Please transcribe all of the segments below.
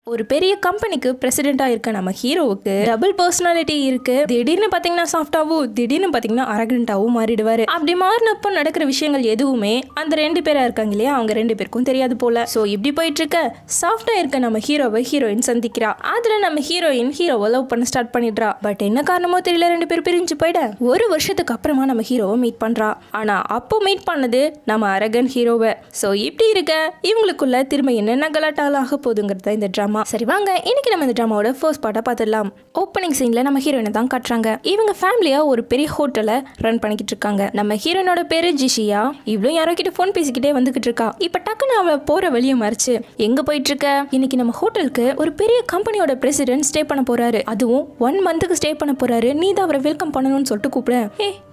ஒரு பெரிய கம்பெனிக்கு பிரசிடென்ட்டா இருக்க நம்ம ஹீரோவுக்கு டபுள் பர்சனாலிட்டி இருக்கு. திடீர்னு பாத்தீங்கன்னா சாஃப்டாவும் திடீர்னு பாத்தீங்கன்னா அரகண்டாவும் மாறிடுவாரு. அப்படி மாறினப்போ நடக்கிற விஷயங்கள் எதுவுமே அந்த ரெண்டு பேரா இருக்காங்க இல்லையா, அவங்க ரெண்டு பேருக்கும் தெரியாது போல. சோ இப்படி போயிட்டு இருக்க சாஃப்டா இருக்க நம்ம ஹீரோவை ஹீரோயின் சந்திக்கிறா. அதுல நம்ம ஹீரோயின் ஹீரோவை லவ் பண்ண ஸ்டார்ட் பண்ணிடுறா. பட் என்ன காரணமோ தெரியல, ரெண்டு பேரும் பிரிஞ்சு போயிட ஒரு வருஷத்துக்கு அப்புறமா நம்ம ஹீரோவை மீட் பண்றா. ஆனா அப்போ மீட் பண்ணது நம்ம அரகன் ஹீரோவை. சோ இப்படி இருக்க இவங்களுக்குள்ள திரும்ப என்னென்ன கலாட்டால ஆக போகுதுங்கிறத இந்த டிராமா. சரி வாங்க, இன்னைக்கு நம்ம இந்த டிராமாவோட ஃபர்ஸ்ட் பார்ட்டை பார்த்துடலாம். ஓப்பனிங் சீன்ல நம்ம ஹீரோயினை தான் காட்டுறாங்க. இவங்க ஃபேமிலியா ஒரு பெரிய ஹோட்டலை ரன் பண்ணிக்கிட்டு இருக்காங்க. நம்ம ஹீரோயினோட பேரு ஜிஷியா. இவ்வளவு யாரோ கிட்ட போன் பேசிக்கிட்டே வந்துகிட்டு இருக்கா. இப்ப டக்குன்னு அவ போற வழியை மறைச்சு எங்க போயிட்டு இருக்க, இன்னைக்கு நம்ம ஹோட்டலுக்கு ஒரு பெரிய கம்பெனியோட பிரசிடென்ட் ஸ்டே பண்ண போறாரு, அதுவும் 1 மந்த்துக்கு ஸ்டே பண்ண போறாரு, நீ தான் அவரை வெல்கம் பண்ணணும்னு சொல்லிட்டு கூப்பிட.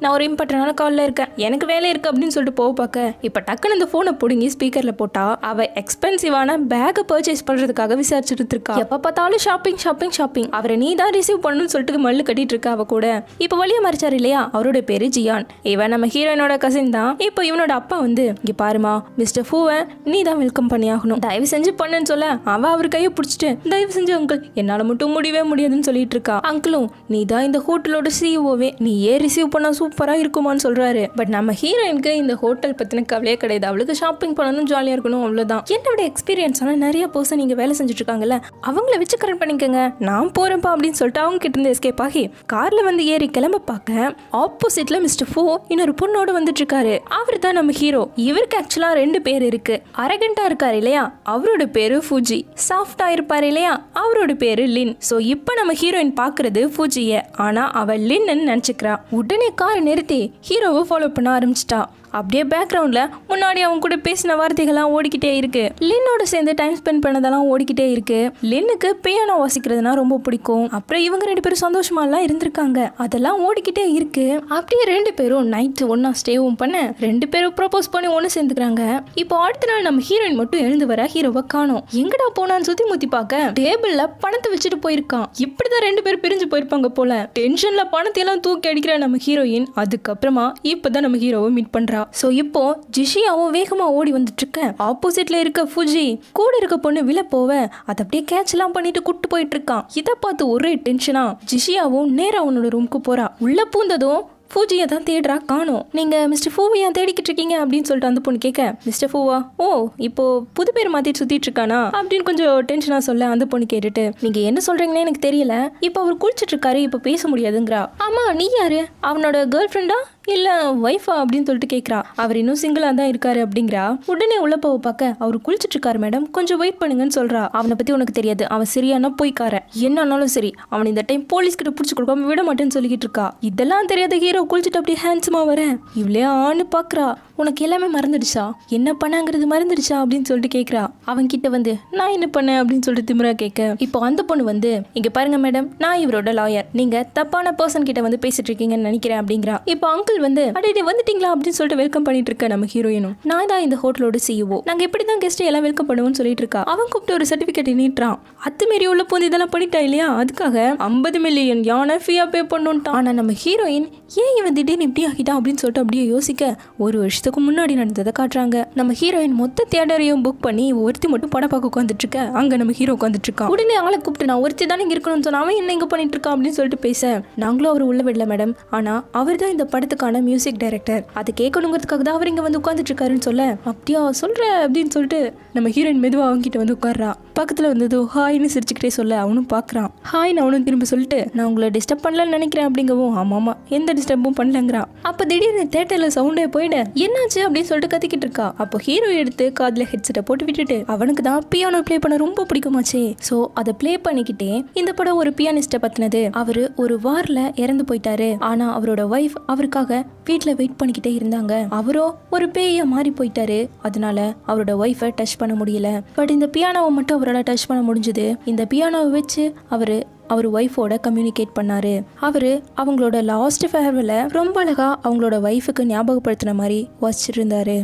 நான் ஒரு இம்பார்ட்டன்டான கால்ல இருக்கேன், எனக்கு வேலை இருக்கு அப்படின்னு சொல்லிட்டு போக பார்க்க இப்ப டக்குன்னு இந்த போனை புடுங்கி ஸ்பீக்கர்ல போட்டா அவ எக்ஸ்பென்சிவான பேக்கை பர்ச்சேஸ் பண்றதுக்காக விசாரிச்சுட்டு இருக்கா. எப்ப பார்த்தாலும் ஷாப்பிங் ஷாப்பிங் ஷாப்பிங். அவரை நீ தான் ரிசீவ் பண்ணணும்னு சொல்லிட்டு மல்லு கட்டிட்டு இருக்கா அவ கூட. இப்ப வழியா மறைச்சாரு இல்லையா, அவரோட பேரு ஜியான். இவன் நம்ம ஹீரோயினோட கசின் தான். இப்போ இவனோட அப்பா வந்து இங்க பாருமா மிஸ்டர் ஃபூவை நீ தான் வெல்கம் பண்ணி ஆகணும், தயவு செஞ்சு பண்ணுன்னு சொல்ல அவ அவர் கையை பிடிச்சிட்டு தயவு செஞ்சு அங்கிள் என்னால மட்டும் முடியவே முடியாதுன்னு சொல்லிட்டு இருக்கா. அங்கிளும் நீ தான் இந்த ஹோட்டலோட சிஇஓவே, நீ ஏன் ரிசீவ் பண்ணா சூப்பரா இருக்குமான்னு சொல்றாரு. பட் நம்ம ஹீரோயினுக்கு இந்த ஹோட்டல் பத்தின கவலையே கிடையாது. அவளுக்கு ஷாப்பிங் பண்ணணும், ஜாலியா இருக்கணும், அவ்வளவுதான். என்னோட எக்ஸ்பீரியன்ஸ் ஆனா நிறைய பர்சன் நீங்க வேலை செஞ்சுட்டு இருக்காங்கல்ல, அவங்கள வச்சு கரெக்ட் பண்ணிக்கங்க, நான் போறேன்ப்பா அப்படின்னு சொல்லிட்டு அவங்க கிட்ட இருந்து எஸ்கேப் ஆகி கார்ல வந்து ஏறி கிளம்ப பார்க்க ஆப்போசிட்ல மிஸ்டர் ஃபோ இன்னொரு பொண்ணோட வந்துட்டு இருக்காரு. அவர் தான் நம்ம ஹீரோ. இவருக்கு ஆக்சுவலா 2 பேர் இருக்கு. அரகண்டா இருக்காரு இல்லையா, அவரோட பேரு ஃபூஜி. சாஃப்டா இருப்பாரு இல்லையா, அவரோட பேரு லின். சோ இப்போ நம்ம ஹீரோயின் பாக்குறது ஃபூஜிய, ஆனா அவ லின்னு நினைச்சுக்கிறா. உடனே காரை நிறுத்தி ஹீரோவை ஃபாலோ பண்ண ஆரம்பிச்சிட்டா. அப்படியே பேக்ரவுண்ட்ல முன்னாடி அவங்க கூட பேசின வார்த்தைகள்லாம் ஓடிக்கிட்டே இருக்கு. லின்னோட சேர்ந்து டைம் ஸ்பெண்ட் பண்ணதெல்லாம் ஓடிக்கிட்டே இருக்கு. லின்னுக்கு பியானோ வாசிக்கிறதுனா ரொம்ப பிடிக்கும். அப்புறம் இவங்க 2 பேரும் சந்தோஷமா எல்லாம் இருந்திருக்காங்க, அதெல்லாம் ஓடிக்கிட்டே இருக்கு. அப்படியே 2 பேரும் நைட் ஒன்னா ஸ்டேவும் பண்ண 2 பேரும் ப்ரப்போஸ் பண்ணி ஒன்னு சேர்ந்துக்கிறாங்க. இப்போ அடுத்த நாள் நம்ம ஹீரோயின் மட்டும் எழுந்து வர ஹீரோவை காணோம். எங்கடா போனான்னு சுத்தி முத்தி பார்க்க டேபிள்ல பணத்தை வச்சுட்டு போயிருக்கான். இப்படிதான் 2 பேரும் பிரிஞ்சு போயிருப்பாங்க போல. டென்ஷன்ல பணத்தை எல்லாம் தூக்கி அடிக்கிற நம்ம ஹீரோயின் அதுக்கப்புறமா இப்பதான் நம்ம ஹீரோவை மீட் பண்றா. சோ இப்போ ஜிஷியாவும் வேகமா ஓடி வந்துட்டு இருக்க. ஆப்போசிட்ல இருக்க ஃபுஜி கூட இருக்க பொண்ணு விழ போவ அதை அப்படியே கேட்ச் எல்லாம் பண்ணிட்டு கூட்டு போயிட்டு இருக்கான். இதை பார்த்து ஒரே டென்ஷனா ஜிஷியாவும் நேரா அவனோட ரூமுக்கு போறா. உள்ள பூந்ததும் ஃபூஜியை தான் தேடுறா, காணோம். நீங்க மிஸ்டர் ஃபூவை ஏன் தேடிக்கிட்டு இருக்கீங்க அப்படின்னு சொல்லிட்டு அந்த பொண்ணு கேட்க, மிஸ்டர் ஃபூவா ஓ இப்போ புது பேர் மாத்திட்டு சுத்திட்டு இருக்கானா அப்படின்னு கொஞ்சம் டென்ஷனா சொல்ல அந்த பொண்ணு கேட்டுட்டு, நீங்க என்ன சொல்றீங்கன்னு எனக்கு தெரியல, இப்போ அவர் குளிச்சிட்டு இருக்காரு, இப்போ பேச முடியாதுங்கிறா. ஆமா நீ யாரு, அவனோட கேர்ள் ஃப்ரெண்டா இல்ல ஒய்ஃபா அப்படின்னு சொல்லிட்டு கேட்கறா. அவர் இன்னும் சிங்கிளா தான் இருக்காரு அப்படிங்கிறா. உடனே உள்ள போக பார்க்க அவர் குளிச்சிட்டு இருக்காரு மேடம், கொஞ்சம் வெயிட் பண்ணுங்கன்னு சொல்றா. அவனை பத்தி உனக்கு தெரியாது, அவன் சரியான போய்க்கார, என்னன்னாலும் சரி அவன் இந்த டைம் போலீஸ் கிட்ட புடிச்சு கொடுக்காம விட மாட்டேன்னு சொல்லிக்கிட்டு இருக்கா. இதெல்லாம் தெரியாத ஹீரோ குளிச்சுட்டு அப்படியே ஹேண்ட்ஸமா வர இவ்வளே ஆன்னு பாக்குறா. உனக்கு எல்லாமே மறந்துடுச்சா, என்ன பண்ணாங்கிறது மறந்துடுச்சா அப்படின்னு சொல்லிட்டு கேட்கறா. அவன் கிட்ட வந்து நான் என்ன பண்ணேன் அப்படின்னு சொல்லிட்டு திமிரா கேட்க, இப்போ அந்த பொண்ணு வந்து இங்க பாருங்க மேடம், நான் இவரோட லாயர், நீங்க தப்பான பர்சன் கிட்ட வந்து பேசிட்டு இருக்கீங்கன்னு நினைக்கிறேன் அப்படிங்கிறா. இப்போ அங்கிள் வந்து அடே வந்துட்டீங்களா அப்படின்னு சொல்லிட்டு வெல்கம் பண்ணிட்டு இருக்க நம்ம ஹீரோயினும், நான் தான் இந்த ஹோட்டலோட சிஇஓ, நாங்க எப்படிதான் கெஸ்ட் எல்லாம் வெல்கம் பண்ணுவோம்னு சொல்லிட்டு இருக்கா. அவன் கூப்பிட்டு ஒரு சர்டிபிகேட் நீட்டுறான். அத்துமீறி உள்ள போந்து இதெல்லாம் பண்ணிட்டா இல்லையா, அதுக்காக 50 மில்லியன் யானை ஃபீயா பே பண்ணுட்டான். ஆனா நம்ம ஹீரோயின் ஏன் இவன் திடீர்னு இப்படி ஆகிட்டா அப்படின்னு சொல்லிட்டு அப்படியே யோசிக்க ஒரு வருஷத்துக்கு முன்னாடி நடந்ததை காட்டுறாங்க. நம்ம ஹீரோயின் மொத்த தியேட்டரையும் புக் பண்ணி ஒருத்தி மட்டும் படம் பார்க்க உட்காந்துட்டு இருக்க. அங்க நம்ம ஹீரோ உட்காந்துட்டு இருக்கா. உடனே அவளை கூப்பிட்டு நான் ஒருத்தி தானே இங்க இருக்கணும்னு சொன்னா அவன் என்ன இங்க பண்ணிட்டு இருக்கா அப்படின்னு சொல்லிட்டு பேச, நாங்களும் அவர் உள்ள விடல மேடம், ஆனா அவர் தான் இந்த படத்துக்கான மியூசிக் டைரக்டர், அதை கேட்கணுங்கிறதுக்காக தான் அவர் இங்க வந்து உட்காந்துட்டு இருக்காருன்னு சொல்ல, அப்படியா சொல்ற அப்படின்னு சொல்லிட்டு நம்ம ஹீரோயின் மெதுவா அவங்க கிட்ட வந்து உட்கார்றா. பக்கத்துல வந்ததோ ஹாய்னு சிரிச்சுக்கிட்டே சொல்ல அவனும் பாக்குறான். ஹாய்னு அவனும் திரும்ப சொல்லிட்டு நான் உங்களை டிஸ்டர்ப் பண்ணலன்னு நினைக்கிறேன் அப்படிங்கவும், ஆமாமா எந்த டிஸ்டர்பும் பண்ணலங்கிறான். அப்ப திடீர்னு தியேட்டர்ல சவுண்டே போயிட என்னாச்சு அப்படின்னு சொல்லிட்டு கத்திக்கிட்டு இருக்கா. அப்போ ஹீரோ எடுத்து காதுல ஹெட்செட்டை போட்டு விட்டுட்டு அவனுக்கு தான் பியானோ ப்ளே பண்ண ரொம்ப பிடிக்குமாச்சே, சோ அதை ப்ளே பண்ணிக்கிட்டே இந்த படம் ஒரு பியானிஸ்ட பத்தினது. அவரு ஒரு வார்ல இறந்து போயிட்டாரு, ஆனா அவரோட ஒய்ஃப் அவருக்காக வீட்டுல வெயிட் பண்ணிக்கிட்டே இருந்தாங்க. அவரோ ஒரு பேயா மாறி போயிட்டாரு, அதனால அவரோட ஒய்ஃபை டச் பண்ண முடியல. பட் இந்த பியானோவை மட்டும் அவரோட டச் பண்ண முடிஞ்சது. இந்த பியானோவை வச்சு அவர் ஒய்ஃபோட கம்யூனிகேட் பண்ணாரு. அவரு அவங்களோட லாஸ்ட் ஃபேர்வெல்ல ரொம்ப அழகா அவங்களோட ஒய்ஃபுக்கு ஞாபகப்படுத்தின மாதிரி வாசிச்சுட்டு இருந்தாரு.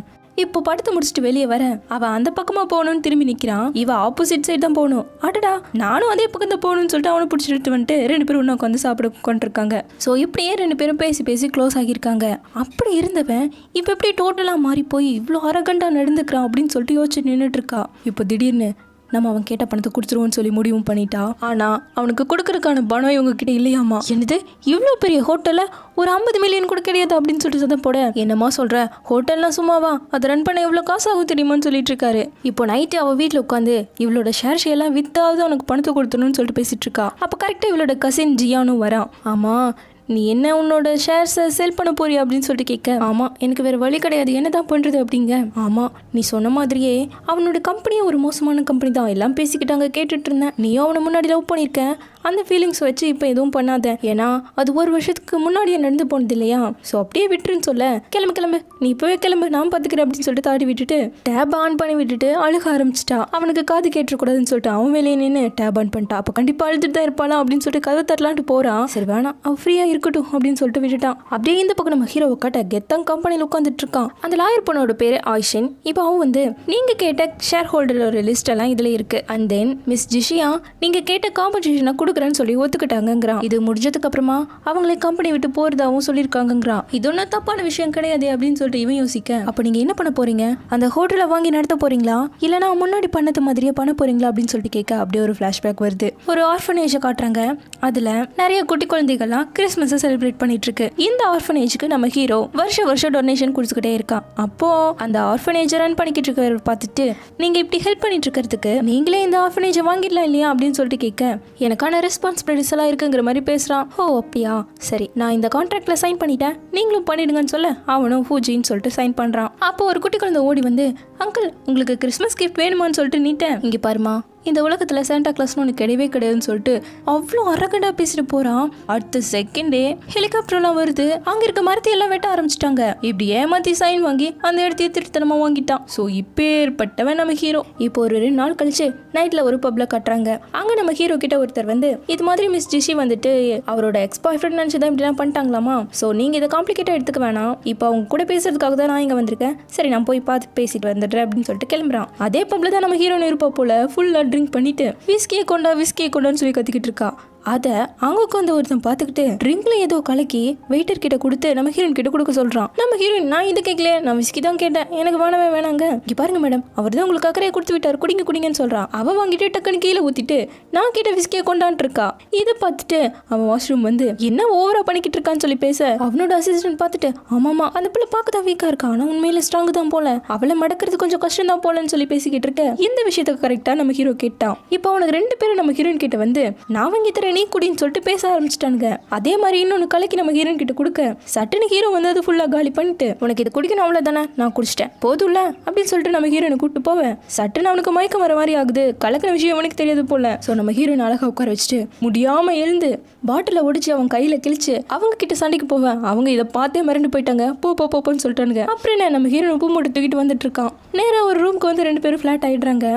இப்போ படத்தை முடிச்சுட்டு வெளியே வர அவன் அந்த பக்கமா போகணும்னு திரும்பி நிக்கிறான். இவ ஆப்போசிட் சைட் தான் போகணும். அடடா நானும் அதே பக்கம் தான் போகணும்னு சொல்லிட்டு அவனை பிடிச்சிட்டு வந்துட்டு 2 பேரும் ஒண்ணா உட்காந்து சாப்பிட கொண்டிருக்காங்க. ஸோ இப்படியே 2 பேரும் பேசி பேசி க்ளோஸ் ஆகியிருக்காங்க. அப்படி இருந்தவன் இப்போ எப்படி டோட்டலா மாறி போய் இவ்வளோ அரகண்டா நடந்துக்கிறான் அப்படின்னு சொல்லிட்டு யோசிச்சு நின்றுட்டு இருக்கா. இப்போ திடீர்னு நம்ம அவன் கேட்ட பணத்தை கொடுத்துருவோம்னு சொல்லி முடிவும் பண்ணிட்டா. ஆனா அவனுக்கு கொடுக்கறதுக்கான பணம் இவங்க கிட்ட இல்லையாமா. என்னது இவ்வளோ பெரிய ஹோட்டல்ல ஒரு 50 மில்லியன் கூட கிடையாது அப்படின்னு சொல்லிட்டு சத்தம் போட, என்னமா சொல்ற, ஹோட்டல்லாம் சும்மாவா, அதை ரன் பண்ண எவ்வளோ காசு ஆகும் தெரியுமான்னு சொல்லிட்டு இருக்காரு. இப்போ நைட்டு அவள் வீட்டில் உட்காந்து இவளோட ஷேர் எல்லாம் வித்தாவது அவனுக்கு பணத்தை கொடுத்துணும்னு சொல்லிட்டு பேசிட்டு இருக்கா. அப்போ கரெக்டாக இவளோட கசின் ஜியானும் வரான். ஆமா நீ என்ன உன்னோட ஷேர்ஸை செல் பண்ண போறியா அப்படின்னு சொல்லிட்டு கேட்க, ஆமா எனக்கு வேற வழி கிடையாது, என்னதான் பண்றது அப்படிங்க. ஆமா நீ சொன்ன மாதிரியே அவனோட கம்பெனியே ஒரு மோசமான கம்பெனி தான், எல்லாம் பேசிக்கிட்டாங்க கேட்டுட்டு இருந்தேன். நீயும் அவனை முன்னாடி லவ் பண்ணியிருக்க, அந்த ஃபீலிங்ஸ் வச்சு இப்போ எதுவும் பண்ணாத, ஏன்னா அது ஒரு வருஷத்துக்கு முன்னாடியே நடந்து போனது இல்லையா, ஸோ அப்படியே விட்டுருன்னு சொல்ல, கிளம்பு நீ இப்போவே கிளம்பு நான் பார்த்துக்கிறேன் அப்படின்னு சொல்லிட்டு தாடி விட்டுட்டு டேப் ஆன் பண்ணி விட்டுட்டு அழுக ஆரம்பிச்சிட்டா. அவனுக்கு காது கேட்டுக்கூடாதுன்னு சொல்லிட்டு அவன் வேலையை நின்று டேப் ஆன் பண்ணிட்டா. அப்போ கண்டிப்பாக அழுதுட்டு தான் இருப்பாளா அப்படின்னு சொல்லிட்டு கதை தட்டலான்ட்டு போறான். சரி வேணாம் அவன் ஃப்ரீயாக இருக்கட்டும் அப்படின்னு சொல்லிட்டு விட்டுட்டான். அப்படியே இந்த பக்கம் நம்ம ஹீரோவை காட்ட கெத்தங் கம்பெனியில் உட்காந்துட்டு இருக்கான். அந்த லாயர் பொண்ணோட பேரு ஆயிஷன். இப்போ அவன் வந்து நீங்க கேட்ட ஷேர் ஹோல்டரோட லிஸ்ட் எல்லாம் இதுல இருக்கு, அண்ட் தென் மிஸ் ஜிஷியா நீங்க கேட்ட காம்பன்சேஷனை கொடுக்குறேன்னு சொல்லி ஒத்துக்கிட்டாங்கிறான். இது முடிஞ்சதுக்கு அப்புறமா அவங்களை கம்பெனி விட்டு போறதாவும் சொல்லியிருக்காங்கிறான். இது ஒன்றும் தப்பான விஷயம் கிடையாது அப்படின்னு சொல்லிட்டு இவன் யோசிக்க, அப்ப நீங்க என்ன பண்ண போறீங்க, அந்த ஹோட்டலை வாங்கி நடத்த போறீங்களா இல்லைன்னா முன்னாடி பண்ணது மாதிரியே பண்ண போறீங்களா அப்படின்னு சொல்லிட்டு கேட்க, அப்படியே ஒரு ஃபிளாஷ்பேக் வருது. ஒரு ஆர்ஃபனேஜை காட்டுறாங்க. அதுல நிறைய குட்டி குழந்தைகள்லாம் கிறிஸ்மஸை செலிப்ரேட் பண்ணிட்டு இருக்கு. இந்த ஆர்ஃபனேஜுக்கு நம்ம ஹீரோ வருஷம் டொனேஷன் கொடுத்துக்கிட்டே இருக்கான். அப்போ அந்த ஆர்ஃபனேஜை ரன் பண்ணிக்கிட்டு இருக்கிற பார்த்துட்டு, நீங்க இப்படி ஹெல்ப் பண்ணிட்டு இருக்கிறதுக்கு நீங்களே இந்த ஆர்ஃபனேஜை வாங்கிடலாம் இல்லையா அப்படின்னு சொல்லிட்டு கேட்க, எனக்கான ரெஸ்பான்சிபிலிட்டிஸ் எல்லாம் இருக்குங்கிற மாதிரி பேசுறான். ஓ அப்படியா, சரி நான் இந்த கான்ட்ராக்ட்ல சைன் பண்ணிட்டேன், நீங்களும் பண்ணிடுங்கன்னு சொல்ல அவனும் பூஜின்னு சொல்லிட்டு சைன் பண்றான். அப்போ ஒரு குட்டி குழந்தை ஓடி வந்து, அங்கிள் உங்களுக்கு கிறிஸ்மஸ் கிஃப்ட் வேணுமான்னு சொல்லிட்டு நீட்டேன், இங்க பாருமா இந்த உலகத்தில் சாண்டா கிளாஸ்னு ஒன்று கிடையவே கிடையாதுன்னு சொல்லிட்டு அவ்வளோ அரகண்டா பேசிட்டு போகிறான். அடுத்த செகண்டே ஹெலிகாப்டர்லாம் வருது, அங்கே இருக்க மரத்தையெல்லாம் வெட்ட ஆரம்பிச்சிட்டாங்க. இப்படி ஏமாத்தி சைன் வாங்கி அந்த இடத்தையே திருத்தனமாக வாங்கிட்டான். ஸோ இப்பேற்பட்டவன் நம்ம ஹீரோ. இப்போ ஒரு 2 நாள் கழிச்சு நைட்டில் ஒரு பப்ல கட்டுறாங்க. அங்கே நம்ம ஹீரோ கிட்ட ஒருத்தர் வந்து, இது மாதிரி மிஸ் ஜிஷி வந்துட்டு அவரோட எக்ஸ் பாய் ஃப்ரெண்ட் நினச்சி தான் இப்படிலாம் பண்ணிட்டாங்களாமா, ஸோ நீங்கள் இதை காம்ப்ளிகேட்டாக எடுத்துக்க வேணாம், இப்போ அவங்க கூட பேசுறதுக்காக தான் நான் இங்கே வந்திருக்கேன், சரி நான் போய் பார்த்து பேசிட்டு வந்துடுறேன் அப்படின்னு சொல்லிட்டு கிளம்புறான். அதே பப்ல தான் நம்ம ஹீரோன்னு இருப்பா போல ஃபுல்லாக ட்ரிங்க் பண்ணிட்டு விஸ்கியை கொண்டான்னு சொல்லி கத்திக்கிட்டு இருக்கா. அதை அங்க உட்காந்து ஒருத்தன் பார்த்துக்கிட்டு ட்ரிங்க்ல ஏதோ கலக்கி வெயிட்டர் கிட்ட கொடுத்து நம்ம ஹீரோயின் கிட்ட கொடுக்க சொல்றான். நம்ம ஹீரோயின், நான் இது கேட்கல, நான் விஸ்கி தான் கேட்டேன், எனக்கு வேணாங்க, இங்க பாருங்க மேடம் அவர் தான் உங்களுக்கு அக்கறையை கொடுத்து விட்டார், குடிங்கன்னு சொல்றான். அவன் வாங்கிட்டு டக்குன்னு கீழே ஊத்திட்டு நான் கேட்ட விஸ்கியை கொண்டான்ட்டு இருக்கா. இதை பார்த்துட்டு அவன் வாஷ்ரூம் வந்து என்ன ஓவரா பண்ணிக்கிட்டு இருக்கான்னு சொல்லி பேச, அவனோட அசிஸ்டன்ட் பார்த்துட்டு, ஆமாமா அந்த பிள்ளை பார்க்கதான் வீக்கா இருக்கா, ஆனா உண்மையில ஸ்ட்ராங் தான் போல, அவளை மடக்கிறது கொஞ்சம் கஷ்டம் தான் போலன்னு சொல்லி பேசிக்கிட்டு இருக்க. இந்த விஷயத்துக்கு கரெக்டா நம்ம ஹீரோ கேட்டான். இப்போ அவனுக்கு 2 பேரும் நம்ம ஹீரோயின் கிட்ட வந்து, நான் வாங்கி தரேன் நீ குடின்னு சொல்லிட்டு பேச ஆரம்பிச்சிட்டானுங்க. அதே மாதிரி இன்னொன்னு கலக்கி நம்ம ஹீரோயின் கிட்ட கொடுக்க, சட்டுன்னு ஹீரோ வந்து அது ஃபுல்லா காலி பண்ணிட்டு, உனக்கு இது குடிக்கணும் அவ்வளவுதானே, நான் குடிச்சிட்டேன் போதும்ல அப்படின்னு சொல்லிட்டு நம்ம ஹீரோயினை கூப்பிட்டு போவேன். சட்டுன்னு அவனுக்கு மயக்கம் வர மாதிரி ஆகுது. கலக்கின விஷயம் அவனுக்கு தெரியாது போல. ஸோ நம்ம ஹீரோயின் அழகா உட்கார வச்சுட்டு முடியாம எழுந்து பாட்டில ஒடிச்சு அவன் கையில கிழிச்சு அவங்க கிட்ட சண்டைக்கு போவேன். அவங்க இதை பார்த்தே மிரண்டு போயிட்டாங்க. போன்னு சொல்லிட்டானுங்க. அப்புறம் என்ன நம்ம ஹீரோயின் பூ மூட்டை தூக்கிட்டு வந்துட்டு இருக்கான். நேரா ஒரு ரூம்க்கு வந்து 2 பேரும் ஃபிளாட் ஆயிடுறாங்க.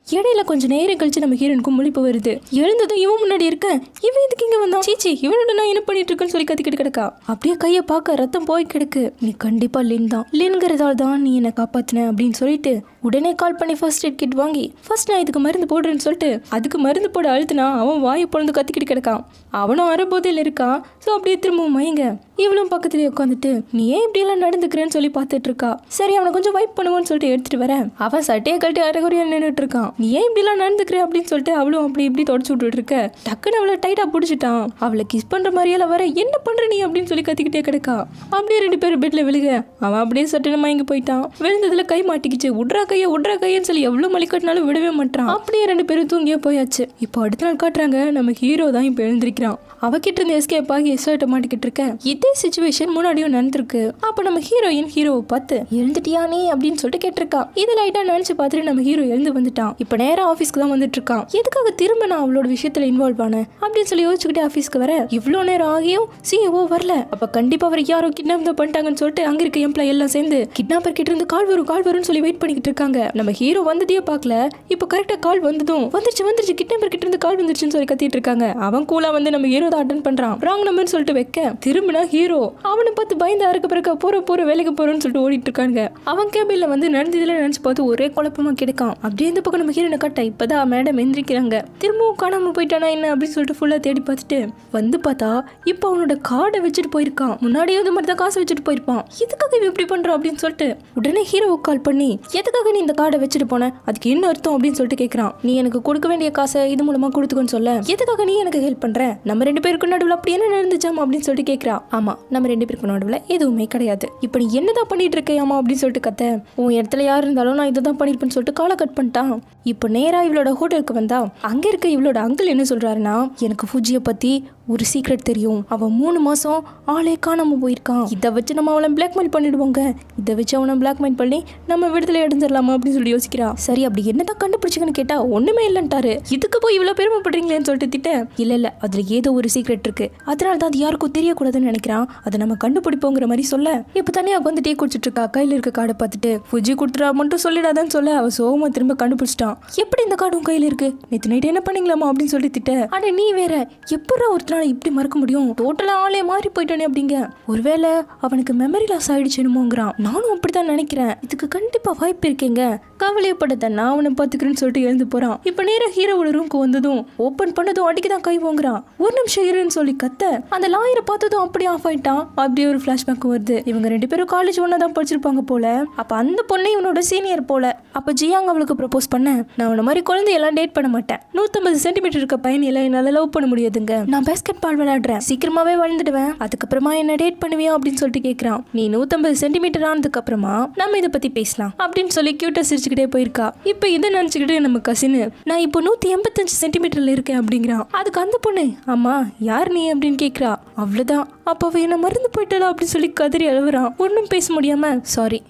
இடையில கொஞ்சம் நேரம் கழிச்சு நம்ம ஹீரோனுக்கும் முழிப்பு வருது. எழுந்ததும் இவன் முன்னாடி இருக்க, இவன் இதுக்கு இங்க வந்தான், சீச்சி இவனோட நான் என்ன பண்ணிட்டு இருக்கேன்னு சொல்லி கத்திக்கிட்டு கிடக்கா. அப்படியே கையை பார்க்க ரத்தம் போய் கிடக்கு. நீ கண்டிப்பா லின் தான், லின்கிறதால தான் நீ என்னை காப்பாத்தின அப்படின்னு சொல்லிட்டு உடனே கால் பண்ணி ஃபர்ஸ்ட் எய்ட் கிட் வாங்கி ஃபர்ஸ்ட் நான் இதுக்கு மருந்து போடுறேன்னு சொல்லிட்டு அதுக்கு மருந்து போட அழுத்தினா அவன் வாயை பொழுது கத்திக்கிட்டு கிடக்கான். அவனும் அறபோதையில் இருக்கான். ஸோ அப்படியே திரும்பவும் மயங்க. இவளும் பக்கத்துலேயே உட்காந்துட்டு நீ ஏன் இப்படியெல்லாம் நடந்துக்கிறேன்னு சொல்லி பார்த்துட்டு இருக்கா. சரி அவனை கொஞ்சம் வைப் பண்ணுவோன்னு சொல்லிட்டு எடுத்துட்டு வரேன். அவன் சட்டையை கட்டி அரைகுறையா நின்றுட்டு இருக்கான். நீ ஏன் இப்படிலாம் நடந்துக்கிறேன் அப்படின்னு சொல்லிட்டு அவளும் அப்படி இப்படி தொடச்சு விட்டுட்டு இருக்க. டக்குன்னு அவளை டைட்டா பிடிச்சிட்டான். அவளை கிஸ் பண்ற மாதிரியெல்லாம் வர, என்ன பண்ற நீ அப்படின்னு சொல்லி கத்திக்கிட்டே கிடக்கா. அப்படியே 2 பேரும் பெட்ல விழுக அவன் அப்படியே சட்டுன்னு மயங்கி போயிட்டான். விழுந்ததுல கை மாட்டிக்கிச்சு. உட்ரா கையன்னு சொல்லி எவ்வளவு மலிக்கட்டினாலும் விடவே மாட்டான். அப்படியே 2 பேரும் தூங்கியே போயாச்சு. இப்போ அடுத்த நாள் காட்டுறாங்க நம்ம ஹீரோ தான் இப்போ எழுந்திருக்கிறான். அவகிட்ட இருந்து எஸ்கேப் ஆகி எஸ்ஆர்ட்ட மாட்டிக்கிட்டு இருக்க. இதே சிச்சுவேஷன் முன்னாடியும் நடந்திருக்கு. அப்ப நம்ம ஹீரோயின் ஹீரோவை பார்த்து, எழுந்துட்டியா நீ அப்படின்னு சொல்லிட்டு கேட்டிருக்கா. இது லைட்டா நினைச்சு பார்த்துட்டு நம்ம ஹீரோ எழுந்து வந்துட்டான். இப்ப நேரம் ஆஃபீஸ்க்கு தான் வந்துட்டு இருக்கான். எதுக்காக திரும்ப நான் அவளோட விஷயத்துல இன்வால்வ் ஆனேன் அப்படின்னு சொல்லி யோசிச்சுக்கிட்டே ஆஃபீஸ்க்கு வர, இவ்வளோ நேரம் ஆகியும் சிஓ வரல. அப்ப கண்டிப்பா அவர் யாரோ கிட்னாப் தான் பண்ணிட்டாங்கன்னு சொல்லிட்டு அங்க இருக்க எம்ப்ளாய் எல்லாம் சேர்ந்து கிட்னாப்பர் கிட்ட இருந்து கால் வரும்னு சொல்லி வெயிட் பண்ணிக்கிட்டு இருக்காங்க. நம்ம ஹீரோ வந்ததே பார்க்கல. இப்போ கரெக்டா கால் வந்துருச்சு கிட்னாப்பர் கிட்ட இருந்து கால் வந்துருச்சுன்னு சொல்லி கத்திட்டு இருக்காங்க. அவன் கூலா வந்து நம்ம ஹீரோ தான் அட்டன் பண்றான். ராங் நம்பர்னு சொல்லிட்டு வைக்க திரும்பினா ஹீரோ அவனை பார்த்து பயந்து அறுக்க பிறக்க போற வேலைக்கு போறோன்னு சொல்லிட்டு ஓடிட்டு இருக்காங்க. அவன் கேபிள்ல வந்து நடந்ததுல நினைச்சு பார்த்து ஒரே குழப்பமா கிடைக்கும். அப்படியே இந்த பக்கம் நம்ம ஹீரோனை கட்ட இப்பதான் மேடம் எந்திரிக்கிறாங்க. திரும்பவும் காணாம போயிட்டானா என்ன அப்படின்னு சொல்லிட்டு ஃபுல்லா தேடி பார்த்துட்டு வந்து பார்த்தா இப்ப அவனோட கார்டை வச்சுட்டு போயிருக்கான். முன்னாடியே இது மாதிரி தான் காசு வச்சுட்டு போயிருப்பான். எதுக்காக இவன் இப்படி பண்றான் அப்படின்னு சொல்லிட்டு உடனே ஹீரோவுக்கு கால் பண்ணி எதுக்காக நீ இந்த கார்டை வச்சுட்டு போன, அதுக்கு என்ன அர்த்தம் அப்படின்னு சொல்லிட்டு கேட்கறான். நீ எனக்கு கொடுக்க வேண்டிய காசை இது மூலமா கொடுத்துக்கன்னு சொல்ல எதுக்காக நீ எனக்கு ஹெல்ப் பண்ற, நம்ம 2 பேருக்கு நடுவில் அப்படி என்ன நடந்துச்சாமா அப்படின்னு சொல்லிட்டு கேட்கறா. ஆமா நம்ம 2 பேருக்கு நடுவில் எதுவுமே கிடையாது, இப்ப நீ என்னதான் பண்ணிட்டு இருக்கையாமா அப்படின்னு சொல்லிட்டு கத்த உன் இடத்துல யார் இருந்தாலும் நான் இதை தான் பண்ணிருப்பேன்னு சொல்லிட்டு காலை கட் பண்ணிட்டான். இப்போ நேரா இவளோட ஹோட்டலுக்கு வந்தா அங்க இருக்க இவளோட அங்கிள் என்ன சொல்றாருன்னா எனக்கு ஃபுஜியை பத்தி ஒரு சீக்ரெட் தெரியும், அவன் 3 மாசம் ஆளே காணாம போயிருக்கான், இதை வச்சு நம்ம அவளை பிளாக்மெயில் பண்ணிடுவாங்க, இதை வச்சு அவனை பிளாக்மெயில் பண்ணி நம்ம விடுதலை அடைஞ்சிடலாமா அப்படின்னு சொல்லி யோசிக்கிறா. சரி அப்படி என்னதான் கண்டுபிடிச்சிங்கன்னு கேட்டா ஒண்ணுமே இல்லைன்ட்டாரு. இதுக்கு போய் இவ்வளவு பெருமைப்படுறீங்களேன்னு சொல்லிட்டு திட்ட இல்ல அதுல ஏதோ ஒரு சீக்ரெட் இருக்கு, அதனால தான் அது யாருக்கும் தெரியக்கூடாதுன்னு நினைக்கிறான், அதை நம்ம கண்டுபிடிப்போங்கிற மாதிரி சொல்ல இப்ப தனியா வந்து டீ குடிச்சிட்டு இருக்கா. கையில இருக்க கார்டை பார்த்துட்டு ஃபுஜி கொடுத்துட்டா மட்டும் சொல்லிடாதான்னு சொல்ல அவ சோகமா திரும்ப கண்டுபிடிச்சிட்டான். எப்படி இந்த கார்டு உன் கையில இருக்கு, நேற்று நைட் என்ன பண்ணீங்களாமா அப்படின்னு சொல்லி திட்ட ஆனா நீ வேற எப்படா ஒருத்தனால இப்படி மறக்க முடியும், டோட்டலா ஆளே மாறி போயிட்டானே அப்படிங்க. ஒருவேளை அவனுக்கு மெமரி லாஸ் ஆயிடுச்சுன்னுமோங்கிறான். நானும் அப்படித்தான் நினைக்கிறேன், இதுக்கு கண்டிப்பா வாய்ப்பு இருக்கேங்க, கவலையப்படாத நான் அவனை பாத்துக்கிறேன்னு சொல்லிட்டு எழுந்து போறான். இப்ப நேர ஹீரோவோட ரூம்க்கு வந்ததும் ஓபன் பண்ணதும் அடிக்குதான் கை வாங்குறான். ஒரு நிமிஷம் இருன்னு சொல்லி கத்த அந்த லாயரை பார்த்ததும் அப்படியே ஆஃப் ஆயிட்டான். அப்படியே ஒரு பிளாஷ்பேக் வருது. இவங்க 2 பேரும் காலேஜ் ஒன்னாதான் படிச்சிருப்பாங்க போல. அப்ப அந்த பொண்ணு இவனோட சீனியர் போல. அப்ப ஜியாங் அவளுக்கு ப்ரப்போஸ் பண்ண நான் அவன மாதிரி குழந்தையெல்லாம் டேட் பண்ண மாட்டேன், 150 சென்டிமீட்டர் இருக்க பையன் எல்லாம் என்னால லவ் பண்ண முடியாதுங்க, நான் பேஸ்கெட் பால் விளையாடுறேன், சீக்கிரமாவே வளர்ந்துடுவேன், அதுக்கப்புறமா என்ன டேட் பண்ணுவியா அப்படின்னு சொல்லிட்டு கேட்கறான். நீ 150 சென்டிமீட்டர் ஆனதுக்கு அப்புறமா நம்ம இதை பத்தி பேசலாம் அப்படின்னு சொல்லி கியூட்டா சிரிச்சுக்கிட்டே போயிருக்கா. இப்ப இதை நினைச்சுக்கிட்டு நம்ம கசினு நான் இப்போ 185 சென்டிமீட்டர்ல இருக்கேன் அப்படிங்கிறான். அதுக்கு அந்த பொண்ணு ஆமா யார் நீ அப்படின்னு கேட்கறா. அவ்வளவுதான் அப்ப அவ என்ன மறந்து போயிட்டா அப்படின்னு சொல்லி கதறி அழுவுறான். ஒன்னும் பேச முடியாம சாரி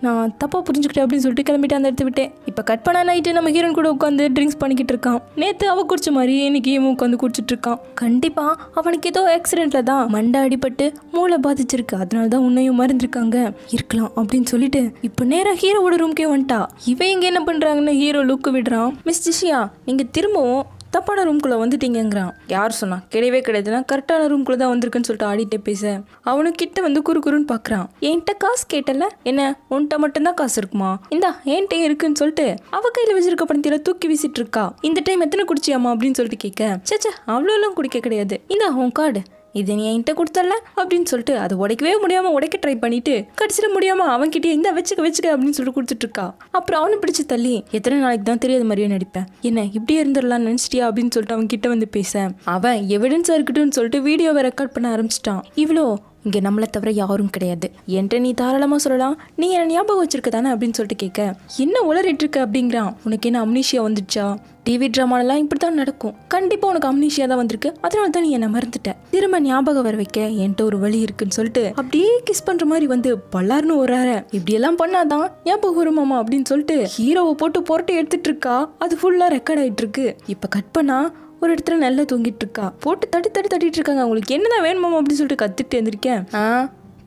நான் தப்பா புரிஞ்சுக்கிட்டேன் அப்படின்னு சொல்லிட்டு கிளம்பிட்டு அந்த இடத்த விட்டேன். இப்ப கட் பண்ண நைட்டு நம்ம ஹீரோன் கூட உட்காந்து ட்ரிங்க்ஸ் பண்ணிக்கிட்டு இருக்கான். நேத்து அவ குடிச்ச மாதிரி இன்னைக்கு இவன் உட்காந்து குடிச்சிட்டு இருக்கான். கண்டிப்பா அவனுக்கு ஏதோ ஆக்சிடென்ட்ல தான் மண்டை அடிபட்டு மூளை பாதிச்சிருக்கு, அதனாலதான் உன்னையும் மறந்துருக்காங்க இருக்கலாம் அப்படின்னு சொல்லிட்டு இப்ப நேரா ஹீரோவோட ரூம்க்கே வந்துட்டா. இவன் இங்க என்ன பண்றாங்கன்னு ஹீரோ லுக்கு விடுறான். மிஸ் ஜிஷியா நீங்க திரும்பவும் தப்பான ரூம்குள்ளே வந்துட்டீங்கிறான். யார் சொன்னா, கிடையவே கிடையாதுன்னா கரெக்டான ரூம்குள்ளே தான் வந்திருக்குன்னு சொல்லிட்டு ஆடிட்டே பேச அவனு கிட்ட வந்து குறுன்னு பார்க்குறான். என்கிட்ட காசு கேட்டல, என்ன உன்கிட்ட மட்டும்தான் காசு இருக்குமா, இந்தா என்கிட்ட இருக்குன்னு சொல்லிட்டு அவ கையில் வச்சிருக்க பணத்தில தூக்கி வீசிட்டு இருக்கா. இந்த டைம் எத்தனை குடிச்சியாமா அப்படின்னு சொல்லிட்டு கேட்க சேச்சா அவ்வளோலாம் குடிக்க கிடையாது, இந்தா உன் கார்டு இதை நீ என்கிட்ட கொடுத்தல அப்படின்னு சொல்லிட்டு அதை உடைக்கவே முடியாம உடைக்க ட்ரை பண்ணிட்டு கடைசியில முடியாம அவன்கிட்டயே இந்த வச்சுக்க அப்படின்னு சொல்லிட்டு கொடுத்துட்டு இருக்கா. அப்புறம் அவனை பிடிச்சு தள்ளி எத்தனை நாளைக்கு தான் தெரியாத மாதிரியே நடிப்பேன், என்ன இப்படியே இருந்துடலாம் நினைச்சிட்டியா அப்படின்னு சொல்லிட்டு அவன் கிட்ட வந்து பேச அவன் எவிடன்ஸா இருக்கட்டும்னு சொல்லிட்டு வீடியோவை ரெக்கார்ட் பண்ண ஆரம்பிச்சிட்டான். இவ்வளோ இங்க நம்மளை தவிர யாரும் கிடையாது, என்கிட்ட நீ தாராளமா சொல்லலாம், நீ என்ன ஞாபகம் வச்சிருக்க தானே அப்படின்னு சொல்லிட்டு கேட்க என்ன உளறிட்டு இருக்க அப்படிங்கிறான். உனக்கு என்ன அம்னீஷியா வந்துடுச்சா, டிவி ட்ராமாலாம் இப்படித்தான் நடக்கும், கண்டிப்பா உனக்கு அம்னீஷியா தான் வந்திருக்கு, அதனால தான் நீ என்ன மறந்துட்ட, திரும்ப ஞாபகம் வர வைக்க என்கிட்ட ஒரு வழி இருக்குன்னு சொல்லிட்டு அப்படியே கிஸ் பண்ற மாதிரி வந்து பல்லாருன்னு வராரு. இப்படி எல்லாம் பண்ணாதான் ஞாபகம் வருமாமா அப்படின்னு சொல்லிட்டு ஹீரோவை போட்டு புரட்டி எடுத்துட்டு இருக்கா. அது ஃபுல்லா ரெக்கார்ட் ஆயிட்டு இருக்கு. இப்ப கட் பண்ணா ஒரு இடத்துல நல்லா தூங்கிட்டு இருக்கா. போட்டு தட்டிட்டு இருக்காங்க. அவங்களுக்கு என்னதான் வேணுமாமா அப்படின்னு சொல்லிட்டு கத்துட்டு இருந்திருக்கேன்.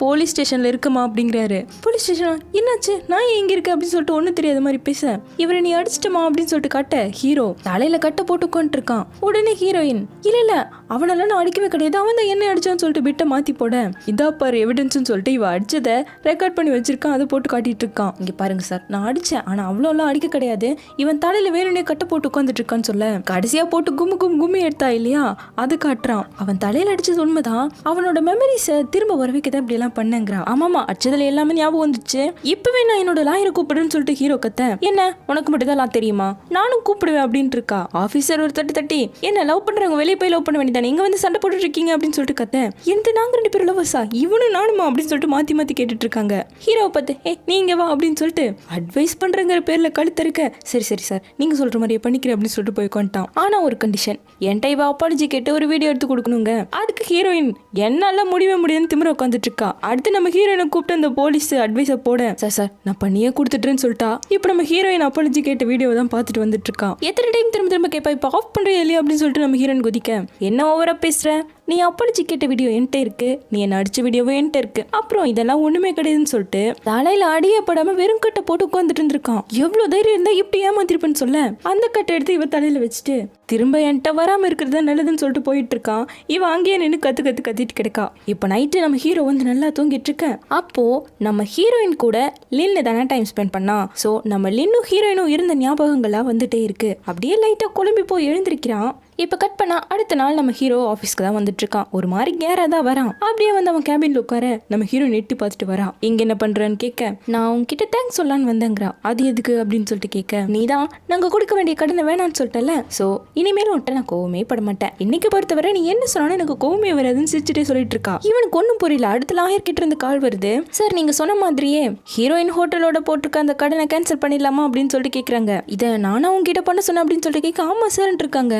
போலீஸ் ஸ்டேஷன்ல இருக்குமா அப்படிங்கிறாரு. போலீஸ் ஸ்டேஷனா, என்னாச்சு, நான் எங்க இருக்கேன் அப்படின்னு சொல்லிட்டு ஒன்னும் தெரியாத மாதிரி பேச இவரை நீ அடிச்சிட்டமா அப்படின்னு சொல்லிட்டு காட்ட ஹீரோ தலையில கட்ட போட்டு உட்காந்துட்டு இருக்கான். உடனே ஹீரோயின் இல்ல அவனெல்லாம் நான் அடிக்கவே கிடையாது, அவன் தான் என்ன அடிச்சான்னு சொல்லிட்டு பிட்ட மாத்தி போட இதா பாரு எவிடன்ஸ்னு சொல்லிட்டு இவ அடிச்சதை ரெக்கார்ட் பண்ணி வச்சிருக்கான். அதை போட்டு காட்டிட்டு இருக்கான். இங்க பாருங்க சார், நான் அடிச்சேன், ஆனா அவ்வளோலாம் அடிக்க கிடையாது, இவன் தலையில வேணும்னே கட்ட போட்டு உட்காந்துட்டு இருக்கான்னு சொல்ல கடைசியா போட்டு கும்மி எடுத்தா இல்லையா அது காட்டுறான். அவன் தலையில அடிச்சது உண்மைதான், அவனோட மெமரிஸை திரும்ப வர வைக்கதான் இப்படி எல்லாம் பண்ணேங்கிறான். ஆமாமா அடிச்சதுல எல்லாமே ஞாபகம் வந்துச்சு, இப்பவே நான் என்னோட லாயரை கூப்பிடுன்னு சொல்லிட்டு ஹீரோ கத்த என்ன உனக்கு மட்டும் தான் தெரியுமா, நானும் கூப்பிடுவேன் அப்படின்னு இருக்கா. ஆபீசர் ஒரு தட்டி என்ன லவ் பண்றவங்க வெளியே போய் லவ் பண்ண வேண்டியதானே, இங்க வந்து சண்டை போட்டுட்டு இருக்கீங்க அப்படின்னு சொல்லிட்டு கத்த எனக்கு நாங்க 2 பேரும் லவ்வர்ஸா, இவனும் நானுமா அப்படின்னு சொல்லிட்டு மாத்தி கேட்டுட்டு இருக்காங்க. ஹீரோவை பார்த்து நீங்க வா அப்படின்னு சொல்லிட்டு அட்வைஸ் பண்றங்கிற பேர்ல கழுத்தருக்க சரி சார் நீங்க சொல்ற மாதிரியே பண்ணிக்கிறேன் அப்படின்னு சொல்லிட்டு போய் கொண்டான். ஆனா ஒரு கண்டிஷன், என்கிட்ட இவ அப்பாலஜி கேட்டு ஒரு வீடியோ எடுத்து கொடுக்கணுங்க. அதுக்கு ஹீரோயின் என்னால முடியும்னு திமிர உட்காந்துட்டு இருக்கா. அடுத்து நம்ம ஹீரோயினை கூப்பிட்டு அந்த போலீஸ் அட்வைஸை போட சார் நான் பண்ணியே கொடுத்துட்டேன்னு சொல்லிட்டா. இப்போ நம்ம ஹீரோயின் அப்பாலஜி கேட்ட வீடியோவை தான் பார்த்துட்டு வந்துட்டு இருக்கான். எத்தனை டைம் திரும்ப கேட்பா, இப்போ ஆஃப் பண்றேன் இல்லையா அப்படின்னு சொல்லிட்டு நம்ம ஹீரோயின் குதிக்க என்ன ஓவரா பேசுற, நீ அப்பாலஜி கேட்ட வீடியோ என்கிட்ட இருக்கு, நீ என்ன அடிச்ச வீடியோவும் என்கிட்ட இருக்கு, அப்புறம் இதெல்லாம் ஒண்ணுமே கிடையாதுன்னு சொல்லிட்டு தலையில அடியே படாம வெறும் கட்டை போட்டு உட்காந்துட்டு இருந்திருக்கான். எவ்வளவு தைரியம் இருந்தா இப்படி ஏமாத்திருப்பேன்னு சொல்ல அந்த கட்டை எடுத்து இவ தலையில வச்சுட்டு திரும்ப என்கிட்ட வராம இருக்கிறது நல்லதுன்னு சொல்லிட்டு போயிட்டு இருக்கான். இவன் அங்கேயே நின்று கத்திட்டு கிடக்கா. இப்ப நைட்டு நம்ம ஹீரோ வந்து நல்லா தூங்கிட்டு இருக்க. அப்போ நம்ம ஹீரோயின் கூட லின்னு தானே டைம் ஸ்பெண்ட் பண்ணா. சோ நம்ம லின்னும் ஹீரோயினும் இருந்த ஞாபகங்களா வந்துட்டே இருக்கு. அப்படியே லைட்டா குழம்பி போய் எழுந்திருக்கிறான். இப்ப கட் பண்ணா அடுத்த நாள் நம்ம ஹீரோ ஆபீஸ்க்கு தான் வந்துட்டு இருக்கான். ஒரு மாதிரி கேரா தான் வரான். அப்படியே வந்து அவன் கேபின்ல உட்கார நம்ம ஹீரோ நெட்டி பார்த்துட்டு வரான். இங்க என்ன பண்றன்னு கேட்க, நான் உங்ககிட்ட தேங்க்ஸ் சொல்லலான்னு வந்தேங்கிறா. அது எதுக்கு அப்படின்னு சொல்லிட்டு கேட்க, நீதான் நாங்க கொடுக்க வேண்டிய கடனை வேணான்னு சொல்லிட்டல, சோ இனிமேலும் உன்ட்ட நான் கோவமே பட மாட்டேன். இன்னைக்கு பொறுத்தவரை நீ என்ன சொன்னாலும் எனக்கு கோவமே வராதுன்னு சிரிச்சுட்டே சொல்லிட்டு இருக்கா. இவனுக்கு ஒன்னும் புரியல. அடுத்த லாயர் கிட்ட இருந்து கால் வருது. சார் நீங்க சொன்ன மாதிரியே ஹீரோயின் ஹோட்டலோட போட்டிருக்க அந்த கடனை கேன்சல் பண்ணிடலாமா அப்படின்னு சொல்லிட்டு கேக்குறாங்க. இதை நானும் உங்ககிட்ட பண்ண சொன்னேன் அப்படின்னு சொல்லிட்டு கேட்க, ஆமா சார் இருக்காங்க.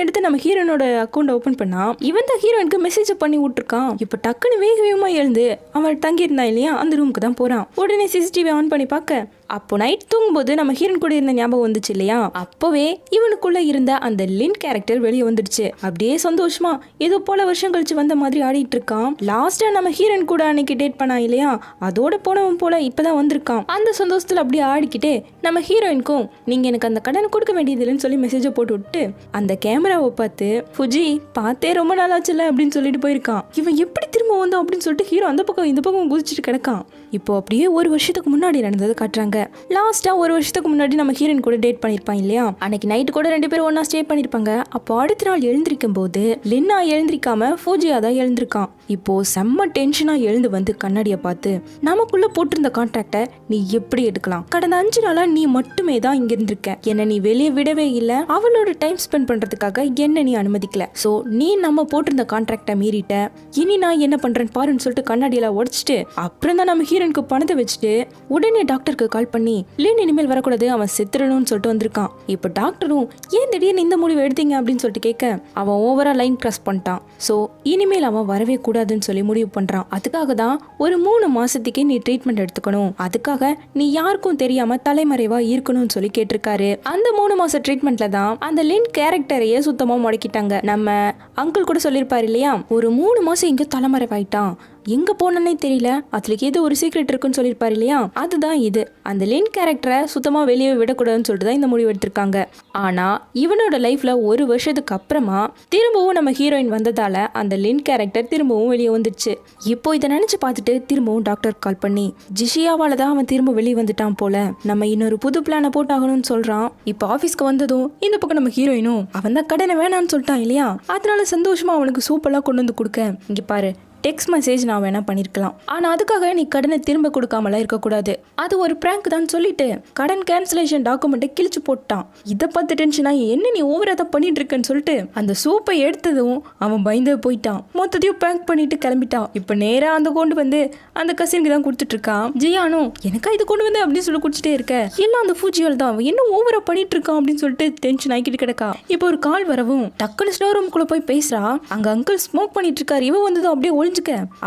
எடுத்து நம்ம ஹீரோனோட அக்கௌண்ட் ஓபன் பண்ணா இவன் தான் ஹீரோயினுக்கு மெசேஜ் பண்ணி விட்டுருக்கான். இப்ப டக்குன்னு வேகமா எழுந்து அவன் தங்கி இருந்தா இல்லையா அந்த ரூமுக்கு தான் போறான். உடனே சிசிடிவி ஆன் பண்ணி பார்க்க அப்போ நைட் தூங்கும்போது நம்ம ஹீரோன் கூட இருந்த ஞாபகம் வந்துச்சு இல்லையா, அப்பவே இவனுக்குள்ள இருந்த அந்த லின் கேரக்டர் வெளியே வந்துடுச்சு. அப்படியே சந்தோஷமா ஏதோ பல வருஷம் கழிச்சு வந்த மாதிரி ஆடிட்டு இருக்கான். லாஸ்டா நம்ம ஹீரோன் கூட அன்னைக்கு டேட் பண்ணா இல்லையா, அதோட போனவன் போல இப்பதான் வந்திருக்கான். அந்த சந்தோஷத்துல அப்படியே ஆடிக்கிட்டே நம்ம ஹீரோயினுக்கும் நீங்க எனக்கு அந்த கடன் கொடுக்க வேண்டியது இல்லைன்னு சொல்லி மெசேஜை போட்டு விட்டு அந்த கேமராவை பார்த்து ஃபுஜி பார்த்தே ரொம்ப நாளாச்சுல அப்படின்னு சொல்லிட்டு போயிருக்கான். இவன் எப்படி திரும்ப வந்தோம் அப்படின்னு சொல்லிட்டு ஹீரோ அந்த பக்கம் இந்த பக்கம் குதிச்சுட்டு கிடக்கான். இப்போ அப்படியே ஒரு வருஷத்துக்கு முன்னாடி நடந்ததை காட்டுறாங்க. லாஸ்டா ஒரு வருஷத்துக்கு முன்னாடி நம்ம ஹீரோயின் கூட டேட் பண்ணிருப்பான் இல்லையா, அன்னைக்கு நைட் கூட 2 பேரும் ஒன்னா ஸ்டே பண்ணிருப்பாங்க. அப்போ அடுத்த நாள் எழுந்திருக்கும் போது லின்னா எழுந்திருக்காம ஃபூஜியா தான் எழுந்திருக்கான். இப்போ செம்ம டென்ஷனா எழுந்து வந்து கண்ணாடியை பார்த்து நமக்குள்ள போட்டிருந்த கான்ட்ராக்டை நீ எப்படி எடுக்கலாம், கடந்த 5 நாளா நீ மட்டுமே தான் இங்க இருந்திருக்க, என்ன நீ வெளியே விடவே இல்ல, அவளோட டைம் ஸ்பெண்ட் பண்றதுக்காக என்ன நீ அனுமதிக்கல, சோ நீ நம்ம போட்டிருந்த கான்ட்ராக்டை மீறிட்ட, இனி நான் என்ன பண்றேன்னு பாருன்னு சொல்லிட்டு கண்ணாடியெல்லாம் உடைச்சிட்டு அப்புறம் தான் நம்ம ஹீரோனுக்கு பணத்தை வச்சுட்டு உடனே டாக்டருக்கு கால் பண்ணி லின் இனிமேல் வரக்கூடாது, அவன் செத்துறணும்னு சொல்லிட்டு வந்திருக்கான். இப்போ டாக்டரும் ஏன் திடீர்னு இந்த முடிவு எடுத்தீங்க அப்படின்னு சொல்லிட்டு கேட்க அவன் ஓவரா லைன் கிராஸ் பண்ணிட்டான். சோ இனிமேல் அவன் வரவே கூடாதுன்னு சொல்லி முடிவு பண்றான். அதுக்காக தான் ஒரு 3 மாசத்துக்கு நீ ட்ரீட்மெண்ட் எடுத்துக்கணும், அதுக்காக நீ யாருக்கும் தெரியாம தலைமறைவா இருக்கணும்னு சொல்லி கேட்டிருக்காரு. அந்த 3 மாச ட்ரீட்மெண்ட்ல தான் அந்த லின் கேரக்டரையே சுத்தமா முடக்கிட்டாங்க. நம்ம அங்கிள் கூட சொல்லியிருப்பாரு இல்லையா, ஒரு 3 மாசம் இங்க தலைமறைவாயிட்டான், எங்க போனே தெரியல, அதுல ஏதோ ஒரு சீக்ரெட் இருக்குன்னு சொல்லியிருப்பாரு இல்லையா, அதுதான் இது. அந்த லின் கேரக்டரை சுத்தமா வெளியே விடக்கூடாதுன்னு சொல்லிட்டு தான் இந்த முடிவு எடுத்திருக்காங்க. ஆனா இவனோட லைஃப்ல ஒரு வருஷத்துக்கு அப்புறமா திரும்பவும் நம்ம ஹீரோயின் வந்ததால அந்த லின் கேரக்டர் திரும்பவும் வெளியே வந்துடுச்சு. இப்போ இதை நினைச்சு பார்த்துட்டு திரும்பவும் டாக்டர் கால் பண்ணி ஜிஷியாவால தான் அவன் திரும்ப வெளியே வந்துட்டான் போல, நம்ம இன்னொரு புது பிளானை போட்டாகணும்னு சொல்றான். இப்போ ஆபீஸ்க்கு வந்ததும் இந்த பக்கம் நம்ம ஹீரோயினும் அவன் தான் கடனை வேணான்னு சொல்லிட்டான் இல்லையா, அதனால சந்தோஷமா அவனுக்கு சூப்பெல்லாம் கொண்டு வந்து கொடுக்க, இங்க பாரு டெக்ஸ்ட் மெசேஜ் நான் வேணா பண்ணிருக்கலாம், ஆனா அதுக்காக நீ கடனை திரும்ப கொடுக்காமலாம் இருக்கக்கூடாது, அது ஒரு பிராங்க் தான் சொல்லிட்டு கடன் கேன்சலேஷன் டாக்குமெண்ட்டை கிழிச்சு போட்டான். இதை பார்த்து டென்ஷனா என்ன நீ ஓவரா தான் பண்ணிட்டு இருக்கன்னு சொல்லிட்டு அந்த சூப்பை எடுத்ததும் அவன் பயந்து போயிட்டான். மொத்தத்தையும் பேக் பண்ணிட்டு கிளம்பிட்டான். இப்ப நேரா அந்த கொண்டு வந்து அந்த கசினுக்கு தான் கொடுத்துட்டு இருக்கான். ஜியானும் எனக்கா இது கொண்டு வந்து அப்படின்னு சொல்லி குடிச்சிட்டே இருக்க, எல்லாம் அந்த ஃபூஜியால் தான் என்ன ஓவரா பண்ணிட்டு இருக்கான் அப்படின்னு சொல்லிட்டு டென்ஷன் ஆகிட்டு கிடக்கா. இப்போ ஒரு கால் வரவும் டக்குனு ஸ்டோர் ரூம்குள்ள போய் பேசுறா. அங்க அங்கிள் ஸ்மோக் பண்ணிட்டு இருக்காரு. இவன் வந்ததும் அப்படியே ஒளிஞ்சுக்க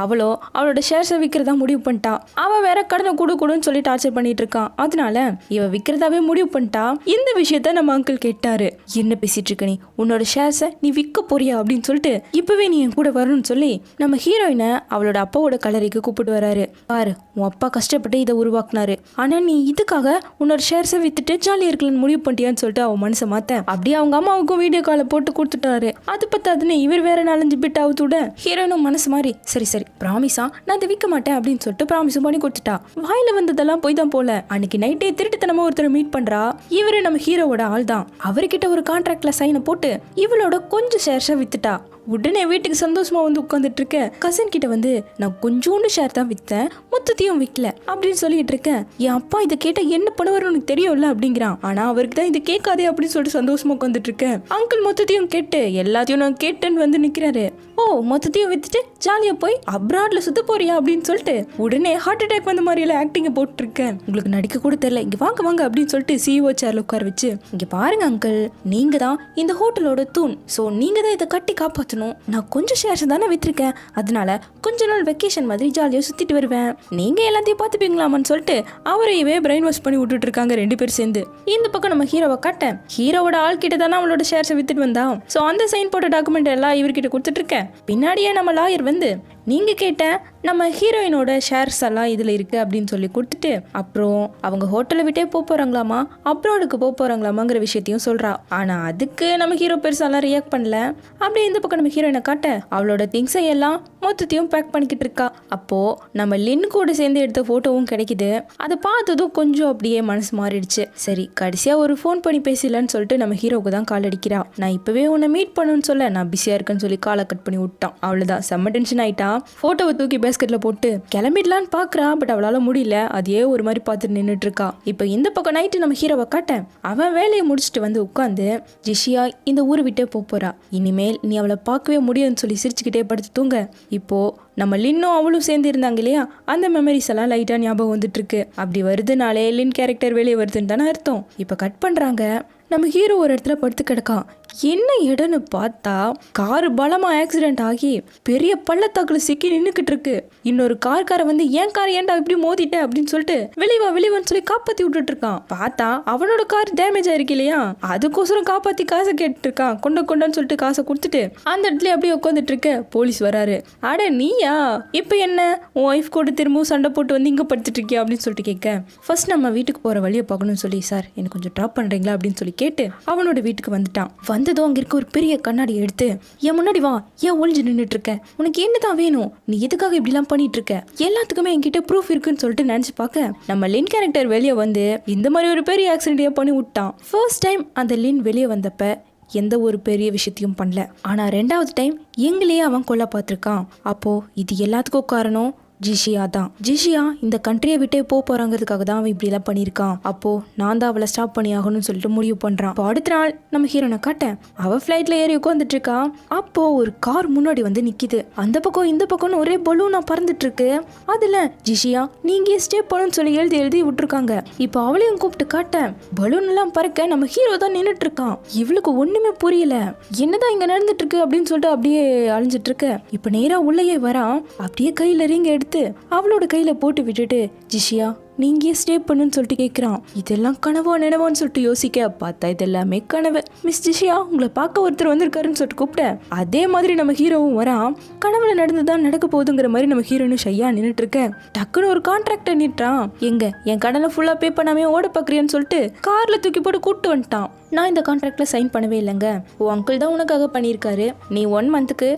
அவளோ அவளோட ஷேர்ஸை விற்கிறதா முடிவு பண்ணிட்டா. அவன் வேற கடனை கொடுன்னு சொல்லி டார்ச்சர் பண்ணிட்டு இருக்கான். அதனால இவ விற்கிறதாவே முடிவு பண்ணிட்டா. இந்த விஷயத்த நம்ம அங்கிள் கேட்டாரு. என்ன பேசிட்டு இருக்க நீ, உன்னோட ஷேர்ஸை நீ விற்க போறியா அப்படின்னு சொல்லிட்டு இப்பவே நீ என் கூட வரணும்னு சொல்லி நம்ம ஹீரோயினை அவளோட அப்பாவோட கலரிக்கு கூப்பிட்டு வராரு. பாரு உன் அப்பா கஷ்டப்பட்டு இதை உருவாக்குனாரு, ஆனா நீ இதுக்காக உன்னோட ஷேர்ஸை வித்துட்டு ஜாலியா இருக்கலாம்னு முடிவு பண்ணிட்டியான்னு சொல்லிட்டு அவன் மனசை மாத்த அப்படியே அவங்க அம்மாவுக்கும் வீடியோ காலை போட்டு கொடுத்துட்டாரு. அது பத்தாதுன்னு இவர் வேற 4-5 பிட் அவுத்துட ஹீரோயினும் மனசு மாதிரி சரி ப்ராமிஸா நான் அதை விற்க மாட்டேன் அப்படின்னு சொல்லிட்டு ப்ராமிஸும் பண்ணி கொடுத்துட்டா. வாயில வந்ததெல்லாம் போய் தான் போல. அன்னைக்கு நைட்டே திருட்டுத்தனமா ஒருத்தர் மீட் பண்றா. இவரு நம்ம ஹீரோவோட ஆள் தான். அவர்கிட்ட ஒரு கான்ட்ராக்ட்ல சைனை போட்டு இவளோட கொஞ்சம் ஷேர்ஸை வித்துட்டா. உடனே வீட்டுக்கு சந்தோஷமா வந்து உட்காந்துட்டு இருக்க கசின் கிட்ட வந்து நான் கொஞ்சோண்டு ஷேர் தான் வித்தேன், மொத்தத்தையும் விற்கல அப்படின்னு சொல்லிட்டு இருக்கேன். என் அப்பா இதை கேட்ட என்ன பண்ணுவாரு உனக்கு தெரியும்ல அப்படிங்கிறான். ஆனா அவருக்கு தான் இது கேட்காதே அப்படின்னு சொல்லிட்டு சந்தோஷமா உட்காந்துட்டு இருக்கேன். அங்கிள் மொத்தத்தையும் கேட்டு எல்லாத்தையும் நான் கேட்டேன்னு வந்து நிக்கிறாரு. ஓ மொத்தத்தையும் வித்துட்டு ஜாலியா போய் அப்ராட்ல சுத்த போறியா அப்படின்னு சொல்லிட்டு உடனே ஹார்ட் அட்டாக் வந்த மாதிரி எல்லாம் ஆக்டிங்க போட்டு இருக்கேன். உங்களுக்கு நடிக்க கூட தெரியல, இங்க வாங்க வாங்க அப்படின்னு சொல்லிட்டு சிஓ சேர்ல உட்கார வச்சு இங்க பாருங்க அங்கிள், நீங்க தான் இந்த ஹோட்டலோட தூண், சோ நீங்க தான் இதை கட்டி காப்பாற்றணும் பேசணும். நான் கொஞ்சம் ஷேர்ஸ் தானே விற்றுருக்கேன், அதனால கொஞ்ச நாள் வெக்கேஷன் மாதிரி ஜாலியாக சுற்றிட்டு வருவேன், நீங்கள் எல்லாத்தையும் பார்த்துப்பீங்களாமான்னு சொல்லிட்டு அவரையவே பிரெயின் வாஷ் பண்ணி விட்டுட்டு இருக்காங்க 2 பேர் சேர்ந்து. இந்த பக்கம் நம்ம ஹீரோவை காட்ட ஹீரோவோட ஆள் கிட்ட தானே அவளோட ஷேர்ஸை வித்துட்டு வந்தான். ஸோ அந்த சைன் போட்ட டாக்குமெண்ட் எல்லாம் இவர்கிட்ட கொடுத்துட்டு இருக்கேன். பின்னாடியே நம்ம லாயர் வந்து நீங்கள் கேட்ட நம்ம ஹீரோயினோட ஷேர்ஸ் எல்லாம் இதில் இருக்குது அப்படின்னு சொல்லி கொடுத்துட்டு அப்புறம் அவங்க ஹோட்டலை விட்டே போகிறாங்களாமா, அப்ராடுக்கு போகிறாங்களாமாங்கிற விஷயத்தையும் சொல்கிறா. ஆனால் அதுக்கு நம்ம ஹீரோ பெருசாலாம் ரியாக்ட் பண்ணல. அப்படியே இந்த பக்கம் நம்ம ஹீரோயினை காட்ட அவளோட திங்ஸை எல்லாம் மொத்தத்தையும் பேக் பண்ணிக்கிட்டு இருக்கா. அப்போது நம்ம லின் கூட சேர்ந்து எடுத்த ஃபோட்டோவும் கிடைக்குது. அதை பார்த்ததும் கொஞ்சம் அப்படியே மனசு மாறிடுச்சு. சரி கடைசியாக ஒரு ஃபோன் பண்ணி பேசலான்னு சொல்லிட்டு நம்ம ஹீரோவுக்கு தான் கால் அடிக்கிறா. நான் இப்போவே உன்னை மீட் பண்ணுன்னு சொல்ல நான் பிஸியாக இருக்கேன்னு சொல்லி காலை கட் பண்ணி விட்டான். அவ்வளோதான், செம்ம டென்ஷன் ஆயிட்டா. போட்டோவை தூக்கி பேஸ்கெட்ல போட்டு கிளம்பிடலான்னு பாக்குறா. பட் அவளால முடியல, அதையே ஒரு மாதிரி பார்த்துட்டு நின்றுட்டு இருக்கா. இப்போ இந்த பக்கம் நைட்டு நம்ம ஹீரோவை காட்ட அவன் வேலையை முடிச்சுட்டு வந்து உட்காந்து ஜிஷியா இந்த ஊரை விட்டே போறா, இனிமேல் நீ அவளை பார்க்கவே முடியும்னு சொல்லி சிரிச்சுக்கிட்டே படுத்து தூங்க. இப்போ நம்ம லின்னும் அவளும் சேர்ந்து இருந்தாங்க இல்லையா, அந்த மெமரிஸ் எல்லாம் லைட்டா ஞாபகம் வந்துட்டு இருக்கு. அப்படி வருதுனாலே லின் கேரக்டர் வெளியே வருதுன்னு தானே அர்த்தம். இப்போ கட் பண்றாங்க. நம்ம ஹீரோ ஒரு இடத்துல படுத்து கிடக்கான். என்ன இடம்னு பார்த்தா கார் பலமா ஆக்சிடென்ட் ஆகி பெரிய பள்ளத்தாக்குல சிக்கி நின்றுக்கிட்டு இருக்கு. இன்னொரு காரை வந்து ஏன் கார் ஏன்டா இப்படி மோதிட்ட அப்படின்னு சொல்லிட்டு வெளிவான்னு சொல்லி காப்பாத்தி விட்டுட்டு இருக்கான். பார்த்தா அவனோட கார் டேமேஜ் ஆயிருக்கு இல்லையா, அதுக்கோசரம் காப்பாத்தி காசை கேட்டு இருக்கான். கொண்டான்னு சொல்லிட்டு காசை கொடுத்துட்டு அந்த இடத்துல அப்படியே உட்காந்துட்டு இருக்க. போலீஸ் வராரு. அட நீயா, இப்ப என்ன உன் ஒய்ஃப் கூட திரும்பவும் சண்டை போட்டு வந்து இங்க படுத்துட்டு இருக்கியா அப்படின்னு சொல்லிட்டு கேட்க, ஃபர்ஸ்ட் நம்ம வீட்டுக்கு போற வழியை பார்க்கணும்னு சொல்லி, சார் எனக்கு கொஞ்சம் ட்ராப் பண்றீங்களா அப்படின்னு சொல்லி கேட்டு அவனோட வீட்டுக்கு வந்துட்டான். வந்ததும் அங்க இருக்க ஒரு பெரிய கண்ணாடி எடுத்து என் முன்னாடி வா, ஏன் ஒளிஞ்சு நின்றுட்டு இருக்க, உனக்கு என்னதான் வேணும், நீ எதுக்காக இப்படி எல்லாம் பண்ணிட்டு இருக்க, எல்லாத்துக்குமே என்கிட்ட ப்ரூஃப் இருக்குன்னு சொல்லிட்டு நினைச்சு பார்க்க நம்ம லின் கேரக்டர் வெளியே வந்து இந்த மாதிரி ஒரு பெரிய ஆக்சிடென்ட் பண்ணி விட்டான். ஃபர்ஸ்ட் டைம் அந்த லின் வெளியே வந்தப்ப எந்த ஒரு பெரிய விஷயத்தையும் பண்ணல. ஆனா 2வது டைம் எங்களையே அவன் கொல்ல பார்த்திருக்கான். அப்போ இது எல்லாத்துக்கும் காரணம் ஜிஷியா தான். ஜிஷியா இந்த கண்ட்ரியை விட்டே போறாங்கிறதுக்காக தான் அவன் இப்படி எல்லாம் பண்ணியிருக்கான். அப்போ நான் தான் அவளை ஸ்டாப் பண்ணி ஆகணும்னு சொல்லிட்டு முடிவு பண்றான். இப்போ அடுத்த நாள் நம்ம ஹீரோனை காட்ட அவ ஃபிளைட்ல ஏறி உட்காந்துட்டு இருக்கா. அப்போ ஒரு கார் முன்னாடி வந்து நிக்குது. அந்த பக்கம் இந்த பக்கம்னு ஒரே பலூனா பறந்துட்டு இருக்கு. அதுல ஜிஷியா நீங்க ஸ்டே பண்ணணும்னு சொல்லி எழுதி விட்டுருக்காங்க. இப்போ அவளையும் கூப்பிட்டு காட்ட பலூன் எல்லாம் பறக்க நம்ம ஹீரோ தான் நின்றுட்டு இருக்கான். இவளுக்கு ஒண்ணுமே புரியல, என்னதான் இங்க நடந்துட்டு இருக்கு அப்படின்னு சொல்லிட்டு அப்படியே அழிஞ்சிட்டு இருக்க. இப்ப நேரா உள்ளேயே வரான். அப்படியே கையில ரிங் எடுத்து அவளோட கையில போட்டு விட்டுட்டு ஜிஷியா நீங்க ஸ்டே பண்ணுன்னு சொல்லிட்டு கேட்குறான். இதெல்லாம் கனவா நினைவான்னு சொல்லிட்டு யோசிக்க பார்த்தா இது எல்லாமே கனவு. மிஸ் ஜிஷியா உங்களை பார்க்க ஒருத்தர் வந்திருக்காருன்னு சொல்லிட்டு கூப்பிட்ட அதே மாதிரி நம்ம ஹீரோவும் வரான். கனவுல நடந்துதான் நடக்க போகுதுங்கிற மாதிரி நம்ம ஹீரோனும் ஷையா நின்றுட்டு இருக்க. டக்குன்னு ஒரு கான்ட்ராக்டர் நின்றான். எங்க என் கடனை ஃபுல்லா பே பண்ணாமே ஓட பாக்குறியான்னு சொல்லிட்டு கார்ல தூக்கி போட்டு கூப்பிட்டு வந்துட்டான். நான் இந்த கான்ட்ராக்ட்ல சைன் பண்ணவே இல்லைங்க, உன் அங்கிள் தான் உனக்காக பண்ணியிருக்காரு, நீ 1 மந்த்துக்கு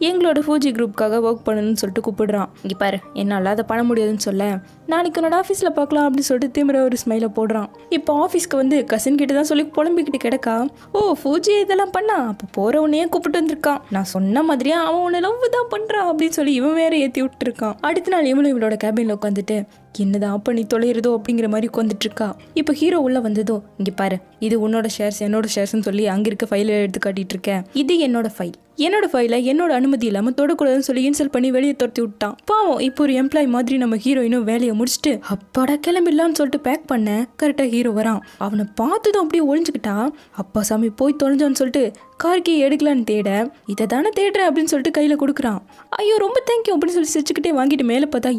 எங்களோட ஃபூஜி குரூப்புக்காக ஒர்க் பண்ணணும்னு சொல்லிட்டு கூப்பிடுறான். இங்கே பாரு என்னால் அதை பண்ண முடியாதுன்னு சொல்ல நாளைக்கு என்னோட ஆஃபீஸில் பார்க்கலாம் அப்படின்னு சொல்லிட்டு திமிர ஒரு ஸ்மைலை போடுறான். இப்போ ஆஃபீஸ்க்கு வந்து கசின் கிட்ட தான் சொல்லி புலம்பிக்கிட்டு கிடக்கா. ஓ ஃபூஜி இதெல்லாம் பண்ணா, அப்போ போகிற உன்னையே கூப்பிட்டு வந்திருக்கான், நான் சொன்ன மாதிரியா அவன் உன்னை லவ் தான் பண்ணுறான் அப்படின்னு சொல்லி இவன் வேற ஏற்றி விட்டுருக்கான். அடுத்த நாள் இவளோட கேபினில் உட்காந்துட்டு என்னதான் பண்ணி தொலைகிறதோ அப்படிங்கிற மாதிரி உட்காந்துட்டு இருக்கா. இப்போ ஹீரோ உள்ள வந்ததோ இங்கே பாரு இது உன்னோட ஷேர்ஸ் என்னோட ஷேர்ஸ்ன்னு சொல்லி அங்கே இருக்க ஃபைலை எடுத்து காட்டிட்டு இருக்கேன். இது என்னோட ஃபைலை என்னோட அனுமதி இல்லாமல் தொடக்கூடாதுன்னு சொல்லி இன்சல்ட் பண்ணி வெளியே துரத்தி விட்டான். பாவம் இப்போ ஒரு எம்ப்ளாய் மாதிரி நம்ம ஹீரோயினும் வேலையை முடிச்சுட்டு அப்பாடா கிளம்பிடலான்னு சொல்லிட்டு பேக் பண்ண கரெக்டாக ஹீரோ வரான். அவனை பார்த்ததும் அப்படியே ஒழிஞ்சுக்கிட்டா. அப்பா சாமி போய் தொலைஞ்சான்னு சொல்லிட்டு கார்கே எடுக்கலான்னு தேட இதை தானே தேடுறேன் அப்படின்னு சொல்லிட்டு கையில் கொடுக்குறான். ஐயோ ரொம்ப தேங்க்யூ அப்படின்னு சொல்லி சிரிச்சுக்கிட்டே வாங்கிட்டு மேலே பார்த்தா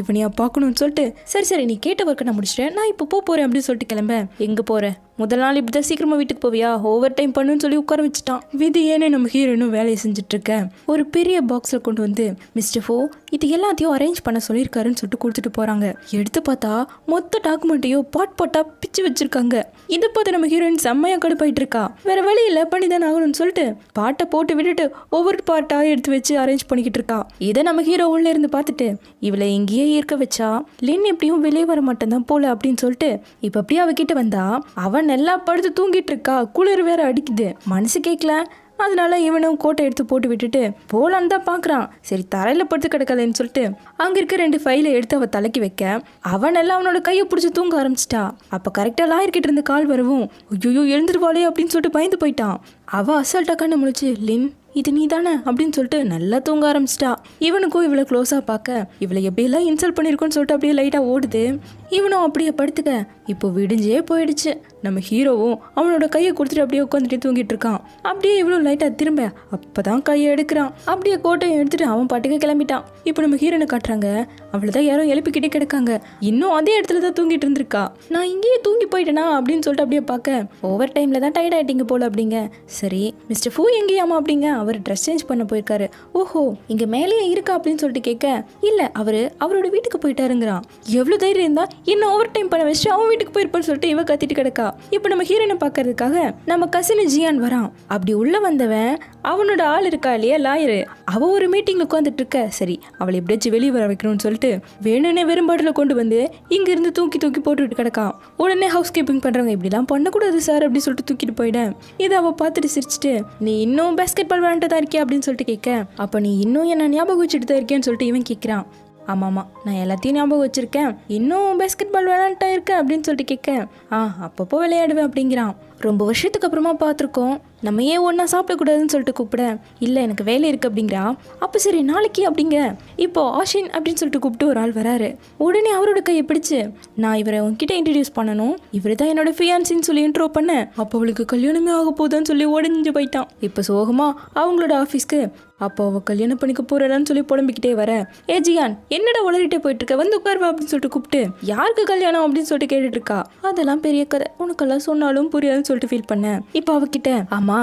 இவனையா பார்க்கணும்னு சொல்லிட்டு சரி நீ கேட்ட ஒர்க்கை நான் முடிச்சிட்டேன், நான் இப்போ போகிறேன் அப்படின்னு சொல்லிட்டு கிளம்ப. எங்கே போகிறேன், முதல் நாள் இப்படிதான் சீக்கிரமா வீட்டுக்கு போவியா, ஓவர் டைம் பண்ணுன்னு சொல்லி உட்கார வச்சுட்டான். விதி ஏன்னு நம்ம ஹீரோனும் வேலையை செஞ்சுட்டு இருக்க. ஒரு பெரிய பாக்ஸ்ல கொண்டு வந்து மிஸ்டர் ஃபோ இது எல்லாத்தையும் அரேஞ்ச் பண்ண சொல்லியிருக்காருன்னு சொல்லிட்டு கொடுத்துட்டு போறாங்க. எடுத்து பார்த்தா மொத்த டாக்குமெண்ட்டையும் பாட்டா பிச்சு வச்சிருக்காங்க. இதை பார்த்து நம்ம ஹீரோயின் செம்மையா கடுப்பாயிட்டு இருக்கா. வேற வழி இல்லை பண்ணிதான் ஆகணும்னு சொல்லிட்டு பாட்டை போட்டு விட்டுட்டு ஒவ்வொரு பார்ட்டா எடுத்து வச்சு அரேஞ்ச் பண்ணிக்கிட்டு இருக்கா. இதை நம்ம ஹீரோ உள்ள இருந்து பார்த்துட்டு இவளை எங்கேயே இருக்க வச்சா லின் எப்படியும் வெளியே வர மாட்டேன் தான் போல அப்படின்னு சொல்லிட்டு இப்ப அப்படியே அவகிட்ட வந்தா அவன் நல்லா படுத்து தூங்கிட்டு இருக்கா. குளிர் வேற அடிக்குது, மனசு கேட்கல. அதனால இவனும் கோட்டை எடுத்து போட்டு விட்டுட்டு போலான்னு தான் பார்க்குறான். சரி தரையில் படுத்து கிடக்காதேன்னு சொல்லிட்டு அங்கே இருக்க 2 ஃபைலை எடுத்து அவள் தலைக்கு வைக்க அவன் எல்லாம் அவனோட கையை பிடிச்சி தூங்க ஆரம்பிச்சிட்டா. அப்போ கரெக்டாக லாயர்கிட்ட இருந்து கால் வரவும் ஐயோ எழுந்துருவாளே அப்படின்னு சொல்லிட்டு பயந்து போயிட்டான். அவள் அசால்ட்டா கண்ணை முழிச்சு லின் இது நீ தானே அப்படின்னு சொல்லிட்டு நல்லா தூங்க ஆரம்பிச்சிட்டா. இவனுக்கும் இவளை க்ளோஸாக பார்க்க இவளை எப்படியெல்லாம் இன்சல்ட் பண்ணியிருக்கோன்னு சொல்லிட்டு அப்படியே லைட்டாக ஓடுது. இவனும் அப்படியே படுத்துக்க. இப்போ விடிஞ்சே போயிடுச்சு. நம்ம ஹீரோவும் அவனோட கையை கொடுத்துட்டு அப்படியே உட்காந்துட்டு தூங்கிட்டு இருக்கான். அப்படியே இவனும் லைட்டாக திரும்ப அப்பதான் கையை எடுக்கிறான். அப்படியே கோட்டையை எடுத்துட்டு அவன் பாட்டுக்கு கிளம்பிட்டான். இப்போ நம்ம ஹீரோனை காட்டுறாங்க. அவளதான் யாரோ எழுப்பிக்கிட்டே கிடக்காங்க. இன்னும் அதே இடத்துல தான் தூங்கிட்டு இருந்திருக்கா. நான் இங்கேயே தூங்கி போயிட்டேனா அப்படின்னு சொல்லிட்டு அப்படியே பார்க்க ஓவர் டைம்ல தான் டயர்ட் ஆயிட்டீங்க போல அப்படிங்க. சரி மிஸ்டர் ஃபூ எங்கேயாமா அப்படிங்க. அவர் ட்ரெஸ் சேஞ்ச் பண்ண போயிருக்காரு. ஓஹோ இங்க மேலேயே இருக்கா அப்படின்னு சொல்லிட்டு கேட்க இல்ல அவரோட வீட்டுக்கு போயிட்டாருங்கிறான். எவ்வளவு தைரியம் இருந்தா என்ன ஓவர் டைம் பண்ண வச்சுட்டு அவன் வீட்டுக்கு போயிருப்பான்னு சொல்லிட்டு இவ கத்திட்டு கிடக்கா. இப்போ நம்ம ஹீரோனை பார்க்கறதுக்காக நம்ம கசின் ஜியான் வரான். அப்படி உள்ள வந்தவன் அவனோட ஆள் இருக்கா இல்லையா லாயரு, அவ ஒரு மீட்டிங்ல உட்காந்துட்டு இருக்க. சரி அவளை எப்படியாச்சும் வெளியே வர வைக்கணும்னு சொல்லிட்டு வேணும்னே வெறும் பாட்டில கொண்டு வந்து இங்க இருந்து தூக்கி போட்டுட்டு கிடக்கான். உடனே ஹவுஸ் கீப்பிங் பண்றவங்க இப்படிலாம் பண்ணக்கூடாது சார் அப்படின்னு சொல்லிட்டு தூக்கிட்டு போயிட்டேன். இதை அவ பார்த்துட்டு சிரிச்சுட்டு நீ இன்னும் பேஸ்கெட் பால் விளையாண்டு தான் இருக்கியா அப்படின்னு சொல்லிட்டு கேட்க அப்ப நீ இன்னும் என்ன ஞாபகம் வச்சுட்டு தான் இருக்கேன்னு சொல்லிட்டு இவன் கேட்கிறான். ஆமாம்மா நான் எல்லாத்தையும் ஞாபகம் வச்சுருக்கேன், இன்னும் பேஸ்கெட் பால் விளையாண்டா இருக்கேன் அப்படின்னு சொல்லிட்டு கேட்க அப்பப்போ விளையாடுவேன் அப்படிங்கிறான். ரொம்ப வருஷத்துக்கு அப்புறமா பார்த்துருக்கோம், நம்ம ஏன் ஒன்றா சாப்பிடக்கூடாதுன்னு சொல்லிட்டு கூப்பிட இல்லை எனக்கு வேலை இருக்குது அப்படிங்கிறா. அப்போ சரி நாளைக்கு அப்படிங்க. இப்போ ஆஷின் அப்படின்னு சொல்லிட்டு கூப்பிட்டு ஒரு ஆள் வராரு. உடனே அவரோட கையை பிடிச்சு நான் இவரை உங்ககிட்ட இன்ட்ரடியூஸ் பண்ணணும், இவர் தான் என்னோட ஃபியான்சின்னு சொல்லி இன்ட்ரோ பண்ணேன். அப்போ அவளுக்கு கல்யாணமே ஆக போகுதான்னு சொல்லி உடஞ்சு போயிட்டான். இப்போ சோகமா அவங்களோட ஆஃபீஸ்க்கு அப்போ அவள் கல்யாணம் பண்ணிக்க போறான்னு சொல்லி புலம்பிக்கிட்டே வர ஜியான் என்னடா உளறிட்டே போயிட்டு இருக்க, வந்து உட்காருவா அப்படின்னு சொல்லிட்டு கூப்பிட்டு யாருக்கு கல்யாணம் அப்படின்னு சொல்லிட்டு கேட்டுட்டு இருக்கா. அதெல்லாம் பெரிய கதை, உனக்கெல்லாம் சொன்னாலும் புரியாதுன்னு சொல்லிட்டு ஃபீல் பண்ணேன். இப்போ அவகிட்ட ஆமா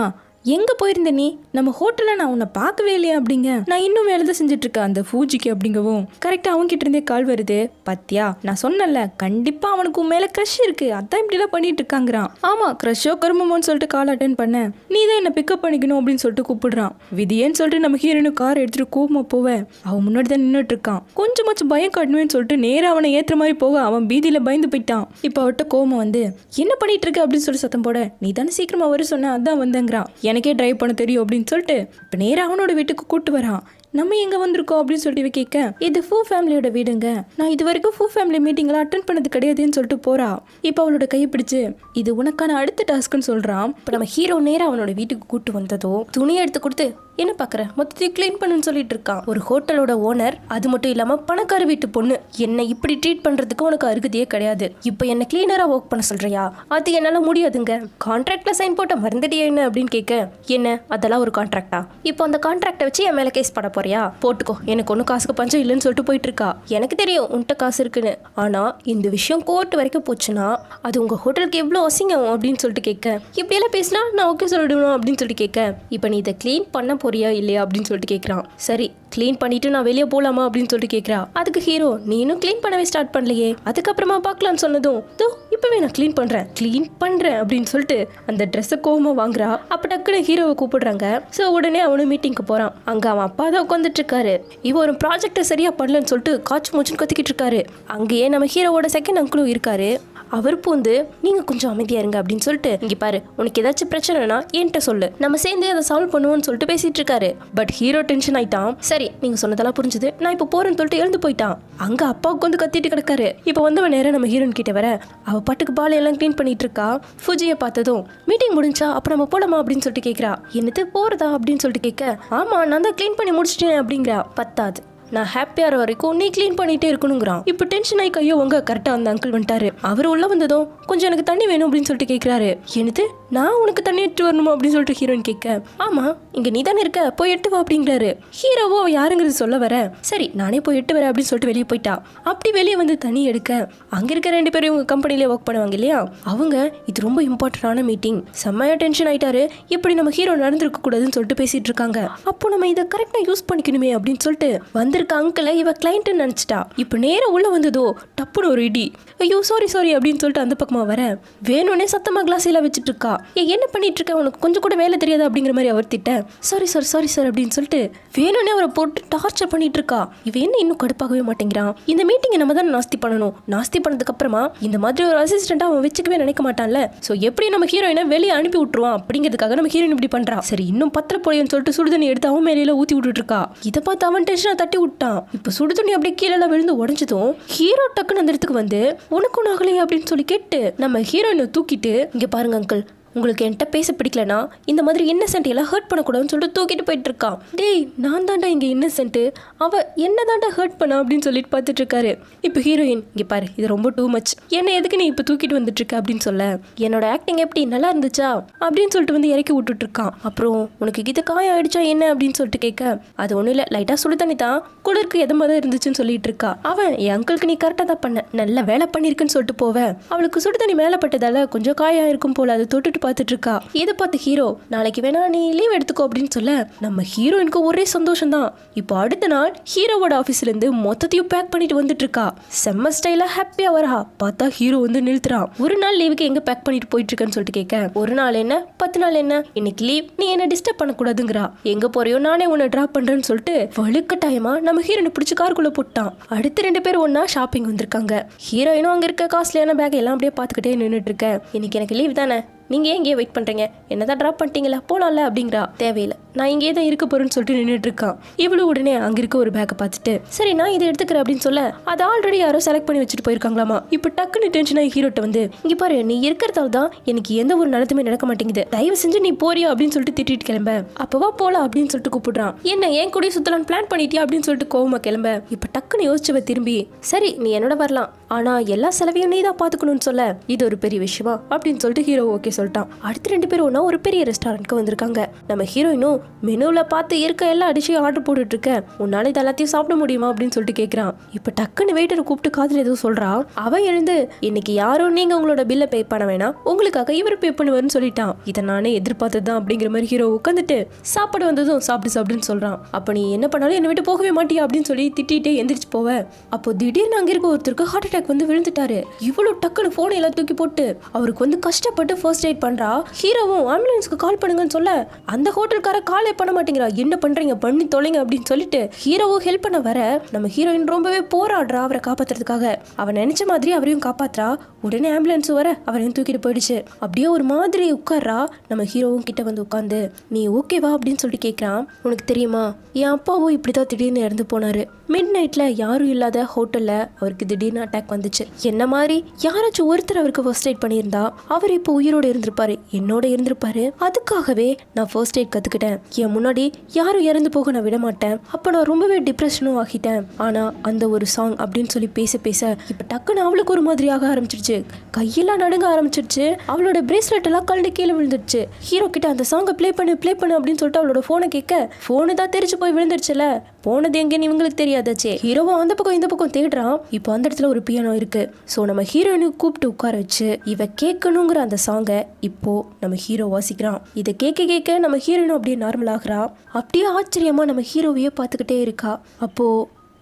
எங்க போயிருந்த நீ, நம்ம ஹோட்டல்ல நான் உன்னை பார்க்கவே இல்லையா அப்படிங்க. நான் இன்னும் வேலை தான் செஞ்சுட்டு இருக்கேன் அந்த ஃபூஜிக்கு அப்படிங்கவும் கரெக்டா அவங்க கிட்ட இருந்தே கால் வருது. பத்தியா நான் சொன்னல கண்டிப்பா அவனுக்கு உன் மேல க்ரஷ் இருக்கு, அதான் இப்படி எல்லாம் பண்ணிட்டு இருக்காங்கிறான். ஆமா க்ரஷோ கருமமோன்னு சொல்லிட்டு கால் அட்டன் பண்ண நீ தான் என்ன பிக்கப் பண்ணிக்கணும் அப்படின்னு சொல்லிட்டு கூப்பிடுறான். விதியேன்னு சொல்லிட்டு நம்ம ஹீரோனும் கார் எடுத்துட்டு கோமா போவேன். அவன் முன்னாடி தான் நின்றுட்டு இருக்கான். கொஞ்சமாச்சும் பயம் காட்டணும்னு சொல்லிட்டு நேரா அவனை ஏற்ற மாதிரி போக அவன் பீதியில பயந்து போயிட்டான். இப்போ அவட்ட கோமா வந்து என்ன பண்ணிட்டு இருக்க அப்படின்னு சொல்லி சத்தம் போட நீ தானே சீக்கிரமா வர சொன்ன அதான் வந்தேங்கிறான். எனக்கே டிரைவ் பண்ண தெரியும் அப்படின்னு சொல்லிட்டு இப்போ நேராக அவனோட வீட்டுக்கு கூட்டு வரான். நம்ம எங்க வந்திருக்கோம் அப்படின்னு சொல்லிட்டு கேட்க இது ஃபூ ஃபேமிலியோட வீடுங்க, நான் இது வரைக்கும் ஃபூ ஃபேமிலி மீட்டிங்லாம் அட்டன் பண்ணது கிடையாதுன்னு சொல்லிட்டு போறா. இப்போ அவளோட கையை பிடிச்சு இது உனக்கான அடுத்த டாஸ்க்னு சொல்றான். இப்போ நம்ம ஹீரோ நேராக அவனோட வீட்டுக்கு கூட்டு வந்ததோ துணியை எடுத்து கொடுத்து என்ன பார்க்குற மொத்தத்தையும் க்ளீன் பண்ணுன்னு சொல்லிட்டு இருக்கான். ஒரு ஹோட்டலோட ஓனர், அது மட்டும் இல்லாமல் பணக்கார வீட்டு பொண்ணு, என்னை இப்படி ட்ரீட் பண்ணுறதுக்கு உனக்கு அருகதையே கிடையாது. இப்போ என்ன கிளீனராக ஒர்க் பண்ண சொல்கிறியா? அது என்னால் முடியாதுங்க. கான்ட்ராக்டில் சைன் போட்ட மறந்துட்டியா என்ன அப்படின்னு கேட்க என்ன அதெல்லாம் ஒரு கான்ட்ராக்டா? இப்போ அந்த கான்ட்ராக்டை வச்சு என் மேலே கேஸ் போட போறியா? போட்டுக்கோ, எனக்கு ஒன்றும் காசுக்கு பஞ்சம் இல்லைன்னு சொல்லிட்டு போயிட்டு இருக்கா. எனக்கு தெரியும் உன்கிட்ட காசு இருக்குன்னு, ஆனால் இந்த விஷயம் கோர்ட் வரைக்கும் போச்சுன்னா அது உங்கள் ஹோட்டலுக்கு எவ்வளோ அசிங்கம் அப்படின்னு சொல்லிட்டு கேட்க இப்படியெல்லாம் பேசினா நான் ஓகே சொல்லிடுவேன் அப்படின்னு சொல்லிட்டு கேட்க இப்போ நீ இதை க்ளீன் பண்ண போறியா இல்லையா அப்படின்னு சொல்லிட்டு கேட்குறான். சரி க்ளீன் பண்ணிட்டு நான் வெளியே போகலாமா அப்படின்னு சொல்லிட்டு கேட்குறா. அதுக்கு ஹீரோ நீ இன்னும் க்ளீன் பண்ணவே ஸ்டார்ட் பண்ணலையே, அதுக்கப்புறமா பார்க்கலான்னு சொன்னதும் தோ இப்போவே நான் க்ளீன் பண்ணுறேன் அப்படின்னு சொல்லிட்டு அந்த ட்ரெஸ்ஸை கோவமா வாங்குறா. அப்போ டக்குன்னு ஹீரோவை கூப்பிடுறாங்க. ஸோ உடனே அவனும் மீட்டிங்க்கு போகிறான். அங்கே அவன் அப்பா தான் உட்காந்துட்டு இருக்காரு. இவன் ஒரு ப்ராஜெக்டை சரியா பண்ணலன்னு சொல்லிட்டு காய்ச்சி மூச்சுன்னு கத்திக்கிட்டு இருக்காரு. அங்கேயே நம்ம ஹீரோவோட செகண்ட் அங்கிளும் இருக்காரு. அவர் பூந்து நீங்க கொஞ்சம் அமைதியா இருங்க அப்படின்னு சொல்லிட்டு இங்க பாரு உனக்கு ஏதாச்சும் பிரச்சனைனா என்கிட்ட சொல்லு, நம்ம சேர்ந்து அதை சால்வ் பண்ணுவோம்னு சொல்லிட்டு பேசிட்டு இருக்காரு. பட் ஹீரோ டென்ஷன் ஆயிட்டான். சரி நீங்க சொன்னதெல்லாம் புரிஞ்சுது, நான் இப்போ போறேன்னு சொல்லிட்டு எழுந்து போயிட்டான். அங்க அப்பாவுக்கு வந்து கத்திட்டு கிடக்காரு. இப்போ வந்தவன் நேரம் நம்ம ஹீரோன் கிட்ட வர அவ பாட்டுக்கு பால் எல்லாம் கிளீன் பண்ணிட்டு இருக்கா. ஃபுஜியை பார்த்ததும் மீட்டிங் முடிஞ்சா அப்ப நம்ம போலாமா அப்படின்னு சொல்லிட்டு கேட்கிறா. என்னது போறதா அப்படின்னு சொல்லிட்டு கேட்க ஆமா நான் தான் கிளீன் பண்ணி முடிச்சிட்டேன் அப்படிங்கிறா. பத்தாது நான் ஹாப்பியாகிற வரைக்கும் நீ க்ளீன் பண்ணிட்டே இருக்கணுங்கிறான். இப்போ டென்ஷன் ஆகி கையோ உங்க கரெக்டாக அந்த அங்கிள் வந்துட்டாரு. அவர் உள்ள வந்ததும் கொஞ்சம் எனக்கு தண்ணி வேணும் அப்படின்னு சொல்லிட்டு கேட்குறாரு. என்னது நான் உனக்கு தண்ணி எடுத்து வரணுமா அப்படின்னு சொல்லிட்டு ஹீரோயின் கேட்க ஆமா இங்க நீ தானே இருக்க போய் எட்டு வா அப்படிங்கிறாரு. ஹீரோவோ யாருங்கிறது சொல்ல வர சரி நானே போய் எட்டு வரேன் அப்படின்னு சொல்லிட்டு வெளியே போயிட்டா. அப்படி வெளியே வந்து தண்ணி எடுக்க அங்க இருக்க 2 பேரும் இவங்க கம்பெனிலே ஒர்க் பண்ணுவாங்க இல்லையா, அவங்க இது ரொம்ப இம்பார்ட்டன்டான மீட்டிங், செம்மையா டென்ஷன் ஆயிட்டாரு, இப்படி நம்ம ஹீரோ நடந்திருக்க கூடாதுன்னு சொல்லிட்டு பேசிட்டு இருக்காங்க. அப்போ நம்ம இதை கரெக்டா யூஸ் பண்ணிக்கணுமே அப்படின்னு சொல்லிட்டு வந்திருக்க அங்கிளை இவ கிளைண்ட் நினைச்சிட்டா. இப்போ நேரம் உள்ள வந்ததோ டப்புன்னு ஒரு இடி. ஐயோ சாரி அப்படின்னு சொல்லிட்டு அந்த பக்கமா வர வேணும்னே சத்தமா கிளாஸ் எல்லாம் வச்சுட்டு இருக்கா. என்ன பண்ணிட்டு இருக்க, உனக்கு கொஞ்சம் கூட வேலை தெரியாது அப்படிங்கிற மாதிரி அவர் திட்ட சாரி சார் அப்படின்னு சொல்லிட்டு வேணும்னே அவரை போட்டு டார்ச்சர் பண்ணிட்டு இருக்கா. இவ என்ன இன்னும் கடுப்பாகவே மாட்டேங்கிறான். இந்த மீட்டிங்கை நம்ம தான் நாஸ்தி பண்ணணும், நாஸ்தி பண்ணதுக்கு அப்புறமா இந்த மாதிரி ஒரு அசிஸ்டண்டா அவன் வச்சுக்கவே நினைக்க மாட்டான்ல. சோ எப்படி நம்ம ஹீரோயினை வெளியே அனுப்பி விட்டுருவான் அப்படிங்கிறதுக்காக நம்ம ஹீரோயின் இப்படி பண்றா. சரி இன்னும் பத்திர போலியன்னு சொல்லிட்டு சுடுதண்ணி எடுத்து அவன் மேலையில ஊத்தி விட்டுட்டு இருக்கா. இதை பார்த்து அவன் டென்ஷனா தட்டி விட்டான். இப்ப சுடுதண்ணி அப்படியே கீழே விழுந்து உடஞ்சதும் ஹீரோ டக்குன்னு அந்த இடத்துக்கு வந்து உனக்கு ஆகலையே அப்படின்னு சொல்லி கேட்டு நம்ம ஹீரோயினை தூக்கிட்டு இங்க பாருங்க அங்கிள் உங்களுக்கு என்கிட்ட பேச பிடிக்கலனா இந்த மாதிரி இன்னசென்ட் எல்லாம் ஹர்ட் பண்ணக்கூடாதுன்னு சொல்லிட்டு தூக்கிட்டு போயிட்டு இருக்கான். டேய் நான் தாண்டா இங்கே இன்னசென்ட், அவ என்ன தாண்டா ஹர்ட் பண்ணா அப்படின்னு சொல்லிட்டு பார்த்துட்டு இருக்காரு. இப்போ ஹீரோயின் இங்கே பாரு இது ரொம்ப டூ மச், என்ன எதுக்கு நீ இப்போ தூக்கிட்டு வந்துட்டு இருக்க அப்படின்னு சொல்ல, என்னோட ஆக்டிங் எப்படி நல்லா இருந்துச்சா அப்படின்னு சொல்லிட்டு வந்து இறக்கி விட்டுட்டு இருக்கான். அப்புறம் உனக்கு இது காயம் ஆயிடுச்சா என்ன அப்படின்னு சொல்லிட்டு கேட்க, அது ஒன்றும் இல்லை லைட்டாக சுடு தண்ணி தான், குளிருக்கு எது மாதிரி இருந்துச்சுன்னு சொல்லிட்டு இருக்கா. அவன் என் அங்கிளுக்கு நீ கரெக்டாக தான் பண்ண, நல்ல வேலை பண்ணியிருக்குன்னு சொல்லிட்டு போவேன். அவளுக்கு சுடு தண்ணி மேலே பட்டதால கொஞ்சம் காயம் இருக்கும் போல அதை தொட்டுட்டு பார்த்துட்டு இருக்கா. இதை பார்த்து ஹீரோ நாளைக்கு வேணா நீ லீவ் எடுத்துக்கோ அப்படின்னு சொல்ல, நம்ம ஹீரோயினுக்கு ஒரே சந்தோஷம் தான். இப்போ அடுத்த நாள் ஹீரோவோட ஆஃபீஸ்ல இருந்து மொத்தத்தையும் பேக் பண்ணிட்டு வந்துட்டு இருக்கா. செம்ம ஸ்டைலா ஹாப்பியா வரா. பார்த்தா ஹீரோ வந்து நிறுத்துறான். ஒரு நாள் லீவுக்கு எங்க பேக் பண்ணிட்டு போயிட்டு இருக்கேன்னு சொல்லிட்டு கேட்க, ஒரு நாள் என்ன 10 நாள் என்ன, இன்னைக்கு லீவ், நீ என்ன டிஸ்டர்ப் பண்ணக்கூடாதுங்கிறா. எங்க போறியோ நானே உன்னை டிராப் பண்றேன்னு சொல்லிட்டு வலுக்கட்டாயமா நம்ம ஹீரோனை பிடிச்சி காருக்குள்ள போட்டான். அடுத்து 2 பேரும் ஒன்னா ஷாப்பிங் வந்திருக்காங்க. ஹீரோயினும் அங்க இருக்க காஸ்ட்லியான பேக் எல்லாம் அப்படியே பார்த்துக்கிட்டே நின்றுட்டு இருக்க. இன்னைக்கு எனக்கு லீவ் தானே, நீங்கள் ஏன் இங்கே வெயிட் பண்ணுறீங்க, என்னதான் ட்ராப் பண்ணிட்டீங்களா போகலாம்ல அப்படிங்கிறா. தேவையில்லை நான் இங்கே தான் இருக்க போகிறேன்னு சொல்லிட்டு நின்றுட்டு இருக்கான். இவ்வளோ உடனே அங்கே இருக்க ஒரு பேக்கை பார்த்துட்டு சரி நான் இதை எடுத்துக்கிறேன் அப்படின்னு சொல்ல, அதை ஆல்ரெடி யாரோ செலக்ட் பண்ணி வச்சுட்டு போயிருக்காங்களாமா. இப்போ டக்குன்னு டென்ஷனாக ஹீரோட்ட வந்து, இங்கே பாரு நீ இருக்கிறதால தான் எனக்கு எந்த ஒரு நடத்துமே நடக்க மாட்டேங்குது, தயவு செஞ்சு நீ போறியா அப்படின்னு சொல்லிட்டு திட்டிட்டு கிளம்ப. அப்போவா போகலாம் அப்படின்னு சொல்லிட்டு கூப்பிடுறான். என்ன ஏன் கூட சுற்றலான்னு பிளான் பண்ணிட்டியா அப்படின்னு சொல்லிட்டு கோவமா கிளம்ப. இப்போ டக்குன்னு யோசிச்சவ திரும்பி, சரி நீ என்னோட வரலாம், ஆனால் எல்லா செலவையும் நீ தான் பார்த்துக்கணும்னு சொல்ல, இது ஒரு பெரிய விஷயமா அப்படின்னு சொல்லிட்டு ஹீரோ ஓகே சொல்லிட்டான். அடுத்து 2 பேரும் ஒன்னா ஒரு பெரிய ரெஸ்டாரண்ட்க்கு வந்திருக்காங்க. நம்ம ஹீரோயினும் மெனுவில் பார்த்து இருக்க எல்லா டிஷ்ஷையும் ஆர்டர் போட்டுட்டு இருக்க, உன்னால இது எல்லாத்தையும் சாப்பிட முடியுமா அப்படின்னு சொல்லிட்டு கேட்குறான். இப்போ டக்குன்னு வெயிட்டரை கூப்பிட்டு காதில் எதுவும் சொல்றான். அவன் எழுந்து, இன்னைக்கு யாரும் நீங்க உங்களோட பில்லை பே பண்ண வேணாம், உங்களுக்காக இவர் பே பண்ணுவாருன்னு சொல்லிட்டான். இதை நானே எதிர்பார்த்ததுதான் அப்படிங்கிற மாதிரி ஹீரோ உட்காந்துட்டு சாப்பாடு வந்ததும் சாப்பிடுன்னு சொல்றான். அப்ப நீ என்ன பண்ணாலும் என்னை விட்டு போகவே மாட்டியா அப்படின்னு சொல்லி திட்டிகிட்டே எந்திரிச்சு போவ. அப்போ திடீர்னு அங்க இருக்க ஒருத்தருக்கு ஹார்ட் அட்டாக் வந்து விழுந்துட்டாரு. இவ்வளவு டக்குன்னு போனை எல்லாம் தூக்கி போட்டு அவருக்கு வந்து கஷ்டப்பட்டு ஃபர்ஸ்ட் எய்ட் பண்றா. ஹீரோவும் ஆம்புலன்ஸ்க்கு கால் பண்ணுங்கன்னு சொல்ல, அந்த ஹோட்டல்கார காலே பண்ண மாட்டேங்கிறா. என்ன பண்றீங்க பண்ணி தொலைங்க அப்படின்னு சொல்லிட்டு ஹீரோவும் ஹெல்ப் பண்ண வர, நம்ம ஹீரோயின் ரொம்பவே போராடுறா அவரை காப்பாத்துறதுக்காக. அவன் நினைச்ச மாதிரி அவரையும் காப்பாத்துறா. உடனே ஆம்புலன்ஸ் வர அவரையும் தூக்கிட்டு போயிடுச்சு. அப்படியே ஒரு மாதிரி உட்கார்றா. நம்ம ஹீரோவும் கிட்ட வந்து உட்காந்து, நீ ஓகேவா அப்படின்னு சொல்லிட்டு கேட்கறான். உனக்கு தெரியுமா என் அப்பாவும் இப்படிதான் திடீர்னு இறந்து போனாரு. மிட் நைட்ல யாரும் இல்லாத ஹோட்டல்ல அவருக்கு திடீர்னு அட்டாக் வந்துச்சு. என்ன மாதிரி யாராச்சும் ஒருத்தர் அவருக்கு ஃபர்ஸ்ட் எய்ட் பண்ணியிருந்தா அவர் இப்போ உயிரோட இருந்திருப்பாரு, என்னோட இருந்திருப்பாரு. அதுக்காகவே நான் ஃபர்ஸ்ட் எய்ட் கத்துக்கிட்டேன். என் முன்னாடி யாரும் இறந்து போக நான் விட மாட்டேன். அப்ப நான் ரொம்பவே டிப்ரெஷனும் ஆகிட்டேன். ஆனா அந்த ஒரு சாங் அப்படின்னு சொல்லி பேச பேச இப்ப டக்குன்னு அவளுக்கு ஒரு மாதிரியாக ஆரம்பிச்சிருச்சு. கையெல்லாம் நடுங்க ஆரம்பிச்சிருச்சு. அவளோட பிரேஸ்லெட் எல்லாம் கழண்டு கீழே விழுந்துருச்சு. ஹீரோ கிட்ட அந்த சாங்கை ப்ளே பண்ணு அப்படின்னு சொல்லிட்டு அவளோட போனை கேட்க, போனு தான் தெரிச்சு போய் விழுந்துருச்சுல, போனது எங்கன்னு இவங்களுக்கு தெரியாதாச்சே. ஹீரோவும் அந்த பக்கம் இந்த பக்கம் தேடுறான். இப்போ அந்த இடத்துல ஒரு பியானோ இருக்கு. சோ நம்ம ஹீரோயினு கூப்பிட்டு உட்கார வச்சு இவ கேட்கணுங்கிற அந்த சாங்கை இப்போ நம்ம ஹீரோ வாசிக்கிறான். இதை கேட்க கேட்க நம்ம ஹீரோயினும் அப்படியே நார்மல் ஆகுறா. அப்படியே ஆச்சரியமா நம்ம ஹீரோவையே பார்த்துக்கிட்டே இருக்கா. அப்போ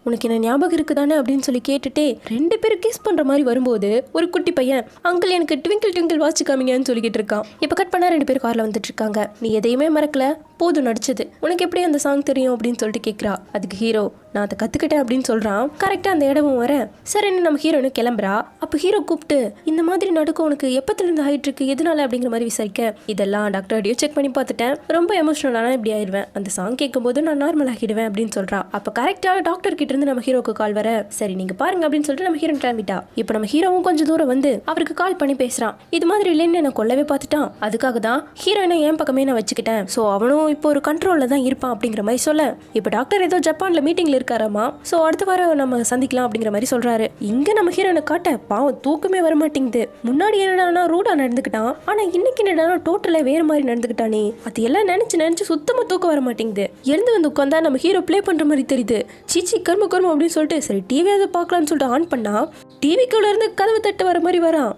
உனக்கு என்ன ஞாபகம் இருக்குதானே அப்படின்னு சொல்லி கேட்டுட்டே 2 பேரும் கிஸ் பண்ற மாதிரி வரும்போது ஒரு குட்டி பையன், அங்கிள் எனக்கு ட்விங்கிள் வாட்ச் காமிங்கன்னு சொல்லிக்கிட்டு இருக்கான். இப்போ கட் பண்ணா 2 பேரும் கார்ல வந்துட்டு இருக்காங்க. நீ எதையுமே மறக்கல, போதும் நடிச்சது, உனக்கு எப்படி அந்த சாங் தெரியும் அப்படின்னு சொல்லிட்டு கேட்குறா. அதுக்கு ஹீரோ, நான் அதை கத்துக்கிட்டேன் அப்படின்னு சொல்றான். கரெக்டா அந்த இடமும் வர சரின்னு நம்ம ஹீரோனு கிளம்புறா. அப்போ ஹீரோ கூப்பிட்டு, இந்த மாதிரி நடக்கும் உனக்கு எப்பத்துல இருந்து ஆயிட்டு இருக்கு, எதனால அப்படிங்கிற மாதிரி விசாரிக்க, இதெல்லாம் டாக்டர் செக் பண்ணி பார்த்துட்டேன், ரொம்ப எமோஷனலான இப்படி ஆயிடுவேன், அந்த சாங் கேட்கும் போது நான் நார்மல் ஆகிடுவேன் அப்படின்னு சொல்றா. அப்போ கரெக்டா டாக்டர் கிட்ட இருந்து நம்ம ஹீரோக்கு கால் வர, சரி நீங்க பாருங்க அப்படின்னு சொல்லிட்டு நம்ம ஹீரோன் கிளம்பிட்டா. இப்போ நம்ம ஹீரோவும் கொஞ்சம் தூரம் வந்து அவருக்கு கால் பண்ணி பேசுறான். இது மாதிரி இல்லைன்னு என்ன கொல்லவே பார்த்துட்டான், அதுக்காக தான் ஹீரோயினை என் பக்கமே நான் வச்சுக்கிட்டேன். ஸோ அவனும் இப்போ ஒரு கண்ட்ரோல்ல தான் இருப்பான் அப்படிங்கிற மாதிரி சொல்ல, இப்போ டாக்டர் ஏதோ ஜப்பான்ல மீட்டிங்ல இருக்காராமா. ஸோ அடுத்த வாரம் நம்ம சந்திக்கலாம் அப்படிங்கிற மாதிரி சொல்றாரு. இங்க நம்ம ஹீரோனை காட்ட பாவம் தூக்கமே வர மாட்டேங்குது. முன்னாடி என்னடா ரூடா நடந்துக்கிட்டான், ஆனா இன்னைக்கு என்னடா டோட்டலா வேற மாதிரி நடந்துக்கிட்டானே. அது எல்லாம் நினைச்சு சுத்தமா தூக்கம் வர மாட்டேங்குது. எழுந்து வந்து உட்காந்தா நம்ம ஹீரோ ப்ளே பண்ற மாதிரி தெரியுது. சீச்சி கர்ம அப்படின்னு சொல்லிட்டு சரி டிவியாவது பார்க்கலாம்னு சொல்லிட்டு ஆன் பண்ணா டிவிக்குள்ள இருந்து கதவு தட்டு வர மாதிரி வரான்.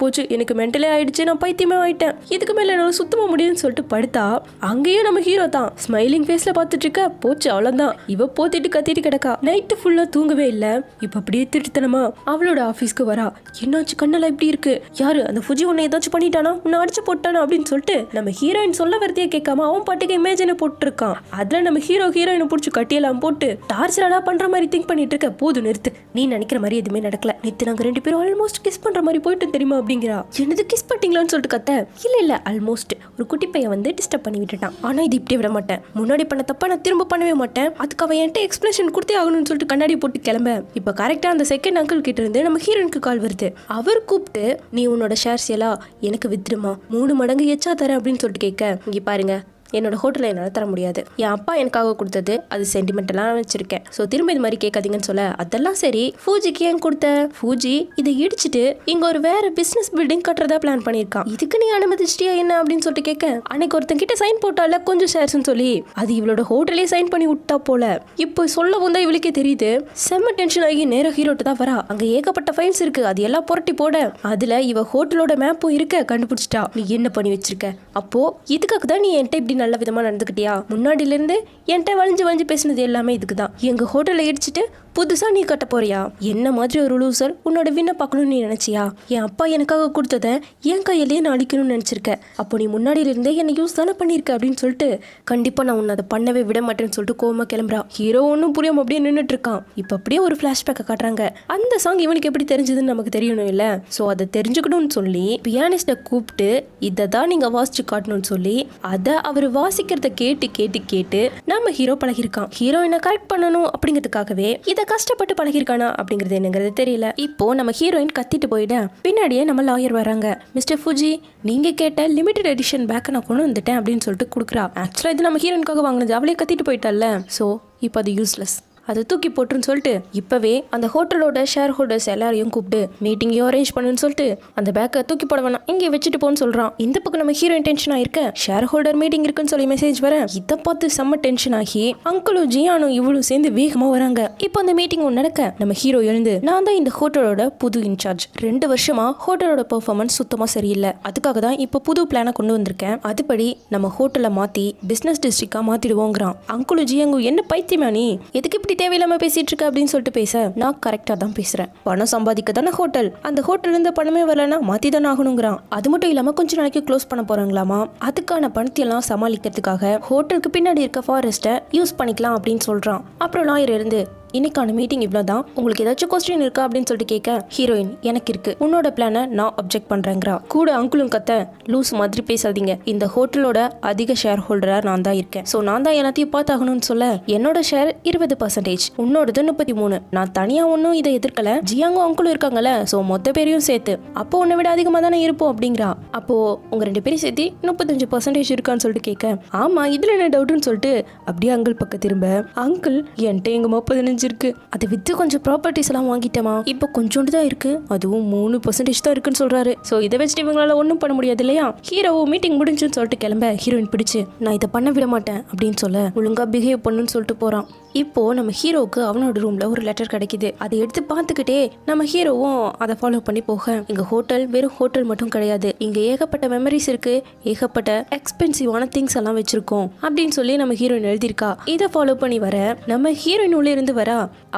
போச்சு எனக்கு மென்டலே ஆயிடுச்சு, நான் பைத்தியமே ஆயிட்டேன், இதுக்கு மேல என்னால சுத்தமா முடியும்னு சொல்லிட்டு படுத்தா. அங்கேயும் நம்ம ஹீரோ தான் ஸ்மைலிங் ஃபேஸ்ல பார்த்துட்டு இருக்க. போச்சு அவ்வளவுதான், இவ போத்திட்டு கத்திட்டு கிடக்கா. நைட்டு ஃபுல்லா தூங்கவே இல்ல. இப்ப அப்படியே திருட்டுத்தனமா அவளோட ஆபீஸ்க்கு வரா. என்னாச்சு கண்ணெல்லாம் இப்படி இருக்கு, யாரு அந்த ஃபுஜி உன்னை ஏதாச்சும் பண்ணிட்டானா, உன்னை அடிச்சு போட்டானா அப்படின்னு சொல்லிட்டு நம்ம ஹீரோயின் சொல்ல வரதையே கேட்காம அவன் பாட்டுக்கு இமேஜினை போட்டு இருக்கான். அதுல நம்ம ஹீரோயினை பிடிச்சி கட்டியெல்லாம் போட்டு டார்ச்சரா பண்ற மாதிரி திங்க் பண்ணிட்டு இருக்க. போது நிறுத்து, நீ நினைக்கிற மாதிரி எதுவுமே நடக்கல, நேத்து நாங்க 2 பேரும் ஆல்மோஸ்ட் கிஸ் பண்ற மாதிரி போயிட்டு தெரியுமா அப்படிங்கிறா. என்னது கிஸ் பண்ணிட்டீங்களான்னு சொல்லிட்டு கத்த. இல்ல ஆல்மோஸ்ட் ஒரு குட்டி பையன் வந்து டிஸ்டர்ப் பண்ணி விட்டுட்டான், ஆனா இது இப்படி விட மாட்டேன், முன்னாடி பண்ண தப்பா நான் திரும்ப பண்ணவே மாட்டேன், அதுக்கு அவன் என்கிட்ட எக்ஸ்பிளேஷன் ரெசிக்னேஷன் கொடுத்தே ஆகணும்னு சொல்லிட்டு கண்ணாடி போட்டு கிளம்ப இப்போ கரெக்டாக அந்த செகண்ட் அங்கிள் கிட்ட இருந்து நம்ம ஹீரோயினுக்கு கால் வருது. அவர் கூப்பிட்டு நீ உன்னோட ஷேர்ஸ் எல்லாம் எனக்கு வித்துருமா 3 மடங்கு எச்சா தர அப்படின்னு சொல்லிட்டு கேட்க, இங்கே பாருங்க என்னோட ஹோட்டலில் என்னால் தர முடியாது. என் அப்பா எனக்காக கொடுத்தது, அது சென்டிமெண்டெல்லாம் வச்சிருக்கேன். ஸோ திரும்ப இது மாதிரி கேட்காதீங்கன்னு சொல்ல, அதெல்லாம் சரி ஃபூஜிக்கு ஏன் கொடுத்த? ஃபூஜி இதை இடிச்சிட்டு இங்கே ஒரு வேற பிஸ்னஸ் பில்டிங் கட்டுறதா பிளான் பண்ணியிருக்கான். இதுக்கு நீ அனுமதிச்சிட்டியா என்ன அப்படின்னு சொல்லிட்டு கேட்க, அன்னைக்கு ஒருத்தன் கிட்ட சைன் போட்டால கொஞ்சம் ஷேர்ஸ்ன்னு சொல்லி அது இவளோட ஹோட்டலே சைன் பண்ணி விட்டா போல. இப்போ சொல்லவும் தான் இவளுக்கே தெரியுது. செம்ம டென்ஷன் ஆகி நேராக ஹீரோட்டு தான் வரா. அங்கே ஏகப்பட்ட ஃபைல்ஸ் இருக்கு, அது எல்லாம் புரட்டி போட அதில் இவ ஹோட்டலோட மேப்பும் இருக்க கண்டுபிடிச்சிட்டா. நீ என்ன பண்ணி வச்சிருக்க? அப்போ இதுக்காக தான் நீ என்கிட்ட இப்படி நல்ல விதமா நடந்துக்கிட்டியா? முன்னாடில இருந்து என்கிட்ட வளைஞ்சு பேசினது எல்லாமே இதுக்குதான். எங்க ஹோட்டலை இடிச்சிட்டு புதுசா நீ கட்ட போறியா? என்ன மாதிரி ஒரு லூசர் உன்னோட விண்ண பார்க்கணும்னு நீ நினைச்சியா? என் அப்பா எனக்காக கொடுத்தத என் கையிலேயே நான் அழிக்கணும்னு நினைச்சிருக்க. அப்போ நீ முன்னாடியில இருந்தே என்ன யூஸ் தானே பண்ணிருக்க அப்படின்னு சொல்லிட்டு, கண்டிப்பா நான் உன்னை அதை பண்ணவே விட மாட்டேன்னு சொல்லிட்டு கோவமா கிளம்புறா. ஹீரோ ஒன்னும் புரியாம அப்படியே நின்றுட்டு இருக்கான். இப்ப அப்படியே ஒரு பிளாஷ்பேக்கை காட்டுறாங்க. அந்த சாங் இவனுக்கு எப்படி தெரிஞ்சதுன்னு நமக்கு தெரியணும் இல்ல? சோ அதை தெரிஞ்சுக்கணும்னு சொல்லி பியானிஸ்ட கூப்பிட்டு இதை தான் நீங்க வாசிச்சு காட்டணும்னு சொல்லி அதை அவர் வாசிக்கிறத கேட்டு நம்ம ஹீரோ பழகிருக்கான். ஹீரோயினை கரெக்ட் பண்ணணும் அப்படிங்கிறதுக்காகவே இதை கஷ்டப்பட்டு பழகிருக்கானா அப்படிங்கிறது என்னங்கிறது தெரியல. இப்போ நம்ம ஹீரோயின் கத்திட்டு போயிட பின்னாடியே நம்ம லாயர் வராங்க. மிஸ்டர் ஃபுஜி, நீங்க கேட்ட லிமிடெட் எடிஷன் பேக்கை நான் கொண்டு வந்துட்டேன் அப்படின்னு சொல்லிட்டு கொடுக்குறா. ஆக்சுவலா இது நம்ம ஹீரோயினுக்காக வாங்கினது, அவளே கத்திட்டு போயிட்டால. ஸோ இப்போ அது யூஸ்லெஸ், அதை தூக்கி போட்டுன்னு சொல்லிட்டு இப்பவே அந்த ஹோட்டலோட ஷேர் ஹோல்டர்ஸ் எல்லாரையும் கூப்பிட்டு மீட்டிங்கையும் அரேஞ்ச் பண்ணுன்னு சொல்லிட்டு அந்த பேக்கை தூக்கி போட வேணாம், இங்கே வச்சுட்டு போன்னு சொல்றான். இந்த பக்கம் நம்ம ஹீரோயின் டென்ஷன் ஆயிருக்க, ஷேர் ஹோல்டர் மீட்டிங் இருக்குன்னு சொல்லி மெசேஜ் வர இதை பார்த்து செம்ம டென்ஷன் ஆகி அங்கிளும் ஜியானும் இவளும் சேர்ந்து வேகமா வராங்க. இப்போ அந்த மீட்டிங் நடக்க நம்ம ஹீரோ எழுந்து, நான் தான் இந்த ஹோட்டலோட புது இன்சார்ஜ். 2 வருஷமா ஹோட்டலோட பெர்ஃபார்மன்ஸ் சுத்தமா சரியில்லை, அதுக்காக தான் இப்போ புது பிளானை கொண்டு வந்திருக்கேன். அதுபடி நம்ம ஹோட்டலை மாத்தி பிசினஸ் டிஸ்ட்ரிக்டா மாத்திடுவோங்கிறான். அங்கிளும் ஜியாங்கும் என்ன பைத்தியமா நீ, எதுக்கு இப்படி தேவையில்லாம பேசிட்டு இருக்க அப்படின்னு சொல்லிட்டு பேச, நான் கரெக்டா தான் பேசுறேன். பணம் சம்பாதிக்க தானே ஹோட்டல், அந்த ஹோட்டல் இருந்து பணமே வரலன்னா மாத்தி தானே ஆகணுங்கிறான். அது மட்டும் இல்லாம கொஞ்ச நாளைக்கு க்ளோஸ் பண்ண போறாங்களாமா. அதுக்கான பணத்தையெல்லாம் சமாளிக்கிறதுக்காக ஹோட்டலுக்கு பின்னாடி இருக்க ஃபாரஸ்ட்டை யூஸ் பண்ணிக்கலாம் அப்படின்னு சொல்றான். அப்புறம் லாயர் இருந்து, இன்னைக்கான மீட்டிங் இவ்வளோதான், உங்களுக்கு ஏதாச்சும் கொஸ்டின் இருக்கா அப்படின்னு சொல்லிட்டு கேட்க, ஹீரோயின் எனக்கு இருக்கு, உன்னோட பிளானை நான் அப்ஜெக்ட் பண்றேங்கிறா. கூட அங்கிளும் கத்த, லூஸ் மாதிரி பேசாதீங்க, இந்த ஹோட்டலோட அதிக ஷேர் ஹோல்டரா நான் தான் இருக்கேன். ஸோ நான் தான் எல்லாத்தையும் பார்த்தாகணும்னு சொல்ல, என்னோட ஷேர் 20%, உன்னோடது 33. நான் தனியா ஒன்றும் இதை எதிர்க்கல, ஜியாங்கோ அங்கிளும் இருக்காங்கல்ல, ஸோ மொத்த பேரையும் சேர்த்து அப்போ உன்னை விட அதிகமாக தானே இருப்போம் அப்படிங்கிறா. அப்போ உங்க 2 பேரும் சேர்த்து 35% இருக்கான்னு சொல்லிட்டு கேட்க, ஆமா இதுல என்ன டவுட்னு சொல்லிட்டு அப்படியே அங்கிள் பக்கம் திரும்ப, அங்கிள் என்கிட்ட எங்க 35 இருக்கு, அதை வித்து கொஞ்சம் ப்ராப்பர்ட்டிஸ் எல்லாம் வாங்கிட்டேமா, இப்போ கொஞ்சோண்டு தான் இருக்கு, அதுவும் 3% தான் இருக்குன்னு சொல்றாரு. சோ இதை வச்சுட்டு இவங்களால ஒன்றும் பண்ண முடியாது இல்லையா. ஹீரோ மீட்டிங் முடிஞ்சுன்னு சொல்லிட்டு கிளம்ப ஹீரோயின் பிடிச்சு, நான் இதை பண்ண விட மாட்டேன் அப்படின்னு சொல்ல, ஒழுங்கா பிஹேவ் பண்ணுன்னு சொல்லிட்டு போறான். இப்போ நம்ம ஹீரோவுக்கு அவனோட ரூம்ல ஒரு லெட்டர் கிடைக்குது. அதை எடுத்து பார்த்துக்கிட்டே நம்ம ஹீரோவும் அதை ஃபாலோ பண்ணி போக, இங்க ஹோட்டல் வெறும் ஹோட்டல் மட்டும் கிடையாது, இங்க ஏகப்பட்ட மெமரிஸ் இருக்கு, ஏகப்பட்ட எக்ஸ்பென்சிவான திங்ஸ் எல்லாம் வச்சிருக்கோம் அப்படின்னு சொல்லி நம்ம ஹீரோயின் எழுதியிருக்கா. இதை ஃபாலோ பண்ணி வர நம்ம ஹீரோயின் உள்ள இருந்து வரா.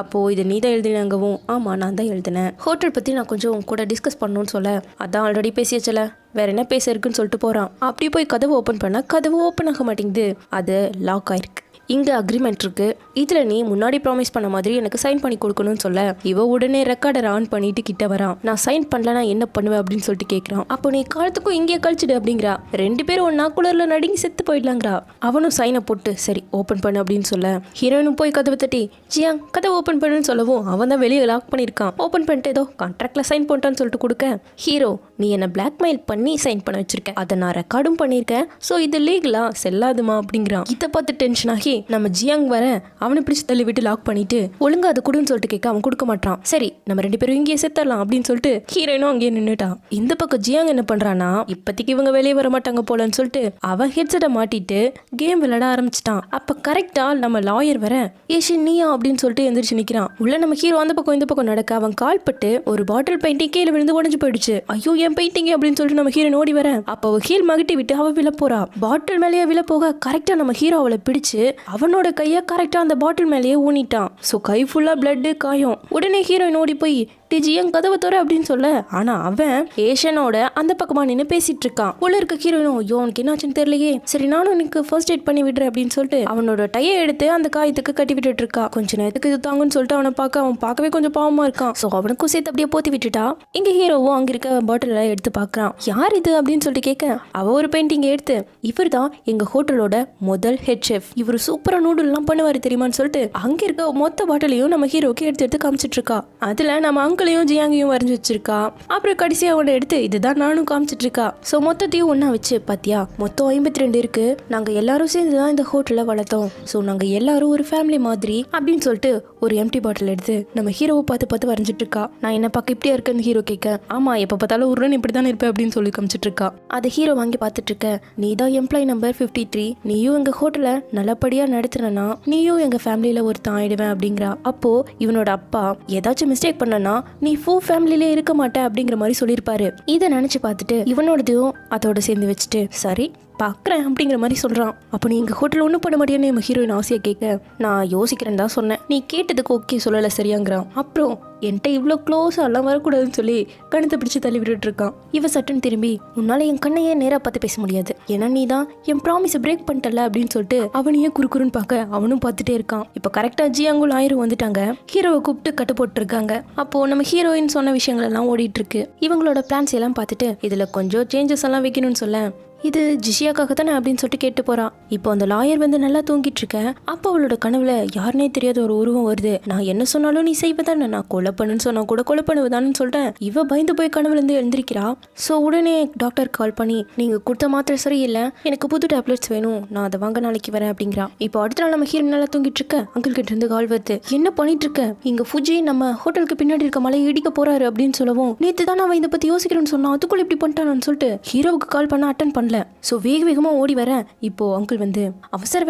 அப்போ இது நீ தான் எழுதினாங்கவும், ஆமா நான் தான் எழுதினேன், ஹோட்டல் பத்தி நான் கொஞ்சம் கூட டிஸ்கஸ் பண்ணணும்னு சொல்ல, அதான் ஆல்ரெடி பேசியாச்சல, வேற என்ன பேச இருக்குன்னு சொல்லிட்டு போறான். அப்படி போய் கதவு ஓப்பன் பண்ணா கதவு ஓப்பன் ஆக மாட்டேங்குது, அது லாக் ஆயிருக்கு. இங்க அக்ரிமெண்ட் இருக்கு, இதுல நீ முன்னாடி ப்ராமிஸ் பண்ண மாதிரி எனக்கு சைன் பண்ணி கொடுக்கணும்னு சொல்ல, இவ உடனே ரெக்கார்டர் ஆன் பண்ணிட்டு கிட்ட வரான். நான் சைன் பண்ணலனா என்ன பண்ணுவேன் அப்படின்னு சொல்லிட்டு கேட்கறான். அப்போ நீ காலத்துக்கும் இங்கே கழிச்சிடு அப்படிங்கிறா. 2 பேரும் ஒன்னா குளர்ல நடுங்கி செத்து போயிடலாங்கிறா. அவனும் சைனை போட்டு சரி ஓப்பன் பண்ணு அப்படின்னு சொல்ல, ஹீரோயினும் போய் கதவை தட்டி ஜியாங் கதவை ஓப்பன் பண்ணுன்னு சொல்லவும், அவன் தான் வெளியே லாக் பண்ணியிருக்கான். ஓப்பன் பண்ணிட்டு ஏதோ கான்ட்ராக்ட்ல சைன் பண்ணிட்டான்னு சொல்லிட்டு கொடுக்க, ஹீரோ நீ என்ன பிளாக்மெயில் பண்ணி சைன் பண்ண வச்சிருக்க, அதை நான் ரெக்கார்டும் பண்ணியிருக்கேன், ஸோ இது லீகலா செல்லாதுமா அப்படிங்கிறான். இதை பார்த்து டென்ஷன் ஆகி நம்ம ஜியாங் வர அவனை பிடிச்சி தள்ளி விட்டு லாக் பண்ணிட்டு, ஒழுங்கா அதை கொடுன்னு சொல்லிட்டு கேட்க அவன் கொடுக்க மாட்டான். சரி நம்ம 2 பேரும் இங்கேயே செத்தரலாம் அப்படின்னு சொல்லிட்டு ஹீரோயினும் அங்கேயே நின்றுட்டான். இந்த பக்கம் ஜியாங் என்ன பண்றானா, இப்போதைக்கு இவங்க வெளியே வர மாட்டாங்க போலன்னு சொல்லிட்டு அவன் ஹெட்செட்டை மாட்டிட்டு கேம் விளையாட ஆரம்பிச்சிட்டான். அப்ப கரெக்டா நம்ம லாயர் வர, ஏஷி நீயா அப்படின்னு சொல்லிட்டு எந்திரிச்சு நிக்கிறான். உள்ள நம்ம ஹீரோ அந்த பக்கம் இந்த பக்கம் நடக்க, அவன் கால் பட்டு ஒரு பாட்டில் பெயிண்டிங் கீழே விழுந்து உடஞ்சு போயிடுச்சு. ஐயோ என் பெயிண்டிங் அப்படின்னு சொல்லிட்டு நம்ம ஹீரோ ஓடி வர, அப்போ அவ ஹீல் மகிட்டி விட்டு அவ விழ போறா. பாட்டில் மேலேயே விழ போக கரெக்டா நம்ம ஹீரோ அவளை பிடிச்சு அவனோட கையை கரெக்டா அந்த பாட்டில் மேலேயே ஊனிட்டான். ஸோ கை ஃபுல்லா பிளட் காயம். உடனே ஹீரோயின் ஓடி போய் ஜியங் கதவை தோற அப்படின்னு சொல்ல, ஆனா அவன் ஏஷனோட அந்த பக்கமா நின்று பேசிட்டு இருக்கான். உள்ள இருக்க ஹீரோயினும் ஐயோ அவனுக்கு என்னாச்சுன்னு தெரியலையே, சரி நானும் எனக்கு ஃபர்ஸ்ட் எய்ட் பண்ணி விடுறேன் அப்படின்னு சொல்லிட்டு அவனோட டையை எடுத்து அந்த காயத்துக்கு கட்டி விட்டுட்டு இருக்கா. கொஞ்ச நேரத்துக்கு இது தாங்குன்னு சொல்லிட்டு அவனை அவன் பார்க்கவே கொஞ்சம் பாவமா இருக்கான். சோ அவனுக்கும் சேர்த்து அப்படியே போத்தி விட்டுட்டா. இங்க ஹீரோவும் அங்க இருக்க பாட்டில் எடுத்து பாக்குறான். யார் இது அப்படின்னு சொல்லிட்டு கேட்க, அவ ஒரு பெயிண்டிங் எடுத்து, இவர் தான் எங்க ஹோட்டலோட முதல் ஹெட் செஃப், இவர் சூப்பரா நூடுல் எல்லாம் பண்ணுவாரு தெரியுமான்னு சொல்லிட்டு அங்க இருக்க மொத்த பாட்டிலையும் நம்ம ஹீரோக்கு எடுத்து எடுத்து காமிச்சிட்டு இருக்கா. அதுல நம்ம அங்கிளையும் ஜியாங்கையும் வரைஞ்சு வச்சிருக்கா. அப்புறம் கடைசியா அவனை எடுத்து இதுதான் நானும் காமிச்சிட்டு இருக்கா. சோ மொத்தத்தையும் ஒன்னா வச்சு பாத்தியா மொத்தம் 52 இருக்கு, நாங்க எல்லாரும் சேர்ந்து தான் இந்த ஹோட்டலை வளர்த்தோம், சோ நாங்க எல்லாரும் ஒரு ஃபேமிலி மாதிரி அப்படின்னு சொல்லிட்டு ஒரு எம்டி பாட்டில் எடுத்து நம்ம ஹீரோவை பார்த்து பார்த்து வரைஞ்சிட்டு இருக்கா. நான் என்ன பார்க்க இப்படியா இருக்கேன்னு ஹீரோ கேட்க, ஆமா எப்ப பார்த்தாலும் உருன்னு இப்படி தானே இருப்பேன் அப்படின்னு சொல்லி காமிச்சிட்டு இருக்கா. அதை ஹீரோ வாங்கி பார்த்துட்டு இருக்க, நீ தான் எம்ப்ளாய் நம்பர் 53, நீயும் எங்க ஹோட்டலை நல்லபடியா நடத்துனா நீயும் எங்க ஃபேமிலியில ஒருத்தன் ஆயிடுவேன் அப்படிங்கிறா. அப்போ இவனோட அப்பா ஏதாச்சும் மிஸ்டேக் பண்ணனா நீ ஃபேமிலிலே இருக்க மாட்டே அப்படிங்கிற மாதிரி சொல்லியிருப்பாரு. இதை நினைச்சு பார்த்துட்டு இவனோடதையும் அதோட சேர்ந்து வச்சுட்டு சரி பார்க்குறேன் அப்படிங்கிற மாதிரி சொல்கிறான். அப்போ நீ எங்கள் ஹோட்டலில் ஒன்றும் பண்ண மாட்டேன்னு நம்ம ஹீரோயின் ஆசையாக கேட்க, நான் யோசிக்கிறேன்னு தான் சொன்னேன், நீ கேட்டதுக்கு ஓகே சொல்லலை சரியாங்கிறான். அப்புறம் என்கிட்ட இவ்வளோ க்ளோஸாக எல்லாம் வரக்கூடாதுன்னு சொல்லி கணத்தை பிடிச்சி தள்ளி விட்டுட்டு இருக்கான். இவ சட்டுன்னு திரும்பி, உன்னால என் கண்ணையே நேராக பார்த்து பேச முடியாது, ஏன்னா நீ தான் என் ப்ராமிஸை பிரேக் பண்ணிட்டல அப்படின்னு சொல்லிட்டு அவனையே குறுக்குறுன்னு பார்க்க அவனும் பார்த்துட்டே இருக்கான். இப்போ கரெக்டாக ஜியாங்குள் ஆயிரம் வந்துட்டாங்க. ஹீரோவை கூப்பிட்டு கட்டு போட்டுருக்காங்க. அப்போது நம்ம ஹீரோயின் சொன்ன விஷயங்கள் எல்லாம் ஓடிட்டு இருக்கு. இவங்களோட பிளான்ஸ் எல்லாம் பார்த்துட்டு இதில் கொஞ்சம் சேஞ்சஸ் எல்லாம் வைக்கணும்னு சொல்ல, இது ஜிஷியாக்காக தானே அப்படின்னு சொல்லிட்டு கேட்டு போறான். இப்போ அந்த லாயர் வந்து நல்லா தூங்கிட்டு இருக்க. அப்போ அவளோட கனவுல யாருனே தெரியாத ஒரு உருவம் வருது. நான் என்ன சொன்னாலும் நீ செய்வதானே, நான் கொலை பண்ணுன்னு சொன்னா கூட கொலை பண்ணுவதான்னு சொல்லிட்டேன். இவ பயந்து போய் கனவுல இருந்து எழுந்திருக்கிறா. ஸோ உடனே டாக்டர் கால் பண்ணி, நீங்க கொடுத்த மாத்திரை சரியில்லை, எனக்கு புது டேப்லெட்ஸ் வேணும், நான் அதை வாங்க நாளைக்கு வரேன் அப்படிங்கிறா. இப்போ அடுத்த நாள் நம்ம ஹீரோ நல்லா தூங்கிட்டு இருக்க. அங்கிள் கிட்ட இருந்து கால் வருது, என்ன பண்ணிட்டு இருக்க, இங்க ஃபுஜி நம்ம ஹோட்டலுக்கு பின்னாடி இருக்க மலையை இடிக்க போறாரு அப்படின்னு சொல்லவும், நேற்று தான் அவன் இதை பத்தி யோசிக்கிறேன்னு சொன்னா அதுக்குள்ள இப்படி பண்ணிட்டானு சொல்லிட்டு ஹீரோவுக்கு கால் பண்ண அட்டன் பண்ணல. ஸோ வேகமாக ஓடி வரேன். இப்போ அங்கிள் வந்து அவசரம்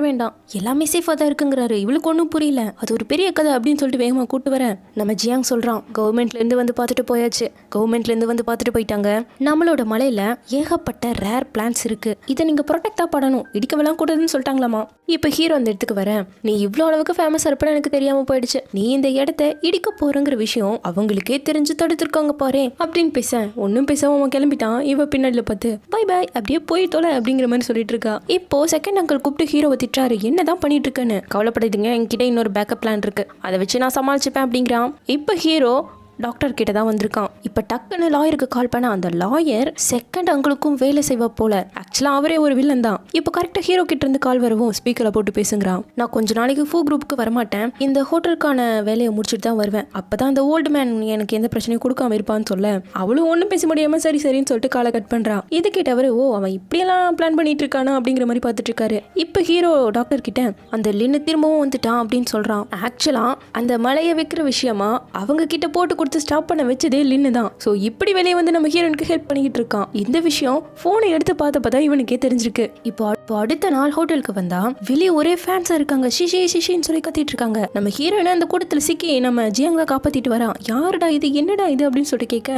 வேண்டாம் எல்லாமே சேஃபாக தான் இருக்குங்கிறாரு. இவளுக்கு ஒன்றும் புரியல, அது ஒரு பெரிய கதை அப்படின்னு சொல்லிட்டு வேகமாக கூட்டு வரேன். நம்ம ஜியாங் சொல்கிறான், கவர்மெண்ட்லேருந்து வந்து பார்த்துட்டு போயாச்சு, கவர்மெண்ட்லேருந்து வந்து பார்த்துட்டு போயிட்டாங்க. நம்மளோட மலையில் ஏகப்பட்ட ரேர் பிளான்ஸ் இருக்கு, இதை நீங்கள் ப்ரொடெக்டாக பண்ணணும், இடிக்கவெல்லாம் கூடாதுன்னு சொல்லிட்டாங்களாமா. இப்போ ஹீரோ அந்த இடத்துக்கு வரேன். நீ இவ்வளோ அளவுக்கு ஃபேமஸாக இருப்பேன்னு எனக்கு தெரியாமல் போயிடுச்சு, நீ இந்த இடத்த இடிக்க போறங்கிற விஷயம் அவங்களுக்கே தெரிஞ்சு தடுத்துருக்காங்க பாரு அப்படின்னு பேச, ஒன்றும் பேசாம அவன் கிளம்பிட்டான். இவ பின்னாடியில் பார்த்து பை பாய் அப்படியே போய் தொலை அப்படிங்கிற மாதிரி சொல்லிட்டு இருக்கா. இப்போ செகண்ட் அங்கிள் கூப்பிட்டு ஹீரோவை திட்டுறாரு, என்னதான் பண்ணிட்டு இருக்கேன்னு. கவலைப்படாதீங்க, என்கிட்ட இன்னொரு பேக்கப் பிளான் இருக்கு, அதை வச்சு நான் சமாளிச்சுப்பேன் அப்படிங்கிறான். இப்போ ஹீரோ டாக்டர் கிட்ட தான் வந்திருக்கான். இப்போ டக்குன்னு லாயருக்கு கால் பண்ண அந்த லாயர் செகண்ட் அங்கிளுக்கும் வேலை செய்வா போல. ஆக்சுவலாக அவரே ஒரு வில்லன் தான். இப்போ கரெக்டாக ஹீரோ கிட்ட இருந்து கால் வரவும் ஸ்பீக்கரை போட்டு பேசுங்கிறான். நான் கொஞ்ச நாளைக்கு குரூப்புக்கு வரமாட்டேன், இந்த ஹோட்டலுக்கான வேலையை முடிச்சுட்டு தான் வருவேன், அப்பதான் அந்த ஓல்டு மேன் எனக்கு எந்த பிரச்சனையும் கொடுக்காம இருப்பான்னு சொல்ல, அவளும் ஒன்றும் பேச முடியாம சரி சரின்னு சொல்லிட்டு காலை கட் பண்றான். இது கேட்டவர், ஓ அவன் இப்படியெல்லாம் பிளான் பண்ணிட்டு இருக்கானா அப்படிங்கிற மாதிரி பார்த்துட்டு இருக்காரு. இப்போ ஹீரோ டாக்டர் கிட்ட அந்த லின்னு திரும்பவும் வந்துட்டான் அப்படின்னு சொல்றான். ஆக்சுவலா அந்த மலையை வைக்கிற விஷயமா அவங்க கிட்ட போட்டு ஸ்டாப் பண்ண வச்சதே லின்னு தான். சோ இப்படி வெளியே வந்து நம்ம ஹீரோனுக்கு ஹெல்ப் பண்ணிக்கிட்டு இருக்கான். இந்த விஷயம் போனை எடுத்து பார்த்தப்பதான் இவனுக்கே தெரிஞ்சிருக்கு. இப்போ அடுத்த நாள் ஹோட்டலுக்கு வந்தா வெளியே ஒரே ஃபேன்ஸா இருக்காங்க, ஷிஷி ஷிஷின்னு சொல்லி கத்திட்டு இருக்காங்க. நம்ம ஹீரோயினை அந்த கூட்டத்துல சிக்கி நம்ம ஜியாங்க காப்பாத்திட்டு வரான். யாருடா இது, என்னடா இது அப்படின்னு சொல்லிட்டு கேட்க,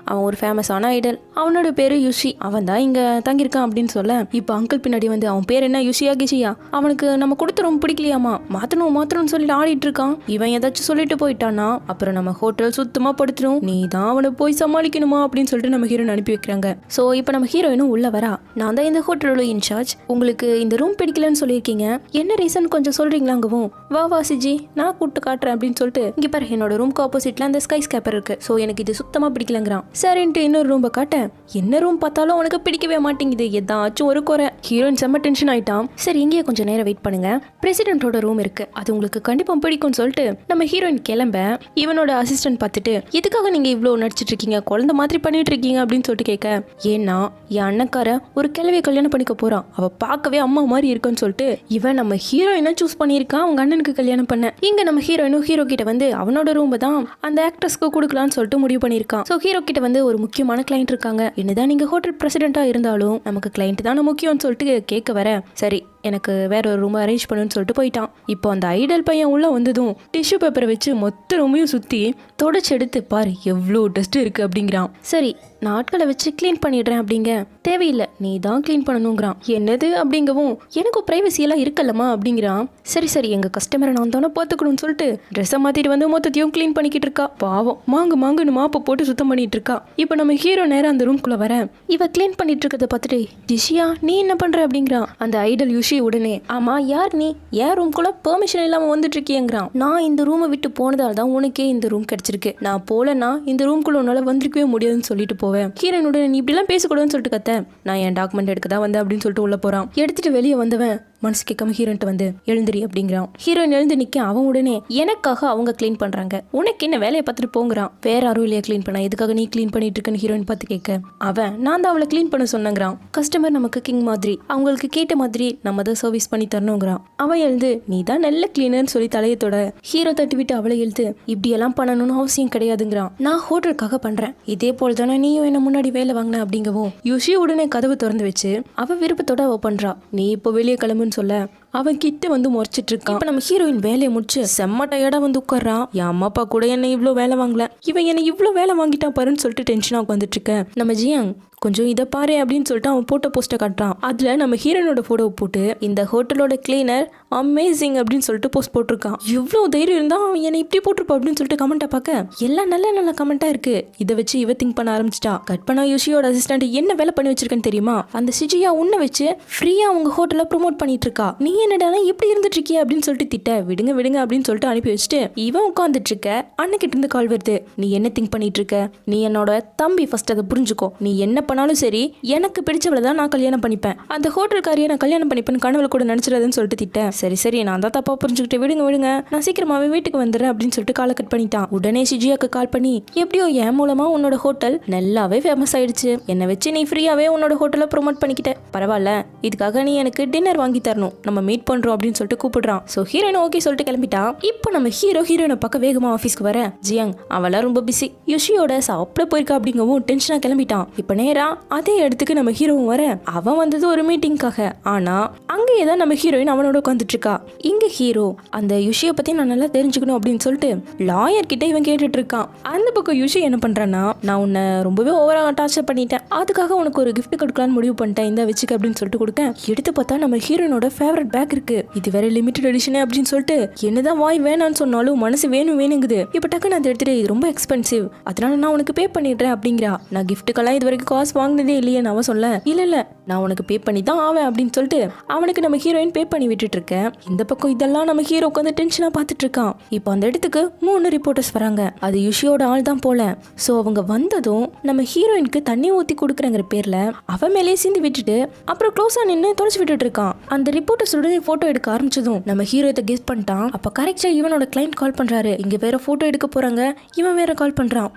அவன் ஒரு ஃபேமஸான ஐடல், அவனோட பேரு யுஷி, அவன் தான் இங்க தங்கியிருக்கான் அப்படின்னு சொல்ல, இப்போ அங்கிள் பின்னாடி வந்து அவன் பேர் என்ன யுஷியா கிஷியா, அவனுக்கு நம்ம கொடுத்து ரொம்ப பிடிக்கலையாமா, மாத்தணும்னு சொல்லிட்டு ஆடிட்டு இருக்கான். இவன் ஏதாச்சும் சொல்லிட்டு போயிட்டானா அப்புறம் நம்ம ஹோட்டல் சுத்தமா படுத்துரும், நீ தான் அவனை போய் சமாளிக்கணுமா அப்படின்னு சொல்லிட்டு நம்ம ஹீரோயின் அனுப்பி வைக்கிறாங்க. சோ இப்போ நம்ம ஹீரோயினும் உள்ள வரா. நான் தான் இந்த ஹோட்டலோட இன்சார்ஜ், உங்களுக்கு இந்த ரூம் பிடிக்கலன்னு சொல்லியிருக்கீங்க, என்ன ரீசன் கொஞ்சம் சொல்றீங்களாங்கவும், வா சிஜி நான் கூப்பிட்டு காட்டுறேன் அப்படின்னு சொல்லிட்டு, இங்க பாரு என்னோட ரூம்க்கு ஆப்போசிட்ல அந்த ஸ்கை ஸ்கேப்பர் இருக்கு, சோ எனக்கு இது சுத்தமா பிடிக்கலங்கிறான். சரின்ட்டு இன்னொரு ரூம் காட்ட, என்ன ரூம் பார்த்தாலும் உனக்கு பிடிக்கவே மாட்டேங்குது, ஏதாச்சும் ஒரு குறை. ஹீரோயின் செம்ம டென்ஷன் ஆயிட்டான். சரி இங்கேயே கொஞ்சம் நேரம் வெயிட் பண்ணுங்க, பிரசிடென்ட்டோட ரூம் இருக்கு, அது உங்களுக்கு கண்டிப்பா பிடிக்கும்னு சொல்லிட்டு நம்ம ஹீரோயின் கிளம்ப, இவனோட அசிஸ்டன்ட் பார்த்துட்டு, எதுக்காக நீங்க இவ்வளவு நடிச்சிட்டு இருக்கீங்க, குழந்தை மாதிரி பண்ணிட்டு இருக்கீங்க அப்படின்னு சொல்லிட்டு கேட்க, ஏன்னா என் அண்ணக்கார ஒரு கிழவியை கல்யாணம் பண்ணிக்க போறான், அவ பார்க்கவே அம்மா மாதிரி இருக்குன்னு சொல்லிட்டு இவன் நம்ம ஹீரோயினை சூஸ் பண்ணியிருக்கான் அவங்க அண்ணனுக்கு கல்யாணம் பண்ண. இங்க நம்ம ஹீரோயினும் ஹீரோ கிட்ட வந்து அவனோட ரூம் தான் அந்த ஆக்ட்ரஸ்க்கு கொடுக்கலாம்னு சொல்லிட்டு முடிவு பண்ணியிருக்கான். ஸோ ஹீரோ கிட்ட வந்து ஒரு முக்கியமான கிளைண்ட் இருக்காங்க, என்னதான் நீங்க ஹோட்டல் பிரசிடென்ட்டா இருந்தாலும் நமக்கு கிளைண்ட் தானே முக்கியம்னு சொல்லிட்டு கேட்க வர, சரி எனக்கு வேற ஒரு ரூம் அரேஞ்ச் பண்ணுன்னு சொல்லிட்டு போயிட்டான். இப்போ அந்த ஐடல் பையன் உள்ள வந்ததும் டிஷ்யூ பேப்பரை வச்சு மொத்த ரூமையும் சுற்றி தொடச்சி எடுத்து பாரு எவ்வளோ டஸ்ட் இருக்குது அப்படிங்கிறான். சரி நான் ஆட்களை வச்சு க்ளீன் பண்ணிடுறேன் அப்படிங்க. தேவையில்லை நீ தான் க்ளீன் பண்ணணுங்கிறான். என்னது அப்படிங்கவும் எனக்கும் ப்ரைவசியெல்லாம் இருக்கல்லம்மா அப்படிங்கிறான். சரி சரி எங்கள் கஸ்டமரை நான் தானே பார்த்துக்கணும்னு சொல்லிட்டு ட்ரெஸ்ஸை மாற்றிட்டு வந்து மொத்தத்தையும் க்ளீன் பண்ணிக்கிட்டு இருக்கா. பாவம் மாங்குன்னு மாப்பை போட்டு சுத்தம் பண்ணிட்டு இருக்கா. இப்போ நம்ம ஹீரோ நேரம் அந்த ரூம்குள்ளே வர இவ க்ளீன் பண்ணிட்டு இருக்கிறத பார்த்துட்டு ஜிஷியா நீ என்ன பண்ணுற அப்படிங்கிறான். அந்த ஐடல் யுஷி உடனே ஆமா யார் நீ ஏன் ரூம்குள்ளே பெர்மிஷன் இல்லாமல் வந்துட்டு இருக்கியங்கிறான். நான் இந்த ரூமை விட்டு போனதால் தான் உனக்கே இந்த ரூம் கிடைச்சிருக்கு. நான் போலன்னா இந்த ரூம்குள்ளே உன்னால வந்திருக்கவே முடியாதுன்னு சொல்லிட்டு போவேன். ஹீரோனுடன் நீ இப்படிலாம் பேசக்கூடாதுன்னு சொல்லிட்டு கத்த நான் என் டாக்குமெண்ட் எடுக்க தான் வந்தேன் அப்படின்னு சொல்லிட்டு உள்ள போறான். எடுத்துட்டு வெளியே வந்தவன் மனசு கேட்காம ஹீரோன்ட்டு வந்து எழுந்திரி அப்படிங்கிறான். ஹீரோயின் எழுந்து நிற்க அவன் உடனே எனக்காக அவங்க க்ளீன் பண்ணுறாங்க உனக்கு என்ன வேலையை பார்த்துட்டு போங்கிறான். வேற யாரும் இல்லையா க்ளீன் பண்ண எதுக்காக நீ க்ளீன் பண்ணிட்டு இருக்கன்னு ஹீரோயின் பார்த்து கேட்க அவன் நான் தான் அவளை க்ளீன் பண்ண சொன்னங்கிறான். கஸ்டமர் நமக்கு கிங் மாதிரி அவங்களுக்கு கேட்ட மாதிரி நம்ம தான் சர்வீஸ் பண்ணி தரணுங்கிறான். அவன் எழுந்து நீ தான் நல்ல கிளீனர்னு சொல்லி தலையத்தோட ஹீரோ தட்டி விட்டு அவளை எழுது இப்படியெல்லாம் பண்ணணும்னு அவசியம் கிடையாதுங்கிறான். நான் ஹோட்டலுக்காக பண்றேன் இதே போல் தானே நீயும் என்ன முன்னாடி வேலை வாங்கின அப்படிங்கவும் யுஷி உடனே கதவு திறந்து வச்சு அவ விருப்பத்தோட அவ பண்றா. நீ இப்போ வெளியே கிளம்புன்னு சொல்ல அவன் கிட்ட வந்து முறைச்சிட்டு இருக்கான். இப்ப நம்ம ஹீரோயின் வேலையை முடிச்சு செம்ம டயர்டா வந்து உட்கார்றான். என் அம்மா அப்பா கூட என்ன இவ்வளோ வேலை வாங்கல இவன் என்ன இவ்வளோ வேலை வாங்கிட்டா பாருன்னு சொல்லிட்டு டென்ஷனாக உட்காந்துட்டு இருக்கேன். நம்ம ஜியாங் கொஞ்சம் இதை பாரு அப்படின்னு சொல்லிட்டு அவன் போட்டோ போஸ்ட்டை காட்டுறான். அதுல நம்ம ஹீரோனோட போட்டோவை போட்டு இந்த ஹோட்டலோட கிளீனர் அமேசிங் அப்படின்னு சொல்லிட்டு போஸ்ட் போட்டிருக்கான். எவ்வளோ தைரியம் இருந்தா அவன் என்னை இப்படி போட்டிருப்பா அப்படின்னு சொல்லிட்டு கமெண்ட்டை பார்க்க எல்லாம் நல்ல கமெண்டா இருக்கு. இதை வச்சு இவ திங்க் பண்ண ஆரம்பிச்சிட்டா. கட் பண்ணா யோஷியோட அசிஸ்டன்ட் என்ன வேலை பண்ணி வச்சிருக்கேன்னு தெரியுமா? அந்த சிஜியா உன்னை வச்சு ஃப்ரீயா அவங்க ஹோட்டலை ப்ரொமோட் பண்ணிட்டு இருக்கா. நீ என்னடா இப்படி இருந்துட்டு இருக்கிய அப்படின்னு சொல்லிட்டு திட்ட விடுங்க அப்படின்னு சொல்லிட்டு அனுப்பி வச்சுட்டு இவன் உட்காந்துட்டு இருக்க. அண்ணக்கிட்ட இருந்து கால் வருது. நீ என்ன திங்க் பண்ணிட்டு இருக்க? நீ என்னோட தம்பி ஃபர்ஸ்ட் அதை புரிஞ்சுக்கோ. நீ என்ன பண்ணாலும் சரி எனக்கு பிடிச்சவளை தான் நான் கல்யாணம் பண்ணிப்பேன். அந்த ஹோட்டல்காரியை நான் கல்யாணம் பண்ணிப்பேன்னு கனவுல கூட நினைச்சிடாதுன்னு சொல்லிட்டு திட்ட. சரி நான் தான் தப்பா புரிஞ்சுக்கிட்டு விடுங்க நான் சீக்கிரமாவே வீட்டுக்கு வந்துடுறேன் அப்படின்னு சொல்லிட்டு காலை கட் பண்ணிட்டான். உடனே சிஜியாக்கு கால் பண்ணி எப்படியோ என் மூலமா உன்னோட ஹோட்டல் நல்லாவே ஃபேமஸ் ஆயிடுச்சு. என்னை வச்சு நீ ஃப்ரீயாவே உன்னோட ஹோட்டலை ப்ரொமோட் பண்ணிக்கிட்ட. பரவாயில்ல இதுக்காக நீ எனக்கு டின்னர் வாங்கி தரணும். நம்ம மீட் பண்றோம் அப்படின்னு சொல்லிட்டு கூப்பிடுறான். சோ ஹீரோயின் ஓகே சொல்லிட்டு கிளம்பிட்டான். இப்போ நம்ம ஹீரோயினை பக்கம் வேகமா ஆஃபீஸ்க்கு வர ஜியாங் அவளா ரொம்ப பிஸி யுஷியோட சாப்பிட போயிருக்கா அப்படிங்கவும் டென்ஷனா கிளம்பிட்டான். இப்போ நேரா அதே இடத்துக்கு நம்ம ஹீரோவும் வர அவன் வந்தது ஒரு மீட்டிங்காக. ஆனா அங்கேயே தான் நம்ம ஹீரோயின் அவனோட உட்காந்துட்டு இருக்கா. இங்க ஹீரோ அந்த யுஷியை பத்தி நான் நல்லா தெரிஞ்சுக்கணும் அப்படின்னு சொல்லிட்டு லாயர் கிட்ட இவன் கேட்டுட்டு இருக்கான். அந்த பக்கம் யுஷி என்ன பண்றான்னா நான் உன்னை ரொம்பவே ஓவரா டார்ச்சர் பண்ணிட்டேன் அதுக்காக உனக்கு ஒரு கிஃப்ட் கொடுக்கலான்னு முடிவு பண்ணிட்டேன் இந்த வச்சுக்க அப்படின்னு சொல்லிட்டு கொடுக்க எடுத்து பார்த்தா நம்ம ஹீரோனோட ஃபேவரட் பேக் இருக்கு. இது வேற லிமிடெட் எடிஷனே அப்படின்னு சொல்லிட்டு என்னதான் வாய் வேணான்னு சொன்னாலும் மனசு வேணுங்குது. இப்ப டக்குன்னு அதை எடுத்துட்டு இது ரொம்ப எக்ஸ்பென்சிவ் அதனால நான் உனக்கு பே பண்ணிடுறேன் அப்படிங்கிறா. நான் கிஃப்ட்டுக்கெல்லாம் இது வரைக்கும் காசு வாங்கினதே இல்லையே அவன் சொல்ல இல்ல நான் உனக்கு பே பண்ணி தான் ஆவேன் அப்படின்னு சொல்லிட்டு அவனுக்கு நம்ம ஹீரோயின் பே பண்ணி விட்டுட்டு இருக்கேன். இந்த பக்கம் இதெல்லாம் நம்ம ஹீரோ உட்காந்து டென்ஷனா பார்த்துட்டு இருக்கான். இப்போ அந்த இடத்துக்கு 3 ரிப்போர்ட்டர்ஸ் வராங்க. அது யுஷியோட ஆள் தான் போல. சோ அவங்க வந்ததும் நம்ம ஹீரோயினுக்கு தண்ணி ஊத்தி கொடுக்குறங்கிற பேர்ல அவன் மேலே சிந்தி விட்டுட்டு அப்புறம் க்ளோஸா நின்று தொலைச்சு விட்டுட்டு இருக்கான். அந்த ரிப்போர்ட்டர்ஸ் உடனே போட்டோ எடுக்க ஆரம்பிச்சதும் நம்ம ஹீரோ இதை கெஸ் பண்ணிட்டான். அப்ப கரெக்டா இவனோட கிளைண்ட் கால் பண்றாரு. இங்க வேற போட்டோ எடுக்க போறாங்க. இவன் வேற கால் பண்றான்.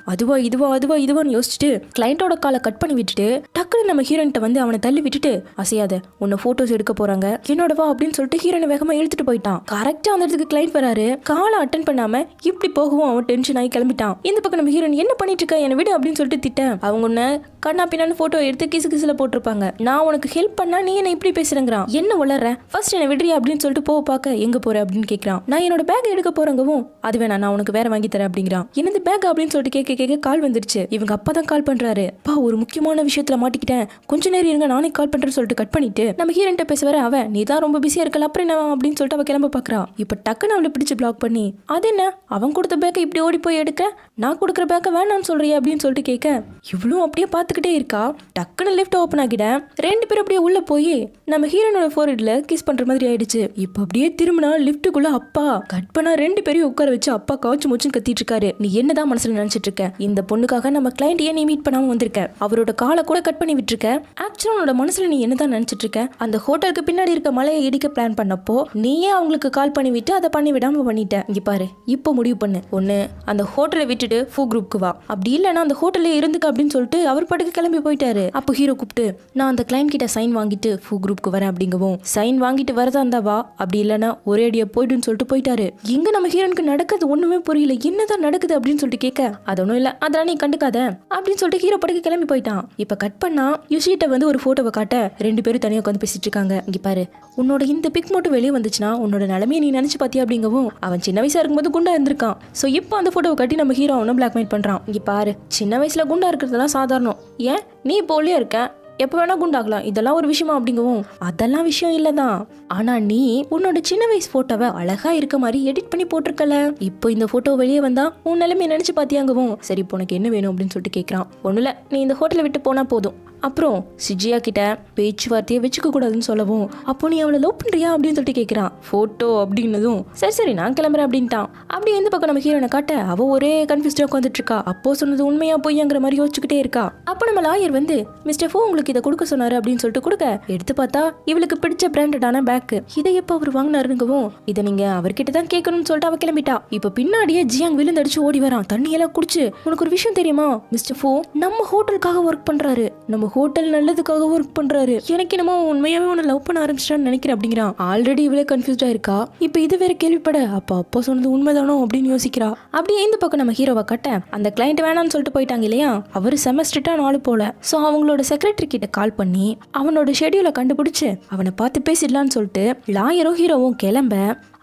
இதுவான்னு யோசிச்சுட்டு கிளைண்டோட காலை கட் பண்ணி விட்டுட்டு டக்குன்னு நம்ம ஹீரோயின்ட்ட வந்து அவனை தள்ளி விட்டுட்டு அசையாத உன்னை போட்டோஸ் எடுக்க போறாங்க என்னோட வா அப்படின்னு சொல்லிட்டு ஹீரோனை வேகமா இழுத்துட்டு போயிட்டான். கரெக்டா அந்த இடத்துக்கு கிளைண்ட் வராரு. காலை அட்டன் பண்ணாம இப்படி போகவும் அவன் டென்ஷன் ஆகி கிளம்பிட்டான். இந்த பக்கம் நம்ம ஹீரோயின் என்ன பண்ணிட்டு இருக்க என்னை விடு அப்படின்னு சொல்லிட்டு திட்ட அவங்க உன்னை கண்ணா பின்னான்னு போட்டோ எடுத்து கிசுல போட்டிருப்பாங்க. நான் உனக்கு ஹெல்ப் பண்ணா நீ என்ன இப்படி பேசுறேங்கிறான். என்ன வளர்ற ஃபர்ஸ்ட் என்ன விடுறியா அப்படின்னு சொல்லிட்டு போக பார்க்க எங்க போற அப்படின்னு கேட்கறான். நான் என்னோட பேக் எடுக்க போறங்கவும் அது வேணா நான் உனக்கு வேற வாங்கி தரேன் அப்படிங்கிறான். என்னது பேக் அப்படின்னு சொல்லிட்டு கேட்க கால் வந்துருச்சு. இவங்க அப்பா தான் கால் பண்றாரு. பா ஒரு முக்கியமான விஷயத்துல மாட்டிக்கிட்டேன் கொஞ்ச நேரம் இருங்க நானே கால் பண்றேன்னு சொல்லிட்டு கட் பண்ணிட்டு நம்ம ஹீரோன்ட்ட பேச வர அவன் நீ தான் ரொம்ப பிஸியா இருக்கல அப்புறம் என்ன அப்படின்னு சொல்லிட்டு அவ கிளம்ப பாக்குறா. இப்ப டக்குன்னு அவளை பிடிச்சு பிளாக் பண்ணி அது என்ன அவன் கொடுத்த பேக்கை இப்படி ஓடி போய் எடுக்க நான் கொடுக்குற பேக்கை வேணான்னு சொல்றியா அப்படின்னு சொல்லிட்டு கேட்க இவ்வளவு அப்படியே பார்த்துக்கிட்டே இருக்கா. டக்குன்னு லிஃப்ட் ஓப்பன் ஆகிட 2 பேரும் அப்படியே உள்ள போய் நம்ம ஹீரோனோட ஃபோர்ஹெட்ல கிஸ் பண்ற மாதிரி ஆயிடுச்சு. இப்ப அப்படியே திரும்பினா லிஃப்ட்டுக்குள்ள அப்பா கட் பண்ணா 2 பேரையும் உட்கார வச்சு அப்பா காய்ச்சி மூச்சுன்னு கத்திட்டு இருக்காரு. நீ என்னதான் மனசுல நினைச்சிட்டு இருக்க? இந்த பொண்ணுக்காக நம்ம கிளைண்ட் ஏன் நீ மீட் பண்ணாம வந்திருக்க? அவரோட காலை கூட கட் பண்ணி விட்டுருக்க. ஆக்சுவலா உன்னோட மனசுல நீ என்னதான் நினைச்சிட்டு இருக்க? அந்த ஹோட்டலுக்கு பின்னாடி இருக்க மலையை இடிக்க பிளான் பண்ணப்போ நீயே அவங்களுக்கு கால் பண்ணி விட்டு அதை பண்ணி விடாம பண்ணிட்ட. இங்க பாரு இப்போ முடிவு பண்ணு. ஒண்ணு அந்த ஹோட்டலை விட்டுட்டு ஃபூ குரூப்க்கு வா, அப்படி இல்லைன்னா அந்த ஹோட்டல்ல இருந்துக்க அப்படின்னு சொல்லிட்டு அவர் பாட்டுக்கு கிளம்பி போயிட்டாரு. அப்போ ஹீரோ கூப்பிட்டு நான் அந்த கிளைண்ட் கிட்ட சைன் வாங்கிட்டு ஃபூ குரூப்க்கு வரேன் அப்படிங்கவும் சைன் வாங்கிட்டு வரதா இருந்தா வா அப்படி இல்லைன்னா ஒரே அடியா போயிடுன்னு சொல்லிட்டு போயிட்டாரு. எங்க நம்ம ஹீரோனுக்கு நடக்குது ஒண்ணுமே புரியல. என்னதான் நடக்குது அப்படின்னு சொல்லிட்டு கேட்க அது ஒன்றும் இல்லை அதெல்லாம் நீ கண்டுக்காத அப்படின்னு சொல்லிட்டு ஹீரோ படுக்க கிளம்பி போயிட்டான். இப்ப கட் பண்ணா யுஷிட்ட வந்து ஒரு போட்டோவை காட்ட 2 பேரும் தனியா உட்காந்து பேசிட்டு இருக்காங்க. இங்க பாரு உன்னோட இந்த பிக் மட்டும் வெளியே வந்துச்சுன்னா உன்னோட நிலைமையை நீ நினைச்சு பாத்தியா அப்படிங்கவும், அவன் சின்ன வயசா இருக்கும்போது குண்டா இருந்திருக்கான். ஸோ இப்போ அந்த போட்டோவை கட்டி நம்ம ஹீரோ அவனை பிளாக்மெயில் பண்றான். இங்க பாரு, சின்ன வயசுல குண்டா இருக்கிறதுலாம் சாதாரணம், ஏன் நீ இப்போ ஒல்லியா இருக்க, எப்போ வேணா குண்டாகலாம், இதெல்லாம் ஒரு விஷயமா அப்படிங்கவும், அதெல்லாம் விஷயம் இல்லதான், ஆனா நீ உன்னோட சின்ன வயசு போட்டோவை அழகா இருக்க மாதிரி எடிட் பண்ணி போட்டிருக்கல, இப்போ இந்த போட்டோ வெளியே வந்தா உன் நிலைமையை நினைச்சு பாத்தியாங்கவும், சரி இப்போ உனக்கு என்ன வேணும் அப்படின்னு சொல்லிட்டு கேட்கறான். ஒண்ணுல, நீ இந்த ஹோட்டலை விட்டு போனா போதும். அப்புறம் சிஜியா கிட்ட பேச்சுவார்த்தையை வச்சுக்க கூடாதுன்னு சொல்லவும், அப்போ நீ அவளை லவ் பண்றியா அப்படின்னு சொல்லிட்டு கேட்கறான். போட்டோ அப்படின்னதும் சரி நான் கிளம்புறேன் அப்படின்ட்டான். அப்படி எந்த பக்கம் நம்ம ஹீரோனை காட்ட அவ ஒரே கன்ஃபியூஸ்டா உட்காந்துட்டு இருக்கா. அப்போ சொன்னது உண்மையா பொய்யாங்கிற மாதிரி யோசிச்சுக்கிட்டே இருக்கா. அப்போ நம்ம லாயர் வந்து மிஸ்டர் ஃபோ உங்களுக்கு இதை கொடுக்க சொன்னாரு அப்படின்னு சொல்லிட்டு கொடுக்க, எடுத்து பார்த்தா இவளுக்கு பிடிச்ச பிராண்டடான பேக். இதை எப்போ அவர் வாங்கினாருங்கவும், இதை நீங்க அவர்கிட்ட தான் கேட்கணும்னு சொல்லிட்டு அவ கிளம்பிட்டா. இப்ப பின்னாடியே ஜியாங் விழுந்தடிச்சு ஓடி வரான். தண்ணியெல்லாம் குடிச்சு, உனக்கு ஒரு விஷயம் தெரியுமா, மிஸ்டர் ஃபோ நம்ம ஹோட்டலுக்காக ஒர்க் பண்றாரு, நம்ம ஹோட்டல் நல்லதுக்காக ஒர்க் பண்றாரு, எனக்கு என்னமோ உண்மையாவே உன்னை லவ் பண்ண ஆரம்பிச்சிட்டான்னு நினைக்கிறேன் அப்படிங்கிறான். ஆல்ரெடி இவளே கன்ஃபியூஸ்டா இருக்கா. இப்ப இது வேற கேள்விப்பட, அப்பா சொன்னது உண்மைதானோ அப்படின்னு யோசிக்கிறா. அப்படியே இந்த பக்கம் நம்ம ஹீரோவை கட்ட, அந்த கிளைண்ட் வேணாம்னு சொல்லிட்டு போயிட்டாங்க இல்லையா, அவர் செமஸ்டர்ட்டா நாலு போல. சோ அவங்களோட செக்ரட்டரி கிட்ட கால் பண்ணி அவனோட ஷெட்யூலை கண்டுபிடிச்சு அவனை பார்த்து பேசிடலான்னு சொல்லிட்டு லாயரும் ஹீரோவும் கிளம்ப,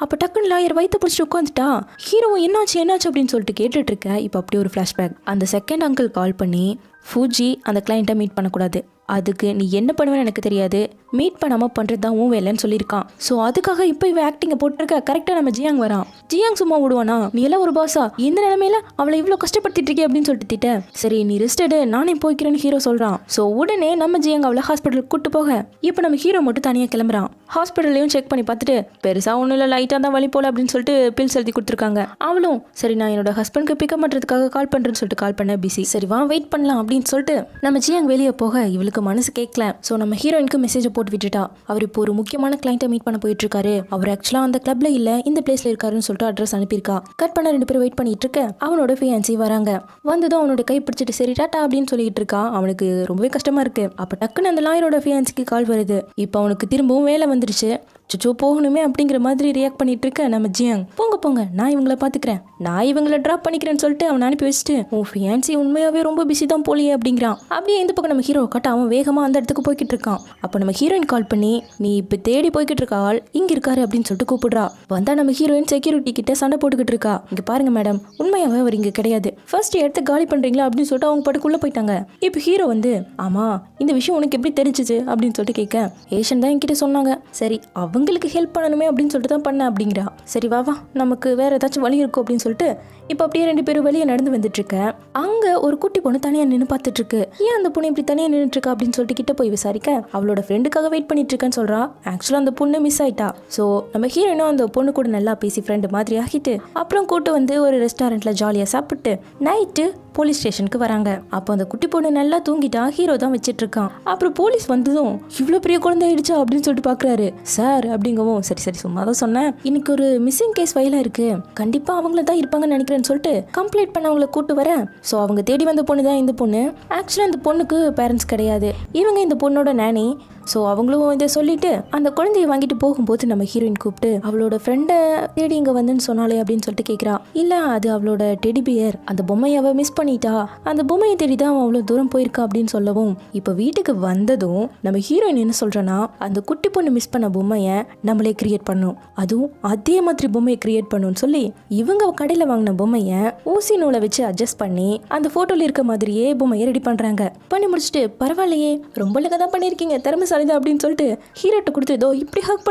அப்ப டக்குன்னு லாயர் வயிற்று பிடிச்சிட்டு உட்காந்துட்டா. ஹீரோவும் என்னாச்சு அப்படின்னு சொல்லிட்டு கேட்டுட்டு இருக்க. இப்போ அப்படி ஒரு ஃபிளாஷ்பேக். அந்த செகண்ட் அங்கிள் கால் பண்ணி, ஃபூஜி அந்த கிளைண்ட்டை மீட் பண்ணக்கூடாது, அதுக்கு நீ என்ன பண்ணுவேன்னு எனக்கு தெரியாது, மீட் பண்ணாம பண்றது தான் உன் வேலைன்னு சொல்லியிருக்கான். ஸோ அதுக்காக இப்போ இவ ஆக்டிங்கை போட்டிருக்க. கரெக்டாக நம்ம ஜியாங் வரான். ஜியாங் சும்மா விடுவானா, நீ எல்லாம் ஒரு பாஸா, இந்த நிலைமையில அவளை இவ்வளோ கஷ்டப்படுத்திட்டு இருக்கே அப்படின்னு சொல்லிட்டு திட்ட. சரி நீ ரெஸ்ட் எடு, நானே போய்க்கிறேன்னு ஹீரோ சொல்றான். ஸோ உடனே நம்ம ஜியாங் அவளை ஹாஸ்பிட்டலுக்கு கூட்டு போக, இப்போ நம்ம ஹீரோ மட்டும் தனியாக கிளம்புறான். ஹாஸ்பிட்டல்லையும் செக் பண்ணி பார்த்துட்டு பெருசா ஒன்றும் இல்லை, லைட்டாக தான் வலி போல அப்படின்னு சொல்லிட்டு பில்ஸ் எழுதி கொடுத்துருக்காங்க. அவளும் சரி நான் என்னோட ஹஸ்பண்ட்க்கு பிக்கப் பண்ணுறதுக்காக கால் பண்ணுறேன்னு சொல்லிட்டு கால் பண்ண பிஸி. சரி வா வெயிட் பண்ணலாம் அப்படின்னு சொல்லிட்டு நம்ம ஜியாங் வெளியே போக இவளுக்கு மனசு கேட்கல. ஸோ நம்ம ஹீரோயினுக்கு மெசேஜை போட்டு விட்டுட்டா. அவர் இப்போ ஒரு முக்கியமான கிளைண்ட்டை மீட் பண்ண போயிட்டு இருக்காரு, அவர் ஆக்சுவலாக அந்த கிளப்ல இல்ல இந்த பிளேஸ்ல இருக்காருன்னு சொல்லிட்டு அட்ரஸ் அனுப்பியிருக்கா. கட் பண்ண 2 பேரும் வெயிட் பண்ணிட்டு இருக்க. அவனோட ஃபியான்சி வராங்க. வந்ததும் அவனோட கை பிடிச்சிட்டு சரி டாட்டா அப்படின்னு சொல்லிட்டு இருக்கா. அவனுக்கு ரொம்பவே கஷ்டமா இருக்கு. அப்ப டக்குன்னு அந்த லாயரோட ஃபியான்சிக்கு கால் வருது. இப்போ அவனுக்கு திரும்பவும் வேலை வந்துருச்சு. சுச்சோ போகணுமே அப்படிங்கிற மாதிரி ரியாக்ட் பண்ணிட்டு இருக்க நம்ம ஜியாங். போங்க நான் இவங்கள பாத்துக்கிறேன், நான் இவங்கள டிராப் பண்ணிக்கிறேன்னு சொல்லிட்டு அவன் அனுப்பி வச்சுட்டு, உன் ஃபியான்சி உண்மையாவே ரொம்ப பிஸி தான் போலியே அப்படிங்கிறான். அப்படியே இந்த பக்கம் நம்ம ஹீரோ கட்ட அவன் வேகமா அந்த இடத்துக்கு போய்கிட்டு இருக்கான். அப்போ நம்ம ஹீரோயின் கால் பண்ணி, நீ இப்ப தேடி போய்கிட்டு இருக்க ஆள் இங்க இருக்காரு அப்படின்னு சொல்லிட்டு கூப்பிடுறா. வந்தா நம்ம ஹீரோயின் செக்யூரிட்டி கிட்ட சண்டை போட்டுக்கிட்டு இருக்கா. இங்க பாருங்க மேடம், உண்மையாவே அவர் இங்க கிடையாது, ஃபர்ஸ்ட் எடுத்து காலி பண்றீங்களா அப்படின்னு சொல்லிட்டு அவங்க பட்டுக்குள்ள போயிட்டாங்க. இப்போ ஹீரோ வந்து, ஆமா இந்த விஷயம் உனக்கு எப்படி தெரிஞ்சிச்சு அப்படின்னு சொல்லிட்டு கேட்க, ஏஷன் தான் என்கிட்ட சொன்னாங்க, சரி அவங்களுக்கு ஹெல்ப் பண்ணணுமே அப்படின்னு சொல்லிட்டு தான் பண்ண அப்படிங்கிறா. சரி வா நமக்கு வேற ஏதாச்சும் வழி இருக்கும் அப்படின்னு சொல்லிட்டு இப்போ அப்படியே 2 பேரும் வெளியே நடந்து வந்துட்டு இருக்க. அங்க ஒரு குட்டி பொண்ணு தனியா நின்று பார்த்துட்டு இருக்கு. ஏன் அந்த பொண்ணு இப்படி தனியா நின்றுட்டு இருக்கா அப்படின்னு சொல்லிட்டு கிட்ட போய் விசாரிக்க, அவளோட ஃப்ரெண்டுக்காக வெயிட் பண்ணிட்டு இருக்கேன்னு சொல்றா. ஆக்சுவலா அந்த பொண்ணு மிஸ் ஆயிட்டா. ஸோ நம்ம ஹீரோயினும் அந்த பொண்ணு கூட நல்லா பேசி ஃப்ரெண்டு மாதிரி ஆகிட்டு அப்புறம் கூட்டு வந்து ஒரு ரெஸ்டாரண்ட்ல ஜாலியா சாப்பிட்டு நைட்டு போலீஸ் ஸ்டேஷனுக்கு வராங்க. அப்போ அந்த குட்டி பொண்ணு நல்லா தூங்கிட்டா. ஹீரோ தான் வச்சிட்டு இருக்கான். அப்புறம் போலீஸ் வந்ததும் இவ்வளோ பெரிய குழந்தை ஆயிடுச்சா அப்படின்னு சொல்லிட்டு பாக்குறாரு. சார் அப்படிங்கவும், சரி சும்மா தான் சொன்னேன், இன்னைக்கு ஒரு மிஸ்ஸிங் கேஸ் ஃபைலா இருக்கு, கண்டிப்பா அவங்கள தான் இருப்பாங்கன்னு நினைக்கிறேன்னு சொல்லிட்டு கம்ப்ளீட் பண்ண அவங்கள கூட்டு வரேன். ஸோ அவங்க தேடி வந்த பொண்ணு தான் இந்த பொண்ணு. ஆக்சுவலா இந்த பொண்ணுக்கு பேரண்ட்ஸ் கிடையாது, இவங்க இந்த பொண்ணோட நானி. ஸோ அவங்களும் இதை சொல்லிட்டு அந்த குழந்தைய வாங்கிட்டு போகும்போது நம்ம ஹீரோயின் கூப்பிட்டு, அவளோட ஃப்ரெண்டை தேடி இங்கே வந்துன்னு சொன்னாலே அப்படின்னு சொல்லிட்டு கேட்குறா. இல்லை அது அவளோட டெடி பியர், அந்த பொம்மையை அவள் மிஸ் பண்ணிட்டா, அந்த பொம்மையை தேடி தான் அவள் அவ்வளோ தூரம் போயிருக்கா அப்படின்னு சொல்லவும், இப்போ வீட்டுக்கு வந்ததும் நம்ம ஹீரோயின் என்ன சொல்கிறேன்னா, அந்த குட்டி பொண்ணு மிஸ் பண்ண பொம்மையை நம்மளே கிரியேட் பண்ணும், அதுவும் அதே மாதிரி பொம்மையை கிரியேட் பண்ணுன்னு சொல்லி இவங்க கடையில் வாங்கின பொம்மையை ஊசி நூலை வச்சு அட்ஜஸ்ட் பண்ணி அந்த ஃபோட்டோவில் இருக்க மாதிரியே பொம்மையை ரெடி பண்ணுறாங்க. பண்ணி முடிச்சுட்டு, பரவாயில்லையே ரொம்ப அழகாக தான் பண்ணியிருக்கீங்க, திறமை சரிதா அப்படின்னு சொல்லிட்டு ஹீரோட்ட கொடுத்து, இதோ இப்படி ஹக்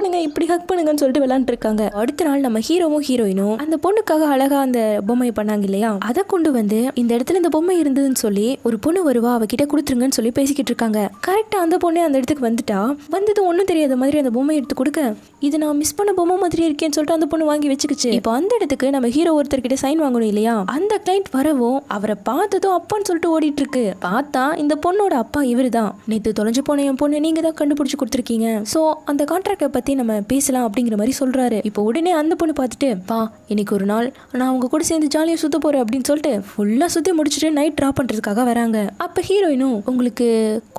பண்ணுங்கன்னு சொல்லிட்டு விளையாண்டு இருக்காங்க. அடுத்த நாள் நம்ம ஹீரோவும் ஹீரோயினும் அந்த பொண்ணுக்காக அழகா அந்த பொம்மையை பண்ணாங்க இல்லையா, அதை கொண்டு வந்து இந்த இடத்துல இந்த பொம்மை இருந்ததுன்னு சொல்லி ஒரு பொண்ணு வருவா, அவகிட்ட கொடுத்துருங்கன்னு சொல்லி பேசிக்கிட்டு இருக்காங்க. கரெக்டா அந்த பொண்ணு அந்த இடத்துக்கு வந்துட்டா. வந்தது ஒன்றும் தெரியாத மாதிரி அந்த பொம்மை எடுத்து கொடுக்க, இது நான் மிஸ் பண்ண பொம்மை மாதிரி இருக்கேன்னு சொல்லிட்டு அந்த பொண்ணு வாங்கி வச்சுக்கிச்சு. இப்போ அந்த இடத்துக்கு நம்ம ஹீரோ ஒருத்தர்கிட்ட சைன் வாங்கணும் இல்லையா, அந்த கிளைண்ட் வரவும் அவரை பார்த்ததும் அப்பான்னு சொல்லிட்டு ஓடிட்டு இருக்கு. பார்த்தா இந்த பொண்ணோட அப்பா இவரு தான். நேற்று தொலைஞ்சு போன என் பொண்ணு நீங்க தான் கண்டுபிடிச்சு கொடுத்துருக்கீங்க, சோ அந்த கான்ட்ராக்டை பத்தி நம்ம பேசலாம் அப்படிங்கிற மாதிரி சொல்றாரு. இப்போ உடனே அந்த பொண்ணு பார்த்துட்டு, பா இன்னைக்கு ஒரு நாள் நான் உங்க கூட சேர்ந்து ஜாலியா சுத்த போறேன் அப்படின்னு சொல்லிட்டு ஃபுல்லா சுத்தி முடிச்சுட்டு நைட் டிராப் பண்றதுக்காக வராங்க. அப்ப ஹீரோயினும், உங்களுக்கு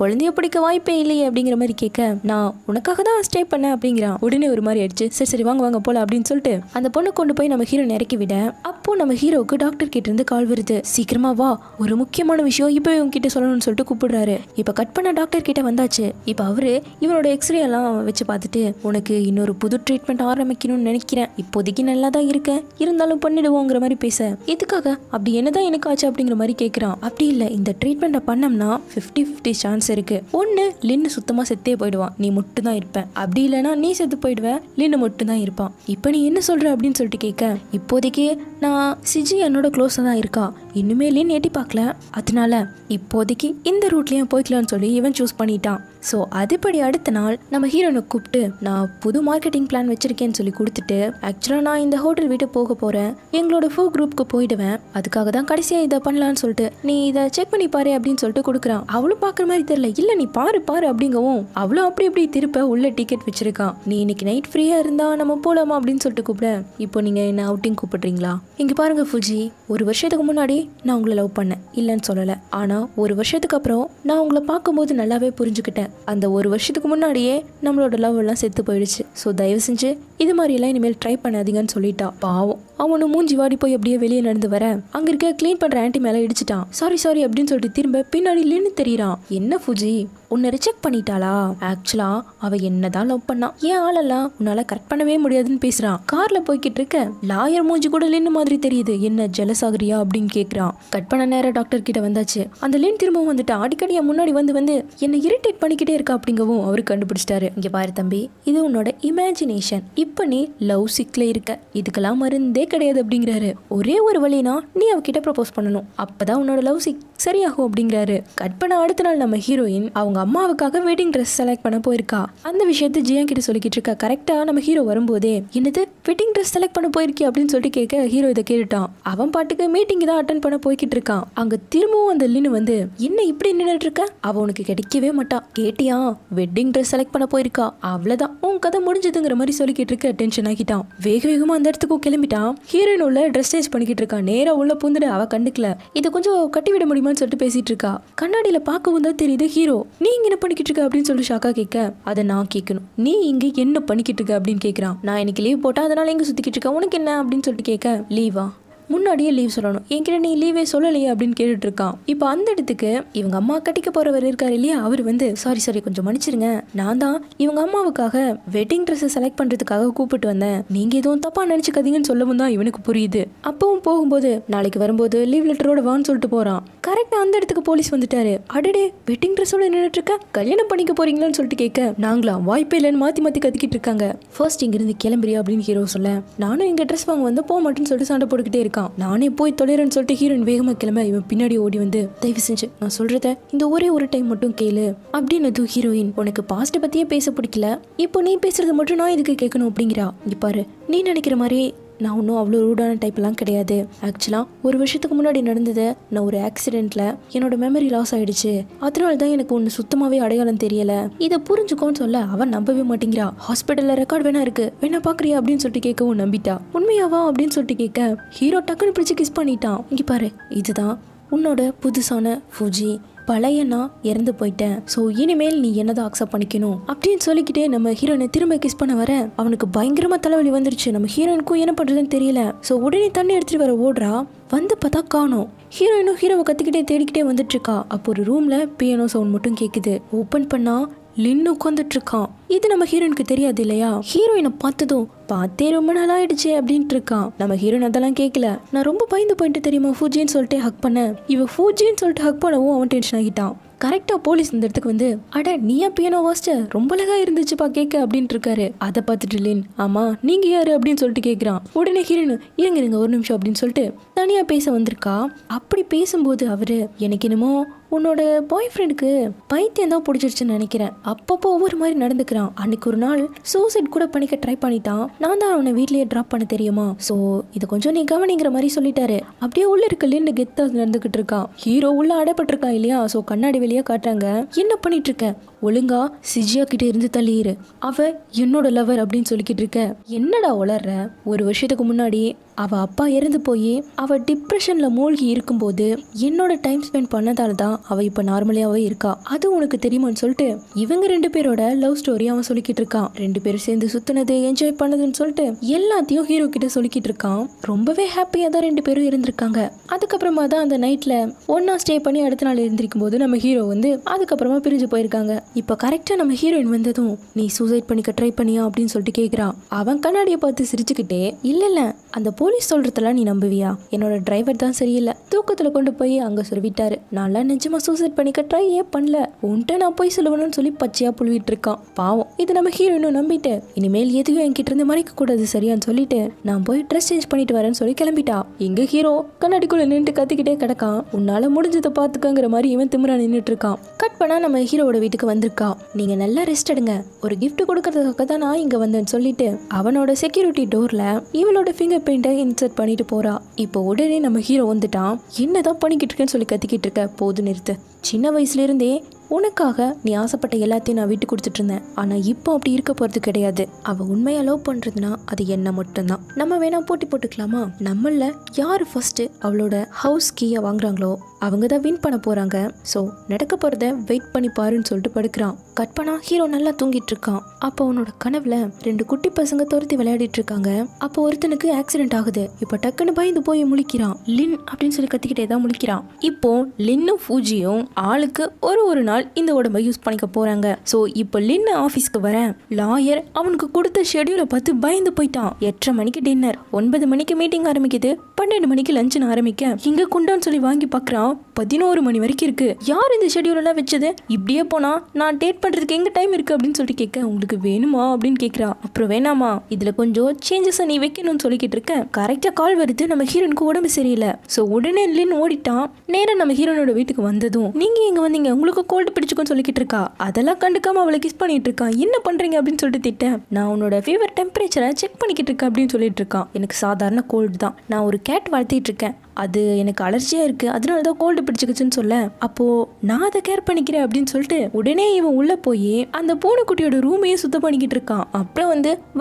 குழந்தைய பிடிக்க வாய்ப்பே இல்லையே அப்படிங்கிற மாதிரி கேட்க, நான் உனக்காக தான் ஸ்டே பண்ணேன் அப்படிங்கிறான். உடனே ஒரு மாதிரி ஆயிடுச்சு. சரி வாங்க போல அப்படின்னு சொல்லிட்டு அந்த பொண்ணு கொண்டு போய் நம்ம ஹீரோ இறக்கி விட, அப்போ நம்ம ஹீரோவுக்கு டாக்டர் கிட்ட இருந்து கால் வருது. சீக்கிரமா வா, ஒரு முக்கியமான விஷயம் இப்போ உங்ககிட்ட சொல்லணும்னு சொல்லிட்டு கூப்பிடுறாரு. இப்ப கட் பண்ண டாக்டர் கிட்ட வந்தாச்சு. இப்ப அவர் அவரு இவனோட எக்ஸ்ரே எல்லாம் வச்சு பார்த்துட்டு உனக்கு இன்னொரு புது ட்ரீட்மெண்ட் ஆரம்பிக்கணும்னு நினைக்கிறேன், இப்போதைக்கு நல்லா தான் இருக்கேன், இருந்தாலும் பண்ணிடுவோங்கிற மாதிரி பேச, எதுக்காக அப்படி என்னதான் எனக்கு ஆச்சு அப்படிங்கிற மாதிரி கேட்குறான். அப்படி இல்லை, இந்த ட்ரீட்மெண்ட்டை பண்ணோம்னா 50-50 சான்ஸ் இருக்கு. ஒன்று லின்னு சுத்தமாக செத்தே போயிடுவான், நீ மட்டும் தான் இருப்பேன், அப்படி இல்லைன்னா நீ செத்து போயிடுவேன், லின்னு மட்டும் தான் இருப்பான். இப்போ நீ என்ன சொல்ற அப்படின்னு சொல்லிட்டு கேட்க, இப்போதைக்கு நான் சிஜி என்னோட க்ளோஸாக தான் இருக்கா, இன்னுமே லின் எட்டி பார்க்கல, அதனால இப்போதைக்கு இந்த ரூட்லேயும் போய்க்கலான்னு சொல்லி இவன் சூஸ் பண்ணிட்டான். ஸோ அதுபடி அடுத்த நாள் நம்ம ஹீரோனை கூப்பிட்டு நான் புது மார்க்கெட்டிங் பிளான் வச்சிருக்கேன்னு சொல்லி கொடுத்துட்டு, ஆக்சுவலாக நான் இந்த ஹோட்டல் விட்டு போக போகிறேன், எங்களோட ஃபோ குரூப்புக்கு போயிடுவேன், அதுக்காக தான் கடைசியாக இதை பண்ணலான்னு சொல்லிட்டு நீ இதை செக் பண்ணி பாரு அப்படின்னு சொல்லிட்டு கொடுக்குறான். அவளும் பார்க்குற மாதிரி தெரியல, இல்லை நீ பாரு பாரு அப்படிங்கவும் அவளும் அப்படி இப்படி திருப்ப உள்ள டிக்கெட் வச்சிருக்கான். நீ இன்னைக்கு நைட் ஃப்ரீயாக இருந்தா நம்ம போகலாமா அப்படின்னு சொல்லிட்டு கூப்பிட, இப்போ நீங்கள் என்ன அவுட்டிங் கூப்பிடுறீங்களா? இங்கே பாருங்க ஃபுஜி, ஒரு வருஷத்துக்கு முன்னாடி நான் உங்களை லவ் பண்ணேன், இல்லைன்னு சொல்லலை, ஆனால் ஒரு வருஷத்துக்கு அப்புறம் நான் உங்களை பார்க்கும்போது நல்லாவே புரிஞ்சுக்கிட்டேன், அந்த ஒரு வருஷத்துக்கு முன்னாடியே நம்மளோட லவ் எல்லாம் செத்து போயிடுச்சு. ஸோ தயவு செஞ்சு இது மாதிரியெல்லாம் இனிமேல் ட்ரை பண்ணாதீங்கன்னு சொல்லிட்டா. பாவம் அவனும் மூஞ்சி வாடி போய் அப்படியே வெளியே நடந்து வர அங்க இருக்க கிளீன் பண்ற ஆன்டி மேல இடிச்சிட்டான். சாரி சாரி அப்படின்னு சொல்லிட்டு திரும்ப பின்னாடி இல்லைன்னு தெரியறான். என்ன ஃபுஜி உன்னை ரிஜெக்ட் பண்ணிட்டாளா? ஆக்சுவலா அவ என்னதான் லவ் பண்ணா, ஏன் ஆளெல்லாம் உன்னால கரெக்ட் பண்ணவே முடியாதுன்னு பேசுறான். கார்ல போய்கிட்டு இருக்க லாயர் மூஞ்சி கூட லின்னு மாதிரி தெரியுது, என்ன ஜெலஸ் ஆகுறியா அப்படின்னு கேக்குறான். கட் பண்ண நேரம் டாக்டர் கிட்ட வந்தாச்சு. அந்த லின் திரும்பவும் வந்துட்டு அடிக்கடி என் முன்னாடி வந்து வந்து என்ன இரிட்டேட் பண்ணிக்கிட்டே இருக்கா அப்படிங்கவும் அவரு கண்டுபிடிச்சிட்டாரு. இங்க பாரு தம்பி, இது உன்னோட இமேஜினேஷன், இப்ப நீ லவ் சிக்ல இருக்க, இதுக்கெல்லாம் மருந்தே கிடையாது அப்படிங்கிறாரு. ஒரே ஒரு வழினா நீ அவகிட்ட ப்ரப்போஸ் பண்ணணும், அப்பதான் உன்னோட லவ் சிக் சரியாகும் அப்படிங்கிறாரு. கட் பண்ண அடுத்த நாள் நம்ம ஹீரோயின் அவங்க அம்மாவுக்காக வெட்டிங் ட்ரெஸ் செலக்ட் பண்ண போயிருக்கா. அந்த விஷயத்தை ஜியான் கிட்ட சொல்லிக்கிட்டு இருக்கா. கரெக்டா நம்ம ஹீரோ வரும்போதே என்னது வெட்டிங் ட்ரெஸ் செலக்ட் பண்ண போயிருக்கி அப்படின்னு சொல்லிட்டு கேட்க ஹீரோ இதை கேட்டுட்டான். அவன் பாட்டுக்கு மீட்டிங் தான் அட்டன் பண்ண போய்கிட்டு இருக்கான். அங்க திரும்பவும் அந்த லின்னு வந்து என்ன இப்படி நின்றுட்டு இருக்க, அவ உனக்கு கிடைக்கவே மாட்டா, கேட்டியா வெட்டிங் ட்ரெஸ் செலக்ட் பண்ண போயிருக்கா, அவ்வளவுதான் உன் கதை முடிஞ்சதுங்கிற மாதிரி சொல்லிக்கிட்டு இருக்க. டென்ஷன் ஆகிட்டான். வேக வேகமா அந்த இடத்துக்கும் கிளம்பிட்டான். ஹீரோயின் உள்ள ட்ரெஸ் சேஞ்ச் பண்ணிக்கிட்டு இருக்கான். நேரா உள்ள பூந்துட்டு அவ கண்டுக்கல. இதை கொஞ்சம் கட்டிவிட முடியுமான்னு சொல்லிட்டு பேசிட்டு இருக்கா. கண்ணாடியில பார்க்கவும் தான் தெரியுது ஹீரோ. நீ இங்க என்ன பண்ணிக்கிட்டு இருக்க அப்படின்னு சொல்லி ஷாக்கா கேட்க, அதை நான் கேட்கணும், நீ இங்க என்ன பண்ணிக்கிட்டு இருக்க அப்படின்னு கேட்கிறான். நான் இன்னைக்கு லீவ் போட்டா அதனால எங்க சுத்திக்கிட்டு இருக்க, உனக்கு என்ன அப்படின்னு சொல்லிட்டு கேட்க, லீவா முன்னாடியே லீவ் சொல்லணும், என்கிட்ட நீ லீவே சொல்லலையே அப்படின்னு கேட்டுட்டு இருக்கான். இப்போ அந்த இடத்துக்கு இவங்க அம்மா கட்டிக்க போறவர் இருக்காரு இல்லையா, அவர் வந்து சாரி கொஞ்சம் மன்னிச்சிருங்க, நான் தான் இவங்க அம்மாவுக்காக வெட்டிங் ட்ரெஸ் செலக்ட் பண்றதுக்காக கூப்பிட்டு வந்தேன், நீங்க எதுவும் தப்பா நினைச்சுக்காதீங்கன்னு சொல்லவும் தான் இவனுக்கு புரியுது. அப்பவும் போகும்போது நாளைக்கு வரும்போது லீவ் லெட்டரோட வான்னு சொல்லிட்டு போறான். கரெக்டா அந்த இடத்துக்கு போலீஸ் வந்துட்டாரு. அடடே வெட்டிங் ட்ரெஸ்ஸோட நின்றுட்டு இருக்க, கல்யாணம் பண்ணிக்க போறீங்களான்னு சொல்லிட்டு கேட்க, நாங்களா வாய்ப்பே இல்லைன்னு மாத்தி மாத்தி கத்திக்கிட்டு இருக்காங்க. ஃபர்ஸ்ட் இங்க இருந்து கிளம்புறியா அப்படின்னு ஹீரோ சொல்ல, நானும் இங்க ட்ரெஸ் வாங்க வந்து போக மாட்டேன்னு சொல்லிட்டு சண்டை போட்டுக்கிட்டே இருக்கான். நானே போய் தொலைறேன்னு சொல்லிட்டு ஹீரோயின் வேகமா கிளம்ப இவன் பின்னாடி ஓடி வந்து, தயவு செஞ்சு நான் சொல்றத இந்த ஒரே ஒரு டைம் மட்டும் கேளு அப்படின்னு. ஹீரோயின் உனக்கு பாஸ்ட் பத்தியே பேச பிடிக்கல, இப்போ நீ பேசுறது மட்டும் நான் இதுக்கு கேட்கணும் அப்படிங்கிறா. இங்க பாரு, நீ நினைக்கிற மாதிரி நான் ஒன்றும் அவ்வளோ ரூடான டைப்லாம் கிடையாது. ஆக்சுவலாக ஒரு வருஷத்துக்கு முன்னாடி நடந்தது, நான் ஒரு ஆக்சிடென்ட்ல என்னோட மெமரி லாஸ் ஆயிடுச்சு, அதனால தான் எனக்கு ஒன்று சுத்தமாகவே அடையாளம் தெரியல, இதை புரிஞ்சுக்கோன்னு சொல்ல அவன் நம்பவே மாட்டேங்கிறா. ஹாஸ்பிட்டலில் ரெக்கார்ட் வேணா இருக்கு, வேணா பார்க்குறியா அப்படின்னு சொல்லிட்டு கேட்கவும் நம்பிட்டா. உண்மையாவா அப்படின்னு சொல்லிட்டு கேட்க ஹீரோ டக்குன்னு பிடிச்சி கிஸ் பண்ணிட்டான். இங்கே பாரு, இதுதான் உன்னோட புதுசான ஃபுஜி, பழைய நான் இறந்து போயிட்டேன், ஸோ இனிமேல் நீ என்னதான் அக்செப்ட் பண்ணிக்கணும் அப்படின்னு சொல்லிக்கிட்டே நம்ம ஹீரோனை திரும்ப கிஸ் பண்ண வர அவனுக்கு பயங்கரமா தலைவலி வந்துருச்சு. நம்ம ஹீரோனுக்கும் என்ன பண்றதுன்னு தெரியல. ஸோ உடனே தண்ணி எடுத்துட்டு வர ஓடுறா. வந்து பார்த்தா காணோம். ஹீரோயினும் ஹீரோவை கத்திக்கிட்டே தேடிக்கிட்டே வந்துட்டு இருக்கா. அப்போ ஒரு ரூம்ல பியானோ சவுண்ட் மட்டும் கேக்குது. ஓபன் பண்ணா லின்னு உட்காந்துட்டு இருக்கான். இது நம்ம ஹீரோயினுக்கு தெரியாது இல்லையா. ஹீரோயினை பார்த்ததும் பார்த்தே ரொம்ப நாள் ஆயிடுச்சு அப்படின்ட்டு இருக்கான். நம்ம ஹீரோயின் அதெல்லாம் கேட்கல. நான் ரொம்ப பயந்து போயிட்டு தெரியுமா ஃபூஜின்னு சொல்லிட்டு ஹக் பண்ண, இவ ஃபூஜின்னு சொல்லிட்டு ஹக் பண்ணவும் அவன் டென்ஷன் ஆகிட்டான். கரெக்டா போலீஸ் இந்த இடத்துக்கு வந்து, அட நீயா பியானோ வாசிச்ச, ரொம்ப அழகா இருந்துச்சுப்பா கேட்க அப்படின்ட்டு இருக்காரு. அதை பார்த்துட்டு லின், ஆமா நீங்க யாரு அப்படின்னு சொல்லிட்டு கேட்கிறான். உடனே ஹீரோயின் இருங்க ஒரு நிமிஷம் அப்படின்னு சொல்லிட்டு தனியா பேச வந்திருக்கா. அப்படி பேசும்போது அவரு, எனக்கு என்னமோ உன்னோட பாய் ஃப்ரெண்டுக்கு பைத்தியம் தான் பிடிச்சிருச்சுன்னு நினைக்கிறேன், அப்பப்போ ஒவ்வொரு மாதிரி நடந்துக்கிறான், அன்னைக்கு ஒரு நாள் சூசைட் கூட பண்ணிக்க ட்ரை பண்ணிட்டான், நான் தான் அவனை வீட்லயே டிராப் பண்ண தெரியுமா, ஸோ இதை கொஞ்சம் நீ கவனிங்கிற மாதிரி சொல்லிட்டாரு. அப்படியே உள்ள இருக்க லின்னு கெத்தா நடந்துகிட்டு இருக்கான். ஹீரோ உள்ள அடைப்பட்டிருக்கான் இல்லையா. ஸோ கண்ணாடி வெளியே காட்டுறாங்க. என்ன பண்ணிட்டு இருக்க, ஒழுங்கா சிஜியா கிட்ட இருந்து தள்ளிடு, அவ என்னோட லவர் அப்படின்னு சொல்லிக்கிட்டு இருக்க. என்னடா உளர்ற, ஒரு வருஷத்துக்கு முன்னாடி அவ அப்பா இறந்து போய் அவ டிப்ரெஷன்ல மூழ்கி இருக்கும்போது என்னோட டைம் ஸ்பெண்ட் பண்ணதால தான் அவ இப்ப நார்மலாவே இருக்கா, அது உனக்கு தெரியுமான்னு சொல்லிட்டு இவங்க ரெண்டு பேரோட லவ் ஸ்டோரி அவன் சொல்லிக்கிட்டு இருக்கான். ரெண்டு பேரும் சேர்ந்து சுத்தினது, என்ஜாய் பண்ணதுன்னு சொல்லிட்டு எல்லாத்தையும் ஹீரோ கிட்ட சொல்லிக்கிட்டு இருக்கான். ரொம்பவே ஹாப்பியா தான் ரெண்டு பேரும் இருந்திருக்காங்க. அதுக்கப்புறமா தான் அந்த நைட்ல ஒன்னா ஸ்டே பண்ணி அடுத்த நாள் இருந்திருக்கும் போது நம்ம ஹீரோ வந்து அதுக்கப்புறமா பிரிஞ்சு போயிருக்காங்க. இப்போ கரெக்டாக நம்ம ஹீரோயின் வந்ததும் நீ சூசைட் பண்ணிக்க ட்ரை பண்ணியா அப்படின்னு சொல்லிட்டு கேட்குறான். அவன் கண்ணாடியை பார்த்து சிரிச்சுக்கிட்டே இல்லை அந்த போலீஸ் சொல்கிறதெல்லாம் நீ நம்புவியா? என்னோட டிரைவர் தான் சரியில்லை, தூக்கத்தில் கொண்டு போய் அங்கே சொல்லிட்டாரு. நான்லாம் நிஜமாக சூசைட் பண்ணிக்க ட்ரை பண்ணல, உன்ட்ட நான் போய் சொல்லுவேன்னு சொல்லி பச்சையாக புழுவிட்டு இருக்கான். பாவம் இது நம்ம ஹீரோயினும் நம்பிட்டு இனிமேல் எதுவும் என்கிட்ட இருந்து மறைக்க கூடாது சரியான்னு சொல்லிட்டு நான் போய் ட்ரெஸ் சேஞ்ச் பண்ணிட்டு வரேன்னு சொல்லி கிளம்பிட்டா. எங்க ஹீரோ கண்ணாடிக்குள்ள நின்று கத்திக்கிட்டே கிடக்கான். உன்னால முடிஞ்சதை பார்த்துக்கங்கிற மாதிரி இவன் திமிரா நின்றுட்டு இருக்கான். கட் பண்ணா நம்ம ஹீரோவோட வீட்டுக்கு வந்திருக்கா. நீங்க நல்லா ரெஸ்ட் எடுங்க, ஒரு gift கொடுக்கறதுக்காக தான் நான் இங்க வந்தேன்னு சொல்லிட்டு அவனோட செக்யூரிட்டி டோர்ல இவளோட ஃபிங்கர் பிரிண்டை இன்சர்ட் பண்ணிட்டு போறா. இப்போ உடனே நம்ம ஹீரோ வந்துட்டான். என்னதான் பண்ணிக்கிட்டு இருக்கேன்னு சொல்லி கத்திக்கிட்டு இருக்க, போது நிறுத்து. சின்ன வயசுல இருந்தே உனக்காக நீ ஆசைப்பட்ட எல்லாத்தையும் நான் விட்டு கொடுத்துட்டு இருந்தேன். ஆனா இப்போ அப்படி இருக்க போறது கிடையாது. அவ உண்மையா லவ் பண்றதுன்னா அது என்ன மட்டும்தான். நம்ம வேணா போட்டி போட்டுக்கலாமா? நம்மள யாரு ஃபர்ஸ்ட் அவளோட ஹவுஸ் கீயை வாங்குறாங்களோ அவங்க தான் வின் பண்ண போறாங்க. ஸோ நடக்க போறத வெயிட் பண்ணி பாருன்னு சொல்லிட்டு படுக்கிறான். கட் பண்ணா ஹீரோ நல்லா தூங்கிட்டு இருக்கான். அப்போ அவனோட கனவுல 2 குட்டி பசங்க துரத்தி விளையாடிட்டு இருக்காங்க. அப்போ ஒருத்தனுக்கு ஆக்சிடென்ட் ஆகுது. இப்போ டக்குன்னு பயந்து போய் முழிக்கிறான். லின் அப்படின்னு சொல்லி கத்திக்கிட்டே தான் முழிக்கிறான். இப்போ லின்னும் ஃபூஜியும் ஆளுக்கு ஒரு நாள் இந்த உடம்பை யூஸ் பண்ணிக்க போறாங்க. ஸோ இப்போ லின் ஆஃபீஸ்க்கு வரேன். லாயர் அவனுக்கு கொடுத்த ஷெடியூலை பார்த்து பயந்து போயிட்டான். 8:30 மணிக்கு டின்னர், 9 மணிக்கு மீட்டிங் ஆரம்பிக்குது, 12 மணிக்கு லஞ்சுன்னு ஆரம்பிக்க இங்க குண்டான்னு சொல்லி வாங்கி பார்க்கறான். 11 மணி வரைக்கும் இருக்கு. யார் இந்த ஷெடியூல் எல்லாம் வச்சது? இப்படியே போனா நான் டேட் பண்றதுக்கு எங்க டைம் இருக்கு அப்படின்னு சொல்லிட்டு கேட்க, உங்களுக்கு வேணுமா அப்படின்னு கேட்கறா. அப்புறம் வேணாமா, இதுல கொஞ்சம் சேஞ்சஸ் நீ வைக்கணும்னு சொல்லிக்கிட்டு இருக்க. கரெக்டா கால் வருது, நம்ம ஹீரோனுக்கு உடம்பு சரியில்லை. ஸோ உடனே லின் ஓடிட்டான். நேரம் நம்ம ஹீரோனோட வீட்டுக்கு வந்ததும் நீங்க எங்க வந்தீங்க, உங்களுக்கு கோல்டு பிடிச்சுக்கோன்னு சொல்லிக்கிட்டு இருக்கா. அதெல்லாம் கண்டுக்காம அவளை கிஸ் பண்ணிட்டு இருக்கான். என்ன பண்றீங்க அப்படின்னு சொல்லிட்டு திட்டேன். நான் உன்னோட ஃபீவர் டெம்பரேச்சரை செக் பண்ணிக்கிட்டு இருக்கேன் அப்படின்னு சொல்லிட்டு இருக்கான். எனக்கு சாதாரண கோல்டு தான், நான் ஒரு கேட் வளர்த்திட்டு இருக்கேன், அது எனக்கு அலர்ஜியாக இருக்குது, அதனால தான் கோல்டு பிடிச்சிக்கிச்சுன்னு சொல்ல, அப்போது நான் அதை கேர் பண்ணிக்கிறேன் அப்படின்னு சொல்லிட்டு உடனே இவன் உள்ளே போய் அந்த பூனைக்குட்டியோட ரூமையே சுத்தம் பண்ணிக்கிட்டு இருக்கான். அப்புறம்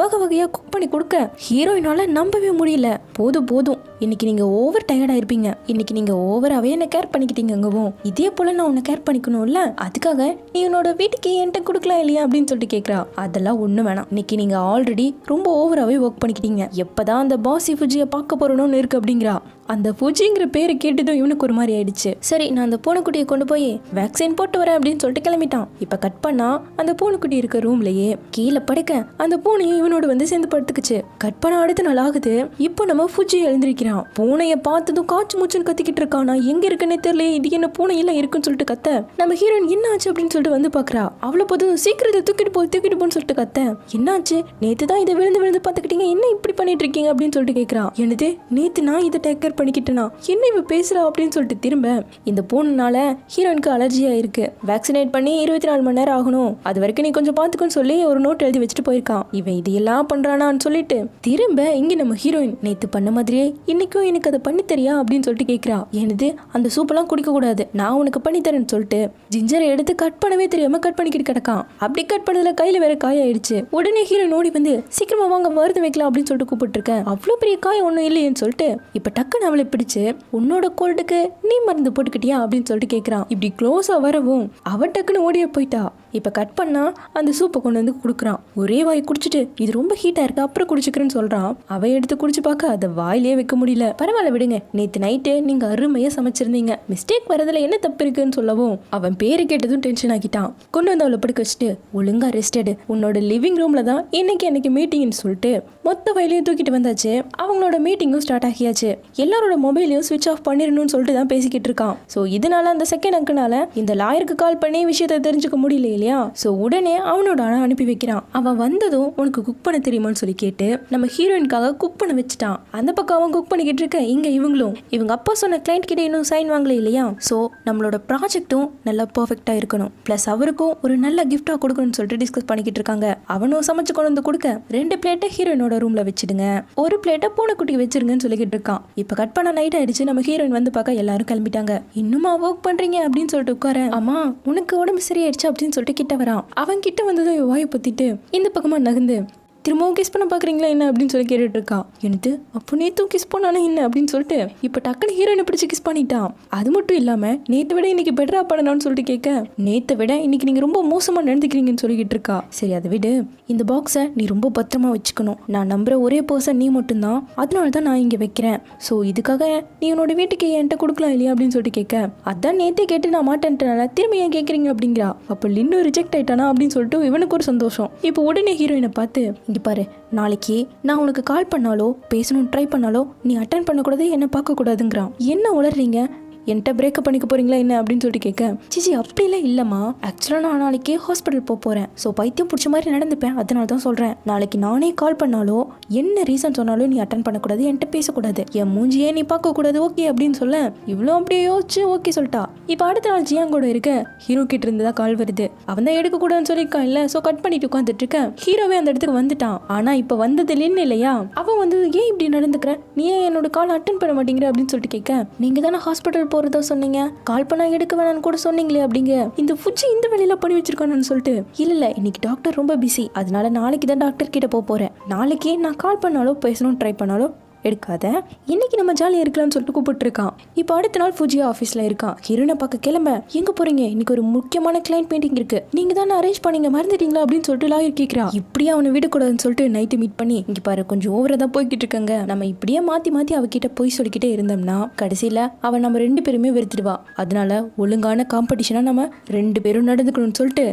வகை வகையாக குக் பண்ணி கொடுக்க ஹீரோயினால நம்பவே முடியல. போதும் இன்னைக்கு நீங்கள் ஓவர் டயர்டாக இருப்பீங்க, இன்னைக்கு நீங்கள் ஓவராகவே என்னை கேர் பண்ணிக்கிட்டீங்கவும், இதே போல் நான் உன்னை கேர் பண்ணிக்கணும்ல, அதுக்காக நீ உன்னோட வீட்டுக்கு என்கிட்ட கொடுக்கலாம் இல்லையா அப்படின்னு சொல்லிட்டு கேட்குறா. அதெல்லாம் ஒன்றும் வேணாம், இன்னைக்கு நீங்கள் ஆல்ரெடி ரொம்ப ஓவராகவே ஒர்க் பண்ணிக்கிட்டீங்க, எப்போதான் அந்த பாசி ஃபுஜியை பார்க்க போறணும்னு இருக்கு அப்படிங்கிறா. அந்த பூஜிங்கிற பேரை கேட்டதும் இவனுக்கு ஒரு மாதிரி ஆயிடுச்சு. சரி நான் அந்த பூனைக்குட்டியை கொண்டு போய் வேக்சின் போட்டு வரேன் அப்படின்னு சொல்லிட்டு கிளம்பிட்டான். இப்ப கட் பண்ணா அந்த பூனைக்குட்டி இருக்க ரூம்லயே கீழே படுக்க அந்த பூனையும் இவனோட சேர்ந்து படுத்துக்குச்சு. கட் பண்ண அடுத்த நாள் ஆகுது. இப்போ நம்ம பூஜி எழுந்திருக்கிறான். பூனையை பார்த்ததும் காய்ச்சி மூச்சுன்னு கத்திக்கிட்டு இருக்கான். நான் எங்க இருக்குன்னே தெரியல, இது என்ன பூனை எல்லாம் இருக்குன்னு சொல்லிட்டு கத்த, நம்ம ஹீரோயின் என்ன ஆச்சு அப்படின்னு சொல்லிட்டு வந்து பாக்குறா. அவளை போதும் சீக்கிரத்தை தூக்கிட்டு போன்னு சொல்லிட்டு கத்த, என்னாச்சு, நேத்து தான் இதை விழுந்து பாத்துக்கிட்டீங்க, என்ன இப்படி பண்ணிட்டு இருக்கீங்க அப்படின்னு சொல்லிட்டு கேட்கறான். என்னது நேத்து நான் இதை டேக்கர் பண்ணிக்கிட்டேனா, என்ன இவ பேசுறா அப்படின்னு சொல்லிட்டு திரும்ப இந்த பூனைனால ஹீரோயினுக்கு அலர்ஜியா இருக்கு, வேக்சினேட் பண்ணி 24 மணி நேரம் ஆகணும், அது வரைக்கும் நீ கொஞ்சம் பாத்துக்கன்னு சொல்லி ஒரு நோட் எழுதி வச்சுட்டு போயிருக்கான். இவன் இதெல்லாம் பண்றானான்னு சொல்லிட்டு திரும்ப இங்க நம்ம ஹீரோயின் நேத்து பண்ண மாதிரியே இன்னைக்கும் எனக்கு அதை பண்ணி தரியா அப்படின்னு சொல்லிட்டு கேட்கிறா. எனது அந்த சூப்பெல்லாம் குடிக்க கூடாது, நான் உனக்கு பண்ணி தரேன்னு சொல்லிட்டு ஜிஞ்சரை எடுத்து கட் பண்ணவே தெரியாம கட் பண்ணிக்கிட்டு கிடக்கான். அப்படி கட் பண்ணதுல கையில வேற காய ஆயிடுச்சு. உடனே ஹீரோயின் ஓடி வந்து சீக்கிரமா வாங்க மருந்து வைக்கலாம் அப்படின்னு சொல்லிட்டு கூப்பிட்டு இருக்கேன். அவ்வளவு பெரிய காயம் ஒன்னும் இல்லையேன்னு சொல்லிட்டு இப்ப டக்குன்னு அவளை பிடிச்சு உன்னோட கோல்டுக்கு நீ மருந்து போட்டுக்கிட்டியா அப்படின்னு சொல்லிட்டு கேட்கறான். இப்படி க்ளோஸா வரவும் அவ டக்குன்னு ஓடிய போயிட்டா. இப்ப கட் பண்ணா அந்த சூப்பை கொண்டு வந்து குடுக்குறான். ஒரே வாய் குடிச்சிட்டு இது ரொம்ப ஹீட்டா இருக்கு அப்புறம் குடிச்சுக்கிறேன்னு சொல்றான். அவ எடுத்து குடிச்சு பார்க்க அதை வாயிலே வைக்க முடியல. பரவாயில்ல விடுங்க, நேத்து நைட்டு நீங்க அருமையா சமைச்சிருந்தீங்க, மிஸ்டேக் வரதுல என்ன தப்பு இருக்குன்னு சொல்லவும் அவன் பேரு கேட்டதும் டென்ஷன் ஆகிட்டான். கொண்டு வந்து அவளை படுக்க வச்சுட்டு ஒழுங்கா ரெஸ்ட் எடு, உன்னோட லிவிங் ரூம்ல தான் இன்னைக்கு மீட்டிங்னு சொல்லிட்டு மொத்த வயலையும் தூக்கிட்டு வந்தாச்சு. அவங்களோட மீட்டிங்கும் ஸ்டார்ட் ஆகியாச்சு. எல்லாரோட மொபைலையும் ஸ்விட்ச் ஆஃப் பண்ணிடணும்னு சொல்லிட்டு தான் பேசிக்கிட்டு இருக்கான். ஸோ இதனால அந்த செகண்ட் அங்கனால இந்த லாயருக்கு கால் பண்ணி விஷயத்தை தெரிஞ்சுக்க முடியல இல்லையா. ஸோ உடனே அவனோட அனுப்பி வைக்கிறான். அவன் வந்ததும் உனக்கு குக் பண்ண தெரியுமான்னு சொல்லி கேட்டு நம்ம ஹீரோயினுக்காக குக் பண்ண வச்சுட்டான். அந்த பக்கம் அவன் குக் பண்ணிக்கிட்டு இருக்க இங்க இவங்க அப்பா சொன்ன கிளைண்ட் கிட்ட இன்னும் சைன் வாங்கல இல்லையா. ஸோ நம்மளோட ப்ராஜெக்டும் நல்லா பர்ஃபெக்டா இருக்கணும், பிளஸ் அவருக்கும் ஒரு நல்ல கிஃப்டா கொடுக்கணும்னு சொல்லிட்டு டிஸ்கஸ் பண்ணிக்கிட்டு இருக்காங்க. அவனும் சமைச்சு கொண்டு வந்து கொடுக்க 2 பிளேட்டை ஹீரோயினோட ரூம்ல வச்சிடுங்க, ஒரு பிளேட்டை பூனைக்குட்டி வச்சிருங்கன்னு சொல்லிக்கிட்டு இருக்கான். இப்ப கட் பண்ண நைட் ஆயிடுச்சு. நம்ம ஹீரோயின் வந்து பார்க்க எல்லாரும் கிளம்பிட்டாங்க. இன்னுமா ஒர்க் பண்றீங்க அப்படின்னு சொல்லிட்டு உட்கார, ஆமா உனக்கு உடம்பு சரியாயிடுச்சு அப்படின்னு சொல்லிட்டு கிட்ட வரான். அவன் கிட்ட வந்ததும் வாயை பொத்திட்டு இந்த பக்கமா நகர்ந்து திரும்பவும் கிஸ் பண்ண பார்க்குறீங்களா என்ன அப்படின்னு சொல்லி கேட்டுட்டு இருக்கா. எனக்கு அப்போ நேற்றும் கிஸ் பண்ணானே என்ன அப்படின்னு சொல்லிட்டு இப்போ டக்குன்னு ஹீரோயினை பிடிச்சி கிஸ் பண்ணிட்டான். அது மட்டும் இல்லாமல் நேற்றை விட இன்னைக்கு பெட்டராக பண்ணணும்னு சொல்லிட்டு கேட்க, நேற்றை விட இன்னைக்கு நீங்கள் ரொம்ப மோசமாக நடந்துக்கிறீங்கன்னு சொல்லிக்கிட்டு இருக்கா. சரி அதை விடு, இந்த பாக்ஸை நீ ரொம்ப பத்திரமா வச்சுக்கணும். நான் நம்புற ஒரே பர்சன் நீ மட்டும்தான், அதனால தான் நான் இங்கே வைக்கிறேன். ஸோ இதுக்காக நீ உன்னோட வீட்டுக்கு என்கிட்ட கொடுக்கலாம் இல்லையா அப்படின்னு சொல்லிட்டு கேட்க, அதான் நேற்றே கேட்டு நான் மாட்டேன்ட்டனால திரும்ப ஏன் கேட்குறீங்க அப்படிங்கிறா. அப்போ லின்னு ரிஜெக்ட் ஆயிட்டானா அப்படின்னு சொல்லிட்டு இவனுக்கு ஒரு சந்தோஷம். இப்போ உடனே ஹீரோயினை பார்த்து, இங்கே பாரு, நாளைக்கு நான் உனக்கு கால் பண்ணாலோ பேசணும்னு ட்ரை பண்ணாலோ நீ அட்டன் பண்ணக்கூடாது, என்னை பார்க்கக்கூடாதுங்கிறான். என்ன உளறீங்க, என்கிட்ட பிரேக்கப் பண்ணிக்க போறீங்களா என்ன அப்படின்னு சொல்லிட்டு கேட்க, சிச்சி அப்படிலாம் இல்லைம்மா, ஆக்சுவலாக நான் நாளைக்கு ஹாஸ்பிட்டல் போகிறேன். ஸோ பைத்தியம் பிடிச்ச மாதிரி நடந்துப்பேன், அதனால தான் சொல்கிறேன். நாளைக்கு நானே கால் பண்ணாலோ என்ன ரீசன் சொன்னாலும் நீ அட்டன் பண்ணக்கூடாது, என்கிட்ட பேசக்கூடாது, என் மூஞ்சியே நீ பார்க்கக்கூடாது, ஓகே அப்படின்னு சொல்ல இவ்வளோ அப்படியே யோசிச்சு ஓகே சொல்லிட்டா. இப்போ அடுத்த நாள் ஜியாங்கோட இருக்க ஹீரோ கிட்ட இருந்துதான் கால் வருது. அவன் தான் எடுக்கக்கூடாதுன்னு சொல்லியிருக்கான் இல்லை. ஸோ கட் பண்ணிட்டு உட்காந்துட்டு இருக்கேன். ஹீரோவே அந்த இடத்துக்கு வந்துட்டான். ஆனால் இப்போ வந்தது லின்னு இல்லையா. அவன் வந்து ஏன் இப்படி நடந்துக்கிற, நீ ஏன் என்னோட கால் அட்டன் பண்ண மாட்டேங்கிற அப்படின்னு சொல்லிட்டு கேட்க, நீங்கள் தானே ஹாஸ்பிட்டல் போறதா சொன்னீங்க, கால் பண்ணா எடுக்க வேணான்னு கூட சொன்னீங்களே அப்படிங்க. இந்த ஃபுஜி இந்த வேலையில பண்ணி வச்சிருக்கானு சொல்லிட்டு, இல்ல இன்னைக்கு டாக்டர் ரொம்ப பிஸி, அதனால நாளைக்கு தான் டாக்டர் கிட்ட போறேன். நாளைக்கு நான் கால் பண்ணாலோ பேசணும் ட்ரை பண்ணாலோ எடுக்காத, இன்னைக்கு நம்ம ஜாலியாக இருக்கலாம்னு சொல்லிட்டு கூப்பிட்டு இருக்கான். இப்போ அடுத்த நாள் ஃபுஜியா ஆஃபீஸில் இருக்கான். ஹீரோனை பார்க்க கிளம்ப, எங்கே போறீங்க, இன்னைக்கு ஒரு முக்கியமான கிளைண்ட் மீட்டிங் இருக்கு, நீங்கள் தானே அரேஞ்ச் பண்ணீங்க, மறந்துட்டீங்களா அப்படின்னு சொல்லிட்டு லாயர் கேட்குறா. இப்படியே அவனை விடக்கூடாதுன்னு சொல்லிட்டு நைட்டு மீட் பண்ணி, இங்கே பாரு கொஞ்சம் ஓவராக தான் போய்கிட்டு இருக்காங்க, நம்ம இப்படியே மாற்றி மாற்றி அவகிட்ட போய் சொல்லிக்கிட்டே இருந்தோம்னா கடைசியில் அவன் நம்ம 2 பேருமே வெறுத்துடுவா. அதனால ஒழுங்கான காம்படிஷனாக நம்ம 2 பேரும் நடந்துக்கணும்னு சொல்லிட்டு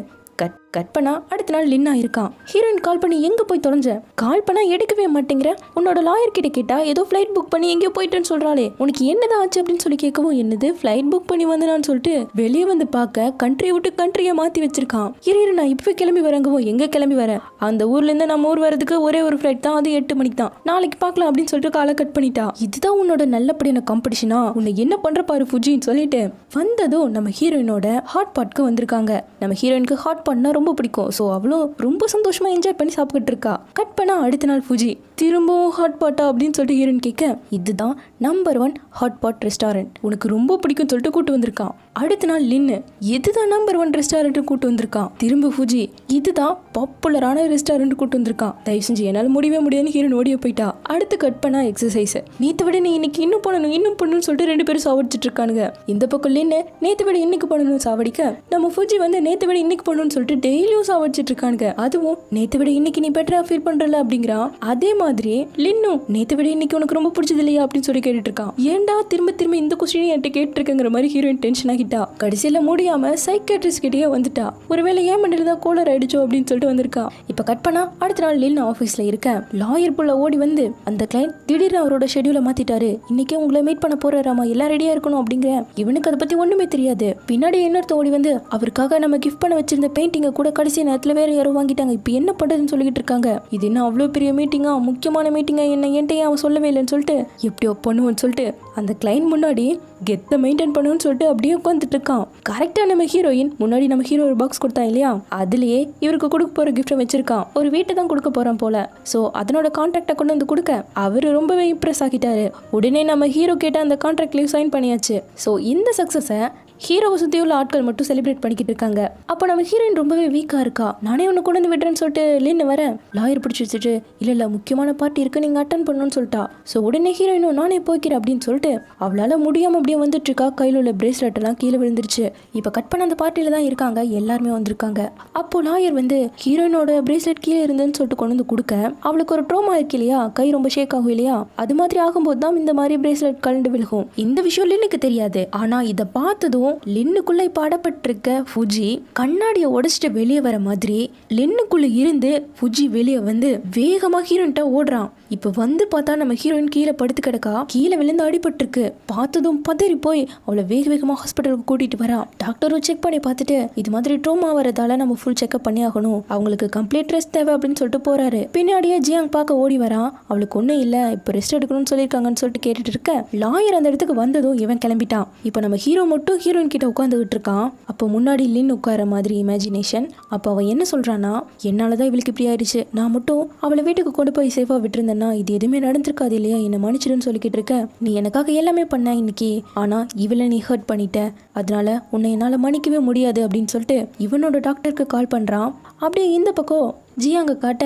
கட் பண்ணா அடுத்த நாள் லின்னா இருக்கான். ஹீரோயின் கால் பண்ணி, எங்க போய் தொலைஞ்ச, கால் பண்ணா எடுக்கவே மாட்டேங்கிற, உன்னோட லாயர் கிட்ட கேட்டா ஏதோ ஃபிளைட் புக் பண்ணி எங்கேயோ போயிட்டேன்னு சொல்றாளே, உனக்கு என்னதான் ஆச்சு அப்படின்னு சொல்லி கேட்கவும், என்னது ஃபிளைட் புக் பண்ணி வந்தனான்னு சொல்லிட்டு வெளியே வந்து பார்க்க கண்ட்ரியை விட்டு கண்ட்ரியை மாத்தி வச்சிருக்கான். இரு நான் இப்பவே கிளம்பி வரங்கவும், எங்க கிளம்பி வர, அந்த ஊர்ல இருந்து நம்ம ஊர் வரதுக்கு ஒரே ஒரு ஃபிளைட் தான், அது 8 மணிக்கு தான், நாளைக்கு பார்க்கலாம் அப்படின்னு சொல்லிட்டு காலை கட் பண்ணிட்டா. இதுதான் உன்னோட நல்லபடியான காம்படிஷனா, உன்னை என்ன பண்ற பாரு ஃபுஜின்னு சொல்லிட்டு வந்ததும் நம்ம ஹீரோயினோட ஹாட் பாட்க்கு வந்திருக்காங்க. நம்ம ஹீரோயினுக்கு ஹாட் பாட்னா ரொம்ப பிடிக்கும். ஸோ அவ்வளோ ரொம்ப சந்தோஷமா என்ஜாய் பண்ணி சாப்பிட்டு இருக்கா. கட் பண்ணா அடுத்த நாள் ஃபுஜி திரும்பவும் ஹாட் பாட்டா அப்படின்னு சொல்லிட்டு ஹீரோயின் கேட்க, இதுதான் நம்பர் 1 ஹாட் பாட் ரெஸ்டாரண்ட், உனக்கு ரொம்ப பிடிக்கும் சொல்லிட்டு கூட்டு வந்திருக்கான். அடுத்த நாள் லின்னு, இதுதான் நம்பர் 1 ரெஸ்டாரண்ட் கூட்டு வந்திருக்கான். திரும்ப ஃபுஜி, இதுதான் பாப்புலரான ரெஸ்டாரண்ட் கூட்டு வந்திருக்கான். தயவு செஞ்சு என்னால் முடியவே முடியாதுன்னு ஹீரோயின் ஓடிய போயிட்டா. அடுத்து கட் பண்ணா எக்ஸசைஸ். நேற்று விட நீ இன்னைக்கு இன்னும் பண்ணணும்னு சொல்லிட்டு 2 பேரும் சாவடிச்சிட்டு இருக்கானுங்க. இந்த பக்கம் லின்னு நேற்று விட இன்னைக்கு பண்ணணும் சாவடிக்க, நம்ம ஃபுஜி வந்து நேற்று விட இன்னைக்கு பண்ணணும்னு சொல்லிட்டு டெய்லியும் சாவடிச்சிட்டு இருக்கானுங்க. அதுவும் நேற்று விட இன்னைக்கு நீ பெட்டரா ஃபீல் பண்றல அப்படிங்கிறான். அதே மாதிரி லின்னும் நேற்று விட இன்னைக்கு உனக்கு ரொம்ப பிடிச்சது இல்லையா அப்படின்னு சொல்லி கேட்டுட்டு இருக்கான். ஏன்டா திரும்ப திரும்ப இந்த கொஸ்டின் என்கிட்ட கேட்டு இருக்கங்கிற மாதிரி ஹீரோயின் டென்ஷன் ஆகிட்டா. கடைசியில முடியாம சைக்கியாட்ரிஸ்ட் கிட்டே வந்துட்டா. ஒருவேளை ஏன் மண்டல தான் கோலர் ஆயிடுச்சோ அப்படின்னு சொல்லிட்டு வந்திருக்கா. இப்ப கட் பண்ணா அடுத்த நாள் லின்னு ஆஃபீஸ்ல இருக்க. லாயர் புள்ள ஓடி வந்து, அந்த கிளைண்ட் திடீர்னு அவரோட ஷெட்யூலை மாத்திட்டாரு, இன்னைக்கே உங்களை மீட் பண்ண போறாராமா, எல்லாம் ரெடியா இருக்கணும் அப்படிங்கிற. இவனுக்கு அதை பத்தி ஒண்ணுமே தெரியாது. பின்னாடி இன்னொருத்த ஓடி வந்து, அவருக்காக நம்ம கிஃப்ட் பண்ண வச்சிருந்த பெயிண்டிங்கை கூட கடைசி நேரத்துல வேற யாரோ வாங்கிட்டாங்க, இப்ப என்ன பண்றதுன்னு சொல்லிட்டு இருக்காங்க. இது என்ன அவ்வளவு பெரிய மீட்டிங்கா, முக்கியமான மீட்டிங்கா, என்ன என்கிட்ட அவன் சொல்லவே இல்லைன்னு சொல்லிட்டு எப்படியோ பண்ணுவோன்னு சொல்லிட்டு அந்த கிளைண்ட் முன்னாடி கெத்த மெயின்டைன் பண்ணுன்னு சொல்லிட்டு அப்படியே உட்காந்துட்டு இருக்கான். கரெக்டா நம்ம ஹீரோயின் முன்னாடி நம்ம ஹீரோ ஒரு பாக்ஸ் கொடுத்தா இல்லையா, அதுலயே இவருக்கு கொடுக்க போற கிஃப்ட் வச்சிருக்கான். ஒரு வீட்டை தான் கொடுக்க போறான் போல. சோ அதனோட கான்ட்ராக்டை கொண்டு வந்து கொடுக்க அவரு ரொம்பவே இம்ப்ரெஸ் ஆகிட்டாரு. உடனே நம்ம ஹீரோ கேட்ட அந்த கான்ட்ராக்ட்லயும் சைன் பண்ணியாச்சு. சோ இந்த சக்சஸை ஹீரோவை சுற்றி உள்ள ஆட்கள் மட்டும் செலிப்ரேட் பண்ணிக்கிட்டு இருக்காங்க. அப்போ நம்ம ஹீரோயின் ரொம்பவே வீக்காக இருக்கா. நானே ஒன்று கொண்டு வந்து விடுறேன்னு சொல்லிட்டு லின்னு வர லாயர் பிடிச்சி வச்சுட்டு, இல்லை முக்கியமான பார்ட்டி இருக்கு, நீங்கள் அட்டன் பண்ணணும்னு சொல்லிட்டா. ஸோ உடனே ஹீரோயினும் நானே போய்க்கிறேன் அப்படின்னு சொல்லிட்டு அவளால் முடியாமல் அப்படியே வந்துட்டு இருக்கா. கையில் உள்ள பிரேஸ்லெட் எல்லாம் கீழே விழுந்துருச்சு. இப்போ கட் பண்ண அந்த பார்ட்டியில் தான் இருக்காங்க, எல்லாருமே வந்திருக்காங்க. அப்போ லாயர் வந்து ஹீரோயினோட பிரேஸ்லெட் கீழே இருந்துன்னு சொல்லிட்டு கொண்டு வந்து கொடுக்க, அவளுக்கு ஒரு ட்ரோமா இருக்கு இல்லையா, கை ரொம்ப ஷேக் ஆகும் இல்லையா, அது மாதிரி ஆகும்போது தான் இந்த மாதிரி பிரேஸ்லெட் கலண்டு விழுகும். இந்த விஷயம் லின்னுக்கு தெரியாது. ஆனால் இதை பார்த்ததும் லின்னுக்குள்ள இப்ப அடப்பட்டிருக்க ஃபுஜி கண்ணாடியை உடைச்சிட்டு வெளியே வர மாதிரி லின்னுக்குள்ள இருந்து ஃபுஜி வெளியே வந்து வேகமா ஹீரோயின்ட்ட ஓடுறான். இப்ப வந்து பார்த்தா நம்ம ஹீரோயின் கீழே படுத்து கிடக்கா. கீழே விழுந்து அடிபட்டிருக்கு. பார்த்ததும் பதறி போய் அவளை வேக வேகமா ஹாஸ்பிட்டலுக்கு கூட்டிட்டு வரா. டாக்டரும் செக் பண்ணி பார்த்துட்டு, இது மாதிரி ட்ரோமா வரதால நம்ம ஃபுல் செக்அப் பண்ணி ஆகணும், அவங்களுக்கு கம்ப்ளீட் ரெஸ்ட் தேவை அப்படின்னு சொல்லிட்டு போறாரு. பின்னாடியே ஜியாங் பார்க்க ஓடி வரா. அவளுக்கு ஒன்றும் இல்லை, இப்போ ரெஸ்ட் எடுக்கணும்னு சொல்லியிருக்காங்கன்னு சொல்லிட்டு கேட்டுட்டு இருக்க. லாயர் அந்த இடத்துக்கு வந்ததும் இவன் கிளம்பிட்டான். இப்போ நம்ம ஹீரோ மட்டும் ஹீரோயின் கிட்ட உட்காந்துக்கிட்டு இருக்கான். அப்போ முன்னாடி லின் உட்கார மாதிரி இமேஜினேஷன். அப்போ அவன் என்ன சொல்றான்னா, என்னாலதான் இவளுக்கு இப்படி ஆயிடுச்சு, நான் மட்டும் அவளை வீட்டுக்கு கொண்டு போய் சேஃபா விட்டுருந்தேன்னா இது எதுவுமே நடந்திருக்காது இல்லையா, என்ன மன்னிச்சிடுன்னு சொல்லிக்கிட்டு இருக்க. நீ எனக்காக எல்லாமே பண்ண இன்னைக்கு, ஆனா இவளை நீ ஹர்ட் பண்ணிட்ட, அதனால உன்னை என்னால மன்னிக்கவே முடியாது அப்படின்னு சொல்லிட்டு இவனோட டாக்டருக்கு கால் பண்றான். அப்படியே இந்த பக்கம் ஜியாங்க காட்ட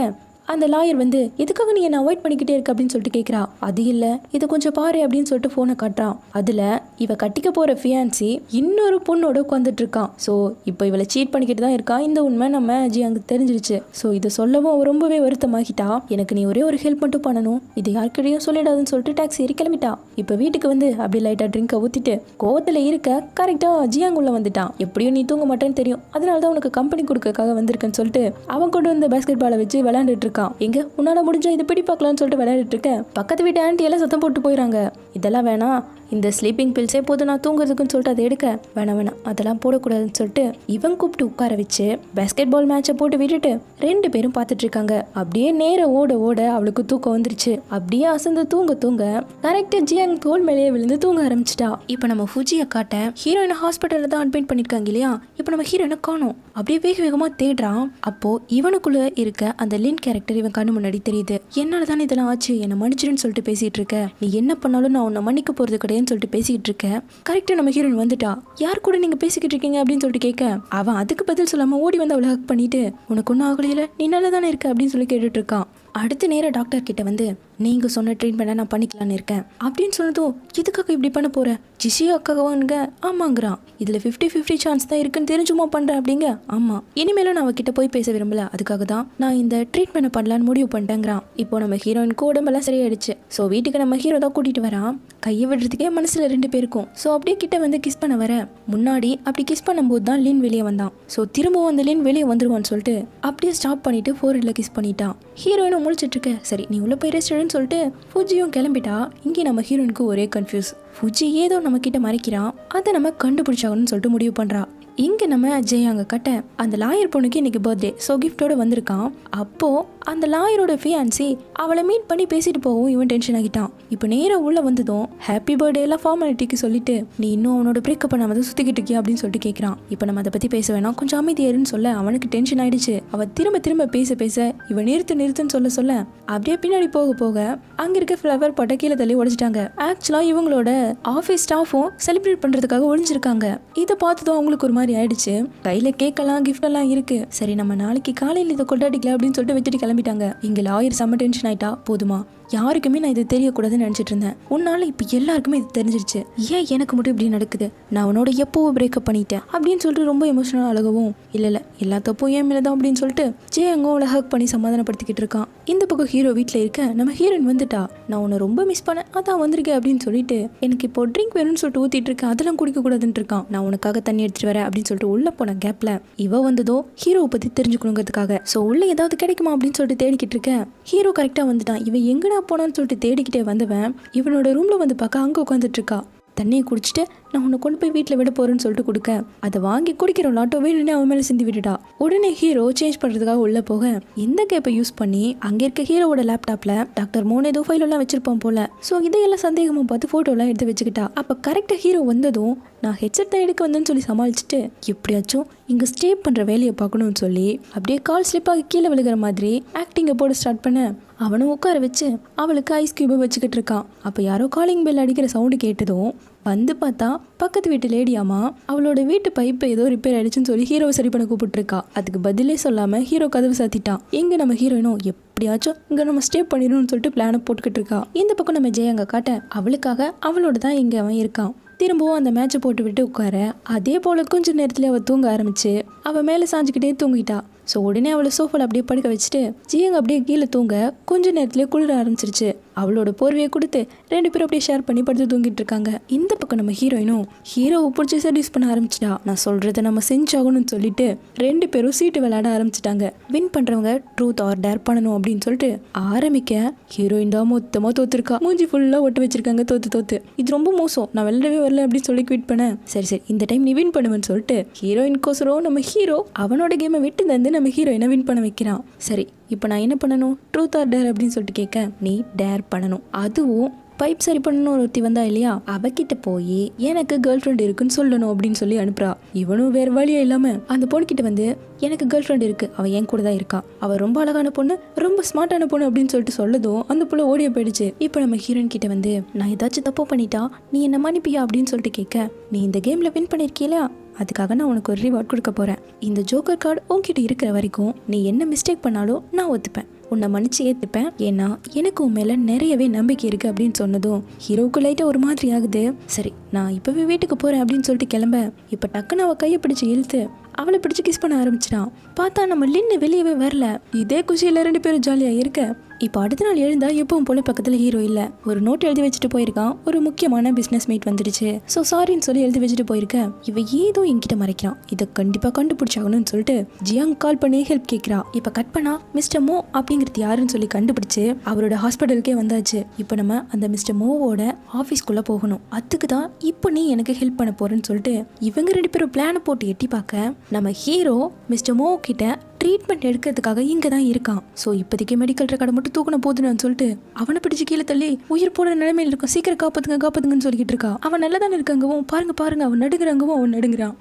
அந்த லாயர் வந்து எதுக்காக நீ என்ன அவாய்ட் பண்ணிக்கிட்டே இருக்க அப்படின்னு சொல்லிட்டு கேட்குறா. அது இல்லை, இதை கொஞ்சம் பாரு அப்படின்னு சொல்லிட்டு ஃபோனை காட்டுறான். அதில் இவ கட்டிக்க போகிற ஃபியான்சி இன்னொரு பொண்ணோட உட்காந்துட்டு இருக்கான். ஸோ இப்போ இவளை சீட் பண்ணிக்கிட்டு தான் இருக்கான். இந்த உண்மை நம்ம ஜியாங்க்கு தெரிஞ்சிருச்சு. ஸோ இதை சொல்லவும் அவ ரொம்பவே வருத்தமாகிட்டா. எனக்கு நீ ஒரே ஒரு ஹெல்ப் மட்டும் பண்ணணும், இது யாருக்கிட்டையும் சொல்லிடாதுன்னு சொல்லிட்டு டாக்ஸி ஏறி கிளம்பிட்டா. இப்போ வீட்டுக்கு வந்து அப்படி லைட்டாக ட்ரிங்கை ஊற்றிட்டு கோவத்தில் இருக்க கரெக்டாக ஜியாங் உள்ள வந்துட்டான். எப்படியும் நீ தூங்க மாட்டேன்னு தெரியும், அதனால தான் உனக்கு கம்பெனி கொடுக்கறதுக்காக வந்திருக்கேன்னு சொல்லிட்டு அவன் கொண்டு வந்து பேஸ்கெட் பாலை வச்சு விளையாண்டுட்டு இருக்கான். எங்க உன்னால முடிஞ்சா இதை பிடி பார்க்கலாம்னு சொல்லிட்டு விளையாடிட்டு இருக்க பக்கத்து வீட்டு ஆண்டி எல்லாம் சத்தம் போட்டு போயிடறாங்க. இதெல்லாம் வேணாம், இந்த ஸ்லீப்பிங் பில்ஸே போதும் நான் தூங்குறதுக்குன்னு சொல்லிட்டு அதை எடுக்க வேணாம் அதெல்லாம் போடக்கூடாதுன்னு சொல்லிட்டு இவன் கூப்பிட்டு உட்கார வச்சு பேஸ்கெட் பால் மேட்சை போட்டு விட்டுட்டு 2 பேரும் பார்த்துட்டு இருக்காங்க. அப்படியே நேரம் ஓட ஓட அவளுக்கு தூக்கம் வந்துருச்சு. அப்படியே அசந்து தூங்க கரெக்டா ஜியாங் தோல் மேலேயே விழுந்து தூங்க ஆரம்பிச்சிட்டா. இப்போ நம்ம ஃபுஜியை காட்ட ஹீரோயினை ஹாஸ்பிட்டலில் தான் அட்மிட் பண்ணிருக்காங்க இல்லையா. இப்போ நம்ம ஹீரோயினை காணோம். அப்படியே வேகமாக தேடுறான். அப்போ இவனுக்குள்ள இருக்க அந்த லின் கேரக்டர் இவன் கண்ணு முன்னாடி தெரியுது. என்னால தானே இதெல்லாம் ஆச்சு, என்னை மன்னிச்சிருன்னு சொல்லிட்டு பேசிட்டு இருக்க, நீ என்ன பண்ணாலும் நான் உன்னை மன்னிக்க போறது கிடையாதுன்னு சொல்லிட்டு பேசிக்கிட்டு இருக்க. கரெக்டா நம்ம ஹீரோயின் வந்துட்டா. யார் கூட நீங்க பேசிக்கிட்டு இருக்கீங்க அப்படின்னு சொல்லிட்டு கேட்க அவன் அதுக்கு பதில் சொல்லாம ஓடி வந்து அவளை ஹக் பண்ணிட்டு உனக்கு ஒன்றும் ஆகலையில, நீ நல்லா தானே இருக்க அப்படின்னு சொல்லி கேட்டுட்டு இருக்கான். அடுத்த நேரம் டாக்டர் கிட்ட வந்து நீங்க சொன்ன ட்ரீட்மெண்ட்டை நான் பண்ணிக்கலான்னு இருக்கேன் அப்படின்னு சொன்னதும் எதுக்காக இப்படி பண்ண போற ஜிஷி அக்காவானுங்க ஆமாங்கிறான். இதுல 50-50 சான்ஸ் தான் இருக்குன்னு தெரிஞ்சுமா பண்றேன் அப்படிங்க. ஆமா, இனிமேலும் நான் அவகிட்ட போய் பேச விரும்பல, அதுக்காக தான் நான் இந்த ட்ரீட்மெண்ட்டை பண்ணலான்னு முடிவு பண்ணிட்டேங்கிறான். இப்போ நம்ம ஹீரோயினுக்கு உடம்பெல்லாம் சரியாயிடுச்சு. ஸோ வீட்டுக்கு நம்ம ஹீரோ தான் கூட்டிட்டு வரான். கையை விடுறதுக்கே மனசுல 2 பேருக்கும். ஸோ அப்படியே கிட்ட வந்து கிஸ் பண்ண வர முன்னாடி அப்படி கிஸ் பண்ணும்போது தான் லின் வெளியே வந்தான். ஸோ திரும்பவும் அந்த லின் வெளியே வந்துருவான்னு சொல்லிட்டு அப்படியே ஸ்டாப் பண்ணிட்டு ஃபோர்ஹெட்ல கிஸ் பண்ணிட்டான். ஹீரோயினும் முழிச்சிட்டு இருக்க. சரி நீ உள்ள போய் ரெஸ்டாரண்ட் சொல்லிட்டு ஃபுஜியும் கிளம்பிட்டா. இங்கே நம்ம ஹீரோயினுக்கு ஒரே கன்ஃபியூஸ். ஃபுஜி ஏதோ நம்ம கிட்ட மறைக்கிறான், அதை நம்ம கண்டுபிடிச்சாகணும்னு சொல்லிட்டு முடிவு பண்றா. இங்கே நம்ம ஜெயாங்க கட்ட அந்த லாயர் பொண்ணுக்கு இன்னைக்கு பர்த்டே. ஸோ கிஃப்டோட வந்திருக்கான். அப்போ அந்த லாயரோட ஃபியான்சி அவளை மீட் பண்ணி பேசிட்டு போகவும் இவன் டென்ஷன் ஆகிட்டான். இப்போ நேராக உள்ள வந்ததும் ஹாப்பி பர்த்டே எல்லாம் ஃபார்மாலிட்டிக்கு சொல்லிட்டு நீ இன்னும் அவனோட பிரேக்கப் பண்ணாம தான் சுத்திக்கிட்டு இருக்கியா அப்படின்னு சொல்லிட்டு கேட்குறான். இப்போ நம்ம அதை பத்தி பேச வேணாம், கொஞ்சம் அமைதியாருன்னு சொல்ல அவனுக்கு டென்ஷன் ஆயிடுச்சு. அவ திரும்ப பேச இவன் நிறுத்துன்னு சொல்ல அப்படியே பின்னாடி போக அங்க இருக்க ஃப்ளவர் பாட்டை கீழே தள்ளி உடைச்சிட்டாங்க. ஆக்சுவலா இவங்களோட ஆஃபீஸ் ஸ்டாஃபும் செலிப்ரேட் பண்றதுக்காக ஒழிஞ்சிருக்காங்க. இதை பார்த்ததும் அவங்களுக்கு ஒரு மாதிரி ஆயிடுச்சு. கையில கேக்கெல்லாம் கிஃப்ட் எல்லாம் இருக்கு. சரி நம்ம நாளைக்கு காலையில் இதை கொண்டாடிக்கலாம் அப்படின்னு சொல்லிட்டு வச்சுட்டு கிளம்பிட்டாங்க. இங்க லாயர் செம்ம டென்ஷன் ஆயிட்டா. போதுமா, யாருக்குமே நான் இது தெரியக்கூடாதுன்னு நினைச்சிட்டு இருந்தேன், உன்னால இப்ப எல்லாருக்குமே இது தெரிஞ்சிருச்சு, ஏன் எனக்கு மட்டும் இப்படி நடக்குது, நான் அவனோட எப்போ பிரேக்கப் பண்ணிட்டேன் அப்படின்னு சொல்லிட்டு ரொம்ப எமோஷனல் அழகவும் இல்ல எல்லா தப்பும் ஏன் மேலதான் அப்படின்னு சொல்லிட்டு ஜே அங்க அவளை ஹக் பண்ணி சமாதானப்படுத்திக்கிட்டு இருக்கான். இந்த பக்கம் ஹீரோ வீட்டுல இருக்க நம்ம ஹீரோயின் வந்துட்டா. நான் உன்னை ரொம்ப மிஸ் பண்ணேன், அதான் வந்திருக்கேன் அப்படின்னு சொல்லிட்டு எனக்கு இப்போ ட்ரிங்க் வேணும்னு சொல்லிட்டு ஊத்திட்டு இருக்கேன், அதெல்லாம் குடிக்க கூடாதுன்னு இருக்கான். நான் உனக்காக தண்ணி எடுத்துட்டு வரேன் அப்படின்னு சொல்லிட்டு உள்ள போன கேப்ல இவ வந்ததோ ஹீரோவை பத்தி தெரிஞ்சுக்கணுங்கிறதுக்காக. சோ உள்ள ஏதாவது கிடைக்குமா அப்படின்னு சொல்லிட்டு தேடிக்கிட்டு இருக்கேன். ஹீரோ கரெக்டா வந்துட்டான். இவன் எங்கடா போனான்னு சொல்லிட்டு தேடிக்கிட்டே வந்தவன் இவனோட ரூம்ல வந்து பார்க்க அங்க உட்காந்துட்டு இருக்கா. தண்ணியை குடிச்சிட்டு நான் உன்னை கொண்டு போய் வீட்டில் விட போறேன்னு சொல்லிட்டு கொடுக்க அதை வாங்கி குடிக்கிற லாட்டோ வேணும்னு அவன் மேலே சிந்தி விட்டுட்டா. உடனே ஹீரோ சேஞ்ச் பண்றதுக்காக உள்ள போக இந்த கேப்பை யூஸ் பண்ணி அங்க இருக்க ஹீரோவோட லேப்டாப்ல டாக்டர் மோன் ஏதோ ஃபைல் எல்லாம் வச்சிருப்பான் போல. ஸோ இதையெல்லாம் சந்தேகமா பார்த்து போட்டோ எல்லாம் எடுத்து வச்சுக்கிட்டா. அப்ப கரெக்டா ஹீரோ வந்ததும் நான் ஹெட்செட் தான் எடுக்க வந்தேன்னு சொல்லி சமாளிச்சுட்டு எப்படியாச்சும் இங்க ஸ்டே பண்ற வேலையை பார்க்கணும்னு சொல்லி அப்படியே கால் ஸ்லிப்பாக கீழே விழுகிற மாதிரி ஆக்டிங்கை போட ஸ்டார்ட் பண்ண அவனும் உட்கார வச்சு அவளுக்கு ஐஸ் கியூபை வச்சுக்கிட்டு இருக்கான். அப்போ யாரோ காலிங் பெல் அடிக்கிற சவுண்டு கேட்டதும் வந்து பார்த்தா பக்கத்து வீட்டு லேடியாமா அவளோட வீட்டு பைப்பு ஏதோ ரிப்பேர் ஆயிடுச்சுன்னு சொல்லி ஹீரோவை சரி பண்ண கூப்பிட்டு இருக்கா. அதுக்கு பதிலே சொல்லாம ஹீரோ கதவு சாத்திட்டான். எங்க நம்ம ஹீரோயினும் எப்படியாச்சும் இங்க நம்ம ஸ்டே பண்ணிடணும்னு சொல்லிட்டு பிளானை போட்டுக்கிட்டு இருக்கா. இந்த பக்கம் நம்ம ஜெயங்க காட்ட அவளுக்காக அவளோட தான் இங்க அவன் இருக்கான். திரும்பவும் அந்த மேட்சை போட்டு விட்டு உட்கார அதே போல கொஞ்ச நேரத்துல அவள் தூங்க ஆரம்பிச்சு அவள் மேலே சாஞ்சுக்கிட்டே தூங்கிட்டா. ஸோ உடனே அவளை சோஃபாவில் அப்படியே படுக்க வச்சுட்டு ஜியங்க அப்படியே கீழே தூங்க கொஞ்ச நேரத்துலேயே குளிர ஆரம்பிச்சிருச்சு. அவளோட போர்வையை கொடுத்து 2 பேரும் அப்படியே ஷேர் பண்ணி படுத்து தூங்கிட்டு இருக்காங்க. இந்த பக்கம் நம்ம ஹீரோயினும் ஹீரோவை பிடிச்சி சர்வீஸ் பண்ண ஆரம்பிச்சிட்டா. நான் சொல்றதை நம்ம செஞ்சாகணும்னு சொல்லிட்டு 2 பேரும் சீட்டு விளையாட ஆரம்பிச்சிட்டாங்க. வின் பண்றவங்க ட்ரூத் ஆர் டேர் பண்ணணும் அப்படின்னு சொல்லிட்டு ஆரம்பிக்க ஹீரோயின் தான் மொத்தமா தோத்துருக்கா. மூஞ்சி ஃபுல்லா ஒட்டு வச்சிருக்காங்க தோத்து. இது ரொம்ப மோசம், நான் விளையாடவே வரல அப்படின்னு சொல்லி குவிட் பண்ண சரி இந்த டைம் நீ வின் பண்ணுவேன்னு சொல்லிட்டு ஹீரோயின்கோசரம் நம்ம ஹீரோ அவனோட கேமை விட்டு தந்து நம்ம ஹீரோயினை வின் பண்ண வைக்கிறான். சரி இப்போ நான் என்ன பண்ணணும், ட்ரூத் ஆர் டேர் அப்படின்னு சொல்லிட்டு கேட்க நீ டேர் பண்ணணும். அதுவும் பைப் சரி பண்ணணும் ஒருத்தி வந்தா இல்லையா, அவகிட்ட போய் எனக்கு கேர்ள் ஃப்ரெண்ட் இருக்குன்னு சொல்லணும் அப்படின்னு சொல்லி அனுப்புறா. இவனும் வேற வழியா இல்லாம அந்த பொண்ணுகிட்ட வந்து எனக்கு கேர்ள் ஃப்ரெண்ட் இருக்கு, அவ என் கூட தான் இருக்கா, அவ ரொம்ப அழகான பொண்ணு, ரொம்ப ஸ்மார்ட்டான பொண்ணு அப்படின்னு சொல்லிட்டு சொல்லதும் அந்த புள்ள ஓடிய போயிடுச்சு. இப்போ நம்ம ஹீரோயின் கிட்ட வந்து நான் ஏதாச்சும் தப்பு பண்ணிட்டா நீ என்ன மன்னிப்பியா அப்படின்னு சொல்லிட்டு கேட்க நீ இந்த கேம்ல வின் பண்ணிருக்கீங்களா, அதுக்காக நான் உனக்கு ஒரு ரிவார்ட் கொடுக்க போறேன். இந்த ஜோக்கர் கார்டு உன்கிட்ட இருக்கிற வரைக்கும் நீ என்ன மிஸ்டேக் பண்ணாலும் நான் ஒத்துப்பேன், உன்னை மன்னிச்சு ஏற்றுப்பேன், ஏன்னா எனக்கு உன் மேலே நிறையவே நம்பிக்கை இருக்குது அப்படின்னு சொன்னதும் ஹீரோவுக்கு லைட்டாக ஒரு மாதிரி ஆகுது. சரி நான் இப்போவே வீட்டுக்கு போகிறேன் அப்படின்னு சொல்லிட்டு கிளம்ப இப்போ டக்குன்னு அவள் கையை பிடிச்சி இழுத்து அவளை பிடிச்சி கிஸ் பண்ண ஆரம்பிச்சிட்டான். பார்த்தா நம்ம லின்னு வெளியவே வரல. இதே குஷியில் 2 பேரும் ஜாலியாக இருக்க இப்போ அடுத்த நாள் எழுந்தா எப்பவும் போல பக்கத்தில் ஹீரோ இல்லை. ஒரு நோட் எழுதி வச்சுட்டு போயிருக்கான். ஒரு முக்கியமான பிஸ்னஸ் மீட் வந்துடுச்சு. ஸோ சாரின்னு சொல்லி எழுதி வச்சுட்டு போயிருக்க இவ ஏதோ என்கிட்ட மறைக்கிறான், இதை கண்டிப்பாக கண்டுபிடிச்சாகணும்னு சொல்லிட்டு ஜியாங் கால் பண்ணி ஹெல்ப் கேட்குறா. இப்போ கட் பண்ணா மிஸ்டர் மோ அப்படிங்கிறது யாருன்னு சொல்லி கண்டுபிடிச்சு அவரோட ஹாஸ்பிட்டலுக்கே வந்தாச்சு. இப்போ நம்ம அந்த மிஸ்டர் மோவோட ஆஃபீஸ்க்குள்ளே போகணும். அதுக்கு தான் இப்போ நீ எனக்கு ஹெல்ப் பண்ண போறேன்னு சொல்லிட்டு இவங்க 2 பேரும் பிளானை போட்டு எட்டி பார்க்க நம்ம ஹீரோ மிஸ்டர் மோ கிட்ட ட்ரீட்மெண்ட் எடுக்கிறதுக்காக இங்கே தான் இருக்கான். ஸோ இப்போதைக்கு மெடிக்கல் ரெக்கார்டை மட்டும் தூக்கணும் போதுன்னு சொல்லிட்டு அவனை பிடிச்சி கீழே தள்ளி உயிர் போட நிலைமையில் இருக்கும், சீக்கிரம் காப்பாத்துங்கன்னு சொல்லிக்கிட்டு இருக்கா. அவன் நல்லா தானே இருக்காங்கவும் பாருங்க அவன் நடுங்கிறாங்கவும் அவன் நடுங்கிறான்.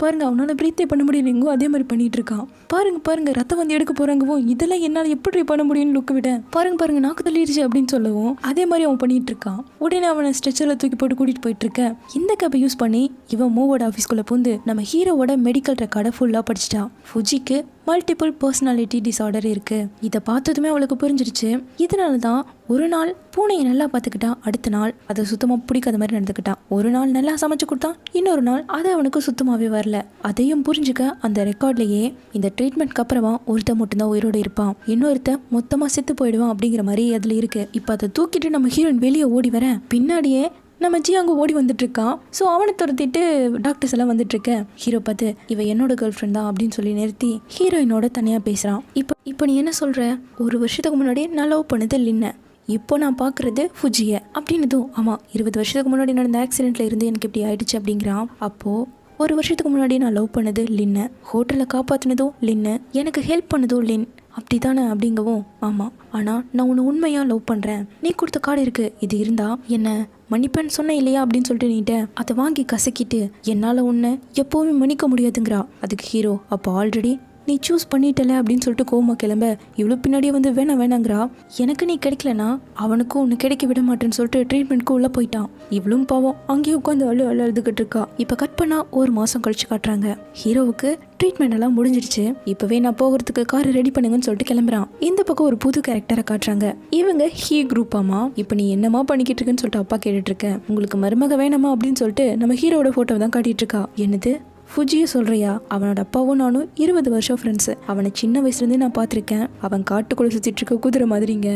பாருங்க அவனால பிரீத்தே பண்ண முடியலைங்கோ அதே மாதிரி பண்ணிட்டு இருக்கான். பாருங்க ரத்தம் வந்து எடுக்க போறாங்கவும் இதெல்லாம் என்னால் எப்படி பண்ண முடியும்னு லுக்கு விட பாருங்க நாக்கு தள்ளிடுச்சு அப்படின்னு சொல்லவும் அதே மாதிரி அவன் பண்ணிட்டு இருக்கான். உடனே அவனை ஸ்ட்ரெச்சரில் தூக்கி போட்டு கூட்டிட்டு போயிட்டு இருக்க இந்த கேப்பை யூஸ் பண்ணி இவன் மூவோட ஆஃபீஸ்குள்ளே பூந்து நம்ம ஹீரோவோட மெடிக்கல் ரெக்கார்டை ஃபுல்லாக படிச்சிட்டான். ஃபுஜிக்கு மல்டிபிள் பர்சனாலிட்டி டிசார்டர் இருக்கு. இதை பார்த்ததுமே அவளுக்கு புரிஞ்சிருச்சு. இதனால தான் ஒரு நாள் பூனையை நல்லா பார்த்துக்கிட்டான், அடுத்த நாள் அதை சுத்தமாக பிடிக்காத மாதிரி நடந்துக்கிட்டான். ஒரு நாள் நல்லா சமைச்சு கொடுத்தான், இன்னொரு நாள் அது அவனுக்கு சுத்தமாகவே வரல. அதையும் புரிஞ்சுக்க அந்த ரெக்கார்ட்லேயே இந்த ட்ரீட்மெண்ட்க்கு அப்புறமா ஒருத்தன் மட்டும்தான் உயிரோடு இருப்பான், இன்னொருத்தன் மொத்தமாக செத்து போயிடுவான் அப்படிங்கிற மாதிரி அதில் இருக்கு. இப்போ அதை தூக்கிட்டு நம்ம ஹீரோயின் வெளியே ஓடி வர பின்னாடியே நம்ம ஜியாங்க ஓடி வந்துட்டு இருக்கான். ஸோ அவனை துரத்திட்டு டாக்டர்ஸ் எல்லாம் வந்துட்டு இருக்க ஹீரோ பார்த்து இவ என்னோட கேர்ள் ஃப்ரெண்ட் தான் அப்படின்னு சொல்லி நிறுத்தி ஹீரோயினோட தனியாக பேசுகிறான். இப்போ நீ என்ன சொல்கிற, ஒரு வருஷத்துக்கு முன்னாடி நான் லவ் பண்ணது லின்ன, இப்போ நான் பார்க்குறது ஃபுஜியை அப்படின்னதும் ஆமாம் 20 வருஷத்துக்கு முன்னாடி நடந்த ஆக்சிடென்ட்ல இருந்து எனக்கு இப்படி ஆயிடுச்சு அப்படிங்கிறான். அப்போது ஒரு வருஷத்துக்கு முன்னாடி நான் லவ் பண்ணது லின்ன, ஹோட்டலை காப்பாற்றினதும் லின்னு, எனக்கு ஹெல்ப் பண்ணதும் லின் அப்படி தானே அப்படிங்கவும் ஆமாம், ஆனால் நான் உன்னை உண்மையாக லவ் பண்ணுறேன், நீ கொடுத்த கார்டு இருக்குது, இது இருந்தா என்ன மன்னிப்பேன்னு சொன்ன இல்லையா அப்படின்னு சொல்லிட்டு நீட்ட அதை வாங்கி கசக்கிட்டு என்னால் உன்னை எப்போவுமே மன்னிக்க முடியாதுங்கிறா. அதுக்கு ஹீரோ அப்போ ஆல்ரெடி நீ சூஸ் பண்ணிட்டல அப்படின்னு சொல்லிட்டு கோமா கிளம்ப இவ்வளோ பின்னாடியே வந்து வேணாங்கிறா. எனக்கு நீ கிடைக்கலனா அவனுக்கும் ஒன்று கிடைக்க விட மாட்டேன்னு சொல்லிட்டு ட்ரீட்மெண்ட்க்கு உள்ளே போயிட்டான். இவ்வளவும் பாவம் அங்கேயே உட்காந்து அழுதுகிட்டு இருக்கா. இப்போ கட் பண்ணா 1 மாதம் கழிச்சு காட்டுறாங்க. ஹீரோவுக்கு ட்ரீட்மெண்ட் எல்லாம் முடிஞ்சிடுச்சு. இப்போவே நான் போகிறதுக்கு கார் ரெடி பண்ணுங்கன்னு சொல்லிட்டு கிளம்புறான். இந்த பக்கம் ஒரு புது கேரக்டரை காட்டுறாங்க. இவங்க ஹீ குரூப்பாமா. இப்போ நீ என்னமா பண்ணிக்கிட்டு இருக்குன்னு சொல்லிட்டு அப்பா கேட்டுட்டு இருக்கேன். உங்களுக்கு மருமக வேணாமா அப்படின்னு சொல்லிட்டு நம்ம ஹீரோட ஃபோட்டோ தான் காட்டிட்டு இருக்கா. என்னது ஃபுஜியை சொல்கிறியா? அவனோட அப்பாவும் நானும் 20 வருஷம் ஃப்ரெண்ட்ஸு. அவனை சின்ன வயசுலேருந்தே நான் பார்த்துருக்கேன். அவன் காட்டுக்குள்ளே சுற்றிட்டு இருக்க குதிரை மாதிரிங்க.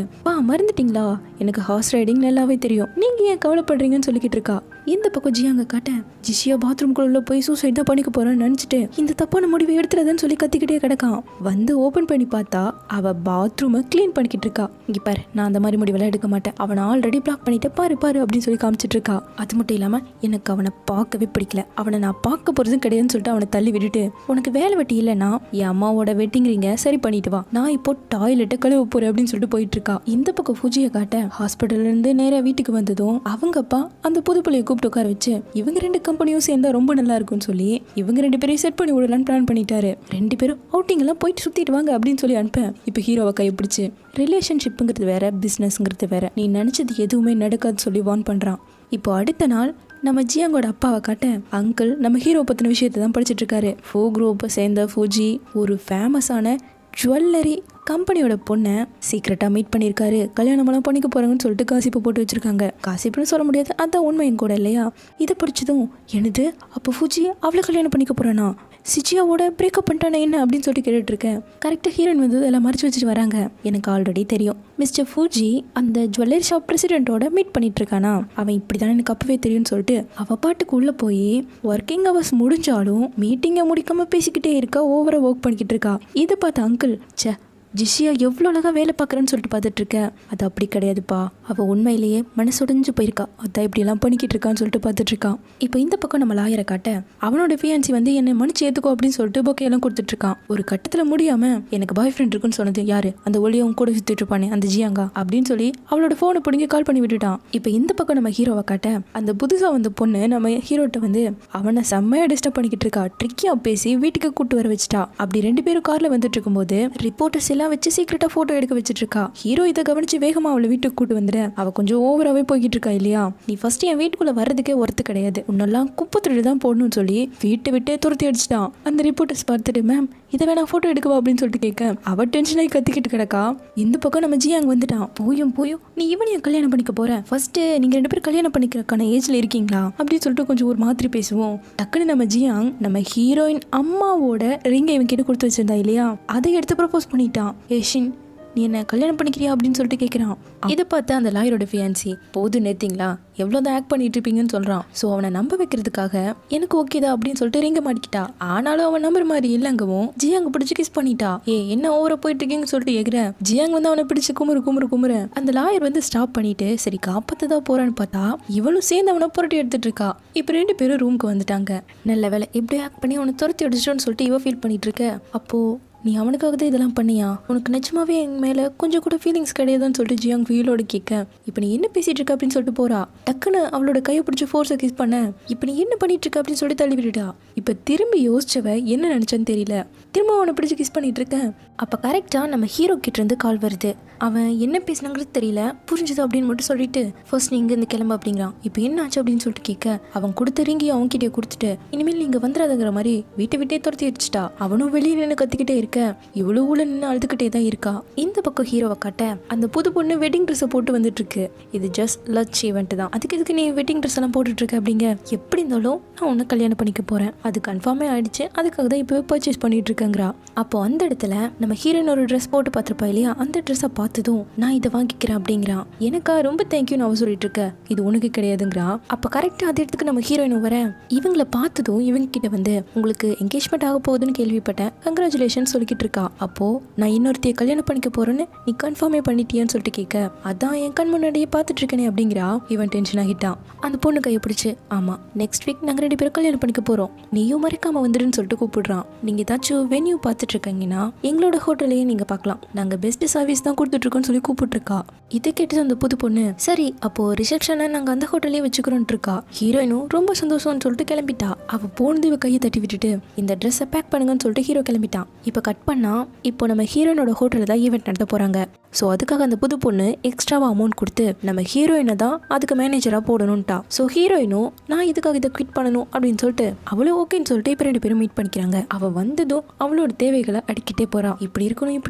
மறந்துட்டிங்களா? எனக்கு ஹார்ஸ் ரைடிங் நல்லாவே தெரியும், நீங்கள் ஏன் கவலைப்படுறீங்கன்னு சொல்லிக்கிட்டு இருக்கா. இந்த பக்கம் ஜியாங்க காட்ட ஜிஷியா பாத்ரூம்குள்ள போய் சூசைட் தான் பண்ணிக்க போறான்னு நினச்சிட்டு இந்த தப்பான முடிவை எடுத்துறதுன்னு சொல்லி கத்திக்கிட்டே கிடக்கான். வந்து ஓப்பன் பண்ணி பார்த்தா அவ பாத்ரூமை கிளீன் பண்ணிக்கிட்டு இருக்கா. இங்கே பாரு, நான் அந்த மாதிரி முடிவெல்லாம் எடுக்க மாட்டேன், அவனை ஆல்ரெடி பிளாக் பண்ணிட்டு பாரு அப்படின்னு சொல்லி காமிச்சிட்டு இருக்கா. அது மட்டும் இல்லாமல் எனக்கு அவனை பார்க்கவே பிடிக்கல, அவனை நான் பார்க்க போகிறதும் கிடையாதுன்னு சொல்லிட்டு அவனை தள்ளி விட்டுட்டு உனக்கு வேலை வெட்டி இல்லைன்னா என் அம்மாவோட வெட்டிங்கிறீங்க சரி பண்ணிட்டு வா, நான் இப்போ டாய்லெட்டை கழுவ போறேன் அப்படின்னு சொல்லிட்டு போயிட்டு இருக்கா. இந்த பக்கம் ஃபுஜியை காட்ட ஹாஸ்பிட்டல்ல இருந்து நேராக வீட்டுக்கு வந்ததும் அவங்க அப்பா அந்த புது பிள்ளையை கூப்பிட்டு உட்கார வச்சு இவங்க 2 கம்பெனியும் சேர்ந்தா ரொம்ப நல்லா இருக்கும்னு சொல்லி இவங்க 2 பேரையும் செட் பண்ணி விடலான்னு பிளான் பண்ணிட்டாரு. 2 பேரும் அவுட்டிங் எல்லாம் போயிட்டு சுத்திட்டு வாங்க அப்படின்னு சொல்லி அனுப்ப இப்போ ஹீரோவை கைப்பிடிச்சு ரிலேஷன்ஷிப்புங்கிறது வேற, பிஸ்னஸ்ங்கிறது வேற, நீ நினைச்சது எதுவுமே நடக்காது சொல்லி வார்ன் பண்றான். இப்போ அடுத்த நாள் நம்ம ஜியாங்கோட அப்பாவை காட்ட அங்கிள் நம்ம ஹீரோ பற்றின விஷயத்தை தான் படிச்சுட்டு இருக்காரு. ஃபோ குரூப்பை சேர்ந்த ஃபுஜி ஒரு ஃபேமஸான ஜுவல்லரி கம்பெனியோட பொண்ணை சீக்கிரட்டாக மீட் பண்ணியிருக்காரு. கல்யாணமெல்லாம் பண்ணிக்க போகிறாங்கன்னு சொல்லிட்டு காசிப்பை போட்டு வச்சுருக்காங்க. காசிப்புன்னு சொல்ல முடியாது, அதான் உண்மையும் கூட இல்லையா. இதை படித்ததும் எனது அப்போ ஃபுஜி அவளை கல்யாணம் பண்ணிக்க போகிறானா, சிச்சியாவோட பிரேக்கப் பண்ணிட்டானே என்ன அப்படின்னு சொல்லிட்டு கேட்டுட்ருக்கேன். கரெக்டாக ஹீரோயின் வந்து எல்லாம் மறைச்சு வச்சுட்டு வராங்க. எனக்கு ஆல்ரெடி தெரியும் மிஸ்டர் ஃபுஜி அந்த ஜுவல்லரி ஷாப் பிரசிடென்ட்டோட மீட் பண்ணிட்டு இருக்கானா, அவன் இப்படி தானே எனக்கு அப்பவே தெரியும்னு சொல்லிட்டு அவள் பாட்டுக்கு உள்ளே போய் ஒர்க்கிங் ஹவர்ஸ் முடிஞ்சாலும் மீட்டிங்கை முடிக்காமல் பேசிக்கிட்டே இருக்கா, ஓவராக ஒர்க் பண்ணிக்கிட்டு இருக்கா. இதை பார்த்த அங்கிள் சே ஜிஷியா எவ்வளோ அழகாக வேலை பார்க்குறேன்னு சொல்லிட்டு பார்த்துட்டு இருக்கேன். அது அப்படி கிடையாதுப்பா, அவள் உண்மையிலேயே மனசுடைஞ்சு போயிருக்கா, அதான் இப்படியெல்லாம் பண்ணிக்கிட்டு இருக்கான்னு சொல்லிட்டு பார்த்துட்டு இருக்கான். இப்போ இந்த பக்கம் நம்ம லாயரை காட்ட அவனோட ஃபியான்சி வந்து என்னை மன்னிச்சு ஏற்றுக்கோ அப்படின்னு சொல்லிட்டு பொக்கையெல்லாம் கொடுத்துட்டு இருக்கான். ஒரு கட்டத்தில் முடியாமல் எனக்கு பாய் ஃப்ரெண்ட் இருக்குன்னு சொன்னது யாரு, அந்த ஒளியவும் கூட சுற்றிட்டு இருப்பானே அந்த ஜியாங்கா அப்படின்னு சொல்லி அவளோட ஃபோனை பிடிங்கி கால் பண்ணி விட்டுட்டான். இப்போ இந்த பக்கம் நம்ம ஹீரோவை காட்ட அந்த புதுசாக வந்த பொண்ணு நம்ம ஹீரோட்ட வந்து அவனை செம்மையாக டிஸ்டர்ப் பண்ணிக்கிட்டு இருக்கா. ட்ரிக்கியாக பேசி வீட்டுக்கு கூட்டு வர வச்சுட்டா. அப்படி 2 பேரும் காரில் வந்துட்டு இருக்கும்போது ரிப்போர்ட்டர்ஸ் எல்லாம் வச்சு சீக்கிரட்டா போட்டோ எடுக்க வச்சிட்டு இருக்கா. ஹீரோ இதை கவனிச்சு வேகமா அவளை வீட்டுக்கு கூட்டு வந்துட. அவ கொஞ்சம் ஓவராகவே போய்கிட்டு இருக்கா இல்லையா. நீ ஃபர்ஸ்ட் என் வீட்டுக்குள்ள வர்றதுக்கே ஒருத்து கிடையாது, உன்னெல்லாம் குப்பை திருடி தான் போடணும்னு சொல்லி வீட்டை விட்டே துரத்தி அடிச்சிட்டான். அந்த ரிப்போர்ட்டர்ஸ் பார்த்துட்டு மேம் இதை வேணா போட்டோ எடுக்கவா அப்படின்னு சொல்லிட்டு கேட்க அவ டென்ஷனாகி கத்திக்கிட்டு கிடக்கா. இந்த பக்கம் நம்ம ஜியாங் வந்துட்டான். போயும் நீ இவனையும் கல்யாணம் பண்ணிக்க போற, ஃபர்ஸ்ட் நீங்க 2 பேரும் கல்யாணம் பண்ணிக்கிறக்கான ஏஜ்ல இருக்கீங்களா அப்படின்னு சொல்லிட்டு கொஞ்சம் ஒரு மாதிரி பேசுவோம். டக்குன்னு நம்ம ஜியாங் நம்ம ஹீரோயின் அம்மாவோட ரிங்கை இவன் கிட்ட கொடுத்து வச்சிருந்தா இல்லையா, அதை எடுத்து ப்ரப்போஸ் பண்ணிட்டான். ஏஷின் நீ என்ன கல்யாணம் பண்ணிக்கிறியா அப்படின்னு சொல்லிட்டு கேட்குறான். இதை பார்த்து அந்த லாயரோட ஃபியான்சி போது நேர்த்திங்களா எவ்வளோதான் ஆக்ட் பண்ணிட்டு இருப்பீங்கன்னு சொல்கிறான். ஸோ அவனை நம்ப வைக்கிறதுக்காக எனக்கு ஓகேதா அப்படின்னு சொல்லிட்டு ரிங்க மாட்டிக்கிட்டா. ஆனாலும் அவன் நம்புற மாதிரி இல்லைங்கவும் ஜியாங்க பிடிச்சி கிஸ் பண்ணிட்டா. என்ன ஓவரா போயிட்டு இருக்கீங்கன்னு சொல்லிட்டு எகிற ஜியாங் வந்து அவனை பிடிச்சி குமுறு. அந்த லாயர் வந்து ஸ்டாப் பண்ணிட்டு சரி காப்பாத்ததான் போறான்னு பார்த்தா இவளும் சேர்ந்து அவனை புரட்டி எடுத்துட்டு இருக்கா. இப்போ 2 பேரும் ரூமுக்கு வந்துட்டாங்க. நல்ல வேலை எப்படி ஆக்ட் பண்ணி அவனை துரத்தி அடிச்சிட்டோன்னு சொல்லிட்டு இவ ஃபீல் பண்ணிட்டு இருக்க. அப்போ நீ அவனுக்காக தான் இதெல்லாம் பண்ணியா, உனக்கு நிஜமாவே என் மேலே கொஞ்சம் கூட ஃபீலிங்ஸ் கிடையாதுன்னு சொல்லிட்டு ஜியாங் ஃபீலோட கேட்க இப்போ நீ என்ன பேசிட்டு இருக்க அப்படின்னு சொல்லிட்டு போறா. டக்குன்னு அவளோட கையை பிடிச்சி ஃபோர்ஸை கிஸ் பண்ண இப்போ நீ என்ன பண்ணிட்டு இருக்க அப்படின்னு சொல்லிட்டு தள்ளி விட்டுட்டா. இப்போ திரும்பி யோசிச்சவ என்ன நினைச்சான்னு தெரியல, திரும்ப அவனை பிடிச்சி கிஸ் பண்ணிட்டு இருக்க. அப்போ கரெக்டாக நம்ம ஹீரோ கிட்ட இருந்து கால் வருது. அவன் என்ன பேசினாங்கிறது தெரியல, புரிஞ்சுது அப்படின்னு மட்டும் சொல்லிட்டு ஃபர்ஸ்ட் நீ இங்கேருந்து கிளம்பு அப்படிங்கிறான். இப்போ என்ன ஆச்சு அப்படின்னு சொல்லிட்டு கேட்க அவன் கொடுத்த ரிங்கி அவன்கிட்டே கொடுத்துட்டு இனிமேல் நீங்க வந்துடாதுங்கிற மாதிரி வீட்டை விட்டே துரத்தி அடிச்சிட்டா. அவனும் வெளியே நின்று கத்திக்கிட்டே இருக்க, இவ்வளவு ஊழ நின்று அழுதுகிட்டே தான் இருக்கா. இந்த பக்கம் ஹீரோவை காட்ட அந்த புது பொண்ணு வெட்டிங் ட்ரெஸ்ஸை போட்டு வந்துட்டு இருக்கு. இது ஜஸ்ட் லட்ச் ஈவெண்ட் தான், அதுக்கு எதுக்கு நீ வெட்டிங் ட்ரெஸ் எல்லாம் போட்டுட்டு இருக்க அப்படிங்க. எப்படி இருந்தாலும் நான் உன்னை கல்யாணம் பண்ணிக்க போறேன், அது கன்ஃபார்மே ஆயிடுச்சு, அதுக்காக தான் இப்பவே பர்ச்சேஸ் பண்ணிட்டு இருக்கேங்கிறா. அப்போ அந்த இடத்துல நம்ம ஹீரோயின் ஒரு ட்ரெஸ் போட்டு பார்த்துருப்பா இல்லையா, அந்த ட்ரெஸ்ஸை பார்த்ததும் நான் இதை வாங்கிக்கிறேன் அப்படிங்கிறான். எனக்கா ரொம்ப தேங்க்யூன்னு அவ சொல்லிட்டு இருக்க, இது உனக்கு கிடையாதுங்கிறா. அப்போ கரெக்டாக அதே இடத்துக்கு நம்ம ஹீரோயின் வர இவங்களை பார்த்ததும் இவங்க கிட்ட வந்து உங்களுக்கு என்கேஜ்மெண்ட் ஆக போகுதுன்னு கேள்விப்பட்டேன், கங்க்ராச்சுலேஷன் சொல்லிக்கிட்டு இருக்கா. அப்போ நான் இன்னொருத்தைய கல்யாணம் பண்ணிக்க போறேன்னு நீ கன்ஃபார்மே பண்ணிட்டியான்னு சொல்லிட்டு கேட்க அதான் என் கண் முன்னாடியே பார்த்துட்டு இருக்கேனே அப்படிங்கிறா. இவன் டென்ஷன் ஆகிட்டான். அந்த பொண்ணு கையை பிடிச்சு ஆமா நெக்ஸ்ட் வீக் நாங்கள் 2 பேரும் கல்யாணம் பண்ணிக்க போறோம், நீயும் மறக்காம வந்துடுன்னு சொல்லிட்டு கூப்பிடுறான். நீங்க ஏதாச்சும் வென்யூ பார்த்துட்டு இருக்கீங்கன்னா எங்களோட ஹோட்டலையே நீங்க பார்க்கலாம், நாங்க பெஸ்ட் சர்வீஸ் தான் கொடுத்துட்டு இருக்கோம்னு சொல்லி கூப்பிட்டுருக்கா. இதை கேட்டு அந்த புது பொண்ணு சரி அப்போ ரிசப்ஷனை நாங்க அந்த ஹோட்டலே வச்சுக்கிறோம் இருக்கா. ஹீரோயினும் ரொம்ப சந்தோஷம்னு சொல்லிட்டு கிளம்பிட்டா. அவ போனது இவ கையை தட்டி விட்டுட்டு இந்த ட்ரெஸ்ஸை பேக் பண்ணுங்கன்னு சொல்லிட்டு ஹீரோ கிளம்பிட்டான். இப்போ கட் பண்ணா இப்போ நம்ம ஹீரோயினோட ஹோட்டலில் தான் ஈவெண்ட் நடத்த போறாங்க. ஸோ அதுக்காக அந்த புது பொண்ணு எக்ஸ்ட்ராவா அமௌண்ட் கொடுத்து நம்ம ஹீரோயினை தான் அதுக்கு மேனேஜரா போடணும்ட்டா. ஸோ ஹீரோயினும் நான் இதுக்காக இதை குவிட் பண்ணணும் அப்படின்னு சொல்லிட்டு அவளும் ஓகேன்னு சொல்லிட்டு இப்போ 2 பேரும் மீட் பண்ணிக்கிறாங்க. அவ வந்ததும் அவளோட தேவைகளை அடிக்கிட்டே போறான். இப்படி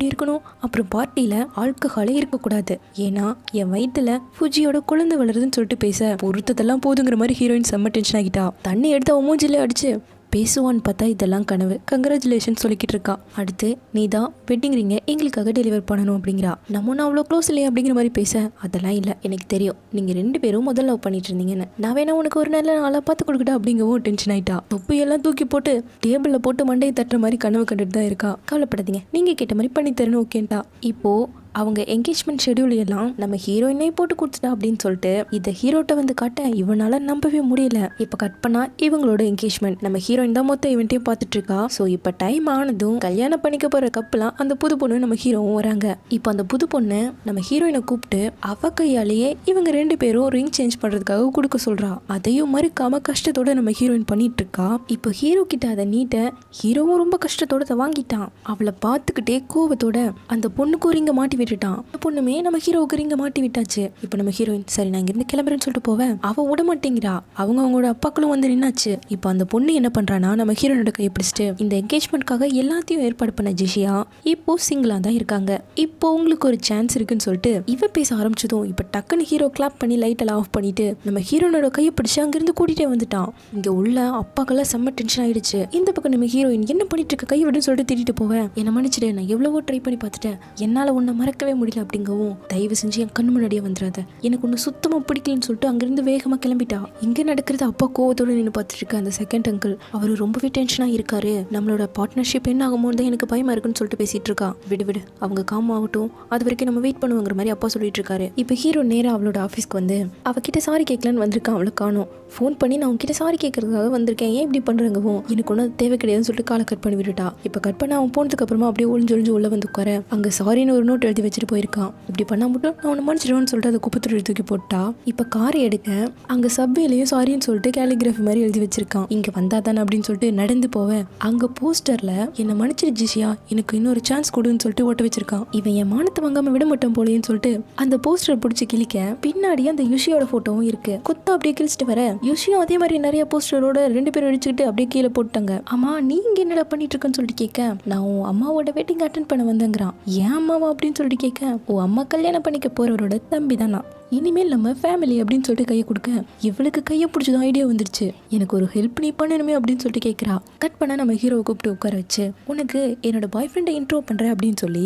இருக்கணும், அப்புறம் பார்ட்டியில ஆல்கஹாலே இருக்கக்கூடாது, ஏன்னா என் வயிற்றுல ஃபுஜியோட குழந்தை வளருதுன்னு சொல்லிட்டு பேச பொருத்தத்தெல்லாம் போதுங்கிற மாதிரி ஹீரோயின் செம்ம டென்ஷன் ஆகிட்டா. தண்ணி எடுத்து அவன் மூஞ்சிலே அடிச்சு பேசுவான்னு பார்த்தா இதெல்லாம் கனவு, கங்க்ராச்சுலேஷன் சொல்லிக்கிட்டு இருக்கா. அடுத்து நீ தான் வெட்டிங் ரிங்கை எங்களுக்காக டெலிவர் பண்ணணும் அப்படிங்கிறா. நம்ம ஒன்றும் அவ்வளோ க்ளோஸ் இல்லையா அப்படிங்கிற மாதிரி பேச அதெல்லாம் இல்லை, எனக்கு தெரியும் நீங்கள் 2 பேரும் முதல்ல லவ் பண்ணிட்டு இருந்தீங்கன்னு, நான் வேணா உனக்கு ஒரு நல்ல நாளாக பார்த்து கொடுக்கட்டா அப்படிங்கவும் டென்ஷன் ஆயிட்டா. தொப்பையெல்லாம் தூக்கி போட்டு டேபிளில் போட்டு மண்டையை தட்டுற மாதிரி கனவு கண்டுட்டு தான் இருக்கா. கவலைப்படாதீங்க நீங்கள் கேட்ட மாதிரி பண்ணி தரணும் ஓகேன்ட்டா. இப்போ அவங்க என்கேஜ்மெண்ட் ஷெடியூல் எல்லாம் நம்ம ஹீரோயினே போட்டு கொடுத்துட்டா அப்படின்னு சொல்லிட்டு இதை ஹீரோட்ட வந்து காட்ட இவனால நம்பவே முடியல. இப்போ கட் பண்ணா இவங்களோட என்கேஜ்மெண்ட் நம்ம ஹீரோயின் தான் மொத்த இவன்ட்டையும் பார்த்துட்டு இருக்கா. ஸோ இப்போ டைம் ஆனதும் கல்யாணம் பண்ணிக்க போற கப்பலாம் அந்த புது பொண்ணு நம்ம ஹீரோவும் வராங்க. இப்போ அந்த புது பொண்ணு நம்ம ஹீரோயினை கூப்பிட்டு அவ கையாலேயே இவங்க 2 பேரும் ரிங் சேஞ்ச் பண்றதுக்காக கொடுக்க சொல்றா. அதையும் மறுக்காம கஷ்டத்தோட நம்ம ஹீரோயின் பண்ணிட்டு இருக்கா. இப்போ ஹீரோ கிட்ட அதை நீட்ட ஹீரோவும் ரொம்ப கஷ்டத்தோட அதை வாங்கிட்டான். அவளை பார்த்துக்கிட்டே கோவத்தோட அந்த பொண்ணுக்கு ரிங்க மாட்டி விட்டுட்டான். பொண்ணுமே நம்ம ஹீரோவுக்கு ரிங்க மாட்டி விட்டாச்சு. இப்போ நம்ம ஹீரோயின் சரி நான் இங்கிருந்து கிளம்புறேன்னு சொல்லிட்டு போவேன், அவ விட மாட்டேங்கிறா. அவங்களோட அப்பாக்களும் வந்து நின்னாச்சு. இப்போ அந்த பொண்ணு என்ன பண்றானா நம்ம ஹீரோனோட கையை பிடிச்சிட்டு இந்த என்கேஜ்மெண்ட்காக எல்லாத்தையும் ஏற்பாடு பண்ண ஜிஷியா இப்போ சிங்கிளா தான் இருக்காங்க, இப்போ உங்களுக்கு ஒரு சான்ஸ் இருக்குன்னு சொல்லிட்டு இவ பேச ஆரம்பிச்சதும் இப்போ டக்குன்னு ஹீரோ கிளாப் பண்ணி லைட் எல்லாம் ஆஃப் பண்ணிட்டு நம்ம ஹீரோனோட கையை பிடிச்சு அங்கிருந்து கூட்டிட்டே வந்துட்டான். இங்க உள்ள அப்பாக்கெல்லாம் செம்ம டென்ஷன் ஆயிடுச்சு. இந்த பக்கம் நம்ம ஹீரோயின் என்ன பண்ணிட்டு இருக்க கை விடுன்னு சொல்லிட்டு திட்டிட்டு போவேன். என்ன மன்னிச்சிடு, நான் எவ்வளவோ ட்ரை பண்ணி பார்த்துட்டேன், என்னால உன்னை மறக்கவே முடியல அப்படிங்கவும் தயவு செஞ்சு என் கண்ணு முன்னாடியே வந்துடாத, எனக்கு ஒன்று சுத்தமா பிடிக்கலன்னு சொல்லிட்டு அங்கிருந்து வேகமா கிளம்பிட்டா. இங்க நடக்கிறது அப்பா கோவத்தோட நின்று பார்த்துட்டு இருக்க அந்த செகண்ட் அங்கிள் அவரு ரொம்பவே டென்ஷனா இருக்காரு. நம்மளோட பார்ட்னர்ஷிப் என்ன ஆகுமோ தான் எனக்கு பயமா இருக்குன்னு சொல்லிட்டு பேசிட்டு இருக்கா. விடு அவங்க காம் ஆகட்டும், அது வரைக்கும் நம்ம வெயிட் பண்ணுவாங்கிற மாதிரி அப்பா சொல்லிட்டு இருக்காரு. இப்போ ஹீரோ நேரா அவளோட ஆஃபீஸ்க்கு வந்து அவகிட்ட சாரி கேட்கலான்னு வந்திருக்கான். அவளை காணோம். ஃபோன் பண்ணி நான் உங்ககிட்ட சாரி கேட்கறதுக்காக வந்திருக்கேன், ஏன் இப்படி பண்றாங்கவும் எனக்கு ஒன்றும் தேவை கிடையாதுன்னு சொல்லிட்டு காலை கட் பண்ணி விட்டுட்டா. இப்போ கட் பண்ண அவன் போனதுக்கு அப்புறமா அப்படியே ஒளிஞ்சு உள்ள வந்து உட்கார அங்க சாரின்னு ஒரு நோட் எழுதி எழுதி வச்சுட்டு போயிருக்கான். இப்படி பண்ணா மட்டும் நான் உன்னை மன்னிச்சிடுவேன்னு சொல்லிட்டு அதை குப்பத்தொட்டி தூக்கி போட்டா. இப்போ காரை எடுக்க அங்கே சப்வேலையும் சாரின்னு சொல்லிட்டு கேலிகிராஃபி மாதிரி எழுதி வச்சிருக்கான். இங்கே வந்தா தானே அப்படின்னு சொல்லிட்டு நடந்து போவேன். அங்கே போஸ்டரில் என்னை மன்னிச்சிரு ஜிஷியா, எனக்கு இன்னொரு சான்ஸ் கொடுன்னு சொல்லிட்டு ஓட்ட வச்சிருக்கான். இவன் என் மானத்தை வாங்காம விட மாட்டான் போலேன்னு சொல்லிட்டு அந்த போஸ்டர் பிடிச்சி கிழிக்க பின்னாடி அந்த யுஷியோட போட்டோவும் இருக்கு. குத்தா அப்படியே கிழிச்சிட்டு வர யுஷியும் அதே மாதிரி நிறைய போஸ்டரோட 2 பேரும் அடிச்சுக்கிட்டு அப்படியே கீழே போட்டாங்க. அம்மா நீங்க என்னடா பண்ணிட்டு இருக்கன்னு சொல்லிட்டு கேட்க, நான் உன் அம்மாவோட வெட்டிங் அட்டென்ட் பண்ண வந்தேங்கிறான். ஏன் அம்மாவா அப்படின்னு சொல்லிட்டு கேட்க, ஓ அம்மா கல்யாணம் பண்ணிக்க போறவரோட தம்பி தானா, இனிமேல் நம்ம ஃபேமிலி அப்படின்னு சொல்லிட்டு கையை கொடுக்க இவளுக்கு கையை பிடிச்சதும் ஐடியா வந்துருச்சு. எனக்கு ஒரு ஹெல்ப் நீ பண்ணணுமே அப்படின்னு சொல்லிட்டு கேட்குறா. கட் பண்ண நம்ம ஹீரோவை கூப்பிட்டு உட்கார வச்சு உனக்கு என்னோட பாய் ஃப்ரெண்டை இன்ட்ரோ பண்ணுறேன் அப்படின்னு சொல்லி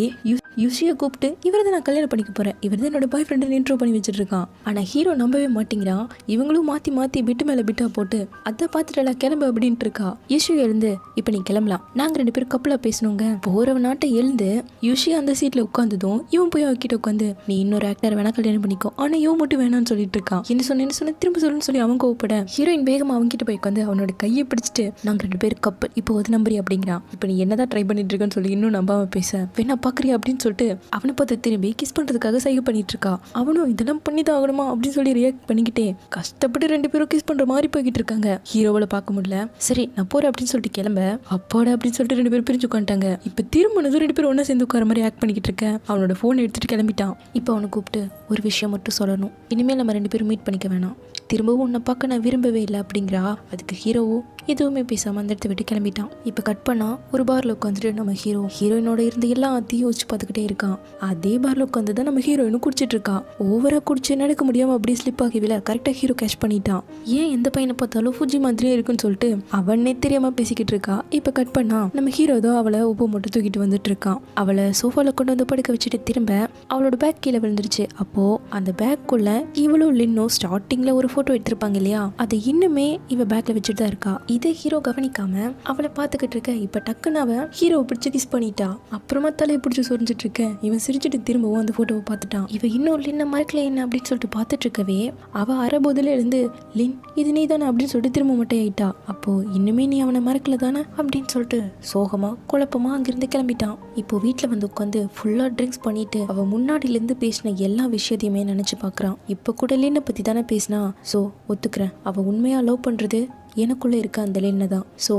யுஷியை கூப்பிட்டு இவர் தான் நான் கல்யாணம் பண்ணிக்க போகிறேன், இவர் தான் என்னோட பாய் ஃப்ரெண்டை இன்ட்ரோ பண்ணி வச்சுட்டு இருக்கான். ஆனால் ஹீரோ நம்பவே மாட்டேங்கிறான். இவங்களும் மாற்றி மாற்றி பிட்டு மேலே பிட்டா போட்டு அதை பார்த்துட்டா கிளம்பு அப்படின்ட்டு இருக்கா. யுஷி எழுந்து இப்போ நீ கிளம்பலாம், நாங்கள் 2 பேரும் கப்பலாக பேசணுங்க. போகிற நாட்டை எழுந்து யுஷி அந்த சீட்டில் உட்காந்துதும் இவன் போய் அவகிட்ட உட்காந்து நீ இன்னொரு ஆக்டர் வேணா கல்யாணம் பண்ணிக்கோ, ஆனால் இவன் மட்டும் வேணான்னு சொல்லிட்டு இருக்கான். என்ன சொன்ன திரும்ப சொல்லுன்னு சொல்லி அவன் கோவப்பட ஹீரோயின் வேகமாக அவன்கிட்ட போய் உட்காந்து அவனோட கையை பிடிச்சிட்டு நாங்கள் 2 பேரும் கப்பல் இப்போ ஒரு நம்பரி அப்படிங்கிறான். இப்போ நீ என்னதான் ட்ரை பண்ணிட்டு இருக்கன்னு சொல்லி இன்னும் நம்பாம பேச வேணா பாக்குறியா அப்படின்னு சொல்லிட்டு அவனை பார்த்து திரும்பி கிஸ் பண்றதுக்காக சைகை பண்ணிட்டு இருக்கா. அவனும் இதெல்லாம் பண்ணிதான் ஆகணுமா அப்படின்னு சொல்லி ரியாக்ட் பண்ணிக்கிட்டே கஷ்டப்பட்டு 2 பேரும் கிஸ் பண்ற மாதிரி போய்கிட்டு இருக்காங்க. ஹீரோவில் பார்க்க முடியல. சரி நான் போறேன் அப்படின்னு சொல்லிட்டு கிளம்ப அப்பாட அப்படின்னு சொல்லிட்டு 2 பேரும் பிரிஞ்சு உட்காந்துட்டாங்க. இப்போ திரும்பினதும் 2 பேரும் ஒன்னா சேர்ந்து உட்கார மாதிரி ஆக்ட் பண்ணிக்கிட்டு இருக்கேன். அவனோட போன் எடுத்துட்டு கிளம்பிட்டான். இப்போ அவனை கூப்பிட்டு ஒரு விஷயம் மட்டும் சொல்லணும், இனிமேல் நம்ம 2 பேரும் மீட் பண்ணிக்க வேணாம், திரும்பவும் உன்னை பார்க்க நான் விரும்பவே இல்லை அப்படிங்கிறா. அதுக்கு ஹீரோவும் எதுவுமே பேசாமல் அந்த இடத்த விட்டு கிளம்பிட்டான். இப்போ கட் பண்ணா ஒரு பார்ல உட்காந்துட்டு நம்ம ஹீரோயினோட இருந்து எல்லாத்தையும் யோசிச்சு பார்த்துக்கிட்டே இருக்கான். அதே பார்ல உட்காந்து தான் நம்ம ஹீரோயினும் குடிச்சிட்டு இருக்கா. ஓவரா குடிச்சு நடக்க முடியாம அப்படியே ஸ்லிப் ஆகிவில கரெக்டாக ஹீரோ கேஷ் பண்ணிட்டான். ஏன் எந்த பையனை பார்த்தாலும் ஃபுஜி மாதிரியே இருக்குன்னு சொல்லிட்டு அவனே தெரியாம பேசிக்கிட்டு இருக்கா. இப்போ கட் பண்ணா நம்ம ஹீரோ தான் அவளை உப்பு மட்டும் தூக்கிட்டு வந்துட்டு இருக்கான். அவளை சோஃபால கொண்டு வந்து படுக்க வச்சுட்டு திரும்ப அவளோட பேக் கீழே விழுந்துருச்சு. அப்போ அந்த பேக்குள்ள இவளும் லின்னோ ஸ்டார்டிங்ல ஒரு போட்டோ எடுத்திருப்பாங்க இல்லையா, அதை இன்னுமே இவ பேக்ல வச்சுட்டு தான் இருக்கா. இதை ஹீரோ கவனிக்காம அவளை பார்த்துக்கிட்டு இருக்க. இப்ப டக்குன்னு அவன் ஹீரோவை பிடிச்சி கிஸ் பண்ணிட்டா. அப்புறமா தலையை பிடிச்சி சொரிஞ்சிட்டு இருக்க. இவன் சிரிச்சுட்டு திரும்பவும் அந்த போட்டோவை பார்த்துட்டான். இவ இன்னும் லின்ன மறக்கல என்ன அப்படின்னு சொல்லிட்டு பார்த்துட்டு இருக்கவே அவ அரைபோதில இருந்து லின் இது நீ தானே அப்படின்னு சொல்லிட்டு திரும்ப மட்டும் ஆயிட்டா. அப்போ இன்னுமே நீ அவனை மறக்கல தானே அப்படின்னு சொல்லிட்டு சோகமா குழப்பமா அங்கிருந்து கிளம்பிட்டான். இப்போ வீட்டுல வந்து உட்காந்து ஃபுல்லா ட்ரிங்க்ஸ் பண்ணிட்டு அவ முன்னாடில இருந்து பேசின எல்லா விஷயத்தையுமே நினைச்சு பாக்குறான். இப்ப கூட லின்னை பத்தி தானே பேசினா, சோ ஒத்துக்கிறேன் அவ உண்மையா லவ் பண்றது எனக்குள்ள இருக்க அந்த லின்னை தான். ஸோ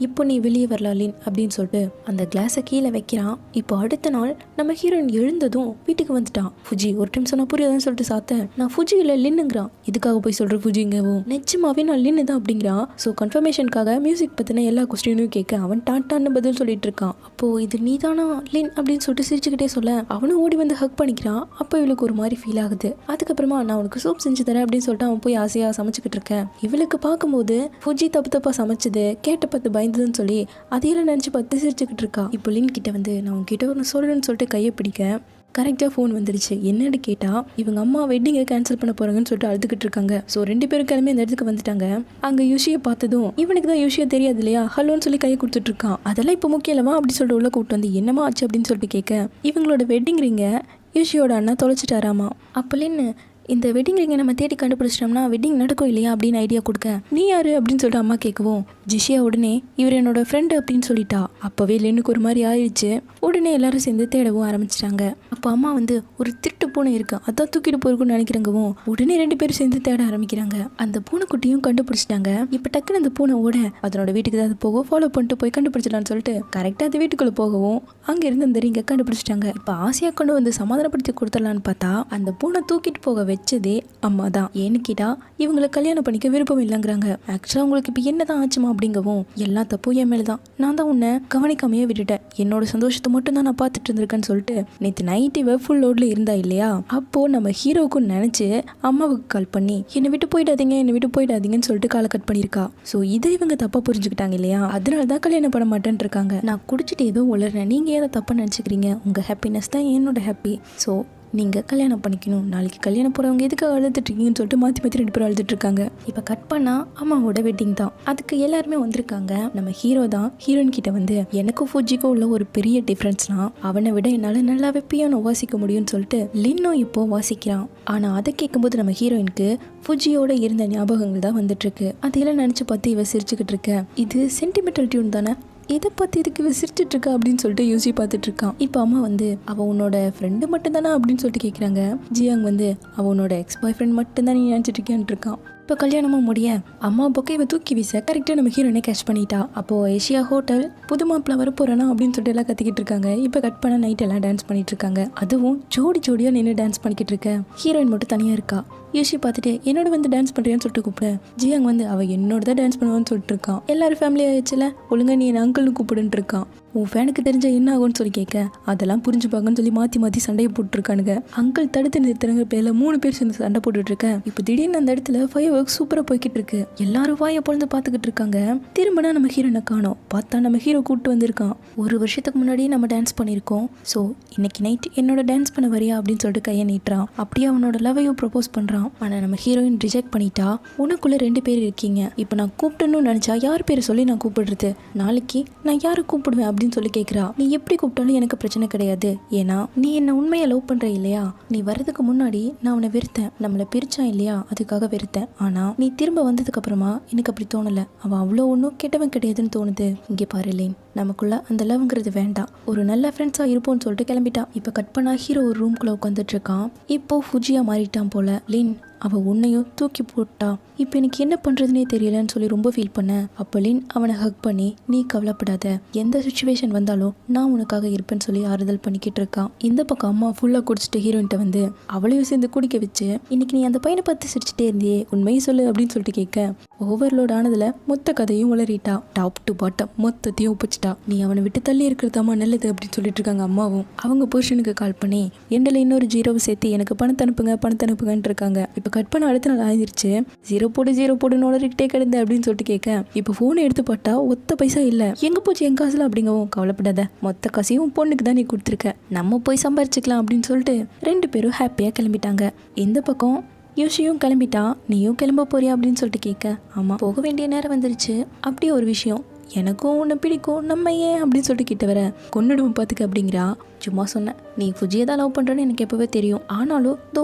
இப்போ நீ வெளியே வரலாம் லின் அப்படின்னு சொல்லிட்டு அந்த கிளாஸை கீழே வைக்கிறான். இப்போ அடுத்த நாள் நம்ம ஹீரோயின் எழுந்ததும் வீட்டுக்கு வந்துட்டான். ஃபுஜி ஒரு டைம் சொன்னா புரியாதுன்னு சொல்லிட்டு சாத்த நான் ஃபுஜி இல்லை லின்னுங்கிறான். இதுக்காக போய் சொல்ற ஃபுஜிங்கவும் நிச்சயமாவே நான் லின்னு தான் அப்படிங்கிறான். ஸோ கன்ஃபர்மேஷனுக்காக மியூசிக் பற்றின எல்லா கொஸ்டினும் கேட்க அவன் டாட்டான்னு பதில் சொல்லிட்டு இருக்கான். அப்போ இது நீ தானா லின் அப்படின்னு சொல்லிட்டு சிரிச்சுக்கிட்டே சொல்ல அவனும் ஓடி வந்து ஹக் பண்ணிக்கிறான். அப்போ இவளுக்கு ஒரு மாதிரி ஃபீல் ஆகுது. அதுக்கப்புறமா நான் உனக்கு சூப் செஞ்சு தரேன் அப்படின்னு சொல்லிட்டு அவன் போய் ஆசையாக சமைச்சுக்கிட்டு இருக்கேன். இவளுக்கு பார்க்கும்போது ஃபுஜி தப்பா சமைச்சது கேட்ட பார்த்து பயந்துன்னு சொல்லி அதையெல்லாம் நினச்சி பார்த்து சிரிச்சுக்கிட்டு இருக்கா. இப்போ லின் கிட்ட வந்து நான் உங்ககிட்ட ஒன்று சொல்றேன்னு சொல்லிட்டு கையை பிடிக்க கரெக்டாக ஃபோன் வந்துருச்சு. என்னன்னு கேட்டால் இவங்க அம்மா வெட்டிங்கை கேன்சல் பண்ண போகிறாங்கன்னு சொல்லிட்டு அழுதுகிட்டு இருக்காங்க. ஸோ 2 பேரும் கிளம்பி அந்த இடத்துக்கு வந்துட்டாங்க. அங்கே யுஷியை பார்த்ததும் இவனுக்கு தான் யுஷியை தெரியாது இல்லையா, ஹலோன்னு சொல்லி கையை கொடுத்துட்டு இருக்கான். அதெல்லாம் இப்போ முக்கியம் இல்லவா அப்படி சொல்லிட்டு உள்ள கூப்பிட்டு வந்து என்னமா ஆச்சு அப்படின்னு சொல்லிட்டு கேட்க இவங்களோட வெட்டிங் ரிங்கை யுஷியோட அண்ணா தொலைச்சிட்டாராமா. அப்போலேன்னு இந்த வெட்டிங் ரிங்கை நம்ம தேடி கண்டுபிடிச்சிட்டோம்னா வெட்டிங் நடக்கும் இல்லையா அப்படின்னு ஐடியா கொடுக்க நீ யாரு அப்படின்னு சொல்லிட்டு அம்மா கேட்கவும் ஜிஷியா உடனே இவர் என்னோட ஃப்ரெண்டு அப்படின்னு சொல்லிட்டா. அப்போவே லின்னுக்கு ஒரு மாதிரி ஆயிடுச்சு. உடனே எல்லாரும் சேர்ந்து தேடவும் ஆரம்பிச்சிட்டாங்க. அப்போ அம்மா வந்து ஒரு திருட்டு பூனை இருக்கு அதான் தூக்கிட்டு போயிருக்குன்னு நினைக்கிறங்கவும் உடனே 2 பேரும் சேர்ந்து தேட ஆரம்பிக்கிறாங்க. அந்த பூனைக்குட்டியும் கண்டுபிடிச்சிட்டாங்க. இப்போ டக்குன்னு அந்த பூனை ஓட அதனோட வீட்டுக்கு தான் போக ஃபாலோ பண்ணிட்டு போய் கண்டுபிடிச்சிடலான்னு சொல்லிட்டு கரெக்டாக அந்த வீட்டுக்குள்ளே போகவும் அங்கேருந்து அந்த ரிங்கை கண்டுபிடிச்சிட்டாங்க. இப்போ ஆசையாக கொண்டு வந்து சமாதானப்படுத்தி கொடுத்துடலான்னு பார்த்தா அந்த பூனை தூக்கிட்டு போக வச்சதே அம்மா தான். ஏன்னு கேட்டா இவங்களை கல்யாணம் பண்ணிக்க விருப்பம் இல்லைங்கிறாங்க. ஆக்சுவலா உங்களுக்கு இப்போ என்னதான் ஆச்சுமா அப்படிங்கவும் எல்லா தப்பும் என் மேலதான், நான் தான் உன்னை கவனிக்காமையே விட்டுட்டேன், என்னோட சந்தோஷத்தை மட்டும் தான் நான் பார்த்துட்டு இருந்திருக்கேன்னு சொல்லிட்டு நேற்று நைட்டு இவ ஃபுல் லோட்ல இருந்தா இல்லையா. அப்போ நம்ம ஹீரோவுக்கும் நினைச்சு அம்மாவுக்கு கால் பண்ணி என்னை விட்டு போயிடாதீங்கன்னு சொல்லிட்டு காலை கட் பண்ணியிருக்கா. ஸோ இதை இவங்க தப்பா புரிஞ்சுக்கிட்டாங்க இல்லையா, அதனால தான் கல்யாணம் பண்ண மாட்டேன்னு இருக்காங்க. நான் குடிச்சிட்டு ஏதோ உளறேன், நீங்க ஏதோ தப்பா நினைச்சுக்கிறீங்க, உங்க ஹாப்பினஸ் தான் என்னோட ஹாப்பி. ஸோ நீங்கள் கல்யாணம் பண்ணிக்கணும், நாளைக்கு கல்யாணம் போகிறவங்க எதுக்காக அழுதுட்டு இருக்கீங்கன்னு சொல்லிட்டு மாற்றி 2 பேரும் அழுதுட்டு இருக்காங்க. இப்போ கட் பண்ணால் அம்மாவோட வெட்டிங் தான். அதுக்கு எல்லாருமே வந்திருக்காங்க. நம்ம ஹீரோ தான் ஹீரோயின் கிட்ட வந்து எனக்கும் ஃபுஜிக்கும் உள்ள ஒரு பெரிய டிஃப்ரென்ஸ்னால் அவனை விட என்னால் நல்லாவே பியானோ வாசிக்க முடியும்னு சொல்லிட்டு லின்னோ இப்போ வாசிக்கிறான். ஆனால் அதை கேட்கும்போது நம்ம ஹீரோயினுக்கு ஃபுஜியோட இருந்த ஞாபகங்கள் தான் வந்துட்டு இருக்கு. அதையெல்லாம் நினச்சி பார்த்து இவ சிரிச்சுக்கிட்டு இருக்க. இது சென்டிமெண்டல் டியூன் தானே, இதை பற்றி இதுக்கு விசிரிச்சிட்டு இருக்கா அப்படின்னு சொல்லிட்டு யோசி பார்த்துட்டு இருக்கான். இப்போ அம்மா வந்து அவள் உன்னோட ஃப்ரெண்டு மட்டும் தானே அப்படின்னு சொல்லிட்டு கேட்குறாங்க. ஜியாங் வந்து அவள் உன்னோட எக்ஸ் பாய் ஃப்ரெண்ட் மட்டும் தான் நீ நினச்சிட்டு இருக்கான்னு இருக்கான். இப்போ கல்யாணமாக முடிய அம்மா பக்கம் இவ தூக்கி வீச கரெக்டாக நம்ம ஹீரோனை கேட்ச் பண்ணிட்டா. அப்போது ஏஷியா ஹோட்டல் புது மாப்பிள்ள வரப்போறேனா அப்படின்னு சொல்லிட்டு எல்லாம் கத்திக்கிட்டு இருக்காங்க. இப்போ கட் பண்ண நைட் எல்லாம் டான்ஸ் பண்ணிட்டு இருக்காங்க. அதுவும் ஜோடியாக நின்று டான்ஸ் பண்ணிக்கிட்டு இருக்க. ஹீரோயின் மட்டும் தனியாக இருக்கா. யோசி பார்த்துட்டு என்னோட வந்து டான்ஸ் பண்ணுறியான்னு சொல்லிட்டு கூப்பிட ஜியாங் வந்து அவள் என்னோட தான் டான்ஸ் பண்ணுவான்னு சொல்லிட்டு இருக்கான். எல்லாரும் ஃபேமிலி ஆயிடுச்சுல, ஒழுங்கா நீ என் அங்கிள்னு கூப்பிடுன்னு இருக்கான். உன் ஃபேனுக்கு தெரிஞ்ச என்ன ஆகும்னு சொல்லி கேட்க அதெல்லாம் புரிஞ்சுப்பாங்கன்னு சொல்லி மாற்றி சண்டையை போட்டுருக்கானுங்க. அங்கிள் தடுத்து நிறுத்துறங்க பேரில் 3 பேர் சேர்ந்து சண்டை போட்டுட்டு இருக்க. இப்போ திடீர்னு அந்த இடத்துல ஃபயர் ஒர்க் சூப்பராக போய்கிட்டு இருக்கு. எல்லாரும் வாயை பொழுது பார்த்துக்கிட்டு இருக்காங்க. திரும்பினா நம்ம ஹீரோனை காணோம். பார்த்தா நம்ம ஹீரோ கூப்பிட்டு வந்திருக்கான். 1 வருஷத்துக்கு முன்னாடி நம்ம டான்ஸ் பண்ணியிருக்கோம். ஸோ இன்னைக்கு நைட் என்னோட டான்ஸ் பண்ண வரியா அப்படின்னு சொல்லிட்டு கையை நீட்டுறான். அப்படியே அவனோட லவ்வையும் ப்ரப்போஸ் பண்ணுறான். ஆனால் நம்ம ஹீரோயின் ரிஜெக்ட் பண்ணிட்டா. உனக்குள்ள 2 பேர் இருக்கீங்க. இப்போ நான் கூப்பிட்டணும்னு நினச்சா யார் பேரை சொல்லி நான் கூப்பிடுறது? நாளைக்கு நான் யாரை கூப்பிடுவேன் அப்படின்னு சொல்லி கேட்குறா. நீ எப்படி கூப்பிட்டாலும் எனக்கு பிரச்சனை கிடையாது. ஏன்னா நீ என்ன உண்மையை லவ் பண்ற இல்லையா? நீ வர்றதுக்கு முன்னாடி நான் உன்னை வெறுத்தேன். நம்மளை பிரிச்சான் இல்லையா, அதுக்காக வெறுத்தேன். ஆனா நீ திரும்ப வந்ததுக்கு அப்புறமா எனக்கு அப்படி தோணல. அவன் அவ்வளோ ஒன்றும் கெட்டவன் கிடையாதுன்னு தோணுது. இங்கே பாரு லேன், நமக்குள்ள அந்த லவ்ங்கிறது வேண்டாம். ஒரு நல்ல ஃப்ரெண்ட்ஸா இருப்போம்னு சொல்லிட்டு கிளம்பிட்டான். இப்போ கட் பண்ணா ஹீரோ ஒரு ரூம்குள்ள உட்காந்துட்டு இருக்கான். இப்போ ஃபுஜியா மாறிட்டான் போல. லின் அவள் உன்னையும் தூக்கி போட்டா. இப்போ எனக்கு என்ன பண்ணுறதுனே தெரியலன்னு சொல்லி ரொம்ப ஃபீல் பண்ணேன். அப்போ லின் அவனை ஹக் பண்ணி நீ கவலைப்படாத, எந்த சுச்சுவேஷன் வந்தாலும் நான் உனக்காக இருப்பேன்னு சொல்லி ஆறுதல் பண்ணிக்கிட்டு இருக்கான். இந்த பக்கம் அம்மா ஃபுல்லாக குடிச்சிட்டு ஹீரோயின்ட்ட வந்து அவளையும் சேர்ந்து குடிக்க வச்சு இன்னைக்கு நீ அந்த பையனை பார்த்து சிரிச்சிட்டே இருந்தியே, உண்மையை சொல்லு அப்படின்னு சொல்லிட்டு கேட்க ஓவர்லோட் ஆனதில் மொத்த கதையும் உளறிட்டா. டாப் டு பாட்டம் மொத்தத்தையும் ஒப்பிச்சிட்டா. நீ அவனை விட்டு தள்ளி இருக்கிறதாமா நல்லது அப்படின்னு சொல்லிட்டு இருக்காங்க அம்மாவும். அவங்க புருஷனுக்கு கால் பண்ணி எண்டில் இன்னொரு 0 சேர்த்து எனக்கு பணத்தை அனுப்புங்கன்னு இருக்காங்க. இப்போ கட் பண்ண அடுத்த நாள் ஆயிடுச்சு. 0 போடுன்னு உளறிக்கிட்டே கிடந்து அப்படின்னு சொல்லிட்டு கேட்க இப்போ ஃபோனை எடுத்து பார்த்தா ஒத்த பைசா இல்லை. எங்கே போச்சு என் காசுல அப்படிங்கவும் கவலைப்படாத, மொத்த காசையும் பொண்ணுக்கு தான் நீ கொடுத்துருக்க, நம்ம போய் சம்பாரிச்சுக்கலாம் அப்படின்னு சொல்லிட்டு 2 பேரும் ஹாப்பியாக கிளம்பிட்டாங்க. இந்த பக்கம் யோசியும் கிளம்பிட்டா. நீயும் கிளம்ப போறியா அப்படின்னு சொல்லிட்டு கேட்க ஆமாம் போக வேண்டிய நேரம் வந்துருச்சு. அப்படியே ஒரு விஷயம், எனக்கும் உன்னை பிடிக்கும், நம்ம ஏன் அப்படின்னு சொல்லிட்டு கிட்ட வர கொன்னுடுவோம் பார்த்துக்க அப்படிங்கிறா. சும்மா சொன்னேன், நீ ஃபுஜியை தான் லவ் பண்ணுறேன்னு எனக்கு எப்போவே தெரியும். ஆனாலும்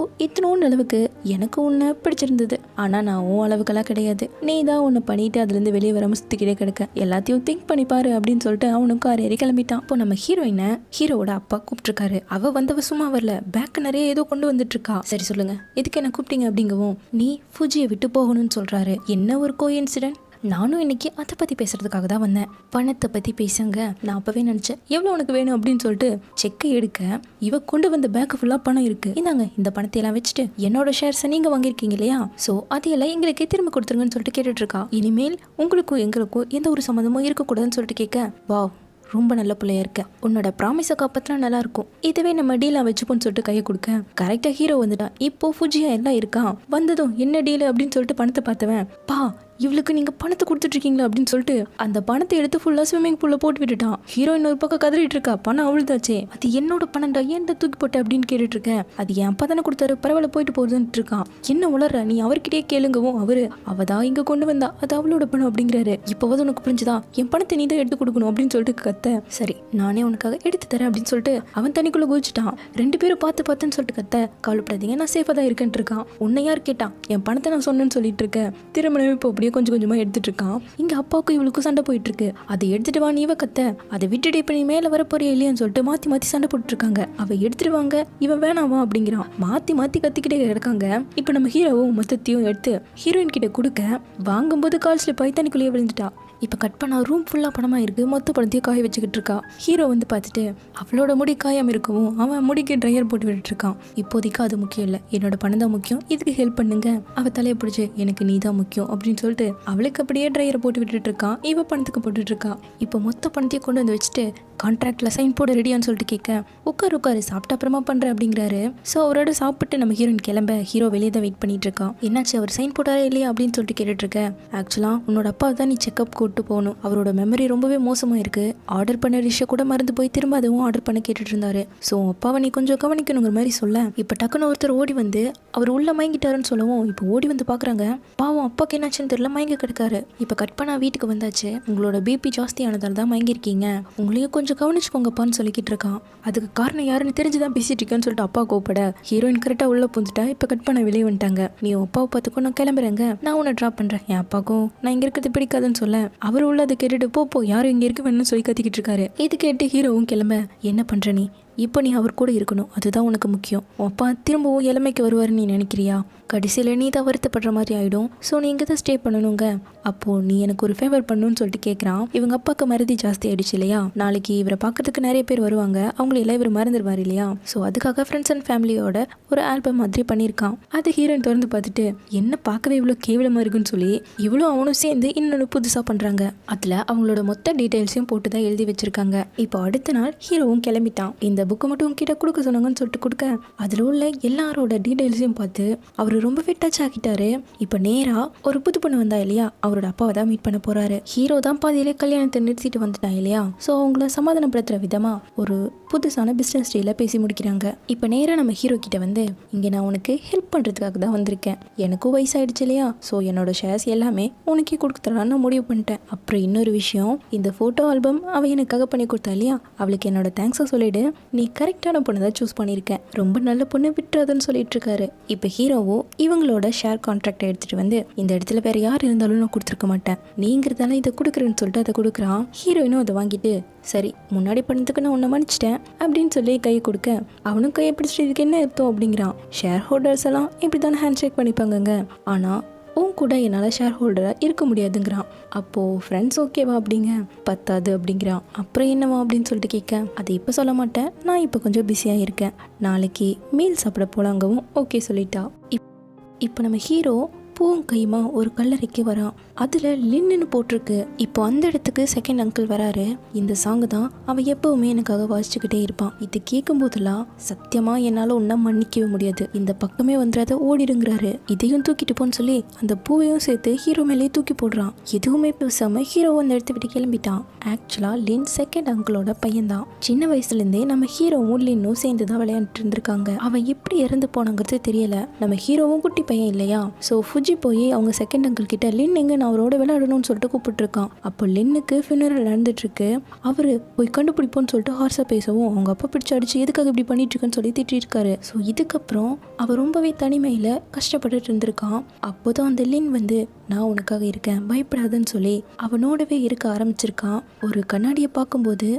இத்தனோன்னு அளவுக்கு எனக்கு உன்னை பிடிச்சிருந்தது. ஆனால் நான் உன் அளவுக்கெல்லாம் கிடையாது. நீ தான் உன்னை பண்ணிட்டு அதுலேருந்து வெளியே வராமல் சுற்றிக்கிட்டே கிடக்க. எல்லாத்தையும் திங்க் பண்ணிப்பாரு அப்படின்னு சொல்லிட்டு அவனும் கார் ஏறி கிளம்பிட்டான். இப்போ நம்ம ஹீரோயினை ஹீரோவோட அப்பா கூப்பிட்டுருக்காரு. அவள் வந்தவ சும்மா வரல, பேக்கு நிறைய ஏதோ கொண்டு வந்துட்டு இருக்கா. சரி சொல்லுங்க, எதுக்கு என்ன கூப்பிட்டீங்க அப்படிங்கவும் நீ ஃபுஜியை விட்டு போகணும்னு சொல்கிறாரு. என்ன ஒரு கோஇன்சிடென்ட். நானும் இன்னைக்கு அதை பற்றி பேசுறதுக்காக தான் வந்தேன். பணத்தை பற்றி பேசுங்க. நான் அப்போவே நினச்சேன் எவ்வளோ உனக்கு வேணும் அப்படின்னு சொல்லிட்டு செக்கை எடுக்க இவ கொண்டு வந்த பேக்கு ஃபுல்லாக பணம் இருக்கு. இந்தாங்க, இந்த பணத்தை எல்லாம் வச்சுட்டு என்னோட ஷேர்ஸை நீங்கள் வாங்கியிருக்கீங்க இல்லையா, ஸோ அதையெல்லாம் எங்களுக்கே திரும்ப கொடுத்துருங்கன்னு சொல்லிட்டு கேட்டுட்டு இருக்கா. இனிமேல் உங்களுக்கும் எங்களுக்கும் எந்த ஒரு சம்மந்தமும் இருக்கக்கூடாதுன்னு சொல்லிட்டு கேட்க வா ரொம்ப நல்ல பிள்ளையா இருக்க, உன்னோட ப்ராமிஸை காப்பாற்றினா நல்லா இருக்கும், இதுவே நம்ம டீலாக வச்சுப்போன்னு சொல்லிட்டு கையை கொடுக்க கரெக்டாக ஹீரோ வந்துட்டான். இப்போ ஃபுஜியா எல்லாம் இருக்கான். வந்ததும் என்ன டீல் அப்படின்னு சொல்லிட்டு பணத்தை பார்த்தவன் பா இவளுக்கு நீங்கள் பணத்தை கொடுத்துட்ருக்கீங்களா அப்படின்னு சொல்லிட்டு அந்த பணத்தை எடுத்து ஃபுல்லாக ஸ்விம்மிங் பூலில் போட்டு விட்டுட்டான். ஹீரோயின் ஒரு பக்கம் கதறிட்டு இருக்கா. பணம் அவளுதாச்சே, அது என்னோட பணம்டா, ஏன் தூக்கி போட்ட அப்படின்னு கேட்டுட்டு இருக்கேன். அது என் அப்பா தானே கொடுத்தாரு, பரவாயில்ல போயிட்டு போகுதுன்ட்டு இருக்கான். என்ன உளர்ற நீ, அவர்கிட்டயே கேளுங்கவும் அவள் தான் இங்கே கொண்டு வந்தா, அது அவளோட பணம் அப்படிங்கிறாரு. இப்போவாது உனக்கு புரிஞ்சுதா, என் பணத்தை நீ தான் எடுத்து கொடுக்கணும் அப்படின்னு சொல்லிட்டு கத்த. சரி நானே உனக்காக எடுத்து தரேன் அப்படின்னு சொல்லிட்டு அவன் தண்ணிக்குள்ளே குதிச்சுட்டான். 2 பேரும் பார்த்துன்னு சொல்லிட்டு கத்த கவலைப்படாதீங்க நான் சேஃபாக தான் இருக்கேன்ட்டு இருக்கான். உன்னை யார் கேட்டான், என் பணத்தை நான் சொன்னேன்னு சொல்லிட்டு இருக்கேன். திருமணம் இப்போ கொஞ்சம் கொஞ்சமா எடுத்துட்டு இருக்கான். இங்க அப்பாவுக்கும் இவளுக்கும் சண்டை போயிட்டு இருக்கு. அதை எடுத்துட்டு வா நீவ கத்த, அதை விட்டுட்டு இப்ப நீ மேல வர போறியா இல்லையான்னு சொல்லிட்டு மாத்தி சண்டை போட்டு இருக்காங்க. அவ எடுத்துருவாங்க, இவன் வேணாவா அப்படிங்கிறான். மாத்தி கத்திக்கிட்டே கிடக்காங்க. இப்ப நம்ம ஹீரோவும் மொத்தத்தையும் எடுத்து ஹீரோயின் கிட்ட கொடுக்க வாங்கும்போது கால் ஸ்லிப் ஆகி தண்ணிக்குள்ளேயே விழுந்துட்டா. இப்போ கட் பண்ணா ரூம் ஃபுல்லாக பணமாக இருக்குது. மொத்த பணத்தையும் காய வச்சுக்கிட்டு இருக்கா. ஹீரோ வந்து பார்த்துட்டு அவளோட முடி காயம் இருக்கவும் அவன் முடிக்கு ட்ரையர் போட்டு விட்டுட்டு இருக்கான். இப்போதைக்கு அது முக்கியம் இல்லை, என்னோட பணம் தான் முக்கியம், இதுக்கு ஹெல்ப் பண்ணுங்க. அவள் தலையை பிடிச்சி எனக்கு நீ தான் முக்கியம் அப்படின்னு சொல்லிட்டு அவளுக்கு அப்படியே ட்ரையரை போட்டு விட்டுட்டு இருக்கான். இவ பணத்துக்கு போட்டுட்டு இருக்கா. இப்போ மொத்த பணத்தையும் கொண்டு வந்து வச்சுட்டு கான்ட்ராக்டில் சைன் போட ரெடியான்னு சொல்லிட்டு கேட்க உட்காரு சாப்பிட்ட அப்புறமா பண்ணுறேன் அப்படிங்கிறாரு. ஸோ அவரோட சாப்பிட்டு நம்ம ஹீரோயின் கிளம்ப ஹீரோ வெளியே தான் வெயிட் பண்ணிட்டு இருக்கான். என்னாச்சு அவர் சைன் போட்டாரா இல்லையா அப்படின்னு சொல்லிட்டு கேட்டுட்டு இருக்க. ஆக்சுவலாக உன்னோட அப்பா தான் நீ செக்அப் கூட்டு போகணும், அவரோட மெமரி ரொம்பவே மோசமாக இருக்கு, ஆர்டர் பண்ண டிஷ்ஷை கூட மறந்து போய் திரும்ப அதுவும் ஆர்டர் பண்ண கேட்டுட்டு இருந்தாரு. ஸோ அப்பாவை நீ கொஞ்சம் கவனிக்கணுங்கிற மாதிரி சொல்ல இப்போ டக்குன்னு ஒருத்தர் ஓடி வந்து அவர் உள்ள மயங்கிட்டாருன்னு சொல்லவும் இப்போ ஓடி வந்து பார்க்குறாங்க. பாவம் அப்பாவுக்கு என்னாச்சுன்னு தெரியல, மயங்கி கிடக்காரு. இப்போ கட் பண்ணா வீட்டுக்கு வந்தாச்சு. உங்களோட பிபி ஜாஸ்தியானதால தான் மயங்கிருக்கீங்க, உங்களையும் கொஞ்சம் கொஞ்சம் கவனிச்சுக்கோங்கப்பான்னு சொல்லிக்கிட்டு இருக்கான். அதுக்கு காரணம் யாருன்னு தெரிஞ்சுதான் பேசிட்டு இருக்கேன்னு சொல்லிட்டு அப்பா கூப்பிட ஹீரோயின் கரெக்டாக உள்ள புந்துட்டா. இப்போ கட் பண்ண வெளியே வந்துட்டாங்க. நீ அப்பாவை பார்த்துக்கோ, நான் கிளம்புறேங்க, நான் உன்னை ட்ராப் பண்ணுறேன். என் அப்பாவுக்கும் நான் இங்கே இருக்கிறது பிடிக்காதுன்னு சொல்ல அவர் உள்ள அதை கேட்டுட்டு போ யாரும் இங்கே இருக்க வேணும்னு சொல்லி கத்திக்கிட்டு இருக்காரு. இது கேட்டு ஹீரோவும் கிளம்ப என்ன பண்ணுற நீ இப்போ நீ அவர் கூட இருக்கணும், அதுதான் உனக்கு முக்கியம். உன் அப்பா திரும்பவும் இளமைக்கு வருவாருன்னு நீ நினைக்கிறியா? கடைசியில் நீ தான் வருத்தப்படுற மாதிரி ஆகிடும். ஸோ நீ இங்கே தான் ஸ்டே பண்ணணுங்க. அப்போது நீ எனக்கு ஒரு ஃபேவர் பண்ணணும்னு சொல்லிட்டு கேட்குறான். இவங்க அப்பாவுக்கு மறதி ஜாஸ்தி ஆகிடுச்சு இல்லையா? நாளைக்கு இவரை பார்க்கறதுக்கு நிறைய பேர் வருவாங்க, அவங்களெல்லாம் இவர் மறந்துடுவார் இல்லையா? ஸோ அதுக்காக ஃப்ரெண்ட்ஸ் அண்ட் ஃபேமிலியோட ஒரு ஆல்பம் மாதிரி பண்ணியிருக்கான். அது ஹீரோயின் திறந்து பார்த்துட்டு என்ன பார்க்கவே இவ்வளோ கேவலமாக இருக்குன்னு சொல்லி இவ்வளோ அவனும் சேர்ந்து இன்னொன்று புதுசாக பண்ணுறாங்க. அதில் அவங்களோட மொத்த டீட்டெயில்ஸையும் போட்டு தான் எழுதி வச்சிருக்காங்க. இப்போ அடுத்த நாள் ஹீரோவும் கிளம்பிட்டான். இந்த புக்கு மட்டும் உங்ககிட்ட கொடுக்க சொன்னாங்கன்னு சொல்லிட்டு கொடுக்க அதில் உள்ள எல்லாரோட டீட்டெயில்ஸையும் பார்த்து அவர் ரொம்பவே டச் ஆகிட்டாரு. இப்போ நேரா ஒரு புது பொண்ணு வந்தா இல்லையா, அவரோட அப்பாவை தான் மீட் பண்ண போறாரு. ஹீரோ தான் பாதியிலே கல்யாணத்தை நிறுத்திட்டு வந்துட்டான் இல்லையா? ஸோ அவங்கள சமாதானப்படுத்துற விதமா ஒரு புதுசான பிஸ்னஸ் டீல பேசி முடிக்கிறாங்க. இப்போ நேராக நம்ம ஹீரோ கிட்ட வந்து இங்கே நான் உனக்கு ஹெல்ப் பண்ணுறதுக்காக தான் வந்திருக்கேன், எனக்கும் வயசாயிடுச்சு இல்லையா? ஸோ என்னோட ஷேர்ஸ் எல்லாமே உனக்கே கொடுக்குறேன்னு நான் முடிவு பண்ணிட்டேன். அப்புறம் இன்னொரு விஷயம், இந்த ஃபோட்டோ ஆல்பம் அவள் எனக்காக பண்ணி கொடுத்தா இல்லையா, அவளுக்கு என்னோட தேங்க்ஸை சொல்லிடு. நீ கரெக்டான பொண்ணு தான் சூஸ் பண்ணியிருக்கேன், ரொம்ப நல்ல பொண்ணு, விட்டுறதுன்னு சொல்லிட்டு இருக்காரு. இப்போ ஹீரோவோ இவங்களோட ஷேர் கான்ட்ராக்டை எடுத்துட்டு வந்து இந்த இடத்துல வேற யார் இருந்தாலும் நான் கொடுத்துருக்க மாட்டேன், நீங்கிறதால இதை கொடுக்குறேன்னு சொல்லிட்டு அதை கொடுக்குறான். ஹீரோயினும் அதை வாங்கிட்டு சரி முன்னாடி பண்ணதுக்கு நான் உன்னை மன்னிச்சிட்டேன் அப்படின்னு சொல்லி கையை கொடுக்க அவனும் கையை பிடிச்சிட்டு இதுக்கு என்ன அர்த்தம் அப்படிங்கிறான். ஷேர் ஹோல்டர்ஸ் எல்லாம் இப்படி தானே ஹேண்ட் ஷேக் பண்ணிப்பாங்கங்க, ஆனால் உன் கூட என்னால் ஷேர் ஹோல்டராக இருக்க முடியாதுங்கிறான். அப்போது ஃப்ரெண்ட்ஸ் ஓகேவா அப்படிங்க, பத்தாது அப்படிங்கிறான். அப்புறம் என்னவா அப்படின்னு சொல்லிட்டு கேட்க அதை இப்போ சொல்ல மாட்டேன், நான் இப்போ கொஞ்சம் பிஸியாக இருக்கேன், நாளைக்கு மீல் சாப்பிட போலாங்கவும் ஓகே சொல்லிட்டா. இப்போ நம்ம ஹீரோ பூவும் கையுமா ஒரு கல்லறைக்கு வரான். அதில் லின்னு போட்டிருக்கு. இப்போ அந்த இடத்துக்கு செகண்ட் அங்கிள் வராரு. இந்த சாங்கு தான் அவன் எப்பவுமே எனக்காக வாசிச்சுக்கிட்டே இருப்பான். இது கேட்கும் போதெல்லாம் சத்தியமா என்னால் ஒன்றா மன்னிக்கவே முடியாது, இந்த பக்கமே வந்துடாத ஓடிடுங்கிறாரு. இதையும் தூக்கிட்டு போன்னு சொல்லி அந்த பூவையும் சேர்த்து ஹீரோ மேலேயே தூக்கி போடுறான். எதுவுமே பேசாம ஹீரோ அந்த இடத்த விட்டு கிளம்பிட்டான். ஆக்சுவலாக லின் செகண்ட் அங்கிளோட பையன் தான். சின்ன வயசுலேருந்தே நம்ம ஹீரோவும் லின்னும் சேர்ந்து தான் விளையாண்டுட்டு இருந்திருக்காங்க. அவன் எப்படி இறந்து போனாங்கிறது தெரியல. நம்ம ஹீரோவும் குட்டி பையன் இல்லையா? ஸோ ஃபுஜி போய் அவங்க செகண்ட் அங்கிள் கிட்ட லின் எங்க நான் அவரோட விளையாடணும்னு சொல்லிட்டு கூப்பிட்டுருக்கான். அப்போ லின்னுக்கு ஃபினரல் நடந்துட்டு இருக்கு. அவரு போய் கண்டுபிடிப்போன்னு சொல்லிட்டு ஹார்ஸா பேசவும் அவங்க அப்பா பிடிச்சி அடிச்சு எதுக்காக இப்படி பண்ணிட்டு இருக்குன்னு சொல்லி திட்டிருக்காரு. ஸோ இதுக்கப்புறம் அவர் ரொம்பவே தனிமையில கஷ்டப்பட்டுட்டு இருந்திருக்கான். அப்போதான் அந்த லின் வந்து நான் உனக்காக இருக்கேன், பயப்படாதுன்னு சொல்லி அவனோடவே இருக்க ஆரம்பிச்சிருக்கான். ஒரு கண்ணாடியை பார்க்கும்போது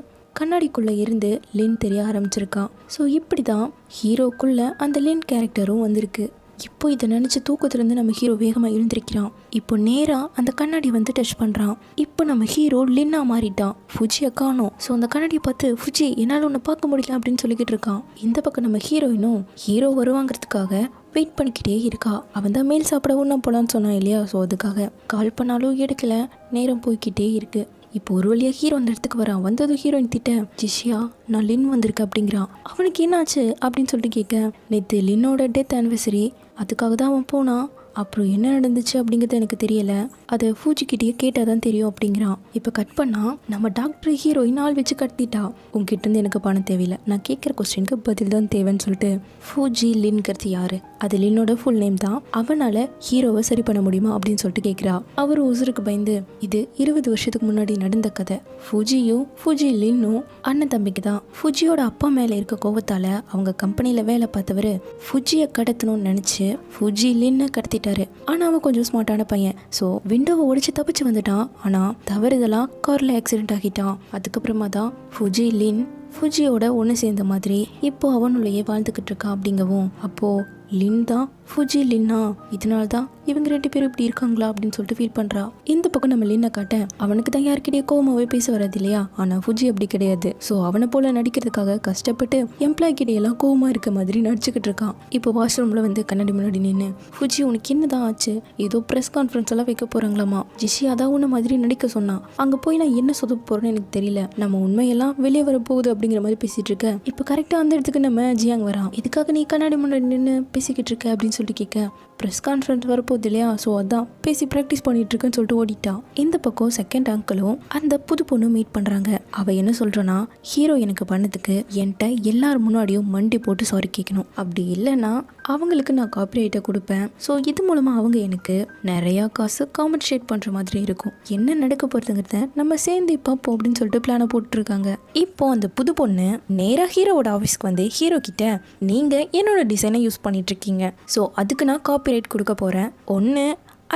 கண்ணாடிக்குள்ளே இருந்து லின் தெரிய ஆரம்பிச்சிருக்கான். ஸோ இப்படி தான் ஹீரோக்குள்ள அந்த லின் கேரக்டரும் வந்திருக்கு. இப்போ இதை நினச்சி தூக்கத்துலேருந்து நம்ம ஹீரோ வேகமாக எழுந்திருக்கிறான். இப்போ நேராக அந்த கண்ணாடி வந்து டச் பண்ணுறான். இப்போ நம்ம ஹீரோ லின்னா மாறிட்டான். ஃபுஜியை காணோம். ஸோ அந்த கண்ணாடியை பார்த்து ஃபுஜி என்னால் ஒன்று பார்க்க முடியல அப்படின்னு சொல்லிக்கிட்டு இருக்கான். இந்த பக்கம் நம்ம ஹீரோயினும் ஹீரோ வருவாங்கிறதுக்காக வெயிட் பண்ணிக்கிட்டே இருக்கா. அவன் தான் மேல் சாப்பிட ஒன்றா போகலான்னு சொன்னான் இல்லையா? ஸோ அதுக்காக கால் பண்ணாலும் எடுக்கல, நேரம் போய்கிட்டே இருக்கு. இப்போ ஒரு வழியாக ஹீரோ அந்த இடத்துக்கு வரான். வந்ததும் ஹீரோயின் திட்ட ஜிஷியா நான் லின் வந்திருக்கேன் அப்படிங்கிறான். அவனுக்கு என்னாச்சு அப்படின்னு சொல்லிட்டு கேட்க நேற்று லின்னோட டெத் ஆனிவர்சரி, அதுக்காக தான் அவன் போனான். அப்புறம் என்ன நடந்துச்சு அப்படிங்கிறது எனக்கு தெரியல, அதை ஃபூஜிக்கிட்டேயே கேட்டால் தான் தெரியும் அப்படிங்கிறான். இப்போ கட் பண்ணால் நம்ம டாக்டர் ஹீரோயின் ஆள் வச்சு கட்டிட்டா. உங்ககிட்டேருந்து எனக்கு பணம் தேவையில்லை, நான் கேட்குற கொஸ்டினுக்கு பதில் தான் தேவைன்னு சொல்லிட்டு ஃபூஜி லின்கிறது யாரு, அது லின்னோட ஃபுல் நேம் தான், அவனால் ஹீரோவை சரி பண்ண முடியுமா அப்படின்னு சொல்லிட்டு கேட்குறா. அவர் உசுருக்கு பயந்து இது 20 வருஷத்துக்கு முன்னாடி நடந்த கதை, ஃபூஜியும் ஃபூஜி லின்னும் அண்ணன் தம்பிக்கு தான். ஃபூஜியோட அப்பா மேலே இருக்க கோவத்தால் அவங்க கம்பெனியில் வேலை பார்த்தவர் ஃபூஜியை கடத்தணும்னு நினச்சி ஃபூஜி லின்னு கடத்திட்டு. ஆனா அவன் கொஞ்சம் ஸ்மார்ட்டான பையன். ஸோ விண்டோவை உடைச்சு தப்பிச்சு வந்துட்டான். ஆனா தவறுதெல்லாம் கார்ல ஆக்சிடென்ட் ஆகிட்டான். அதுக்கப்புறமா தான் ஃபுஜி லின் ஃபுஜியோட ஒன்று சேர்ந்த மாதிரி இப்போ அவனுள்ளேயே வாழ்ந்துக்கிட்டு இருக்கான் அப்படிங்கவும் அப்போ லின் தான் ஃபுஜி லின்னா, இதனால தான் இவங்க 2 பேரும் இப்படி இருக்காங்களா அப்படின்னு சொல்லிட்டு ஃபீல் பண்ணுறா. இந்த பக்கம் நம்ம லின்னை காட்ட அவனுக்கு தான் யாருக்கிட்டே கோவமாகவே பேச வராது இல்லையா? ஆனால் ஃபுஜி அப்படி கிடையாது. ஸோ அவனை போல நடிக்கிறதுக்காக கஷ்டப்பட்டு எம்ப்ளாய் கிட்டையெல்லாம் கோவமாக இருக்க மாதிரி நடிச்சுக்கிட்டு இருக்கான். இப்போ வாஷ்ரூமில் வந்து கண்ணாடி முன்னாடி நின்று ஃபுஜி உனக்கு என்ன தான் ஆச்சு, ஏதோ ப்ரெஸ் கான்ஃபரன்ஸ் எல்லாம் வைக்க போகிறாங்களாமா, ஜிஷி அதான் உன்ன மாதிரி நடிக்க சொன்னான், அங்கே போய் நான் என்ன சொதப்ப போகிறேன்னு எனக்கு தெரியல, நம்ம உண்மையெல்லாம் வெளியே வர போகுது அப்படின்னு அப்படிங்கிற மாதிரி பேசிட்டு இருக்க. இப்போ கரெக்டாக அந்த இடத்துக்கு நம்ம ஜியாங் வரான். இதுக்காக நீ கண்ணாடி முன்னாடி நின்று பேசிக்கிட்டு இருக்க அப்படின்னு சொல்லிட்டு கேட்க, ப்ரெஸ் கான்ஃபரன்ஸ் வரப்போகுது இல்லையா, ஸோ அதான் பேசி ப்ராக்டிஸ் பண்ணிட்டு இருக்குன்னு சொல்லிட்டு ஓடிட்டான். இந்த பக்கம் செகண்ட் அங்கிளும் அந்த புது பொண்ணு மீட் பண்ணுறாங்க. அவள் என்ன சொல்கிறனா, ஹீரோ எனக்கு பண்ணதுக்கு என்கிட்ட எல்லார் முன்னாடியும் மண்டி போட்டு சாரி கேட்கணும், அப்படி இல்லைன்னா அவங்களுக்கு நான் காப்பிரைட்டை கொடுப்பேன். ஸோ இது மூலமாக அவங்க எனக்கு நிறையா காசு காம்பன்சேட் பண்ணுற மாதிரி இருக்கும். என்ன நடக்க போகிறதுங்கிறத நம்ம சேர்ந்து பார்ப்போம் அப்படின்னு சொல்லிட்டு பிளானை போட்டுருக்காங்க. இப்போ அந்த புது பொண்ணு நேராக ஹீரோவோட ஆஃபீஸ்க்கு வந்து ஹீரோ கிட்ட, நீங்கள் என்னோட டிசைனை யூஸ் பண்ணிட்டு இருக்கீங்க, ஸோ அதுக்கு நான் காப்பிரைட் கொடுக்க போகிறேன்.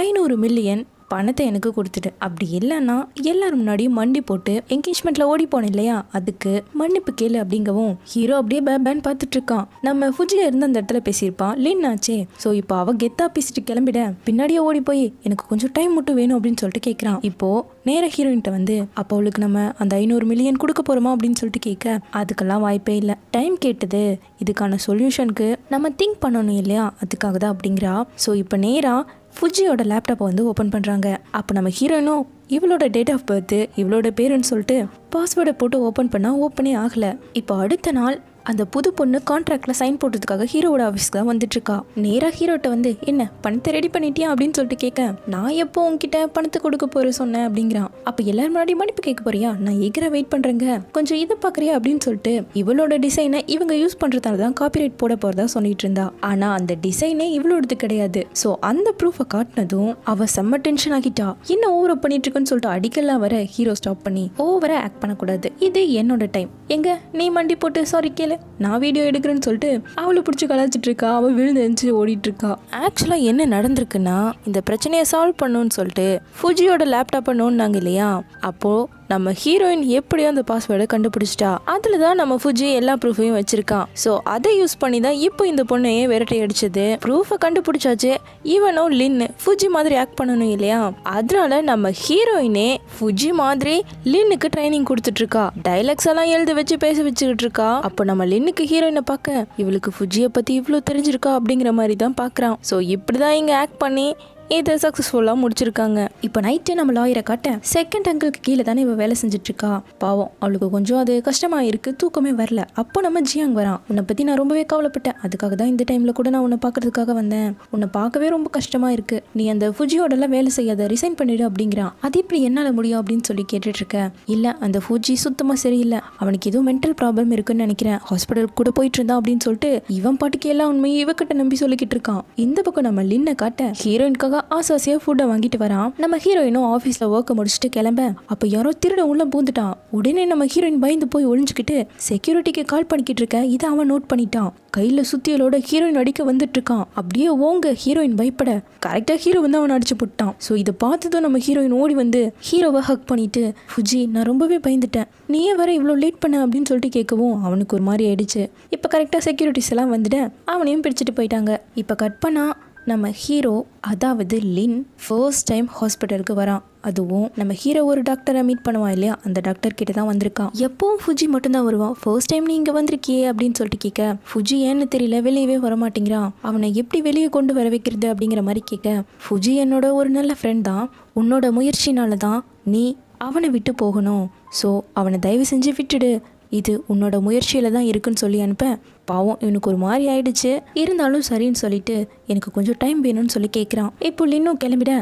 500 மில்லியன் பணத்தை எனக்கு கொடுத்துட்டு, அப்படி இல்லைன்னா எல்லாரும் முன்னாடியும் மண்டி போட்டு என்கேஜ்மெண்ட்ல ஓடி போனேன் இல்லையா, அதுக்கு மன்னிப்பு கேளு அப்படிங்கவும் ஹீரோ அப்படியே பேன் பார்த்துட்டு இருக்கான். நம்ம ஃபுஜியா இருந்து அந்த இடத்துல பேசியிருப்பான் லின் ஆச்சே. ஸோ இப்போ அவ கெத்தா பேசிட்டு கிளம்பிட, பின்னாடியே ஓடி போய் எனக்கு கொஞ்சம் டைம் மட்டும் வேணும் அப்படின்னு சொல்லிட்டு கேட்குறான். இப்போ நேர ஹீரோயின்ட்ட வந்து, அப்போ அவளுக்கு நம்ம அந்த 500 மில்லியன் கொடுக்க போறோமா அப்படின்னு சொல்லிட்டு கேட்க, அதுக்கெல்லாம் வாய்ப்பே இல்லை, டைம் கேட்டது இதுக்கான சொல்யூஷனுக்கு நம்ம திங்க் பண்ணணும் இல்லையா, அதுக்காக தான் அப்படிங்கிறா. ஸோ இப்போ நேரா ஃபுஜியோட லேப்டாப்பை வந்து ஓப்பன் பண்ணுறாங்க. அப்போ நம்ம ஹீரோயினும் இவளோட டேட் ஆஃப் பர்த்து இவளோட பேருன்னு சொல்லிட்டு பாஸ்வேர்டை போட்டு ஓப்பன் பண்ணால் ஓப்பனே ஆகலை. இப்போ அடுத்த நாள் அந்த புது பொண்ணு கான்ட்ராக்டில் சைன் போடுறதுக்காக ஹீரோவோட ஆஃபீஸ்க்கு தான் வந்துட்டுருக்கா. நேராக ஹீரோட்ட வந்து, என்ன பணத்தை ரெடி பண்ணிட்டியா அப்படின்னு சொல்லிட்டு கேட்க, நான் எப்போ உங்ககிட்ட பணத்தை கொடுக்க போகிற சொன்னேன் அப்படிங்கிறான். அப்போ எல்லாரும் முன்னாடி மன்னிப்பு கேட்க போறியா, நான் எகிற வெயிட் பண்ணுறேங்க, கொஞ்சம் இதை பார்க்குறியா அப்படின்னு சொல்லிட்டு இவளோட டிசைனை இவங்க யூஸ் பண்ணுறதால தான் காப்பிரைட் போட போகிறதா சொல்லிட்டு இருந்தா. ஆனால் அந்த டிசைனே இவளோடது கிடையாது. ஸோ அந்த ப்ரூஃபை காட்டினதும் அவள் செம்ம டென்ஷன் ஆகிட்டா. என்ன ஓவரா பண்ணிட்டு இருக்குன்னு சொல்லிட்டு அடிக்கலாம் வர ஹீரோ ஸ்டாப் பண்ணி, ஓவரா ஆக்ட் பண்ணக்கூடாது, இது என்னோட டைம், எங்க நீ மண்டி போட்டு சாரி கேளு, நான் வீடியோ எடுக்கிறேன்னு சொல்லிட்டு அவளை பிடிச்சி கலாச்சிட்டு இருக்கா. அவள் விழுந்து எழுந்து ஓடிட்டு இருக்கா. ஆக்சுவலாக என்ன நடந்திருக்குன்னா, இந்த பிரச்சனையை சால்வ் பண்ணணும்னு சொல்லிட்டு ஃபுஜியோட லேப்டாப்பை நோண்டாங்க இல்லையா, அப்போது நம்ம ஹீரோயின் எப்படியோ அந்த பாஸ்வேர்டை கண்டுபிடிச்சிட்டா. அதில் தான் நம்ம ஃபுஜி எல்லா ப்ரூஃபையும் வச்சிருக்கான். ஸோ அதை யூஸ் பண்ணி தான் இப்போ இந்த பொண்ணையே விரட்டி அடிச்சது. ப்ரூஃபை கண்டுபிடிச்சாச்சு, ஈவனோ லின்னு ஃபுஜி மாதிரி ஆக்ட் பண்ணணும் இல்லையா, அதனால நம்ம ஹீரோயினே ஃபுஜி மாதிரி லின்னுக்கு ட்ரைனிங் கொடுத்துட்டு இருக்கா. டைலாக்ஸ் எல்லாம் எழுத வச்சு பேச வச்சுக்கிட்டு இருக்கா. அப்போ நம்ம லின்னுக்கு ஹீரோயினை பார்க்க, இவளுக்கு ஃபுஜியை பற்றி இவ்வளோ தெரிஞ்சிருக்கா அப்படிங்கிற மாதிரி தான் பார்க்குறான். ஸோ இப்படி தான் இங்கே ஆக்ட் பண்ணி இதை சக்ஸஸ்ஃபுல்லாக முடிச்சிருக்காங்க. இப்போ நைட்டு நம்ம லாயரை காட்ட, செகண்ட் அங்கிளுக்கு கீழே தானே இவள் வேலை செஞ்சுட்ருக்கா. பாவம், அவளுக்கு கொஞ்சம் அது கஷ்டமாக இருக்குது, தூக்கமே வரல. அப்போ நம்ம ஜியாங் வரான். உன்னை பற்றி நான் ரொம்பவே கவலைப்பட்டேன், அதுக்காக தான் இந்த டைமில் கூட நான் உன்னை பார்க்கறதுக்காக வந்தேன். உன்னை பார்க்கவே ரொம்ப கஷ்டமாக இருக்குது, நீ அந்த ஃபுஜியோடலாம் வேலை செய்யாத, ரிசைன் பண்ணிடு அப்படிங்கிறான். அது இப்படி என்னால் முடியும் அப்படின்னு சொல்லி கேட்டுட்ருக்க. இல்லை, அந்த ஃபுஜி சுத்தமாக சரியில்லை, அவனுக்கு ஏதோ மென்டல் ப்ராப்ளம் இருக்குன்னு நினைக்கிறேன், ஹாஸ்பிட்டலுக்கு கூட போயிட்டு இருந்தான் அப்படின்னு சொல்லிட்டு இவன் பாட்டுக்கு எல்லாம் உண்மையை இவக்கிட்ட நம்பி சொல்லிக்கிட்டு இருக்கான். இந்த பக்கம் நம்ம லின்னை காட்ட, ஹீரோயின்காக ஆசாசியா ஃபுட்டை வாங்கிட்டு வரான். நம்ம ஹீரோயினும் ஆஃபீஸ்ல ஒர்க்கை முடிச்சுட்டு கிளம்ப, அப்போ யாரோ திருட உள்ள பூந்துட்டான். உடனே நம்ம ஹீரோயின் பயந்து போய் ஒளிஞ்சுக்கிட்டு செக்யூரிட்டிக்கு கால் பண்ணிக்கிட்டு இருக்க. இதை அவன் நோட் பண்ணிட்டான். கையில சுத்தியலோட ஹீரோயின் அடிக்க வந்துட்டு இருக்கான். அப்படியே ஓங்க ஹீரோயின் பயப்பட கரெக்டா ஹீரோ வந்து அவனை அடிச்சு போட்டான். ஸோ இதை பார்த்ததும் நம்ம ஹீரோயின் ஓடி வந்து ஹீரோவை ஹக் பண்ணிட்டு, ஃபுஜி நான் ரொம்பவே பயந்துட்டேன், நீயே வர இவ்வளோ லேட் பண்ண அப்படின்னு சொல்லிட்டு கேட்கவும் அவனுக்கு ஒரு மாதிரி ஆயிடுச்சு. இப்போ கரெக்டாக செக்யூரிட்டிஸ் எல்லாம் வந்துட்டு அவனையும் பிடிச்சிட்டு போயிட்டாங்க. இப்போ கட் பண்ணா நம்ம ஹீரோ, அதாவது லின், ஃபர்ஸ்ட் டைம் ஹாஸ்பிட்டலுக்கு வரான். அதுவும் நம்ம ஹீரோ ஒரு டாக்டரை மீட் பண்ணுவான் இல்லையா, அந்த டாக்டர் கிட்ட தான் வந்திருக்கான். எப்பவும் ஃபுஜி மட்டும்தான் வருவான். ஃபர்ஸ்ட் டைம் நீ இங்கே வந்திருக்கியே அப்படின்னு சொல்லிட்டு கேட்க, ஃபுஜி ஏன்னு தெரியல வெளியவே வரமாட்டேங்கிறான், அவனை எப்படி வெளியே கொண்டு வர வைக்கிறது அப்படிங்கிற மாதிரி கேட்க, ஃபுஜி என்னோட ஒரு நல்ல ஃப்ரெண்ட் தான், உன்னோட முயற்சினால தான் நீ அவனை விட்டு போகணும், ஸோ அவனை தயவு செஞ்சு விட்டுடு, இது உன்னோட முயற்சியில தான் இருக்குன்னு சொல்லி அனுப்ப. பாவம் இவனுக்கு ஒரு மாதிரி ஆயிடுச்சு. இருந்தாலும் சரின்னு சொல்லிட்டு எனக்கு கொஞ்சம் டைம் வேணும்னு சொல்லி கேட்குறான். இப்போ லின்னும் கிளம்பிட,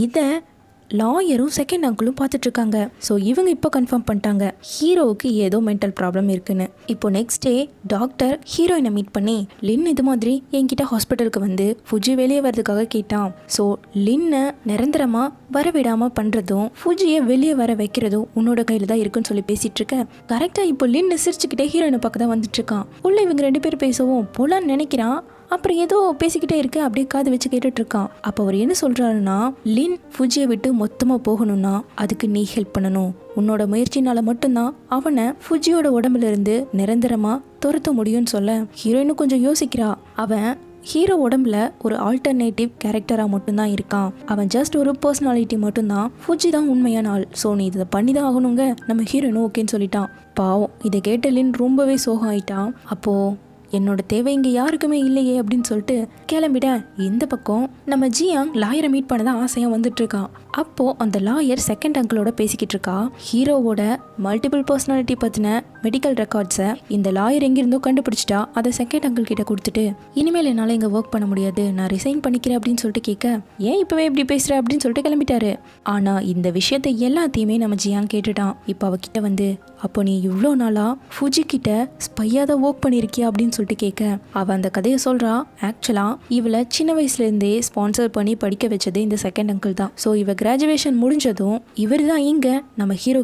இதை லாயரும் செகண்ட் அங்கிளும் பார்த்துட்டு இருக்காங்க. ஸோ இவங்க இப்போ கன்ஃபார்ம் பண்ணிட்டாங்க ஹீரோவுக்கு ஏதோ மென்டல் ப்ராப்ளம் இருக்குன்னு. இப்போ நெக்ஸ்ட் டே டாக்டர் ஹீரோயினை மீட் பண்ணி, லின் இது மாதிரி என்கிட்ட ஹாஸ்பிட்டலுக்கு வந்து ஃபுஜி வெளியே வர்றதுக்காக கேட்டான். ஸோ லின்னை நிரந்தரமாக வரவிடாமல் பண்ணுறதும் ஃபுஜியை வெளியே வர வைக்கிறதும் உன்னோட கையில் தான் இருக்குன்னு சொல்லி பேசிட்டு இருக்க. கரெக்டாக இப்போ லின் சிரிச்சுக்கிட்டே ஹீரோயினை பார்க்க தான் வந்துட்டு இருக்கான். உள்ள இவங்க 2 பேர் பேசவும் போலான்னு நினைக்கிறான். அப்புறம் ஏதோ பேசிக்கிட்டே இருக்கு, அப்படியே காது வச்சு கேட்டுட்டு இருக்கான். அப்போ அவர் என்ன சொல்றாருன்னா, லின் ஃபுஜியை விட்டு மொத்தமா போகணும்னா அதுக்கு நீ ஹெல்ப் பண்ணணும், உன்னோட முயற்சினால மட்டும்தான் அவனை ஃபுஜியோட உடம்புல இருந்து நிரந்தரமா துரத்த முடியும்னு சொல்ல ஹீரோயினும் கொஞ்சம் யோசிக்கிறா. அவன் ஹீரோ உடம்புல ஒரு ஆல்டர்னேட்டிவ் கேரக்டரா மட்டும்தான் இருக்கான், அவன் ஜஸ்ட் ஒரு பர்சனாலிட்டி மட்டும்தான், ஃபுஜி தான் உண்மையான ஆள், ஸோ நீ இதை பண்ணி தான் ஆகணுங்க. நம்ம ஹீரோயினும் ஓகேன்னு சொல்லிட்டான். பாவம் இதை கேட்ட லின் ரொம்பவே சோகம் ஆயிட்டான். அப்போ என்னோட தேவை இங்கே யாருக்குமே இல்லையே அப்படின்னு சொல்லிட்டு கிளம்பிட. இந்த பக்கம் நம்ம ஜியாங் லாயரை மீட் பண்ணதான் ஆசையாக வந்துட்டு இருக்கான். அப்போது அந்த லாயர் செகண்ட் அங்கிளோட பேசிக்கிட்டு இருக்கா. ஹீரோவோட மல்டிபிள் பர்சனாலிட்டி பற்றின மெடிக்கல் ரெக்கார்ட்ஸை இந்த லாயர் எங்கிருந்தோ கண்டுபிடிச்சிட்டா அதை செகண்ட் அங்கிள் கிட்ட கொடுத்துட்டு, இனிமேல் என்னால் இங்கே ஒர்க் பண்ண முடியாது, நான் ரிசைன் பண்ணிக்கிறேன் அப்படின்னு சொல்லிட்டு கேட்க, ஏன் இப்போவே இப்படி பேசுகிற அப்படின்னு சொல்லிட்டு கிளம்பிட்டாரு. ஆனால் இந்த விஷயத்தை எல்லாத்தையுமே நம்ம ஜியாங் கேட்டுட்டான். இப்போ அவகிட்ட வந்து, அப்போ நீ இவ்வளோ நாளாக ஃபுஜி கிட்ட ஸ்பையாக தான் ஒர்க் பண்ணியிருக்கியா அப்படின்னு சொல்லிட்டு கேட்க, அவள் அந்த கதையை சொல்கிறா. ஆக்சுவலாக இவளை சின்ன வயசுலேருந்தே ஸ்பான்சர் பண்ணி படிக்க வச்சது இந்த செகண்ட் அங்கிள் தான். ஸோ இவ கிராஜுவேஷன் முடிஞ்சதும் இவர் தான் இங்கே நம்ம ஹீரோ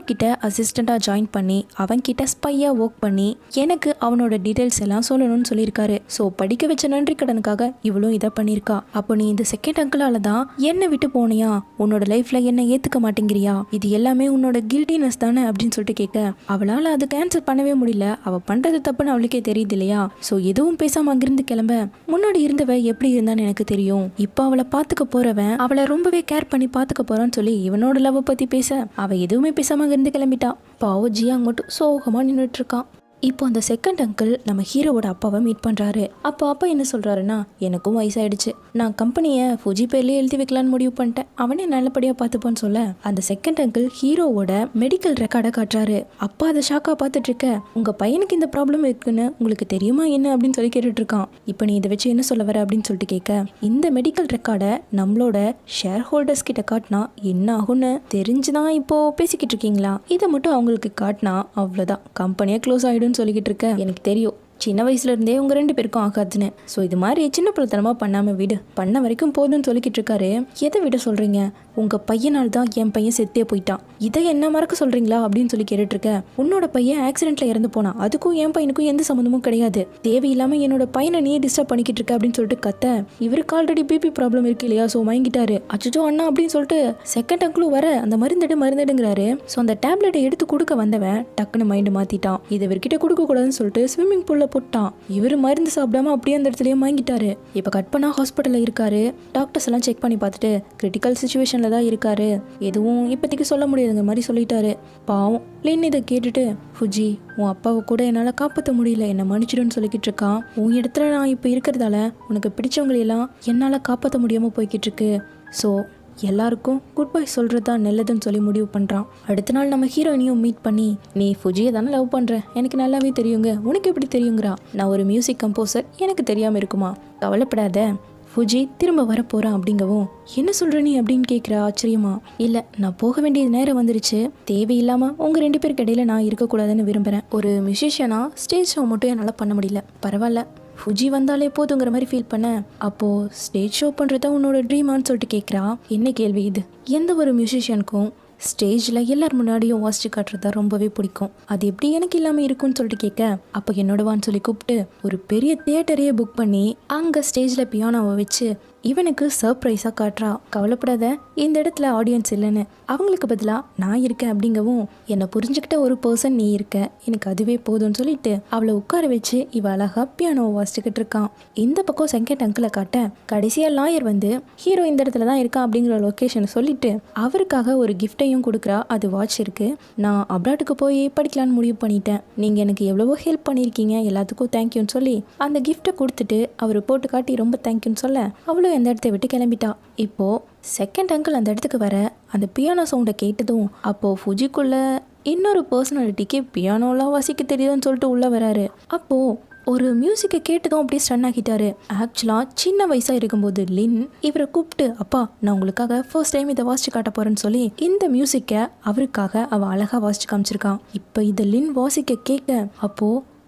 கிட்ட அசிஸ்டண்ட்டாக ஜாயின் பண்ணி அவன்கிட்ட ஸ்பையாக ஒர்க் பண்ணி எனக்கு அவனோட டீட்டெயில்ஸ் எல்லாம் சொல்லணும்னு சொல்லியிருக்காரு. ஸோ படிக்க வச்ச நன்றி கடனுக்காக இவளும் இதை பண்ணியிருக்கா. அப்போ நீ இந்த செகண்ட் அங்கிளால தான் என்னை விட்டு போனியா, உன்னோட லைஃப்ல என்ன ஏற்றுக்க மாட்டேங்கிறியா, இது எல்லாமே உன்னோட கில்ட்டினஸ் தானே அப்படின்னு சொல்லிட்டு கேட்க, அவளால் அது கேன்சல் பண்ணவே முடியல. அவள் பண்ணுறது தப்புன்னு அவளுக்கே தெரியுது இல்லையா. ஸோ எதுவும் பேசாமல் அங்கிருந்து கிளம்ப, முன்னாடி இருந்தவ எப்படி இருந்தான்னு எனக்கு தெரியும், இப்போ அவளை பார்த்துக்க போறவன் அவளை ரொம்பவே கேர் பண்ணி பார்த்துக்க போறான்னு சொல்லி இவனோட லவ் பற்றி பேச, அவள் எதுவுமே பேசாமல் அங்கிருந்து கிளம்பிட்டா. பாவம் ஜியாங் மட்டும் சோகமாக நின்றுட்டு இருக்கான். இப்போ அந்த செகண்ட் அங்கிள் நம்ம ஹீரோவோட அப்பாவை மீட் பண்ணுறாரு. அப்போ அப்பா என்ன சொல்கிறாருன்னா, எனக்கும் வயசாயிடுச்சு, நான் கம்பெனியை ஃபுஜி பேர்லேயே எழுதி வைக்கலான்னு முடிவு பண்ணிட்டேன், அவனே நல்லபடியாக பார்த்துப்பான்னு சொல்ல, அந்த செகண்ட் அங்கிள் ஹீரோவோட மெடிக்கல் ரெக்கார்டை காட்டுறாரு. அப்பா அதை ஷாக்காக பார்த்துட்டு இருக்க, உங்கள் பையனுக்கு இந்த ப்ராப்ளம் இருக்குன்னு உங்களுக்கு தெரியுமா என்ன அப்படின்னு சொல்லி கேட்டுட்டு இருக்கான். இப்போ நீ இதை வச்சு என்ன சொல்ல வர அப்படின்னு சொல்லிட்டு கேட்க, இந்த மெடிக்கல் ரெக்கார்டை நம்மளோட ஷேர் ஹோல்டர்ஸ் கிட்ட காட்டினா என்ன ஆகும்னு தெரிஞ்சுதான் இப்போ பேசிக்கிட்டு இருக்கீங்களா, இதை மட்டும் அவங்களுக்கு காட்டினா அவ்வளோதான், கம்பெனியை க்ளோஸ் ஆகிடும் சொல்லிக்கிட்டு இருக்க. எனக்கு தெரியும் சின்ன வயசுல இருந்தே உங்க 2 பேருக்கும் ஆகாதுன்னு. ஸோ இது மாதிரி சின்ன பிள்ளைத்தனமா பண்ணாம விடு, பண்ண வரைக்கும் போதும்னு சொல்லிக்கிட்டு இருக்காரு. எதை விட சொல்றீங்க, உங்க பையனால் தான் என் பையன் செத்தே போயிட்டான், இதை என்ன மறக்க சொல்றீங்களா அப்படின்னு சொல்லி கேட்டுட்டு இருக்க, உன்னோட பையன் ஆக்சிடென்ட்ல இறந்து போனான், அதுக்கும் என் பையனுக்கும் எந்த சம்மந்தமும் கிடையாது, தேவையில்லாம என்னோட பையனை நீ டிஸ்டர்ப் பண்ணிக்கிட்டு இருக்க அப்படின்னு சொல்லிட்டு கத்த, இவருக்கு ஆல்ரெடி பிபி ப்ராப்ளம் இருக்கு இல்லையா, ஸோ வாங்கிட்டாரு. அச்சோ அண்ணா அப்படின்னு சொல்லிட்டு செகண்ட் அங்கிளும் வர, அந்த மருந்துடுங்கிறாரு. ஸோ அந்த டேப்லெட்டை எடுத்து கொடுக்க வந்தவன் டக்குன்னு மைண்டு மாத்திட்டான், இதை இவர்கிட்ட கொடுக்க கூடாதுன்னு சொல்லிட்டு ஸ்விம்மிங் பூல்ல போட்டான். இவர் மருந்து சாப்பிடாம அப்படியே அந்த இடத்துலயே வாங்கிட்டாரு. இப்ப கட் பண்ணா ஹாஸ்பிட்டல்ல இருக்காரு. டாக்டர்ஸ் எல்லாம் செக் பண்ணி பார்த்துட்டு கிரிட்டிக்கல் சுச்சுவேஷன்ல தான் இருக்காரு, எதுவும் இப்போதைக்கு சொல்ல முடியாதுங்கிற மாதிரி சொல்லிட்டாரு. பாவம் லின் இதை கேட்டுட்டு, ஃபுஜி உன் அப்பாவை கூட என்னால் காப்பாற்ற முடியல, என்னை மன்னிச்சிடுன்னு சொல்லிக்கிட்டு இருக்கான். உன் இடத்துல நான் இப்போ இருக்கிறதால உனக்கு பிடிச்சவங்களையெல்லாம் என்னால் காப்பாற்ற முடியாமல் போய்கிட்டு இருக்கு. ஸோ எல்லாருக்கும் குட் பை சொல்கிறது தான் நல்லதுன்னு சொல்லி முடிவு பண்ணுறான். அடுத்த நாள் நம்ம ஹீரோயினையும் மீட் பண்ணி, நீ ஃபுஜியை தானே லவ் பண்ணுற, எனக்கு நல்லாவே தெரியுங்க, உனக்கு எப்படி தெரியுங்கிறா, நான் ஒரு மியூசிக் கம்போசர், எனக்கு தெரியாமல் இருக்குமா, கவலைப்படாத, ஃபுஜி திரும்ப வரப்போகிறான் அப்படிங்கவும், என்ன சொல்கிற நீ அப்படின்னு கேட்குறா ஆச்சரியமா. இல்லை நான் போக வேண்டியது நேரம் வந்துருச்சு, தேவையில்லாமல் உங்கள் 2 பேருக்கு இடையில நான் இருக்கக்கூடாதுன்னு விரும்புகிறேன், ஒரு மியூசிஷியனாக ஸ்டேஜ் ஷோ மட்டும் என்னால் பண்ண முடியல, பரவாயில்ல ஃபுஜி வந்தாலே போதுங்கிற மாதிரி ஃபீல் பண்ண. அப்போது ஸ்டேஜ் ஷோ பண்ணுறதா உன்னோட ட்ரீமான்னு சொல்லிட்டு கேட்குறா. என்ன கேள்வி இது, எந்த ஒரு மியூசிஷியனுக்கும் ஸ்டேஜில் எல்லார் முன்னாடியும் வாசிச்சு காட்டுறதா ரொம்பவே பிடிக்கும், அது எப்படி எனக்கு இல்லாமல் இருக்கும்னு சொல்லிட்டு கேட்க, அப்போ என்னோடவான்னு சொல்லி கூப்பிட்டு ஒரு பெரிய தியேட்டரையே புக் பண்ணி அங்கே ஸ்டேஜில் பியானோவை வச்சு இவனுக்கு சர்ப்ரைஸாக காட்டுறா. கவலைப்படாத, இந்த இடத்துல ஆடியன்ஸ் இல்லைன்னு, அவங்களுக்கு பதிலாக நான் இருக்கேன் அப்படிங்கவும், என்னை புரிஞ்சுக்கிட்ட ஒரு பர்சன் நீ இருக்க, எனக்கு அதுவே போதும்னு சொல்லிட்டு அவளை உட்கார வச்சு இவ அழகா பியானோவை வாசிச்சுக்கிட்டு இருக்கான். இந்த பக்கம் செகண்ட் அங்கிளை காட்ட, கடைசியாக லாயர் வந்து ஹீரோ இந்த இடத்துல தான் இருக்கான் அப்படிங்கிற லொக்கேஷனை சொல்லிட்டு அவருக்காக ஒரு கிஃப்டையும் கொடுக்குறா. அது வாட்ச் இருக்கு. நான் அப்ராட்டுக்கு போய் படிக்கலான்னு முடிவு பண்ணிட்டேன், நீங்கள் எனக்கு எவ்வளவோ ஹெல்ப் பண்ணியிருக்கீங்க, எல்லாத்துக்கும் தேங்க்யூன்னு சொல்லி அந்த கிஃப்ட்டை கொடுத்துட்டு அவர் போட்டு காட்டி ரொம்ப தேங்க்யூன்னு சொல்ல, அவ்வளோ அந்த இடத்தை விட்டு கிளம்பிட்டா. இப்போ செகண்ட் அங்கிள் அந்த இடத்துக்கு வர, அந்த பியானோ சவுண்டை கேட்டதும் அப்போ ஃபுஜிக்குள்ள இன்னொரு பர்சனாலிட்டிக்கு பியானோலாம் வாசிக்க தெரியுதுன்னு சொல்லிட்டு உள்ள வராரு. அப்போ ஒரு மியூசிக்கை கேட்டதும் அப்படியே ஸ்டன் ஆகிட்டாரு. ஆக்சுவலாக சின்ன வயசாக இருக்கும்போது லின் இவரை கூப்பிட்டு, அப்பா நான் உங்களுக்காக ஃபர்ஸ்ட் டைம் இதை வாசிச்சு காட்ட போறேன்னு சொல்லி இந்த மியூசிக்கை அவருக்காக அவள் அழகாக வாசிச்சு காமிச்சிருக்கான். இப்போ இதை லின் வாசிக்க கேட்க, அப்போது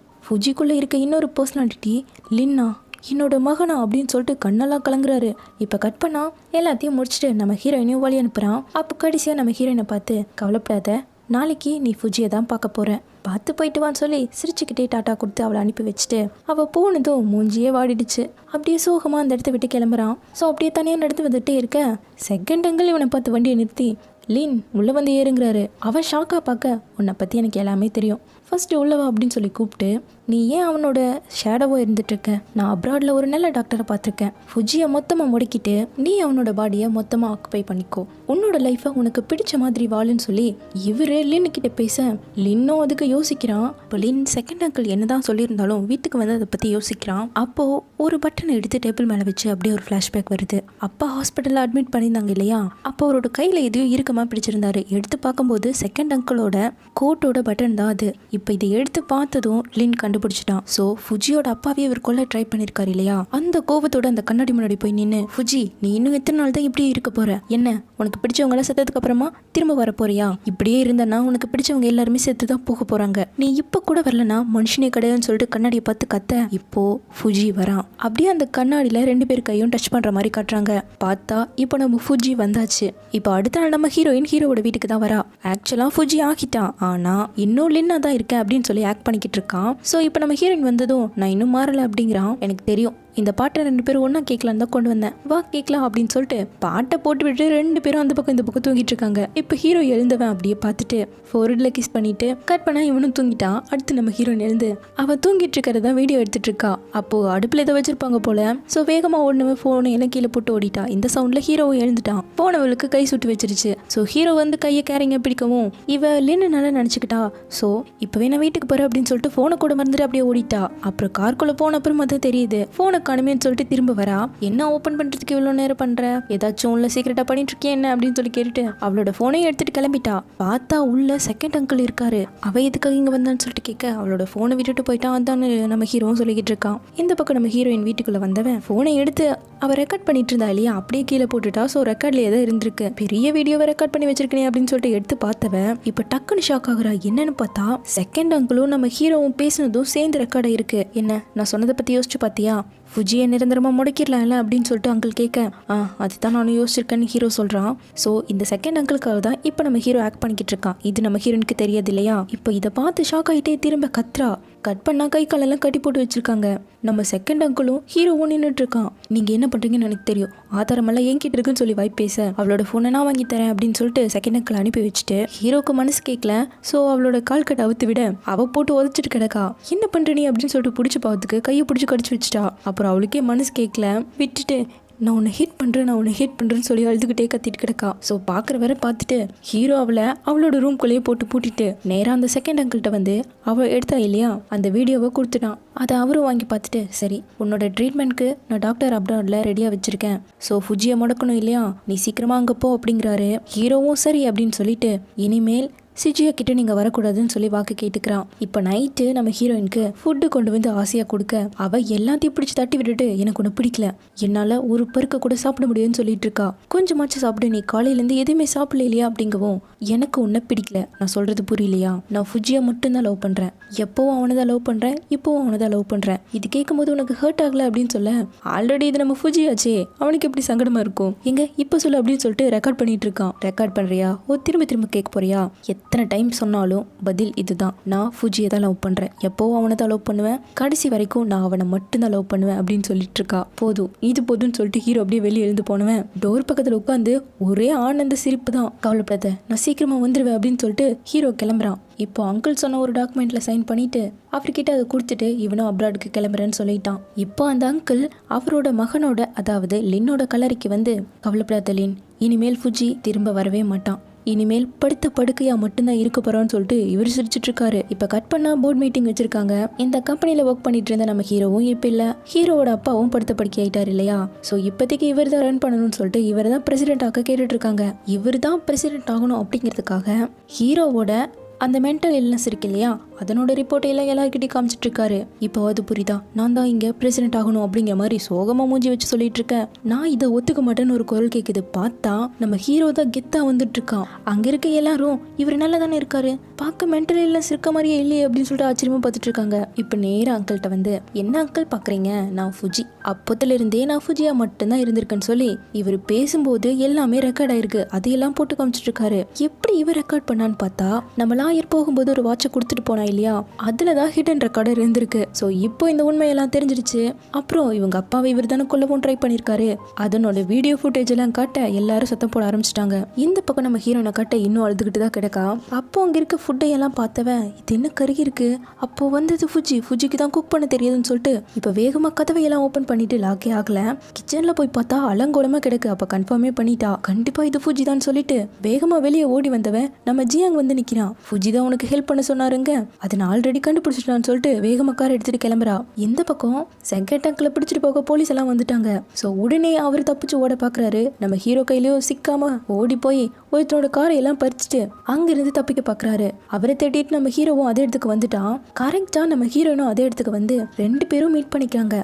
ஃபுஜிக்குள்ளே இருக்க இன்னொரு பர்சனாலிட்டி, லின்னா என்னோட மகனா அப்படின்னு சொல்லிட்டு கண்ணெல்லாம் கலங்குறாரு. இப்போ கட் பண்ணா எல்லாத்தையும் முடிச்சுட்டு நம்ம ஹீரோயினையும் வழி அனுப்புகிறான். அப்போ கடைசியாக நம்ம ஹீரோயினை பார்த்து, கவலைப்படாத, நாளைக்கு நீ ஃபுஜியை தான் பார்க்க போகிறேன், பார்த்து போயிட்டு வான்னு சொல்லி சிரிச்சுக்கிட்டே டாட்டா கொடுத்து அவளை அனுப்பி வச்சுட்டு அவள் போனதும் மூஞ்சியே வாடிடுச்சு. அப்படியே சோகமாக அந்த இடத்த விட்டு கிளம்புறான். ஸோ அப்படியே தனியாக நடந்து வந்துட்டே இருக்க, செகண்ட் அங்கிள் இவனை பார்த்து வண்டியை நிறுத்தி, லின் உள்ளே வந்து ஏறுங்கிறாரு. அவன் ஷாக்காக பார்க்க, உன்னை பற்றி எனக்கு எல்லாமே தெரியும், ஃபர்ஸ்ட் உள்ளவா அப்படின்னு சொல்லி கூப்பிட்டு நீ ஏன் அவனோட ஷேடோவாக இருந்துட்டு இருக்க? நான் அப்ராட்ல ஒரு நல்ல டாக்டரை பார்த்துருக்கேன். ஃபுஜியை மொத்தமாக முடக்கிட்டு நீ அவனோட பாடியை மொத்தமாக ஆக்குபை பண்ணிக்கோ, உன்னோட லைஃப்பை உனக்கு பிடிச்ச மாதிரி வாழுன்னு சொல்லி இவரு லின்னு கிட்ட பேச லின்னும் அதுக்கு யோசிக்கிறான். இப்போ லின் செகண்ட் அங்கிள் என்னதான் சொல்லியிருந்தாலும் வீட்டுக்கு வந்து அதை பற்றி யோசிக்கிறான். அப்போ ஒரு பட்டனை எடுத்து டேபிள் மேலே வச்சு அப்படியே ஒரு ஃப்ளாஷ்பேக் வருது. அப்பா ஹாஸ்பிட்டலில் அட்மிட் பண்ணியிருந்தாங்க இல்லையா, அப்போ அவரோட கையில் எதையும் இறுக்கமாக பிடிச்சிருந்தாரு. எடுத்து பார்க்கும்போது செகண்ட் அங்கிளோட கோட்டோட பட்டன் தான் அது. இப்போ இதை எடுத்து பார்த்ததும் லின் கண்டுபிடிச்சிட்டான். ஸோ ஃபுஜியோட அப்பாவே இவர் கொல்ல ட்ரை பண்ணியிருக்காரு இல்லையா, அந்த கோபத்தோட அந்த கண்ணாடி முன்னாடி போய் நின்று, ஃபுஜி நீ இன்னும் எத்தனை நாள் தான் இப்படியே இருக்க போற? என்ன உனக்கு பிடிச்சவங்களாம் செத்ததுக்கு அப்புறமா திரும்ப வர போறியா? இப்படியே இருந்தனா உனக்கு பிடிச்சவங்க எல்லாருமே செத்து தான் போக போறாங்க. நீ இப்ப கூட வரலனா மனுஷனே கிடையாதுன்னு சொல்லிட்டு கண்ணாடியை பார்த்து கத்த, இப்போ ஃபுஜி வரான். அப்படியே அந்த கண்ணாடியில 2 பேர் கையும் டச் பண்ற மாதிரி காட்டுறாங்க. பார்த்தா இப்போ நம்ம ஃபுஜி வந்தாச்சு. இப்போ அடுத்த நாள் நம்ம ஹீரோயின் ஹீரோவோட வீட்டுக்கு தான் வரா. ஆக்சுவலா ஃபுஜி ஆகிட்டான், ஆனா இன்னும் லின்னா தான் இருக்கேன் அப்படின்னு சொல்லி ஆக்ட் பண்ணிக்கிட்டு இருக்கான். ஸோ இப்போ நம்ம ஹீரோயின் வந்ததும் நான் இன்னும் மாறல அப்படிங்கிறான். எனக்கு தெரியும் இந்த பாட்டை 2 பேரும் ஒன்றா கேட்கலான்னு தான் கொண்டு வந்தேன், வா கேட்கலாம் அப்படின்னு சொல்லிட்டு பாட்டை போட்டு விட்டு 2 பேரும் அந்த பக்கம் இந்த பக்கம் தூங்கிட்டு இருக்காங்க. இப்போ ஹீரோ எழுந்தவன் அப்படியே பார்த்துட்டு ஃபோர்ஹெட்ல கிஸ் பண்ணிட்டு கட் பண்ணா இவனும் தூங்கிட்டான். அடுத்து நம்ம ஹீரோயின் எழுந்து அவன் தூங்கிட்டு இருக்கிறதா வீடியோ எடுத்துட்டு இருக்கா. அப்போ அடுப்புல இதை வச்சிருப்பாங்க போல. ஸோ வேகமா ஓடினவன் ஃபோனை எல்லாம் கீழே போட்டு ஓடிட்டா. இந்த சவுண்ட்ல ஹீரோவும் எழுந்துட்டான். போனவளுக்கு கை சுட்டு வச்சிருச்சு. ஸோ ஹீரோ வந்து கையை கேரிங்க பிடிக்கவும் இவ லின்னு நல்லா நினைச்சுக்கிட்டா. ஸோ இப்பவே நான் வீட்டுக்கு போறேன் அப்படின்னு சொல்லிட்டு போனை கூட மறந்துட்டு அப்படியே ஓடிட்டா. அப்புறம் கார்க்குள்ள போன அப்புறம் தான் தெரியுது போனை காணுமேன்னு சொல்லிட்டு திரும்ப வரா. என்ன ஓபன் பண்றதுக்கு இவ்வளவு நேரம் பண்ற? ஏதாச்சும் உள்ள சீக்கிரட்டா பண்ணிட்டு இருக்கேன் என்ன அப்படின்னு சொல்லி கேட்டுட்டு அவளோட போனை எடுத்துட்டு கிளம்பிட்டா. பார்த்தா உள்ள செகண்ட் அங்கிள் இருக்காரு. அவ எதுக்காக இங்க வந்தான்னு சொல்லிட்டு கேட்க அவளோட போனை விட்டுட்டு போயிட்டான். அதான் நம்ம ஹீரோவும் சொல்லிக்கிட்டு இருக்கான். இந்த பக்கம் நம்ம ஹீரோயின் வீட்டுக்குள்ள வந்தவன் போனை எடுத்து அவ ரெக்கார்ட் பண்ணிட்டு இருந்தா இல்லையா, அப்படியே கீழே போட்டுட்டா. ஸோ ரெக்கார்ட்ல ஏதோ இருந்திருக்கு. பெரிய வீடியோவை ரெக்கார்ட் பண்ணி வச்சிருக்கேன் அப்படின்னு சொல்லிட்டு எடுத்து பார்த்தவன் இப்ப டக்குன்னு ஷாக் ஆகுறா. என்னன்னு பார்த்தா செகண்ட் அங்கிளும் நம்ம ஹீரோவும் பேசினதும் சேர்ந்து ரெக்கார்ட் ஆயிருக்கு. என்ன நான் சொன்னதை பத்தி யோசிச்சு பார்த்தியா? ஃபுஜியை நிரந்தரமாக முடக்கிடலாம்ல அப்படின்னு சொல்லிட்டு அங்கிள் கேட்க, அதுதான் நானும் யோசிச்சிருக்கேன்னு ஹீரோ சொல்கிறான். ஸோ இந்த செகண்ட் அங்கிளுக்காக தான் இப்போ நம்ம ஹீரோ ஆக்ட் பண்ணிக்கிட்டு இருக்கான். இது நம்ம ஹீரோனுக்கு தெரியாது இல்லையா. இப்போ இதை பார்த்து ஷாக் ஆகிட்டே திரும்ப கத்ரா. கட் பண்ணா கை காலெல்லாம் கட்டி போட்டு வச்சிருக்காங்க. நம்ம செகண்ட் அங்கிளும் ஹீரோவும் நின்றுட்டு இருக்கான். நீங்கள் என்ன பண்ணுறீங்கன்னு எனக்கு தெரியும், ஆதாரமெல்லாம் என்கிட்ட இருக்குன்னு சொல்லி வாய் பேச அவளோட ஃபோனை நான் வாங்கி தரேன் அப்படின்னு சொல்லிட்டு செகண்ட் அங்கிள் அனுப்பி வச்சுட்டு ஹீரோக்கு மனசு கேட்கல. ஸோ அவளோட கால் கட்டை அவுத்து விட அவ போட்டு உதச்சிட்டு கிடக்கா. என்ன பண்ணுற நீ அப்படின்னு சொல்லிட்டு பிடிச்சி பார்த்துக்கு கையை பிடிச்சி கடிச்சு வச்சுட்டா. அப்புறம் அவளுக்கே மனசு கேட்கல விட்டுட்டு நான் உன்னை ஹிட் பண்ணுறேன்னு சொல்லி அழுதுகிட்டே கத்திட்டு கிடக்கா. ஸோ பார்க்குற வரை பார்த்துட்டு ஹீரோ அவளோட ரூம்குள்ளேயே போட்டு பூட்டிட்டு நேராக அந்த செகண்ட் அங்கிள்கிட்ட வந்து அவள் எடுத்தா இல்லையா அந்த வீடியோவை கொடுத்துட்டான். அதை அவரும் வாங்கி பார்த்துட்டு, சரி உன்னோட ட்ரீட்மெண்ட்க்கு நான் டாக்டர் அப்ராட்ல ரெடியாக வச்சுருக்கேன். ஸோ ஃபுஜியை முடக்கணும் இல்லையா, நீ சீக்கிரமாக அங்கே போ அப்படிங்கிறாரு. ஹீரோவும் சரி அப்படின்னு சொல்லிட்டு இனிமேல் சிஜியா கிட்ட நீங்கள் வரக்கூடாதுன்னு சொல்லி வாக்கு கேட்டுக்கிறான். இப்போ நைட்டு நம்ம ஹீரோயினுக்கு ஃபுட்டு கொண்டு வந்து ஆசையாக கொடுக்க அவள் எல்லாத்தையும் பிடிச்சி தட்டி விட்டுட்டு எனக்கு ஒன்று பிடிக்கல, என்னால் ஒரு பருக்க கூட சாப்பிட முடியும்னு சொல்லிட்டு இருக்கா. கொஞ்சமாச்சும் சாப்பிடு, நீ காலையிலேருந்து எதுவுமே சாப்பிடல இல்லையா அப்படிங்கவும் எனக்கு ஒன்றும் பிடிக்கல, நான் சொல்கிறது புரியலையா, நான் ஃபுஜியை மட்டும்தான் லவ் பண்ணுறேன், எப்போவும் அவனை தான் லவ் பண்ணுறேன், இப்போவும் அவனை தான் லவ் பண்ணுறேன், இது கேட்கும்போது உனக்கு ஹர்ட் ஆகலை அப்படின்னு சொல்ல ஆல்ரெடி இது நம்ம ஃபுஜியாச்சே அவனுக்கு எப்படி சங்கடமாக இருக்கும், எங்க இப்போ சொல்லு அப்படின்னு சொல்லிட்டு ரெக்கார்ட் பண்ணிட்டு இருக்கான். ரெக்கார்ட் பண்ணுறியா, திரும்ப கேட்க போறியா, எத்தனை டைம் சொன்னாலும் பதில் இதுதான், நான் ஃபுஜியை தான் லவ் பண்ணுறேன், எப்போவும் அவனை தான் லவ் பண்ணுவேன், கடைசி வரைக்கும் நான் அவனை மட்டும்தான் லவ் பண்ணுவேன் அப்படின்னு சொல்லிட்டு இருக்கா. போதும் இது போதும்னு சொல்லிட்டு ஹீரோ அப்படியே வெளியே எழுந்து போனவன் டோர் பக்கத்தில் உட்காந்து ஒரே ஆனந்த சிரிப்பு தான். கவலைப்படாத நான் சீக்கிரமா வந்துடுவேன் அப்படின்னு சொல்லிட்டு ஹீரோ கிளம்புறான். இப்போ அங்கிள் சொன்ன ஒரு டாக்குமெண்ட்ல சைன் பண்ணிட்டு அவர்கிட்ட அதை கொடுத்துட்டு இவனும் அப்ராடுக்கு கிளம்புறேன்னு சொல்லிட்டான். இப்போ அந்த அங்கிள் அவரோட மகனோட அதாவது லின்னோட கல்லறைக்கு வந்து கவலைப்படாத லின், இனிமேல் ஃபுஜி திரும்ப வரவே மாட்டான், இனிமேல் படுத்த படுக்கையா மட்டும்தான் இருக்க போறான்னு சொல்லிட்டு இவர் சிரிச்சிட்டு இருக்காரு. இப்ப கட் பண்ணா போர்ட் மீட்டிங் வச்சிருக்காங்க. இந்த கம்பெனில ஒர்க் பண்ணிட்டு இருந்த நம்ம ஹீரோவும் இப்ப இல்ல, ஹீரோவோட அப்பாவும் படுத்த படுக்கை ஆயிட்டாரு இல்லையா. சோ இப்போதைக்கு இவர் தான் ரன் பண்ணணும்னு சொல்லிட்டு இவர் தான் பிரசிடென்ட் ஆக கேட்டுட்டு இருக்காங்க. இவர் தான் பிரசிடென்ட் ஆகணும் அப்படிங்கிறதுக்காக ஹீரோவோட அந்த மென்டல் இல்னஸ் இருக்கு இல்லையா அதனோட ரிப்போர்ட் எல்லாம் எல்லாருக்கிட்டையும் காமிச்சிட்டு இருக்காரு. இப்போ அது புரியுதா, நான் தான் இங்க பிரசிடென்ட் ஆகணும் அப்படிங்கிற மாதிரி சோகமா மூஞ்சி வச்சு சொல்லிட்டு இருக்கேன். நான் இதை ஒத்துக்க மாட்டேன்னு ஒரு குரல் கேட்குது. பார்த்தா நம்ம ஹீரோ தான் கெத்தா வந்துட்டு இருக்கான். அங்க இருக்க எல்லாரும் இவர் நல்லா தானே இருக்காரு, பார்க்க மென்டல் இல்னஸ் இருக்க மாதிரியே இல்லையே அப்படின்னு சொல்லிட்டு ஆச்சரியமா பார்த்துட்டு இருக்காங்க. இப்போ நேரா அங்கிள்கிட்ட வந்து என்ன அங்கிள் பாக்குறீங்க, நான் ஃபுஜி, அப்போத்துல இருந்தே நான் ஃபுஜியா மட்டும்தான் இருந்திருக்கேன்னு சொல்லி இவர் பேசும்போது எல்லாமே ரெக்கார்ட் ஆயிருக்கு. அதையெல்லாம் போட்டு காமிச்சிட்டு இருக்காரு. எப்படி இவர் ரெக்கார்ட் பண்ணான்னு பார்த்தா நம்மளா லாயர் போகும்போது ஒரு வாட்சை கொடுத்துட்டு போனா இல்லையா, அதுல தான் ஹிடன் ரெக்கார்டர் இருந்திருக்கு. ஸோ இப்போ இந்த உண்மையெல்லாம் தெரிஞ்சிடுச்சு. அப்புறம் இவங்க அப்பாவை இவர் தானே கொல்லவும் ட்ரை பண்ணியிருக்காரு, அதனோட வீடியோ ஃபுட்டேஜ் எல்லாம் காட்ட எல்லாரும் சத்தம் போட ஆரம்பிச்சிட்டாங்க. இந்த பக்கம் நம்ம ஹீரோனை காட்ட இன்னும் அழுதுகிட்டு தான் கிடக்கா. அப்போ அங்க இருக்க ஃபுட்டை எல்லாம் பார்த்தவன் இது என்ன கருகி இருக்கு, அப்போ வந்தது ஃபுஜிக்கு தான் குக் பண்ண தெரியாதுன்னு சொல்லிட்டு இப்போ வேகமா கதவை எல்லாம் ஓப்பன் பண்ணிட்டு லாக்கே ஆகல. கிச்சன்ல போய் பார்த்தா அலங்கோலமா கிடக்கு. அப்ப கன்ஃபார்மே பண்ணிட்டா கண்டிப்பா இது ஃபுஜி தான் சொல்லிட்டு வேகமா வெளியே ஓடி வந்தவன் நம்ம ஜியாங் வந்து நிக்கிறான். ஃபுஜி தான் உனக்கு ஹெல்ப் பண்ண சொன்னாருங்க, அதை நான் ஆல்ரெடி கண்டுபிடிச்சிட்டான்னு சொல்லிட்டு வேகமா கார் எடுத்துட்டு கிளம்புறா. இந்த பக்கம் செகண்ட் டேங்க்ல பிடிச்சிட்டு போக போலீஸ் எல்லாம் வந்துட்டாங்க. ஸோ உடனே அவர் தப்பிச்சு ஓட பாக்குறாரு. நம்ம ஹீரோ கையிலயும் சிக்காம ஓடி போய் ஒருத்தரோட காரை எல்லாம் பறிச்சுட்டு அங்கிருந்து தப்பிக்க பாக்குறாரு. அவரை தேடிட்டு நம்ம ஹீரோவும் அதே இடத்துக்கு வந்துட்டான். கரெக்டா நம்ம ஹீரோனும் அதே இடத்துக்கு வந்து 2 பேரும் மீட் பண்ணிக்காங்க.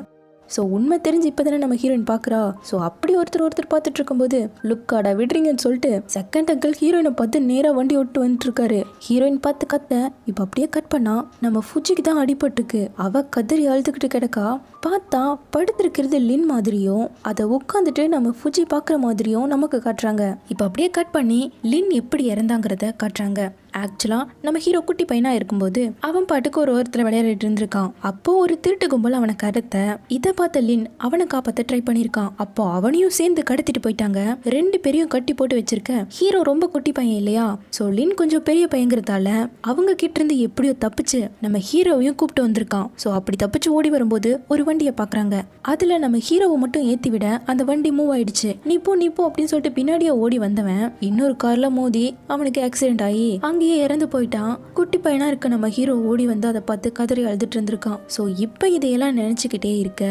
ஸோ உண்மை தெரிஞ்சு இப்போ தானே நம்ம ஹீரோயின் பார்க்குறா. ஸோ அப்படி ஒருத்தர் பார்த்துட்டு இருக்கும்போது லுக்காடா விடுறீங்கன்னு சொல்லிட்டு செகண்ட் அங்கிள் ஹீரோயினை பார்த்து நேராக வண்டி ஓட்டு வந்துட்டு இருக்காரு. ஹீரோயின் பார்த்து கத்த இப்போ அப்படியே கட் பண்ணா நம்ம ஃபுஜிக்கு தான் அடிபட்டுருக்கு. அவ கதறி அழுதுகிட்டு கிடக்கா. பார்த்தா படுத்திருக்கிறது லின் மாதிரியும் அதை உட்காந்துட்டு நம்ம ஃபுஜி பார்க்குற மாதிரியும் நமக்கு காட்டுறாங்க. இப்போ அப்படியே கட் பண்ணி லின் எப்படி இறந்தாங்கிறத காட்டுறாங்க. ஆக்சுவலா நம்ம ஹீரோ குட்டி பையனா இருக்கும்போது அவன் பாட்டுக்கு ஒரு ஓரத்துல விளையாடிட்டு இருந்திருக்கான். அப்போ ஒரு திருட்டு கும்பல் அவனை கடத்த இதை பார்த்த லின் அவனை காப்பாத்த ட்ரை பண்ணிருக்கான். அப்போ அவனையும் சேர்ந்து கடத்திட்டு போயிட்டாங்க. 2 பேரையும் கட்டி போட்டு வச்சிருக்க. ஹீரோ ரொம்ப குட்டி பையன் இல்லையா, சோ லின் கொஞ்சம் பெரிய பையங்கிறதால அவங்க கிட்ட இருந்து எப்படியோ தப்பிச்சு நம்ம ஹீரோவையும் கூப்பிட்டு வந்திருக்கான். சோ அப்படி தப்பிச்சு ஓடி வரும்போது ஒரு வண்டியை பாக்குறாங்க. அதுல நம்ம ஹீரோவை மட்டும் ஏத்தி விட அந்த வண்டி மூவ் ஆயிடுச்சு. நீ போ அப்படின்னு சொல்லிட்டு பின்னாடியே ஓடி வந்தவன் இன்னொரு கார்ல மோதி அவனுக்கு ஆக்சிடென்ட் ஆகி அங்கேயே இறந்து போயிட்டான். குட்டி பையனா இருக்க நம்ம ஹீரோ ஓடி வந்து அதை பார்த்து கதறி அழுதுட்டு இருந்திருக்கான். ஸோ இப்போ இதையெல்லாம் நினைச்சுக்கிட்டே இருக்க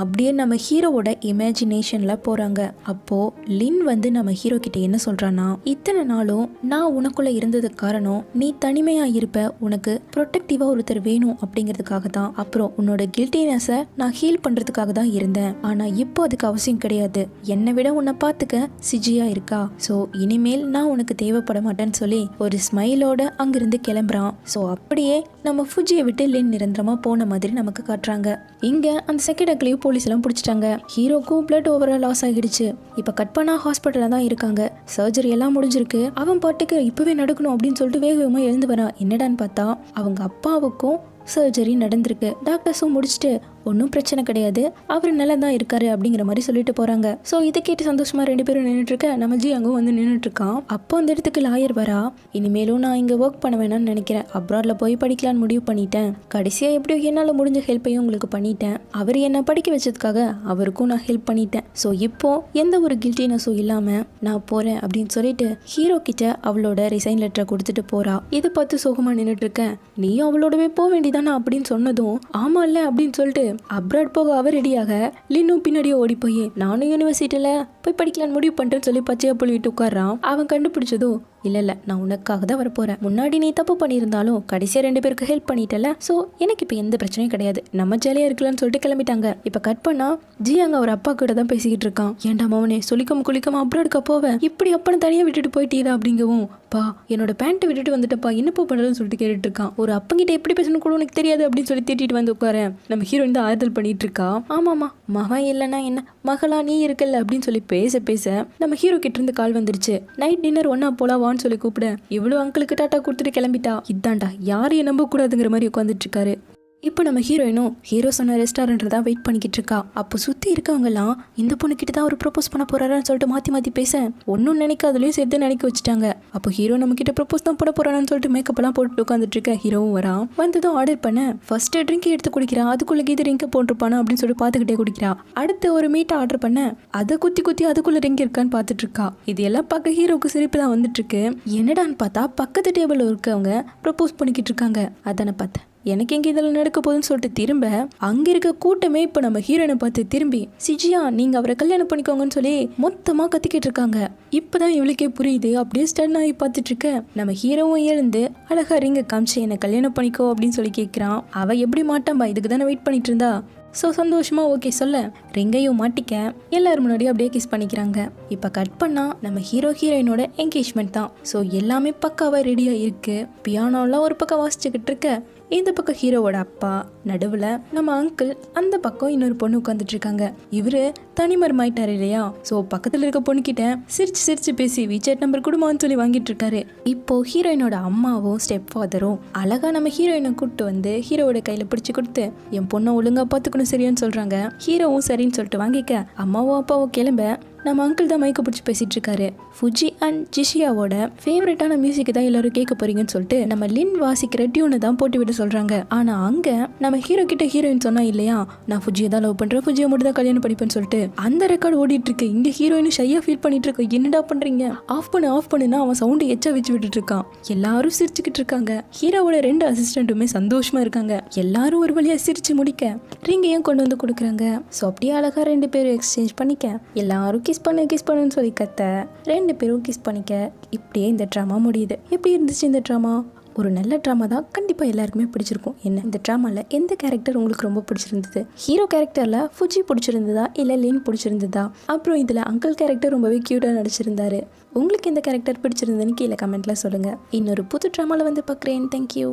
அப்படியே நம்ம ஹீரோவோட இமேஜினேஷன்ல போறாங்க. அப்போ லின் வந்து நம்ம ஹீரோ கிட்ட என்ன சொல்றான்னா, இத்தனை நாளும் நான் உனக்குள்ள இருந்ததுக்கு காரணம் நீ தனிமையா இருப்ப, உனக்கு ப்ரொடெக்டிவா ஒருத்தர் வேணும் அப்படிங்கிறதுக்காக தான். அப்புறம் உன்னோட கில்ட்டினஸை நான் ஹீல் பண்றதுக்காக தான் இருந்தேன். ஆனா இப்போ அதுக்கு அவசியம் கிடையாது. என்னை விட உன்னை பார்த்துக்க சிஜியா இருக்கா. ஸோ இனிமேல் நான் உனக்கு தேவைப்பட மாட்டேன்னு சொல்லி ஒரு ஸ்மைலோட அங்கிருந்து கிளம்புறான். ஸோ அப்படியே நம்ம ஃபுஜியை விட்டு லின் நிரந்தரமா போன மாதிரி நமக்கு காட்டுறாங்க. இங்க அந்த செகண்ட் அக்லையும் போலீஸ் எல்லாம் பிடிச்சிட்டாங்க. ஹீரோக்கும் பிளட் ஓவரா லாஸ் ஆகிடுச்சு. இப்ப கட் பண்ணா ஹாஸ்பிட்டல்ல தான் இருக்காங்க. சர்ஜரி எல்லாம் முடிஞ்சிருக்கு. அவன் பாட்டுக்கு இப்பவே நடக்கணும் அப்படின்னு சொல்லிட்டு வேகமா எழுந்து வரான். என்னடான்னு பார்த்தா அவங்க அப்பாவுக்கும் சர்ஜரி நடந்திருக்கு. டாக்டர்ஸும் முடிச்சுட்டு ஒன்றும் பிரச்சனை கிடையாது, அவர் நல்லா தான் இருக்காரு அப்படிங்கிற மாதிரி சொல்லிட்டு போறாங்க. ஸோ இதை கேட்டு சந்தோஷமா 2 பேரும் நின்றுட்டு இருக்க. நம்ம ஜி அங்கே வந்து நின்றுட்டு இருக்கான். அப்போ அந்த இடத்துக்கு லாயர் வரா. இனிமேலும் நான் இங்கே ஒர்க் பண்ண வேணாம்னு நினைக்கிறேன், அப்ராட்ல போய் படிக்கலான்னு முடிவு பண்ணிட்டேன். கடைசியா எப்படியோ என்னால் முடிஞ்ச ஹெல்ப்பையும் உங்களுக்கு பண்ணிட்டேன். அவர் என்னை படிக்க வச்சதுக்காக அவருக்கும் நான் ஹெல்ப் பண்ணிட்டேன். ஸோ இப்போ எந்த ஒரு கில்ட்டினஸும் இல்லாம நான் போறேன் அப்படின்னு சொல்லிட்டு ஹீரோ கிட்ட அவளோட ரிசைன் லெட்டரை கொடுத்துட்டு போறா. இதை பார்த்து சோகமா நின்றுட்டு இருக்கேன். நீயும் அவளோடவே போக வேண்டியதானா அப்படின்னு சொன்னதும் ஆமா இல்ல அப்படின்னு சொல்லிட்டு அப்ராட் போக அவர் ரெடியாக லின்னும் பின்னாடியே ஓடி போய் நானும் யூனிவர்சிட்டியில போய் படிக்கலான்னு முடிவு பண்ணிட்டேன்னு சொல்லி பச்சையா புள்ளிட்டு உட்கார்றான். அவன் கண்டுபிடிச்சதும் இல்ல நான் உனக்காக தான் வரப்போறேன், முன்னாடி நீ தப்பு பண்ணியிருந்தாலும் கடைசியா 2 பேருக்கு ஹெல்ப் பண்ணிட்டல, சோ எனக்கு இப்ப எந்த பிரச்சனையும் கிடையாது, நம்ம ஜாலியா இருக்கலாம்னு சொல்லிட்டு கிளம்பிட்டாங்க. இப்ப கட் பண்ணா ஜி அங்க அவர் அப்பா கிட்ட தான் பேசிக்கிட்டு இருக்கான். ஏன்டா மவனே சொல்லிக்காம குளிக்காம அப்ராடுக்கா போவேன், இப்படி அப்பனை தனியா விட்டுட்டு போயிட்டீதா அப்படிங்கவும், பா என்னோட பேண்ட்டை விட்டுட்டு வந்துட்டப்பா என்னப்பா பண்றதுன்னு சொல்லிட்டு கேட்டுட்டு இருக்கான். ஒரு அப்பங்கிட்ட எப்படி பேசணும் கூட உனக்கு தெரியாது அப்படின்னு சொல்லி திட்டிட்டு வந்து உட்காரேன். நம்ம ஹீரோயின் தான் ஆறுதல் பண்ணிட்டு இருக்கா. ஆமாமா மகன் இல்லைன்னா என்ன, மகளா நீ இருக்கல அப்படின்னு சொல்லி பேச நம்ம ஹீரோ கிட்ட இருந்து கால் வந்துருச்சு. நைட் டின்னர் ஒன்னா போலாம் சொல்லி கூப்பிட இவ்வளவு அங்கிளுக்கு டாட்டா கொடுத்துட்டு கிளம்பிட்டா. இதாண்டா யாரையும் நம்ப கூடாதுங்கிற மாதிரி உட்காந்துட்டு இருக்காரு. இப்போ நம்ம ஹீரோயினும் ஹீரோ சொன்ன ரெஸ்டாரண்ட்ல தான் வெயிட் பண்ணிக்கிட்டு இருக்கா. அப்போ சுத்தி இருக்கவங்க எல்லாம் இந்த பொண்ணு கிட்ட தான் அவர் ப்ரொபோஸ் பண்ண போறாருன்னு சொல்லிட்டு மாத்தி பேச ஒன்னும் நினைக்காதலையும் சேர்த்து நினைக்க வச்சுட்டாங்க. அப்போ ஹீரோ நம்ம கிட்ட ப்ரொபோஸ் தான் பண்ண போறான்னு சொல்லிட்டு மேக்கப் எல்லாம் போட்டு உட்காந்துட்டு இருக்க. ஹீரோவும் வரான். வந்ததும் ஆர்டர் பண்ண ஃபர்ஸ்ட் ட்ரிங்க் எடுத்து குடிக்கிறா. அதுக்குள்ள கீது ரிங்க போட்டிருப்பானா அப்படின்னு சொல்லிட்டு பாத்துக்கிட்டே குடிக்கிறா. அடுத்து ஒரு மீட்டை ஆர்டர் பண்ண அதை குத்தி அதுக்குள்ள ரிங் இருக்கான்னு பாத்துட்டு இருக்கா. இது எல்லாம் பார்க்க ஹீரோக்கு சிரிப்பு தான் வந்துட்டு இருக்கு. என்னடான்னு பார்த்தா பக்கத்து டேபிள் இருக்கவங்க ப்ரொபோஸ் பண்ணிக்கிட்டு இருக்காங்க. அதான பார்த்தேன் எனக்கு எங்க இதெல்லாம் நடக்க போகுதுன்னு சொல்லிட்டு திரும்ப அங்க இருக்க கூட்டமே இப்ப நம்ம ஹீரோனை பார்த்து திரும்பி சிஜியா நீங்க அவரை கல்யாணம் பண்ணிக்கோங்கன்னு சொல்லி மொத்தமா கத்திக்கிட்டு இருக்காங்க. இப்பதான் இவளுக்கே புரியுது. அப்படியே ஸ்டன் ஆகி பார்த்துட்டு இருக்க. நம்ம ஹீரோவும் எழுந்து அழகா ரிங்க காமிச்சு என்ன கல்யாணம் பண்ணிக்கோ அப்படின்னு சொல்லி கேட்கிறான். அவ எப்படி மாட்டாம்பா, இதுக்கு தானே வெயிட் பண்ணிட்டு இருந்தா. ஸோ சந்தோஷமா ஓகே சொல்ல ரிங்கையும் மாட்டிக்க எல்லாரும் முன்னாடியும் அப்படியே கிஸ் பண்ணிக்கிறாங்க. இப்போ கட் பண்ணா நம்ம ஹீரோயினோட என்கேஜ்மெண்ட் தான். ஸோ எல்லாமே பக்காவா ரெடியா இருக்கு. பியானோலாம் ஒரு பக்கம் வாசிச்சுக்கிட்டு இருக்க. இந்த பக்கம் ஹீரோவோட அப்பா, நடுவில் நம்ம அங்கிள், அந்த பக்கம் இன்னொரு பொண்ணு உட்காந்துட்டு இருக்காங்க. இவரு தனிமரமாயிட்டாரு இல்லையா, ஸோ பக்கத்தில் இருக்க பொண்ணுக்கிட்ட சிரிச்சு சிரிச்சு பேசி விசாட் நம்பர் கொடுமான்னு சொல்லி வாங்கிட்டு இருக்காரு. இப்போ ஹீரோயினோட அம்மாவும் ஸ்டெப் ஃபாதரும் அழகா நம்ம ஹீரோயினை கூப்பிட்டு வந்து ஹீரோவோட கையில பிடிச்சு கொடுத்து என் பொண்ணை ஒழுங்கா பார்த்துக்கணும் சரியான்னு சொல்றாங்க. ஹீரோவும் சரின்னு சொல்லிட்டு வாங்கிக்க அம்மாவும் அப்பாவும் கிளம்ப நம்ம அங்கிள் தான் மைக்க பிடிச்சி பேசிட்டு இருக்காரு. ஃபுஜி அண்ட் ஜிஷியாவோட ஃபேவரட்டான மியூசிக் தான் எல்லாரும் கேட்க போறீங்கன்னு சொல்லிட்டு நம்ம லின் வாசிக்கிற டியூனை தான் போட்டு விட சொல்றாங்க. ஆனா அங்க நம்ம ஹீரோ கிட்ட ஹீரோயின் சொன்னா இல்லையா, நான் ஃபுஜியை தான் லவ் பண்றேன், ஃபுஜியை மட்டும் தான் கல்யாணம் பண்ணிப்பேன்னு சொல்லிட்டு அந்த ரெக்கார்டு ஓடிட்டு இருக்கு. இங்க ஹீரோயின் ஷையா ஃபீல் பண்ணிட்டு இருக்கு. என்னடா பண்றீங்க, ஆஃப் பண்ணுன்னா அவன் சவுண்டு எச்சா வச்சு விட்டுட்டு இருக்கான். எல்லாரும் சிரிச்சுக்கிட்டு இருக்காங்க. ஹீரோவோட 2 அசிஸ்டன்ட்டுமே சந்தோஷமா இருக்காங்க. எல்லாரும் ஒரு வழியா சிரிச்சு முடிக்க ரிங்கையும் கொண்டு வந்து கொடுக்குறாங்க. ஸோ அப்படியே அழகா 2 பேரும் எக்ஸ்சேஞ்ச் பண்ணிக்க எல்லாரும் கிஸ் பண்ணுன்னு சொல்லி கத்த 2 பேரும் கிஸ் பண்ணிக்க இப்படியே இந்த ட்ராமா முடியுது. எப்படி இருந்துச்சு இந்த ட்ராமா? ஒரு நல்ல ட்ராமா தான், கண்டிப்பாக எல்லாருக்குமே பிடிச்சிருக்கும். என்ன இந்த ட்ராமாவில் எந்த கேரக்டர் உங்களுக்கு ரொம்ப பிடிச்சிருந்தது? ஹீரோ கேரக்டரில் ஃபுஜி பிடிச்சிருந்ததா இல்லை லின் பிடிச்சிருந்ததா? அப்புறம் இதில் அங்கிள் கேரக்டர் ரொம்பவே க்யூட்டாக நடிச்சிருந்தாரு. உங்களுக்கு எந்த கேரக்டர் பிடிச்சிருந்ததுன்னு கீழே கமெண்ட்டில் சொல்லுங்கள். இன்னொரு புது ட்ராமாவில் வந்து பார்க்குறேன். தேங்க்யூ.